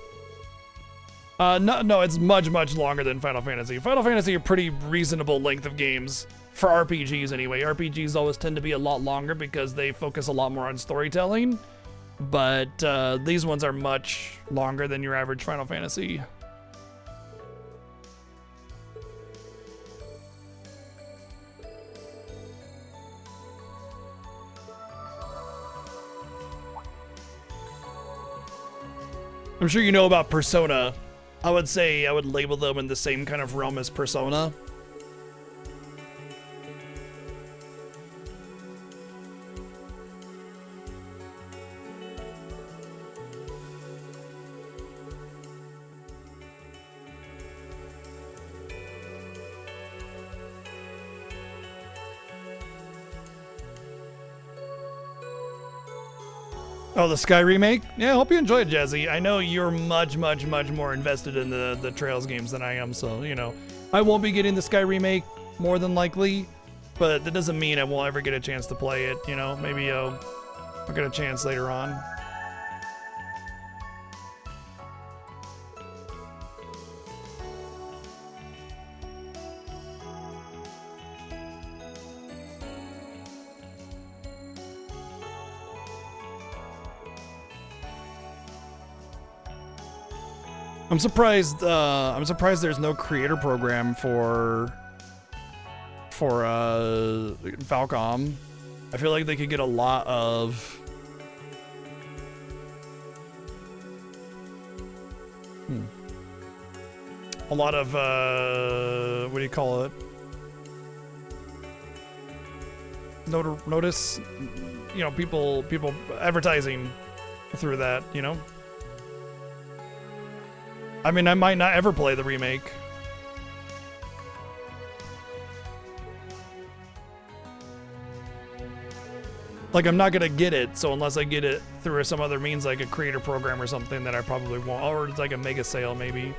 No, it's much, much longer than Final Fantasy. Final Fantasy are pretty reasonable length of games for RPGs anyway. RPGs always tend to be a lot longer because they focus a lot more on storytelling, but these ones are much longer than your average Final Fantasy. I'm sure you know about Persona. I would say I would label them in the same kind of realm as Persona. Oh, the Sky remake? Yeah, I hope you enjoyed it, Jazzy. I know you're much, much, much more invested in the Trails games than I am, so, you know. I won't be getting the Sky remake, more than likely, but that doesn't mean I won't ever get a chance to play it, you know. Maybe I'll get a chance later on. I'm surprised there's no creator program for Falcom. I feel like they could get a lot of what do you call it? Notice, you know, people advertising through that, you know? I mean, I might not ever play the remake. Like, I'm not gonna get it, so unless I get it through some other means, like a creator program or something, that I probably won't. Or it's like a mega sale, maybe.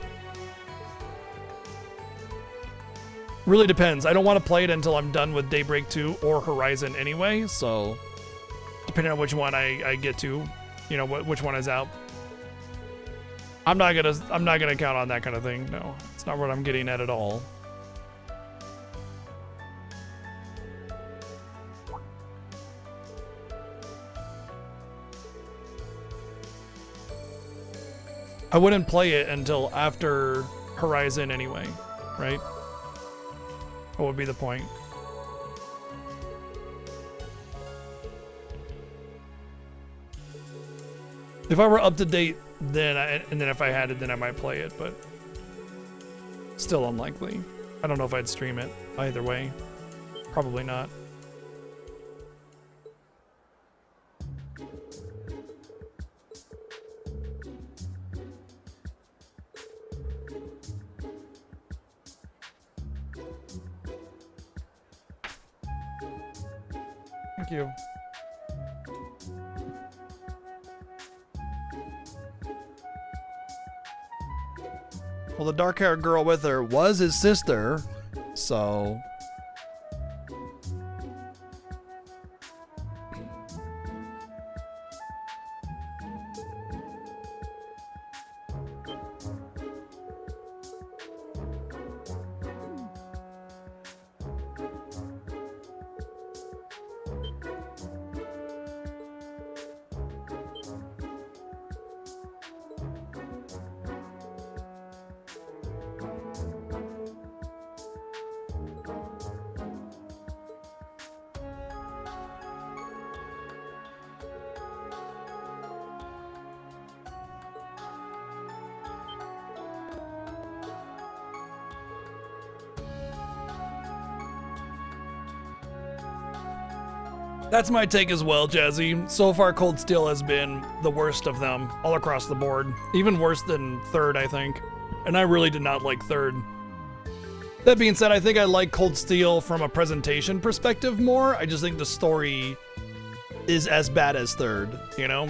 Really depends. I don't want to play it until I'm done with Daybreak 2 or Horizon anyway, so depending on which one I get to, you know, which one is out. I'm not gonna count on that kind of thing. No, it's not what I'm getting at all. I wouldn't play it until after Horizon anyway, right? What would be the point? If I were up to date, then and then if I had it, then I might play it, but still unlikely. I don't know if I'd stream it either way. Probably not. Thank you. Well, the dark-haired girl with her was his sister, so... That's my take as well, Jazzy. So far, Cold Steel has been the worst of them all across the board. Even worse than Third, I think. And I really did not like Third. That being said, I think I like Cold Steel from a presentation perspective more. I just think the story is as bad as Third, you know?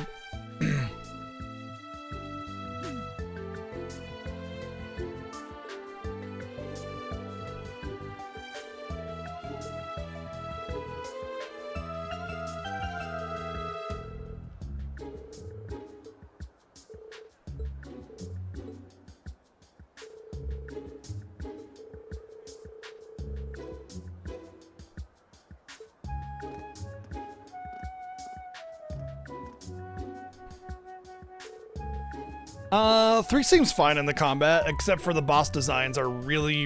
Three seems fine in the combat, except for the boss designs are really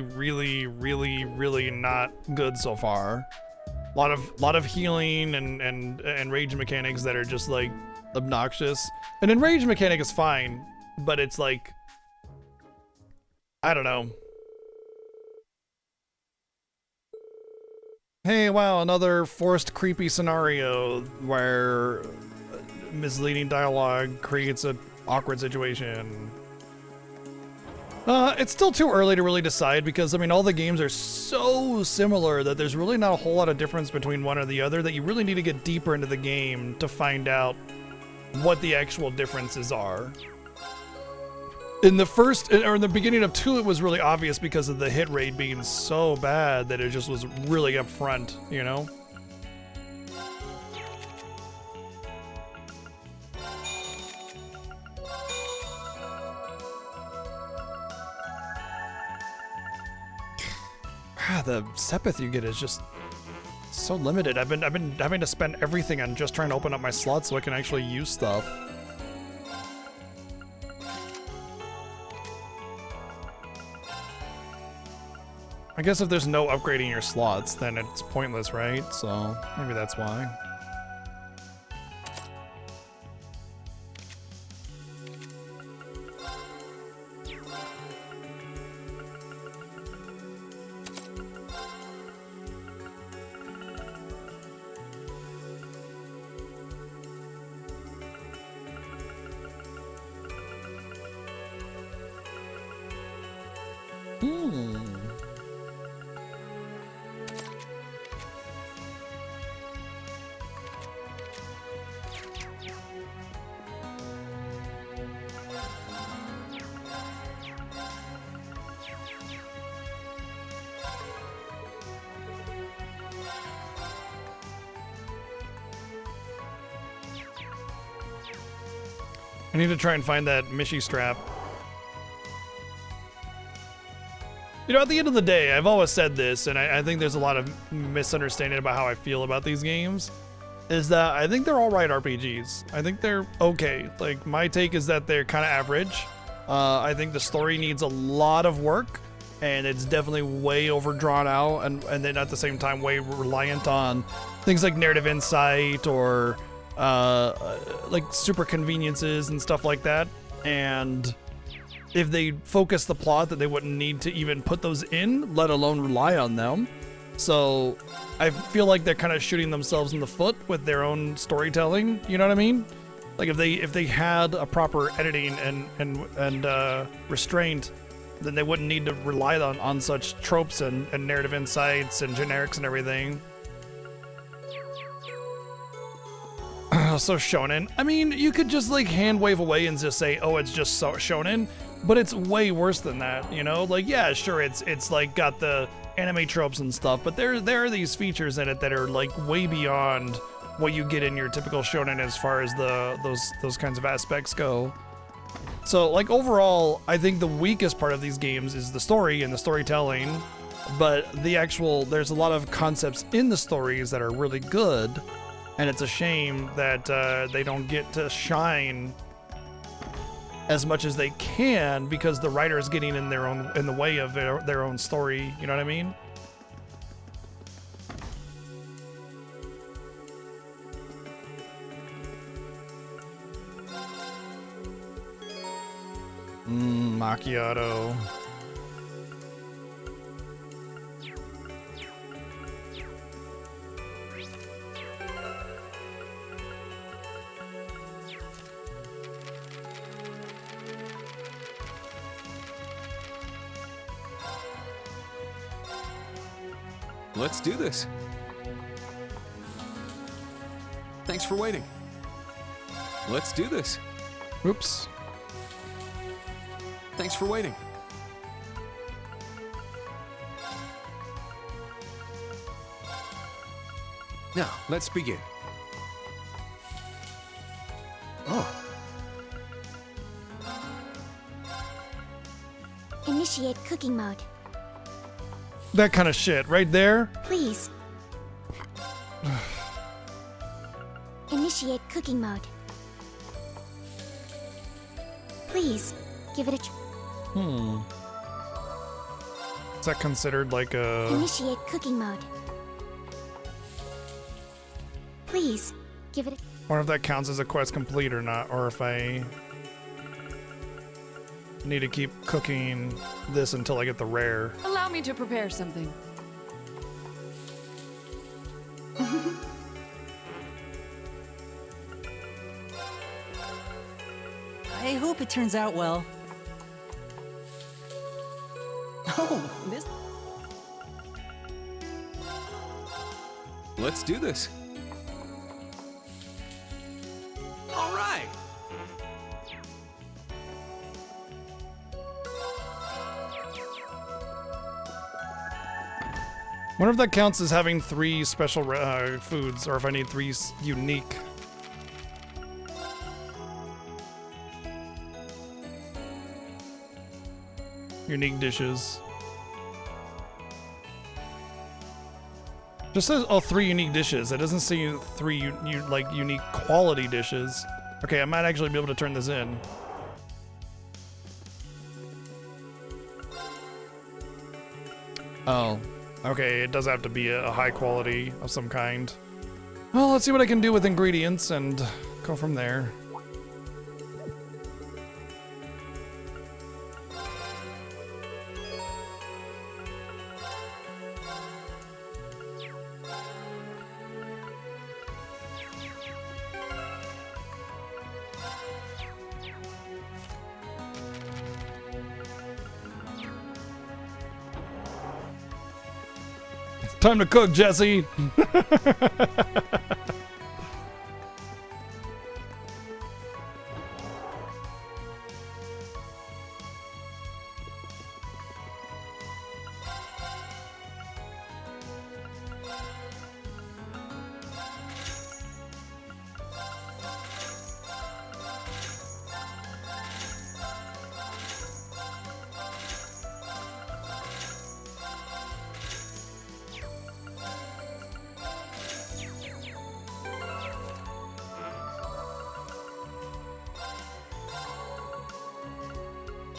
not good so far. A lot of healing and rage mechanics that are just like obnoxious. And enrage mechanic is fine, but it's like, I don't know. Hey, wow, another forced creepy scenario where misleading dialogue creates an awkward situation. It's still too early to really decide because, I mean, all the games are so similar that there's really not a whole lot of difference between one or the other, that you really need to get deeper into the game to find out what the actual differences are. In the first, or in the beginning of 2, it was really obvious because of the hit rate being so bad that it just was really upfront, you know? The Sepith you get is just so limited. I've been having to spend everything on just trying to open up my slots so I can actually use stuff. I guess if there's no upgrading your slots, then it's pointless, right? So maybe that's why. I need to try and find that Mishi strap. You know, at the end of the day, I've always said this, and I think there's a lot of misunderstanding about how I feel about these games, is that I think they're all right RPGs. I think they're okay. Like, my take is that they're kind of average. I think the story needs a lot of work, and it's definitely way overdrawn out, and then at the same time way reliant on things like narrative insight or like super conveniences and stuff like that. And if they focus the plot, that they wouldn't need to even put those in, let alone rely on them. So I feel like they're kind of shooting themselves in the foot with their own storytelling. You know what I mean? Like if they had a proper editing and restraint, then they wouldn't need to rely on such tropes and narrative insights and generics and everything. So shonen. I mean, you could just like hand wave away and just say, oh, it's just so shonen, but it's way worse than that, you know? Like, yeah, sure, it's like got the anime tropes and stuff, but there are these features in it that are like way beyond what you get in your typical shonen as far as those kinds of aspects go. So like overall, I think the weakest part of these games is the story and the storytelling, but there's a lot of concepts in the stories that are really good. And it's a shame that they don't get to shine as much as they can because the writer is getting in the way of their own story. You know what I mean? Macchiato.
Let's do this. Thanks for waiting. Let's do this.
Oops.
Thanks for waiting.
Now, let's begin. Oh,
Initiate cooking mode.
That kind of shit right there.
Please. Initiate cooking mode. Please, give it a
Is that considered like a...
Initiate cooking mode. Please, give it a...
I wonder if that counts as a quest complete or not, or if I need to keep cooking this until I get the rare.
Allow me to prepare something.
I hope it turns out well. Oh, this...
Let's do this.
All right.
Wonder if that counts as having 3 special foods, or if I need 3 unique. Unique dishes. Just says 3 unique dishes. It doesn't say 3 like unique quality dishes. Okay, I might actually be able to turn this in. Oh, okay. It does have to be a high quality of some kind. Well, let's see what I can do with ingredients and go from there. Time to cook, Jesse.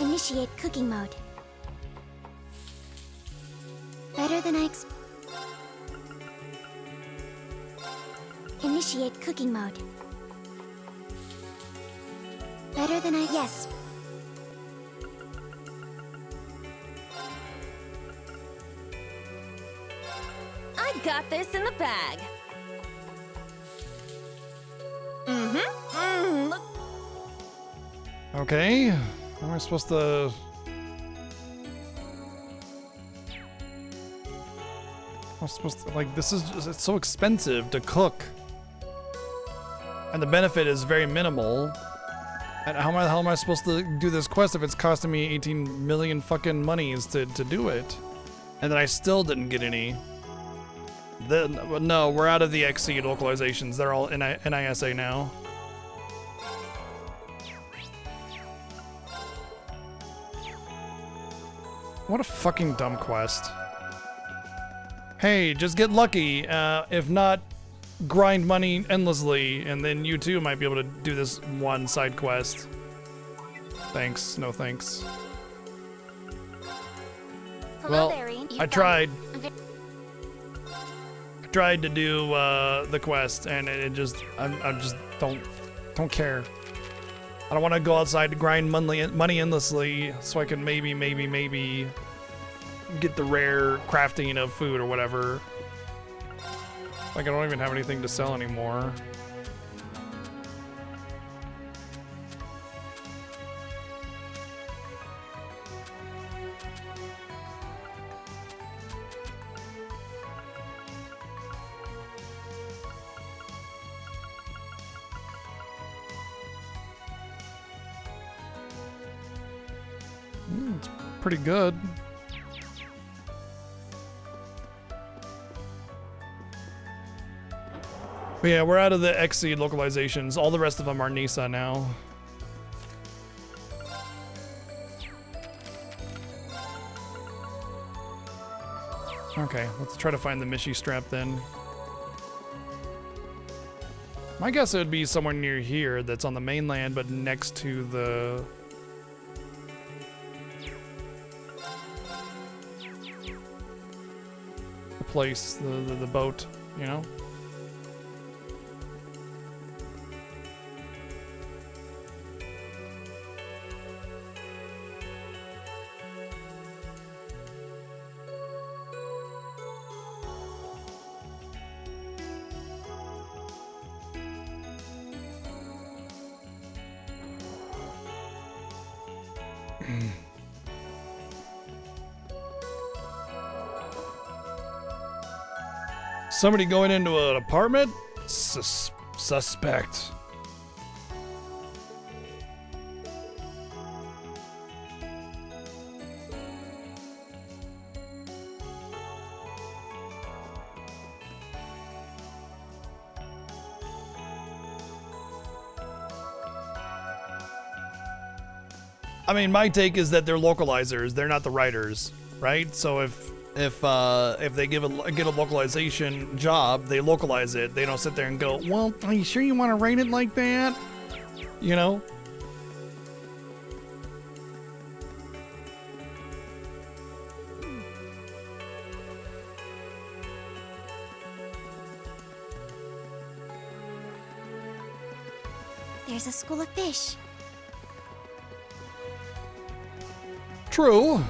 Initiate cooking mode. Better than I Initiate cooking mode. Better than I... Yes.
I got this in the bag. Look.
Okay. How am I supposed to... I'm supposed to... Like, this is just... It's so expensive to cook. And the benefit is very minimal. And how am I supposed to do this quest if it's costing me 18 million fucking monies to do it? And then I still didn't get any. No, we're out of the XC localizations. They're all in NISA now. What a fucking dumb quest. Hey, just get lucky. If not, grind money endlessly, and then you too might be able to do this one side quest. Thanks, no thanks.
Hello
Well,
there, Rean.
I tried. I tried to do the quest, and it just, I just don't care. I don't want to go outside to grind money endlessly, so I can maybe get the rare crafting of food or whatever. Like, I don't even have anything to sell anymore. It's pretty good. But yeah, we're out of the Xseed localizations. All the rest of them are Nisa now. Okay, let's try to find the Mishi strap then. My guess it would be somewhere near here that's on the mainland, but next to the place, the boat, you know? Somebody going into an apartment? Suspect. I mean, my take is that they're localizers. They're not the writers, right? So if they get a localization job, they localize it. They don't sit there and go, well, are you sure you want to write it like that? You know?
There's a school of fish.
True.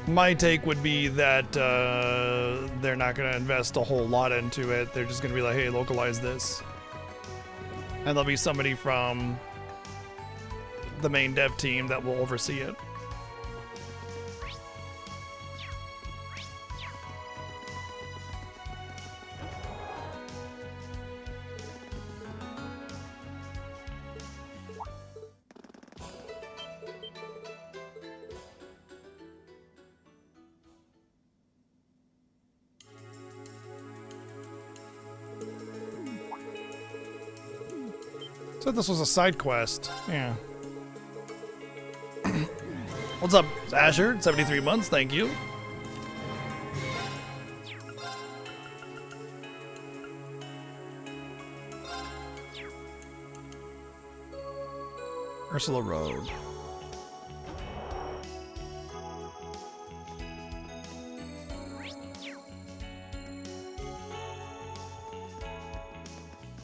My take would be that they're not going to invest a whole lot into it. They're just going to be like, hey, localize this. And there'll be somebody from the main dev team that will oversee it. So this was a side quest. Yeah. What's up, Asher? 73 months, thank you. Ursula Road.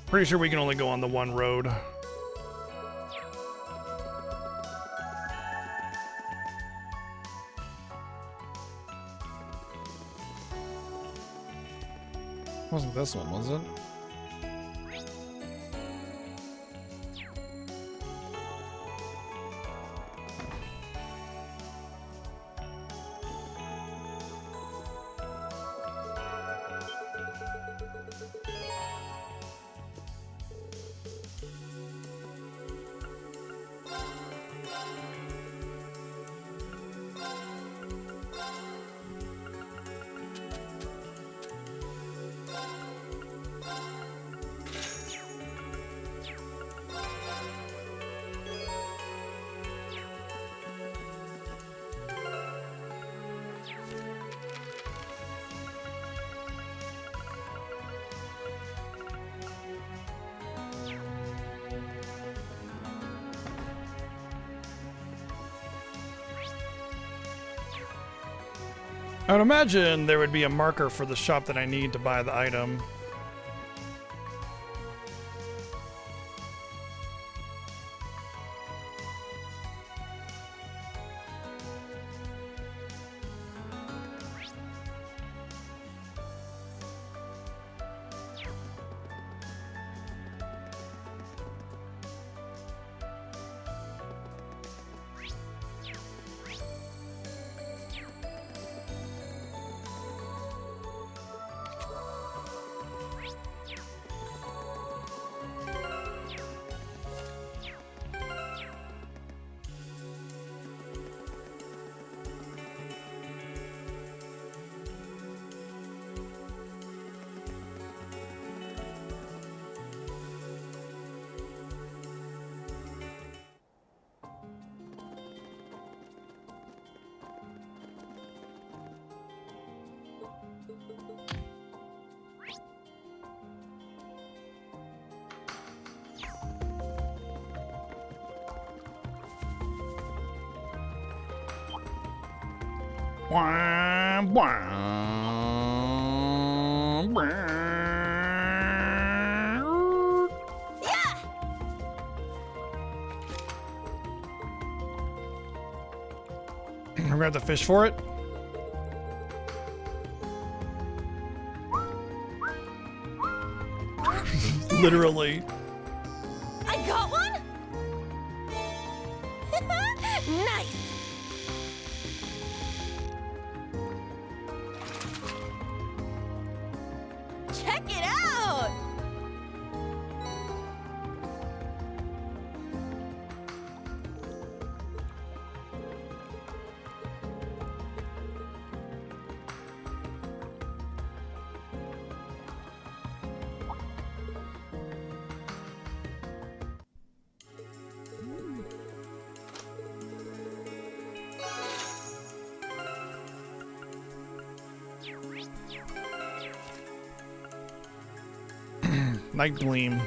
Pretty sure we can only go on the one road. Wasn't this one, was it? I would imagine there would be a marker for the shop that I need to buy the item. Wah, wah, wah.
Yeah!
We're gonna have to fish for it. Literally.
I got one?
Nice!
Check it out!
Night Gleam.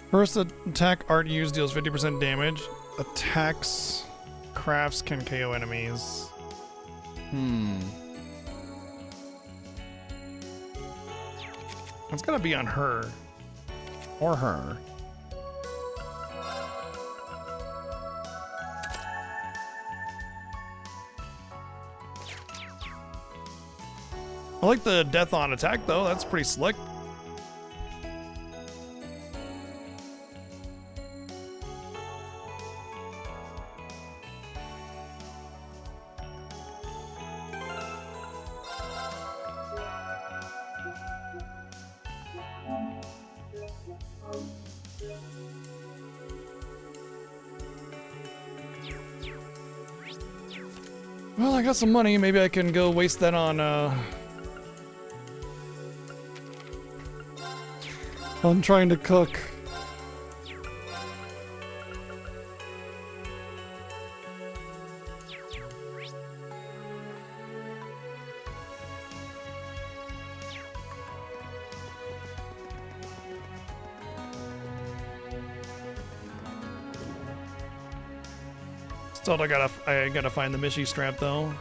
First attack art used deals 50% damage. Attacks crafts can KO enemies. It's gotta be on her. Or her. I like the death on attack though, that's pretty slick. Well, I got some money, maybe I can go waste that on trying to cook. Still, I gotta find the Mishi strap though.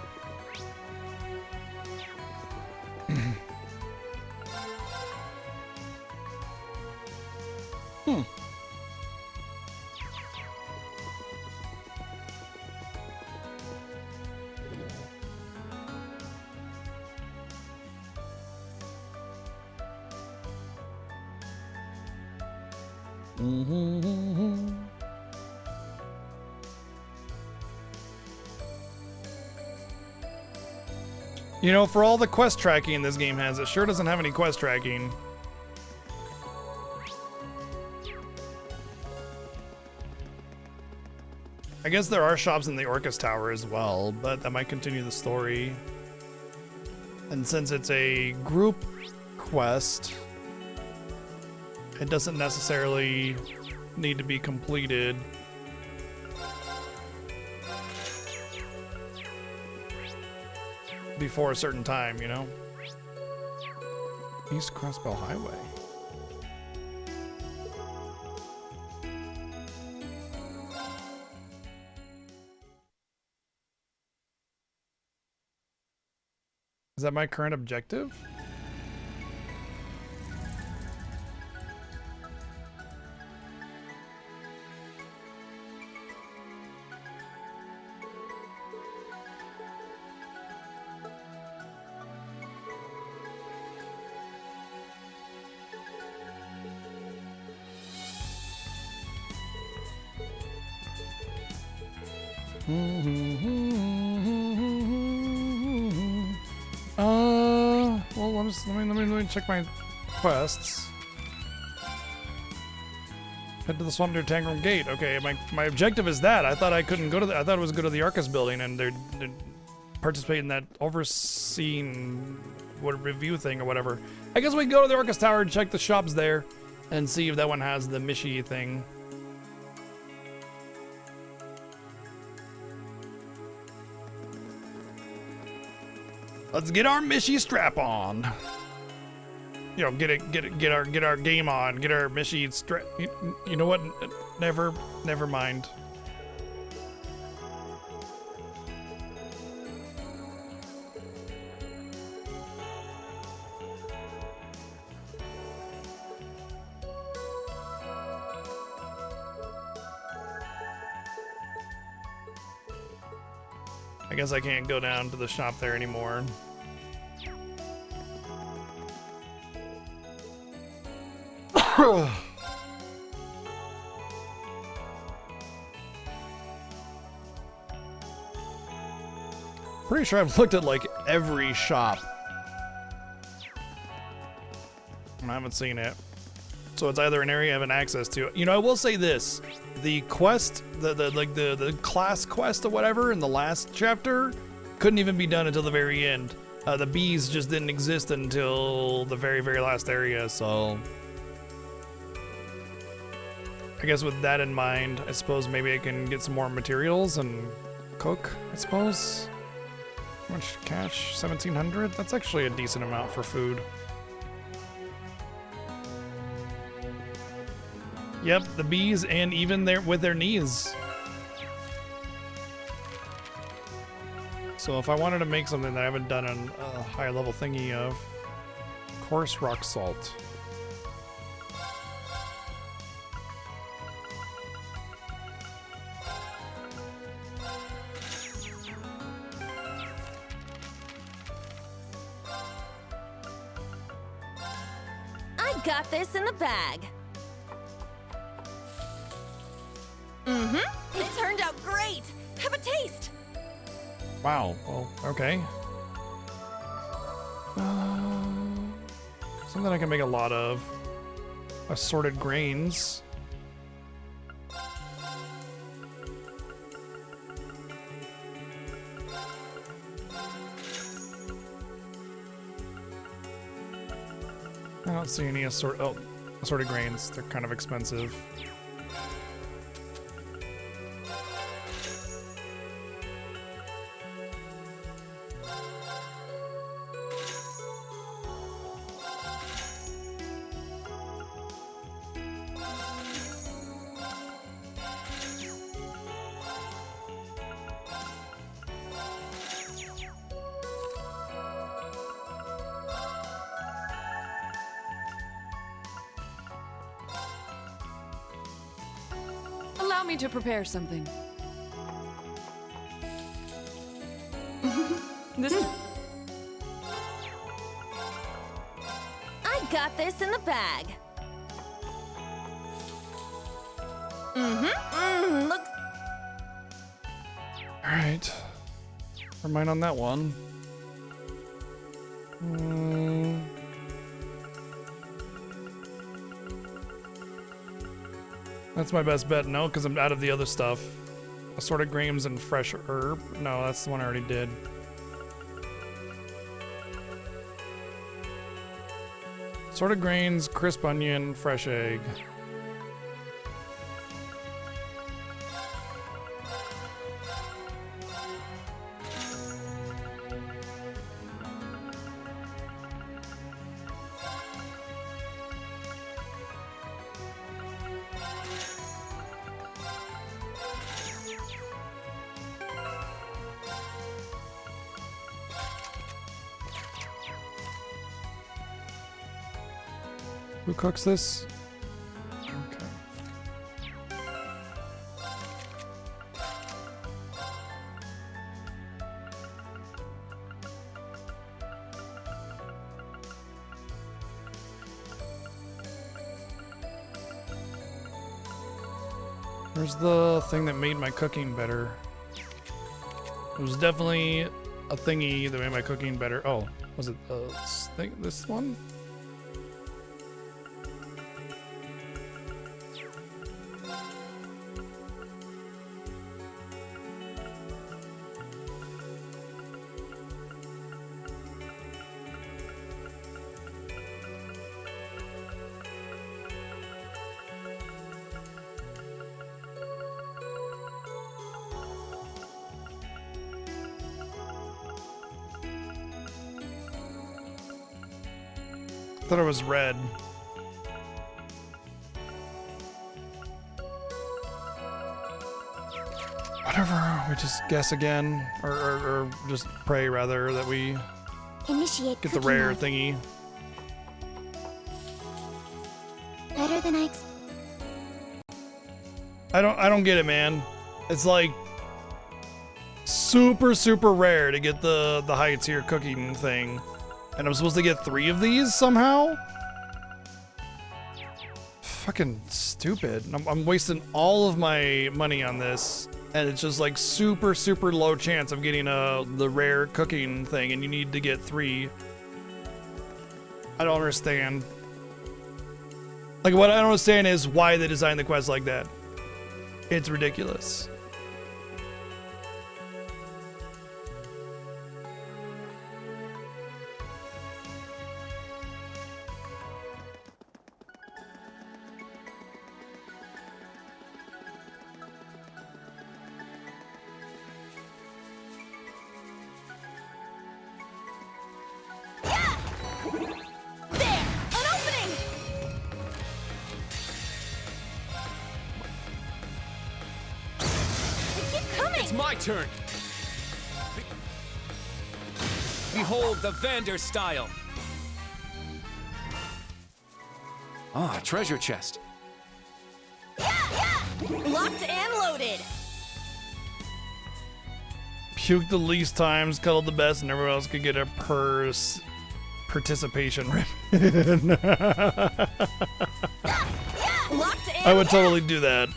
You know, for all the quest tracking this game has, it sure doesn't have any quest tracking. I guess there are shops in the Orcus Tower as well, but that might continue the story. And since it's a group quest, it doesn't necessarily need to be completed. Before a certain time, you know? East Crossbow Highway. Is that my current objective? Well, let me check my quests. Head to the swamp near Tangram Gate. Okay, my objective is that. I thought I couldn't go to I thought it was go to the Arcus building and they're participate in that overseen review thing or whatever. I guess we can go to the Arcus Tower and check the shops there and see if that one has the Mishi thing. Let's get our Mishy strap on. You know, get our game on. Get our Mishy strap. You know what? Never mind. I guess I can't go down to the shop there anymore. Pretty sure I've looked at like every shop. I haven't seen it. So it's either an area I haven't access to. You know, I will say this. The quest, the class quest or whatever in the last chapter couldn't even be done until the very end. The bees just didn't exist until the very, very last area, so... I guess with that in mind, I suppose maybe I can get some more materials and cook, I suppose. How much cash? 1,700? That's actually a decent amount for food. Yep, the bees and even with their knees. So if I wanted to make something that I haven't done a high level thingy of, coarse rock salt.
I got this in the bag. Mm-hmm. It turned out great. Have a taste.
Wow. Well, okay. Something I can make a lot of. Assorted grains. I don't see any assorted grains. They're kind of expensive.
Allow me to prepare something. This.
I got this in the bag. Mm-hmm. Looks.
All right. Never mind on that one. That's my best bet. No, because I'm out of the other stuff. Assorted grains and fresh herb. No, that's the one I already did. Assorted grains, crisp onion, fresh egg. Who cooks this? Okay. Where's the thing that made my cooking better? It was definitely a thingy that made my cooking better. Oh, was it this one? Thought it was red. Whatever, we just guess again, or just pray rather that we
Initiate
get the
cooking
rare
mode.
thingy.
Better than I
I don't get it, man. It's like super rare to get the high tier cooking thing, and I'm supposed to get 3 of these somehow. Fucking stupid. I'm wasting all of my money on this, and it's just like super low chance of getting the rare cooking thing, and you need to get 3. I don't understand. Like, what I don't understand is why they designed the quest like that. It's ridiculous.
It's my turn. Behold the Vander style.
Ah, treasure chest.
Locked and loaded.
Puke the least times, cuddle the best, and everyone else could get a participation ribbon. I would totally do that.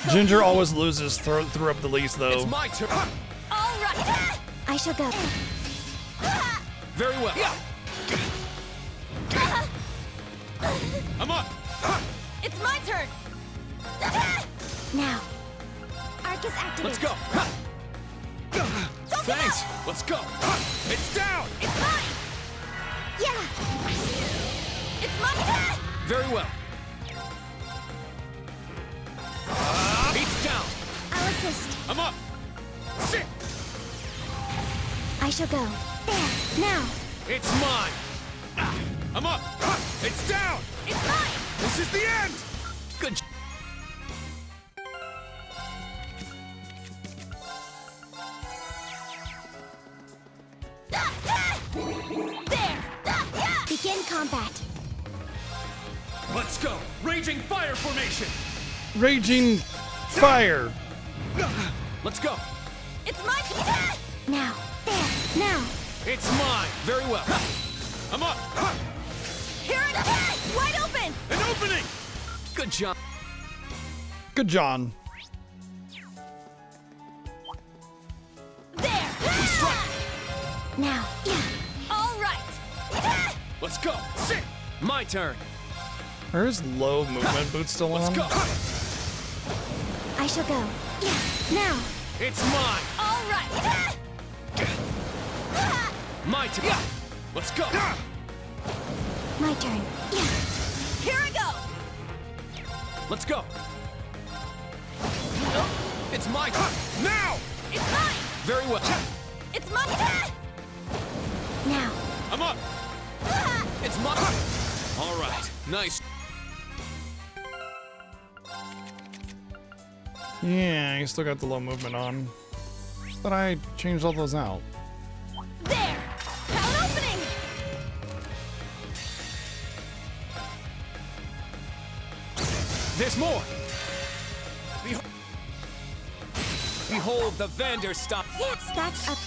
Ginger always loses throw up the least, though.
It's my turn.
All right.
I shall go.
Very well. I'm up.
It's my turn.
Now. Arcus activated.
Let's go. Thanks. Let's go. It's down.
It's mine.
Yeah.
It's my turn.
Very well. It's down.
I'll assist.
I'm up. Sit.
I shall go. There. Now.
It's mine. I'm up. It's down.
It's mine.
This is the end. Good.
There.
Begin combat.
Let's go. Raging fire formation.
Raging fire.
Let's go.
It's my turn.
Now. There. Now.
It's mine. Very well. I'm up.
Here it is. Wide open.
An opening. Good job.
Good John.
There.
We strike.
Now. Yeah.
All right.
Let's go. Sit. My turn.
Where's low movement boots still on?
Let's go.
I shall go. Yeah. Now.
It's mine.
All right.
My turn. Let's go.
My turn. Yeah.
Here I go.
Let's go. It's my turn. Now.
It's mine.
Very well.
It's my turn.
Now.
I'm up. It's my. All right. Nice.
Yeah, you still got the low movement on. But I changed all those out.
There. Found an opening.
There's more. Behold the Vander stop.
Yes, that's up.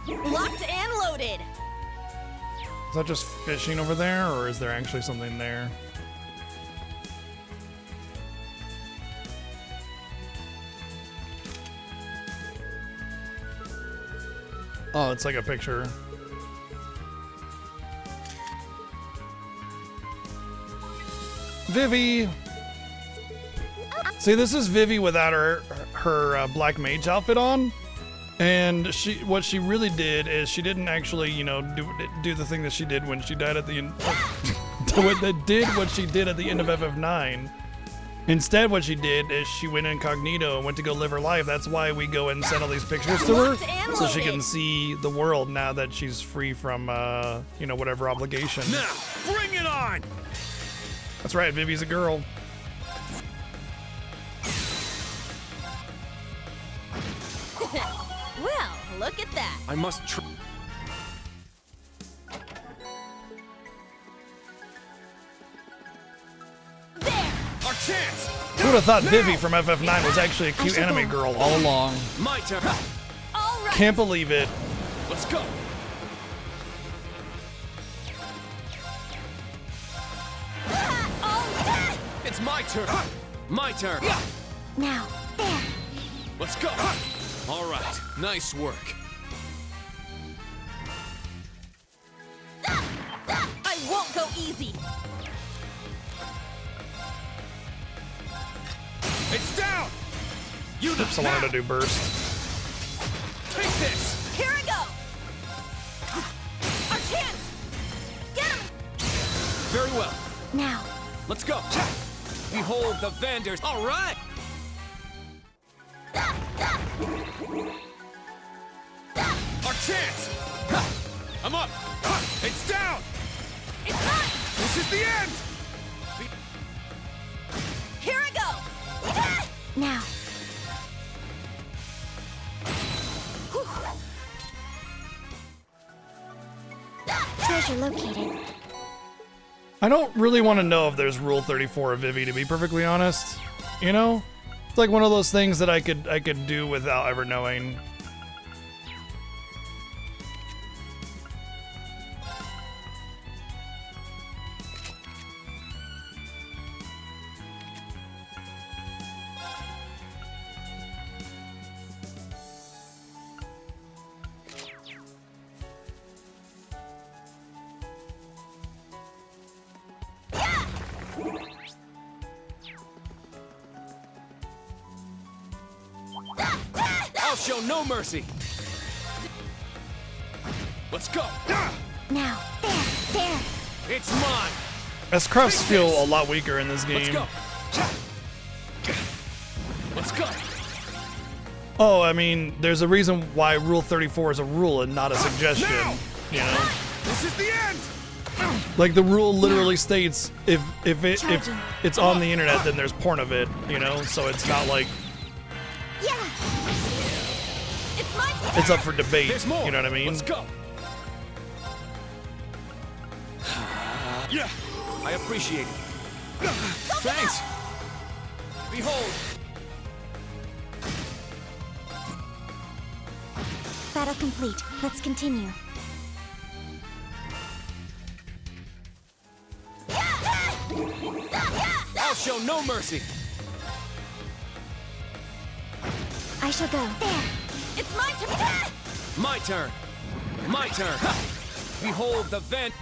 Locked and loaded.
Is that just fishing over there, or is there actually something there? Oh, it's like a picture. Vivi! See, this is Vivi without her black mage outfit on. And what she really did is she didn't actually, you know, do the thing that she did when she died at the that did what she did at the end of FF9. Instead, what she did is she went incognito and went to go live her life. That's why we go and send all these pictures to her, so she can see the world now that she's free from, you know, whatever obligation.
Now, bring it on!
That's right, Vivi's a girl.
Well, look at that.
I must Our chance!
Who would have thought Vivi from FF9 was actually a cute anime girl all along?
My turn.
All right.
Can't believe it.
Let's go. It's my turn. My turn.
Now, there.
Let's go. All right. Nice work.
I won't go easy.
It's down. You
Oops, I wanted to do burst.
take this.
Here I go. Our chance. Get him.
Very well.
Now.
Let's go. Behold the Vanders. All right. Our chance. I'm up. It's down.
It's mine.
This is the end.
Here I go.
Now. Treasure located.
I don't really want to know if there's Rule 34 of Vivi, to be perfectly honest. You know? It's like one of those things that I could do without ever knowing.
I'll show no mercy. Let's go.
Now. There.
It's mine.
S-Crafts feel a lot weaker in this
Let's
game.
go. Let's go.
Oh, I mean, there's a reason why Rule 34 is a rule and not a suggestion. You know?
This is the end.
Like the rule literally states if it's on the internet, then there's porn of it, you know? So it's not like
Yeah.
It's mine.
it's up for debate.
There's more.
You know what I mean?
Let's go. Yeah. I appreciate it. Thanks. Behold.
Battle complete. Let's continue.
I'll show no mercy.
I shall go. There.
It's my turn.
My turn. My turn. Behold the vent.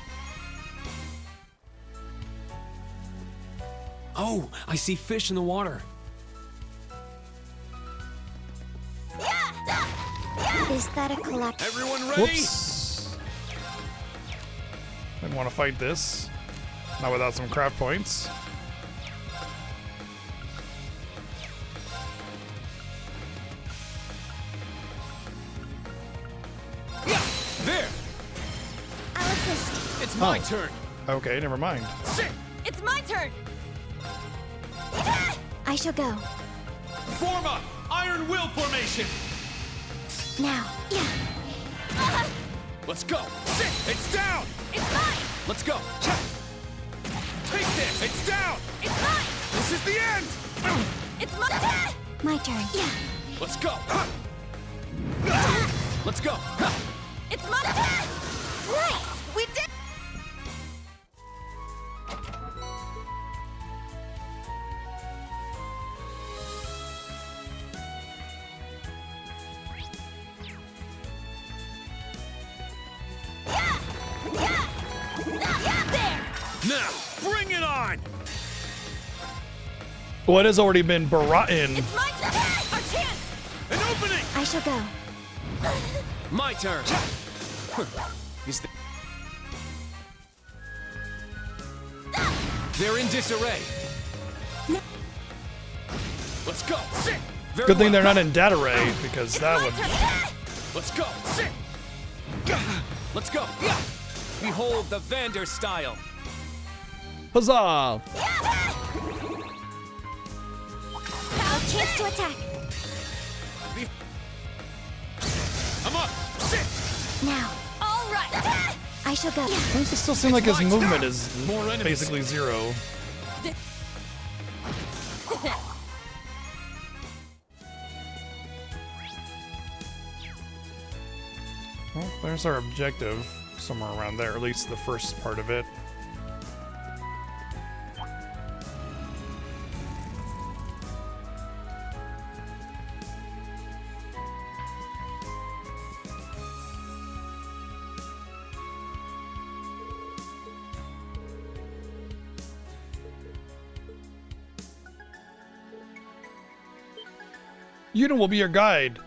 Oh, I see fish in the water.
Is that a collection?
Everyone ready?
Whoops. Didn't want to fight this. Not without some craft points.
Yeah. There.
I'll assist.
It's my
Oh.
turn.
Okay, never mind.
Sit.
It's my turn.
I shall go.
Form up. Iron Will formation.
Now. Yeah.
Let's go. Sit. It's down.
It's mine.
Let's go. Take this. It's down.
It's mine.
This is the end.
It's my turn.
My turn. Yeah.
Let's go. Let's go.
It's my turn. Nice. We did.
Now, bring it on.
What has already been broughten?
It's my turn. Our chance.
An opening.
I shall go.
My turn. Is the They're in disarray. Let's go. Sit. Very
Good thing
well.
they're not in data ray, because that would.
Let's go. Sit. Let's go. Yeah. Behold the Vander style.
Huzzah!
Now, chance to attack.
I'm up. Sit.
Now.
All right.
I shall go.
Why does it still seem like his
my
movement
turn.
is
More enemies.
basically zero? Well, there's our objective, somewhere around there, at least the first part of it. Unit will be your guide,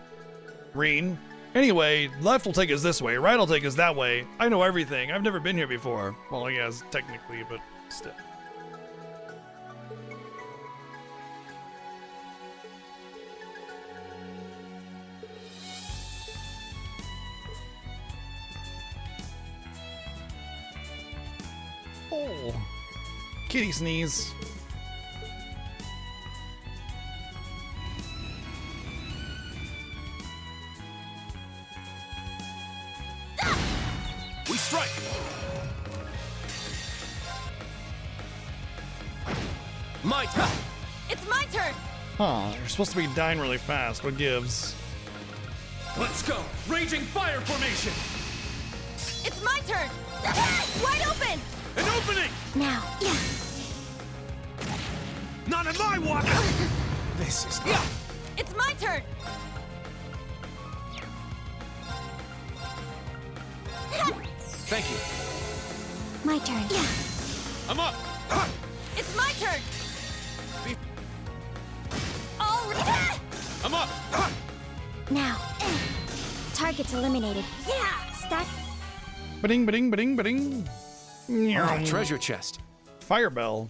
Reen. Anyway, left will take us this way, right will take us that way. I know everything. I've never been here before. Well, I guess technically, but still. Oh, kitty sneeze.
We strike. My turn.
It's my turn.
Huh, you're supposed to be dying really fast. What gives?
Let's go. Raging fire formation.
It's my turn. Wide open.
An opening.
Now.
Not in my water. This is. Yeah.
It's my turn.
Thank you.
My turn.
I'm up.
It's my turn. All right.
I'm up.
Now. Target's eliminated. Yeah. Stack.
Ba-ding, ba-ding, ba-ding, ba-ding.
Oh, treasure chest.
Fire bell.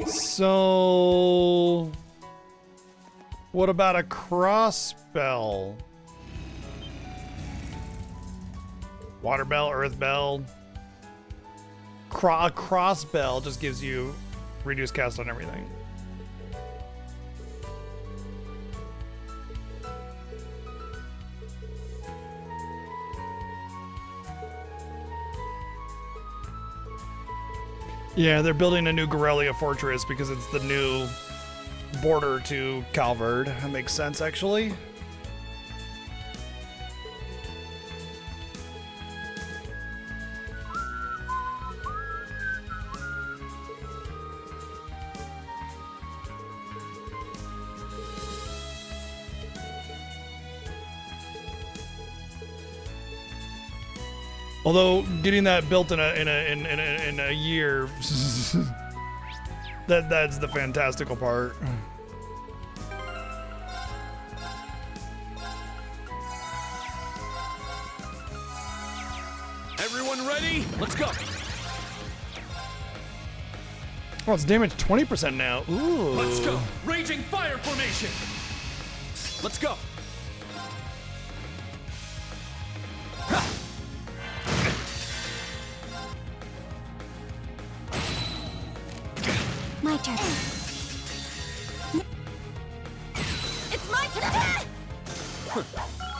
So, what about a cross bell? Water bell, earth bell. A cross bell just gives you reduced cast on everything. Yeah, they're building a new Gorelia fortress because it's the new border to Calvard. That makes sense, actually. Although getting that built in a year, that's the fantastical part.
Everyone ready? Let's go.
Oh, it's damaged 20% now. Ooh.
Let's go. Raging fire formation. Let's go.
My turn.
It's my turn.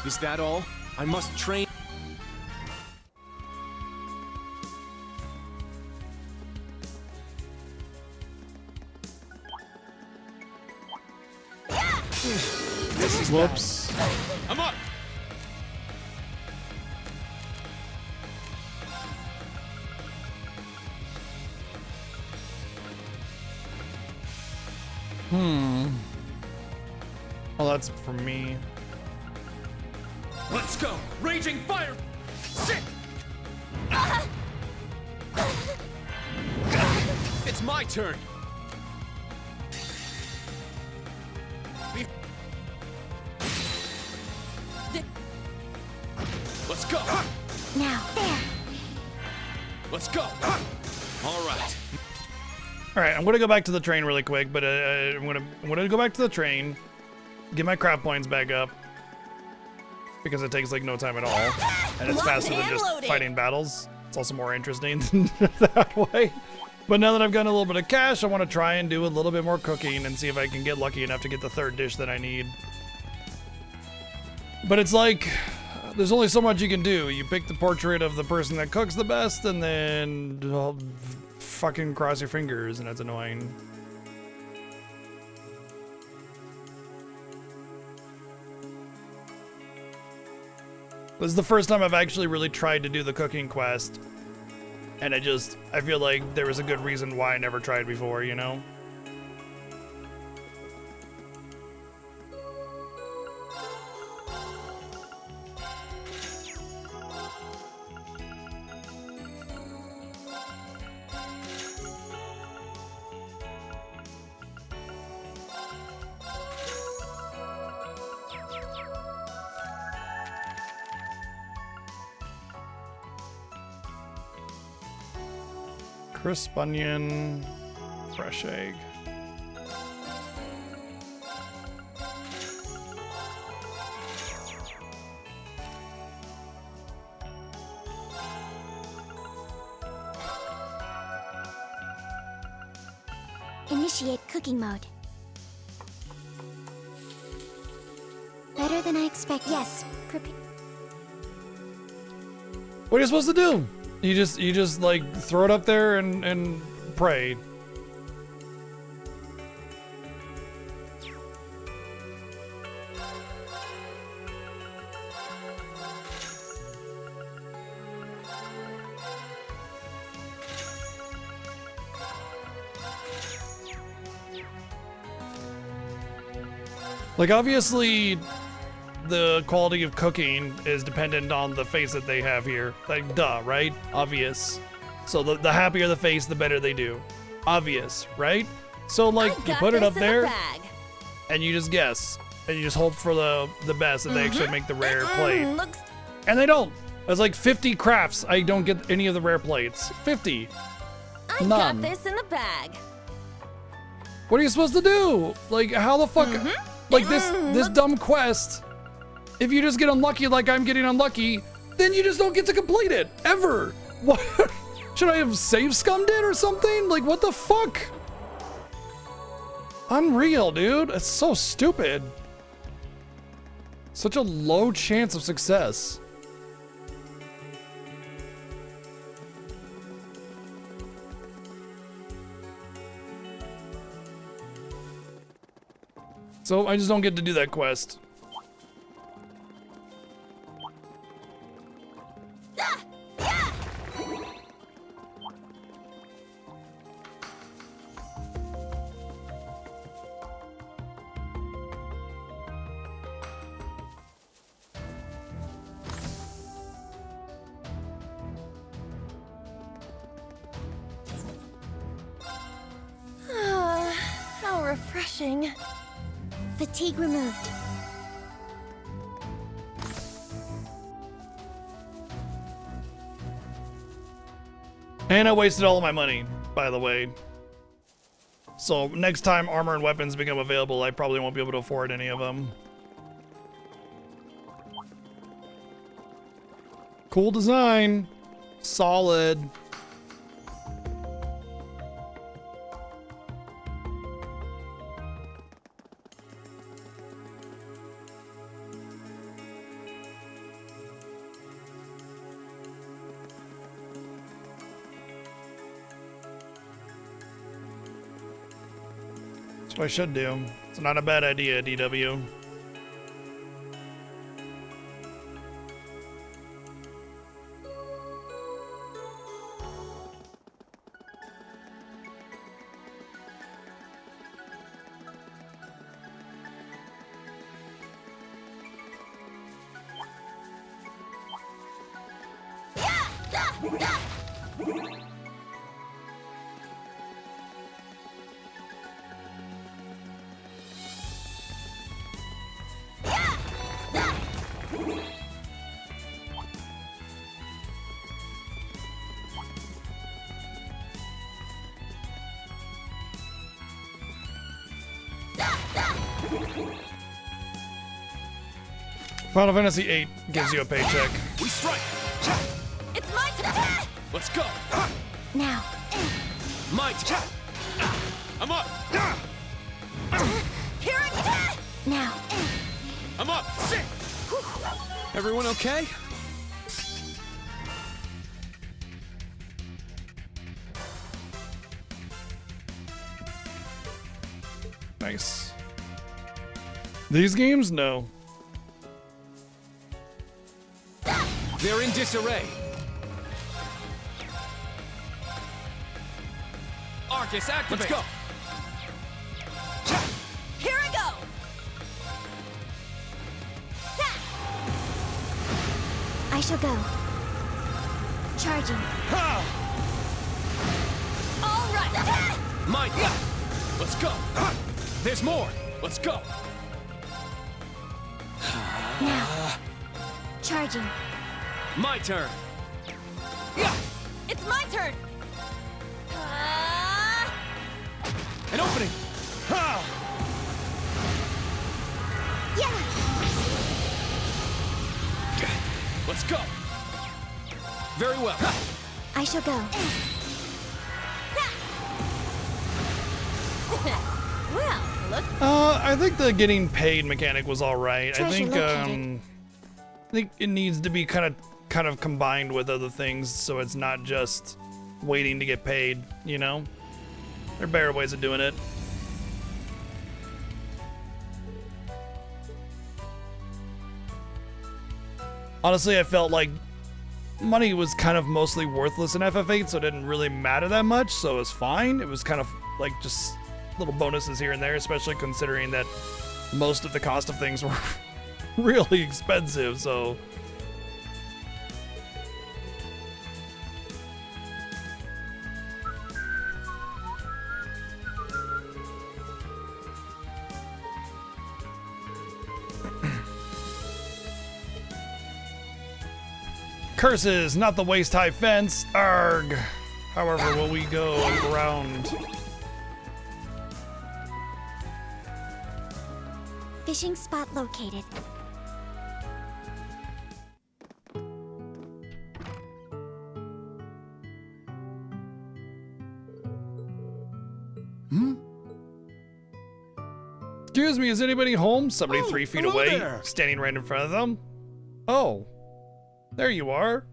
Is that all? I must train. This is
Whoops.
bad. I'm up.
Oh, that's for me.
Let's go. Raging fire. Sit. It's my turn. Let's go.
Now. There.
Let's go. All right.
All right, I'm gonna go back to the train really quick, but I'm gonna go back to the train, get my craft points back up, because it takes like no time at all, and it's faster than just fighting battles. It's also more interesting that way. But now that I've got a little bit of cash, I want to try and do a little bit more cooking and see if I can get lucky enough to get the third dish that I need. But it's like, there's only so much you can do. You pick the portrait of the person that cooks the best, and then fucking cross your fingers, and it's annoying. This is the first time I've actually really tried to do the cooking quest. And I feel like there was a good reason why I never tried before, you know? Crisp onion, fresh egg.
Initiate cooking mode. Better than I expect. Yes.
What are you supposed to do? You just like throw it up there and pray. Like obviously the quality of cooking is dependent on the face that they have here. Like, duh, right? Obvious. So the happier the face, the better they do. Obvious, right? So, like, you put it up there, and you just guess. And you just hope for the best, and they actually make the rare plate. And they don't. There's like 50 crafts. I don't get any of the rare plates. 50.
I
None.
got this in the bag.
What are you supposed to do? Like, how the fuck? Like, this dumb quest... If you just get unlucky like I'm getting unlucky, then you just don't get to complete it, ever. What? Should I have save scummed it or something? Like, what the fuck? Unreal, dude. It's so stupid. Such a low chance of success. So I just don't get to do that quest.
How refreshing.
Fatigue removed.
And I wasted all of my money, by the way. So next time armor and weapons become available, I probably won't be able to afford any of them. Cool design. Solid. That's what I should do. It's not a bad idea, DW. Final Fantasy VIII gives you a paycheck.
We strike.
It's my turn.
Let's go.
Now.
My turn. I'm up.
Here I go.
Now.
I'm up. Sit. Everyone okay?
Nice. These games? No.
They're in disarray. Arcus, activate. Let's go.
Here I go.
I shall go. Charging.
All right.
My. Let's go. There's more. Let's go.
Now. Charging.
My turn.
It's my turn.
An opening.
Yeah.
Let's go. Very well.
I shall go.
Well, look.
I think the getting paid mechanic was all right. I think it needs to be kind of combined with other things, so it's not just waiting to get paid. You know, there are better ways of doing it. Honestly, I felt like money was kind of mostly worthless in FF8, so it didn't really matter that much, so it was fine. It was kind of like just little bonuses here and there, especially considering that most of the cost of things were really expensive, so... Curses, not the waist-high fence. Arg. However, will we go around?
Fishing spot located.
Excuse me, is anybody home? Somebody 3 feet
hello
away,
there.
standing right in front of them. Oh, there you are.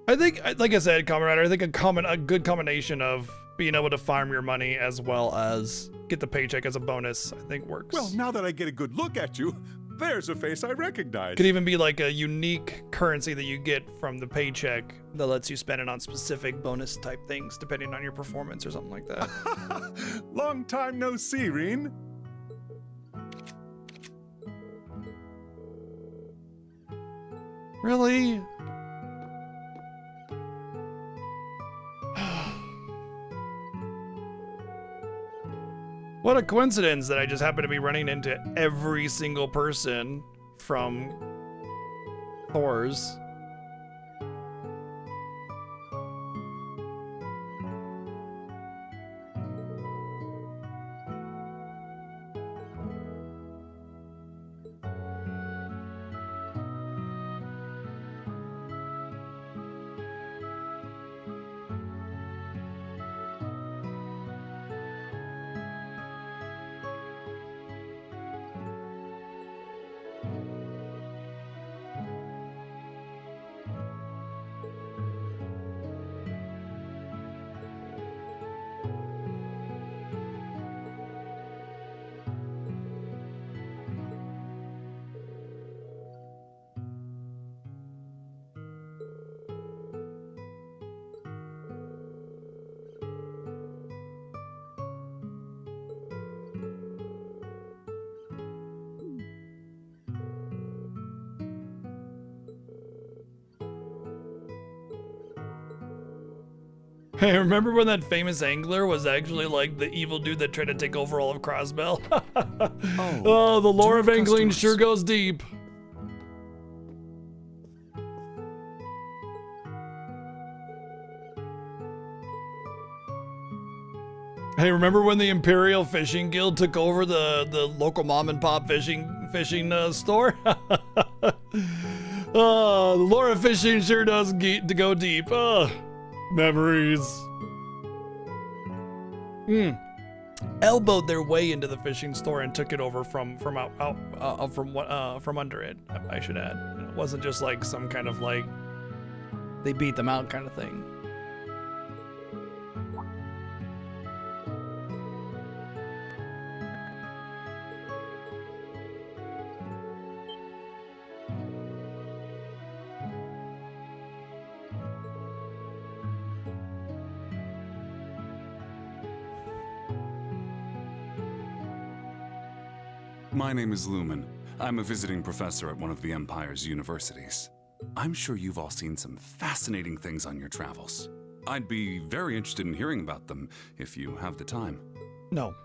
I think, like I said, Kamen Rider, I think a good combination of being able to farm your money as well as get the paycheck as a bonus, I think works.
Well, now that I get a good look at you, there's a face I recognize.
Could even be like a unique currency that you get from the paycheck that lets you spend it on specific bonus type things depending on your performance or something like that.
Long time no see, Reen.
Really? What a coincidence that I just happen to be running into every single person from Thor's. Hey, remember when that famous angler was actually like the evil dude that tried to take over all of Crossbell? Oh, the lore of angling sure goes deep. Hey, remember when the Imperial Fishing Guild took over the local mom and pop fishing store? Oh, the lore of fishing sure does get to go deep. Oh, memories. Elbowed their way into the fishing store and took it over from under it. I should add. It wasn't just like some kind of like they beat them out kind of thing.
My name is Lumen. I'm a visiting professor at one of the Empire's universities. I'm sure you've all seen some fascinating things on your travels. I'd be very interested in hearing about them if you have the time.
No.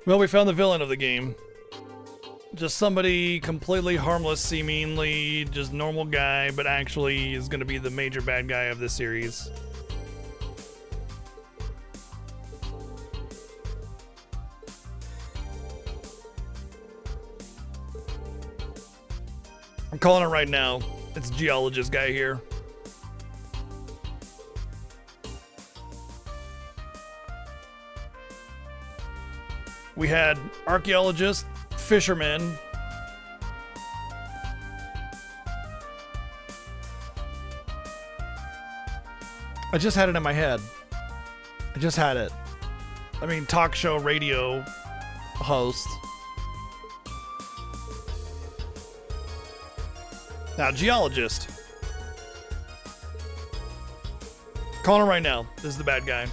Well, we found the villain of the game. Just somebody completely harmless, seemingly just normal guy, but actually is going to be the major bad guy of this series. I'm calling it right now. It's geologist guy here. We had archaeologist, fisherman, I just had it in my head. I just had it. I mean, talk show radio host. Now, geologist. Calling him right now. This is the bad guy.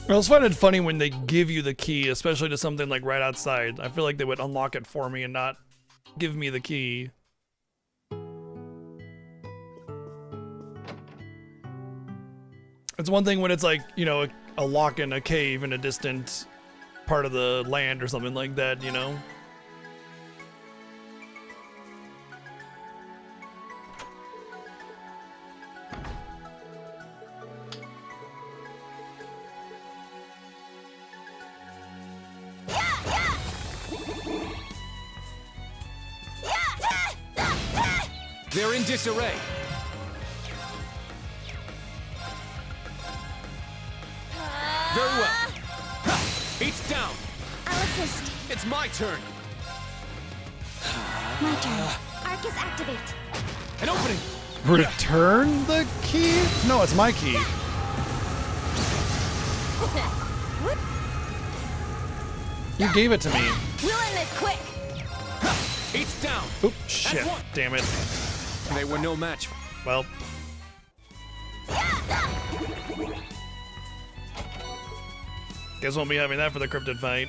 I always find it funny when they give you the key, especially to something like right outside. I feel like they would unlock it for me and not give me the key. It's one thing when it's like, you know, a lock in a cave in a distant part of the land or something like that, you know?
They're in disarray. Very well. It's down.
I'll assist.
It's my turn.
My turn. Arcus activate.
An opening.
Return the key? No, it's my key. You gave it to me.
We'll end this quick.
It's down.
Oop, shit. Damn it.
They were no match.
Well. Guess won't be having that for the cryptid fight.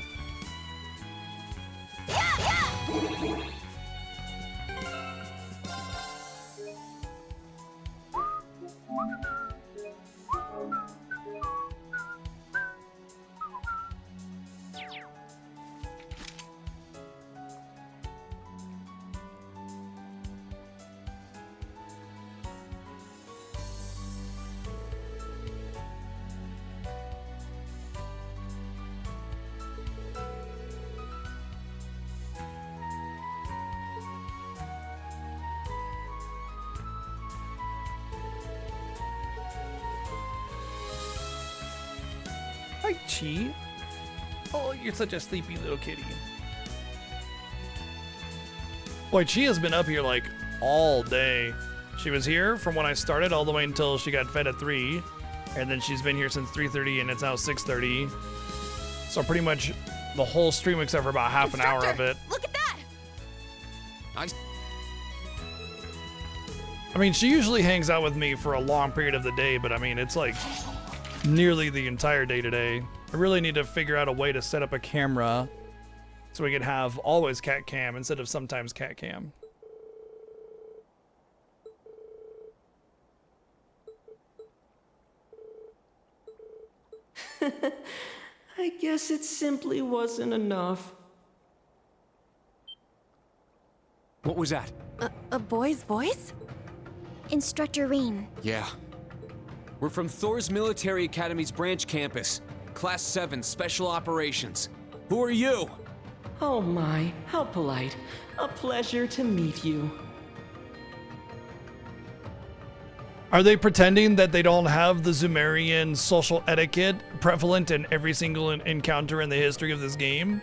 Hi, Chi. Oh, you're such a sleepy little kitty. Boy, Chi has been up here like all day. She was here from when I started all the way until she got fed at 3. And then she's been here since 3:30 and it's now 6:30. So pretty much the whole stream except for about half an hour of it.
Look at that!
I mean, she usually hangs out with me for a long period of the day, but I mean, it's like nearly the entire day today. I really need to figure out a way to set up a camera so we can have always cat cam instead of sometimes cat cam.
I guess it simply wasn't enough.
What was that?
A boy's voice?
Instructor Reen.
Yeah. We're from Thor's Military Academy's branch campus. Class 7, Special Operations. Who are you?
Oh my, how polite. A pleasure to meet you.
Are they pretending that they don't have the Zumerian social etiquette prevalent in every single encounter in the history of this game?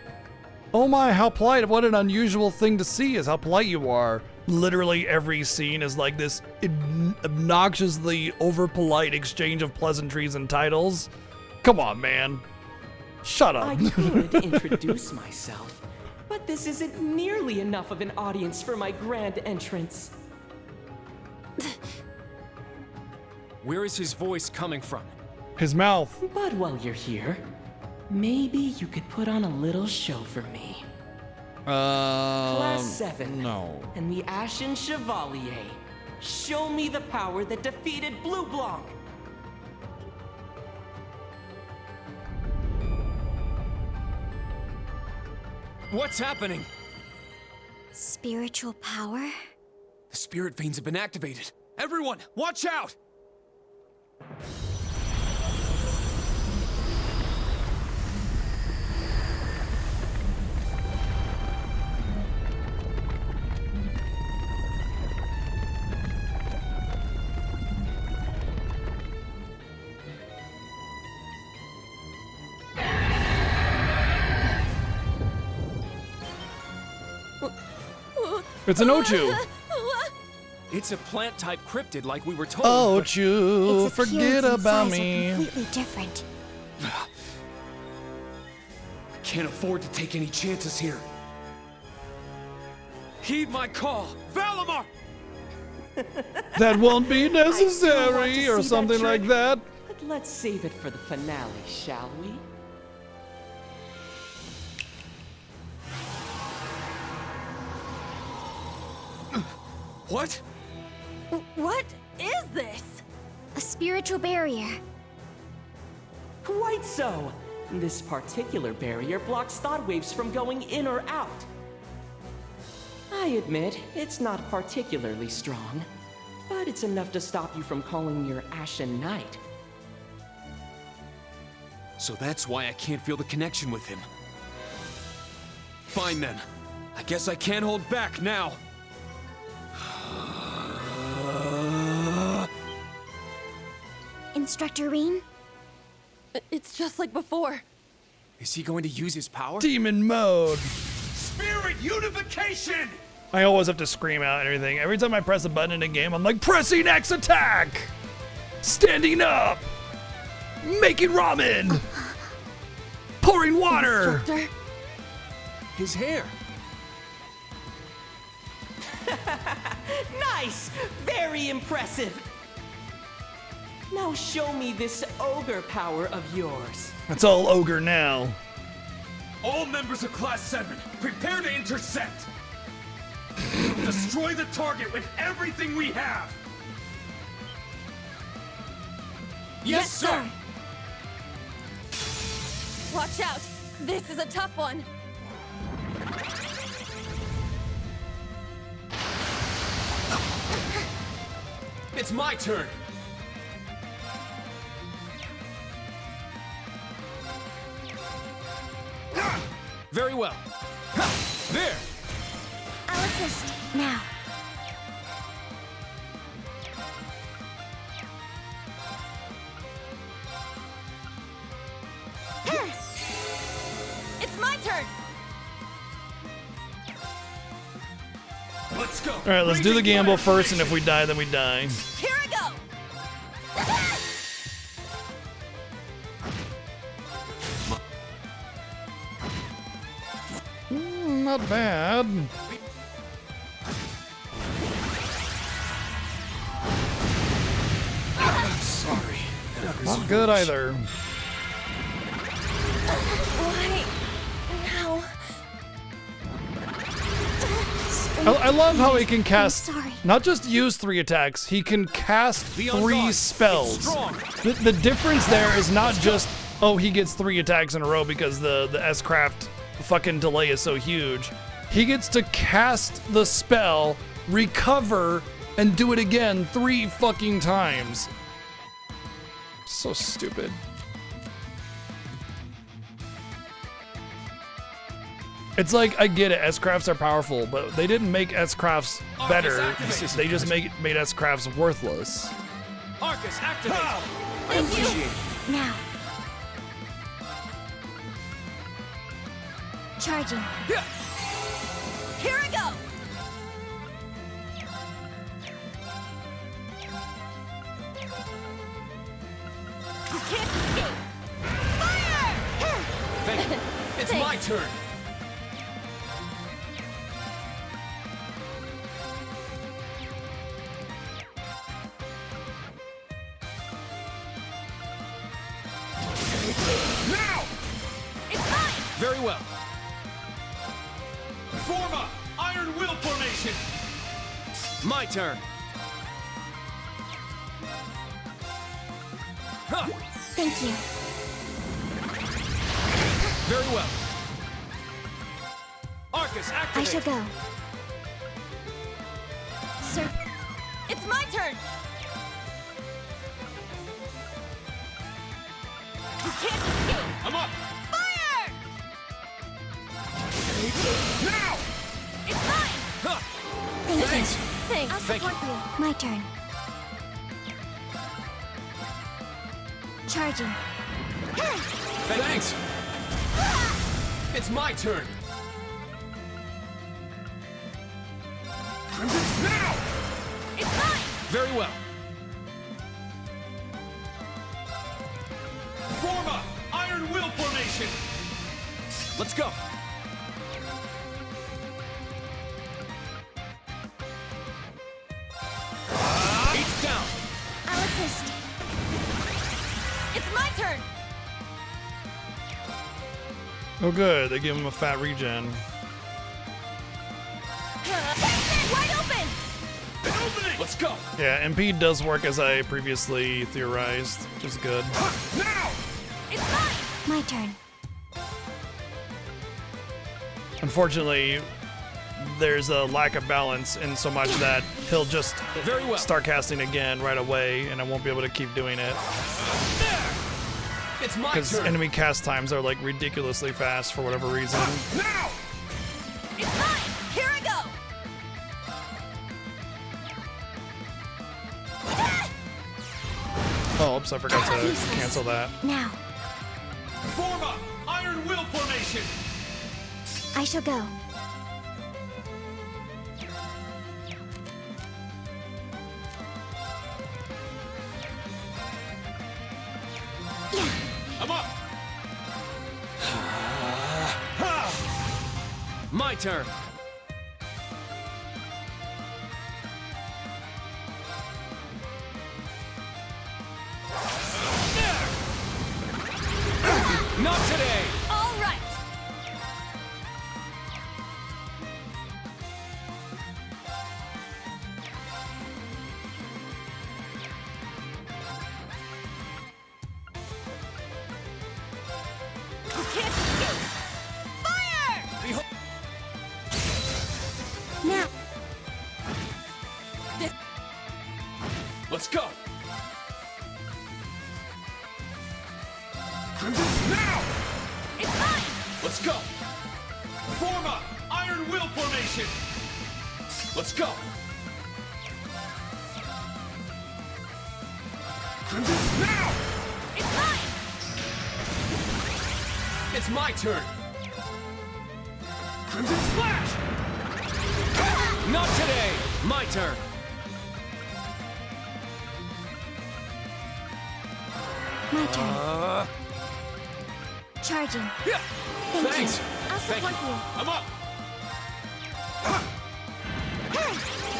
Oh my, how polite. What an unusual thing to see is how polite you are. Literally every scene is like this obnoxiously over-polite exchange of pleasantries and titles. Come on, man. Shut up.
I could introduce myself, but this isn't nearly enough of an audience for my grand entrance.
Where is his voice coming from?
His mouth.
But while you're here, maybe you could put on a little show for me. Class 7.
No.
And the Ashen Chevalier. Show me the power that defeated Blue Blanc.
What's happening?
Spiritual power?
The spirit veins have been activated. Everyone, watch out!
It's an Ochu.
It's a plant-type cryptid like we were told.
Ochu,
Its
forget
appearance and
about
size
me.
are completely different.
I can't afford to take any chances here.
Heed my call, Valimar!
That won't be
I still want
necessary,
to
or
see
something
that
like
trick,
that.
But let's save it for the finale, shall we?
What?
What is this?
A spiritual barrier.
Quite so. This particular barrier blocks thought waves from going in or out. I admit, it's not particularly strong, but it's enough to stop you from calling your Ashen Knight.
So that's why I can't feel the connection with him. Fine then. I guess I can't hold back now.
Instructor Reen?
It's just like before.
Is he going to use his power?
Demon mode.
Spirit unification!
I always have to scream out and everything. Every time I press a button in a game, I'm like, pressing X attack! Standing up! Making ramen! Pouring water!
Instructor?
His hair.
Nice! Very impressive! Now show me this ogre power of yours.
It's all ogre now.
All members of Class 7, prepare to intercept! Destroy the target with everything we have!
Yes, sir! Watch out! This is a tough one!
It's my turn! Very well. There!
I'll assist. Now.
All right, let's do the gamble first, and if we die, then we die.
Here I go!
Not bad.
Sorry.
Not good either.
Why? Now?
I love how he can cast, not just use 3 attacks, he can cast 3 spells. The difference there is not just, oh, he gets 3 attacks in a row because the S-Craft fucking delay is so huge. He gets to cast the spell, recover, and do it again 3 fucking times. So stupid. It's like, I get it, S-Crafts are powerful, but they didn't make S-Crafts better. They just made S-Crafts worthless.
Arcus, activate!
I appreciate it. Now. Charging.
Here I go! You can't escape! Fire!
Thank you. It's my turn. Now!
It's mine!
Very well. Form up! Iron Will formation! My turn. Huh.
Thank you.
Very well. Arcus, activate!
I shall go. Sir.
It's my turn! You can't escape!
I'm up!
Fire!
Now!
It's mine!
Huh.
Thanks.
Thanks.
I'll
Thank
support you. My turn. Charging.
Thanks. It's my turn. Now!
It's mine!
Very well. Form up! Iron Will formation! Let's go! It's down!
I'll assist.
It's my turn!
Oh good, they give him a fat regen.
Wide open!
Let's go!
Yeah, MP does work as I previously theorized, which is good.
Now!
It's mine!
My turn.
Unfortunately, there's a lack of balance in so much that he'll just
Very well.
start casting again right away, and I won't be able to keep doing it.
It's my
Because
turn!
enemy cast times are like ridiculously fast for whatever reason.
Now!
It's mine! Here I go!
Oh, oops, I forgot to cancel that.
Now.
Form up! Iron Will formation!
I shall go.
I'm up! My turn! Not today!
All right! You can't escape! Fire!
Now.
Let's go! Now!
It's mine!
Let's go! Form up! Iron Will formation! Let's go! Now!
It's mine!
It's my turn! Crimson Slash! Not today! My turn!
My turn. Charging.
Yeah.
Thank
Thanks.
you. I'll
Thank
support
you.
you.
I'm up!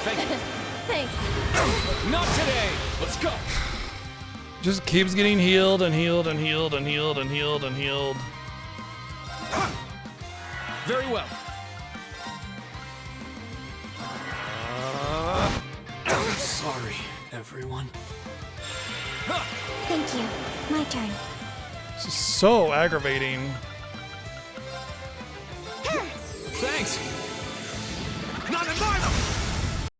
Thank you.
Thanks.
Not today! Let's go!
Just keeps getting healed and healed and healed and healed and healed and healed.
Very well.
Sorry, everyone.
Thank you. My turn.
This is so aggravating.
Thanks! Not in my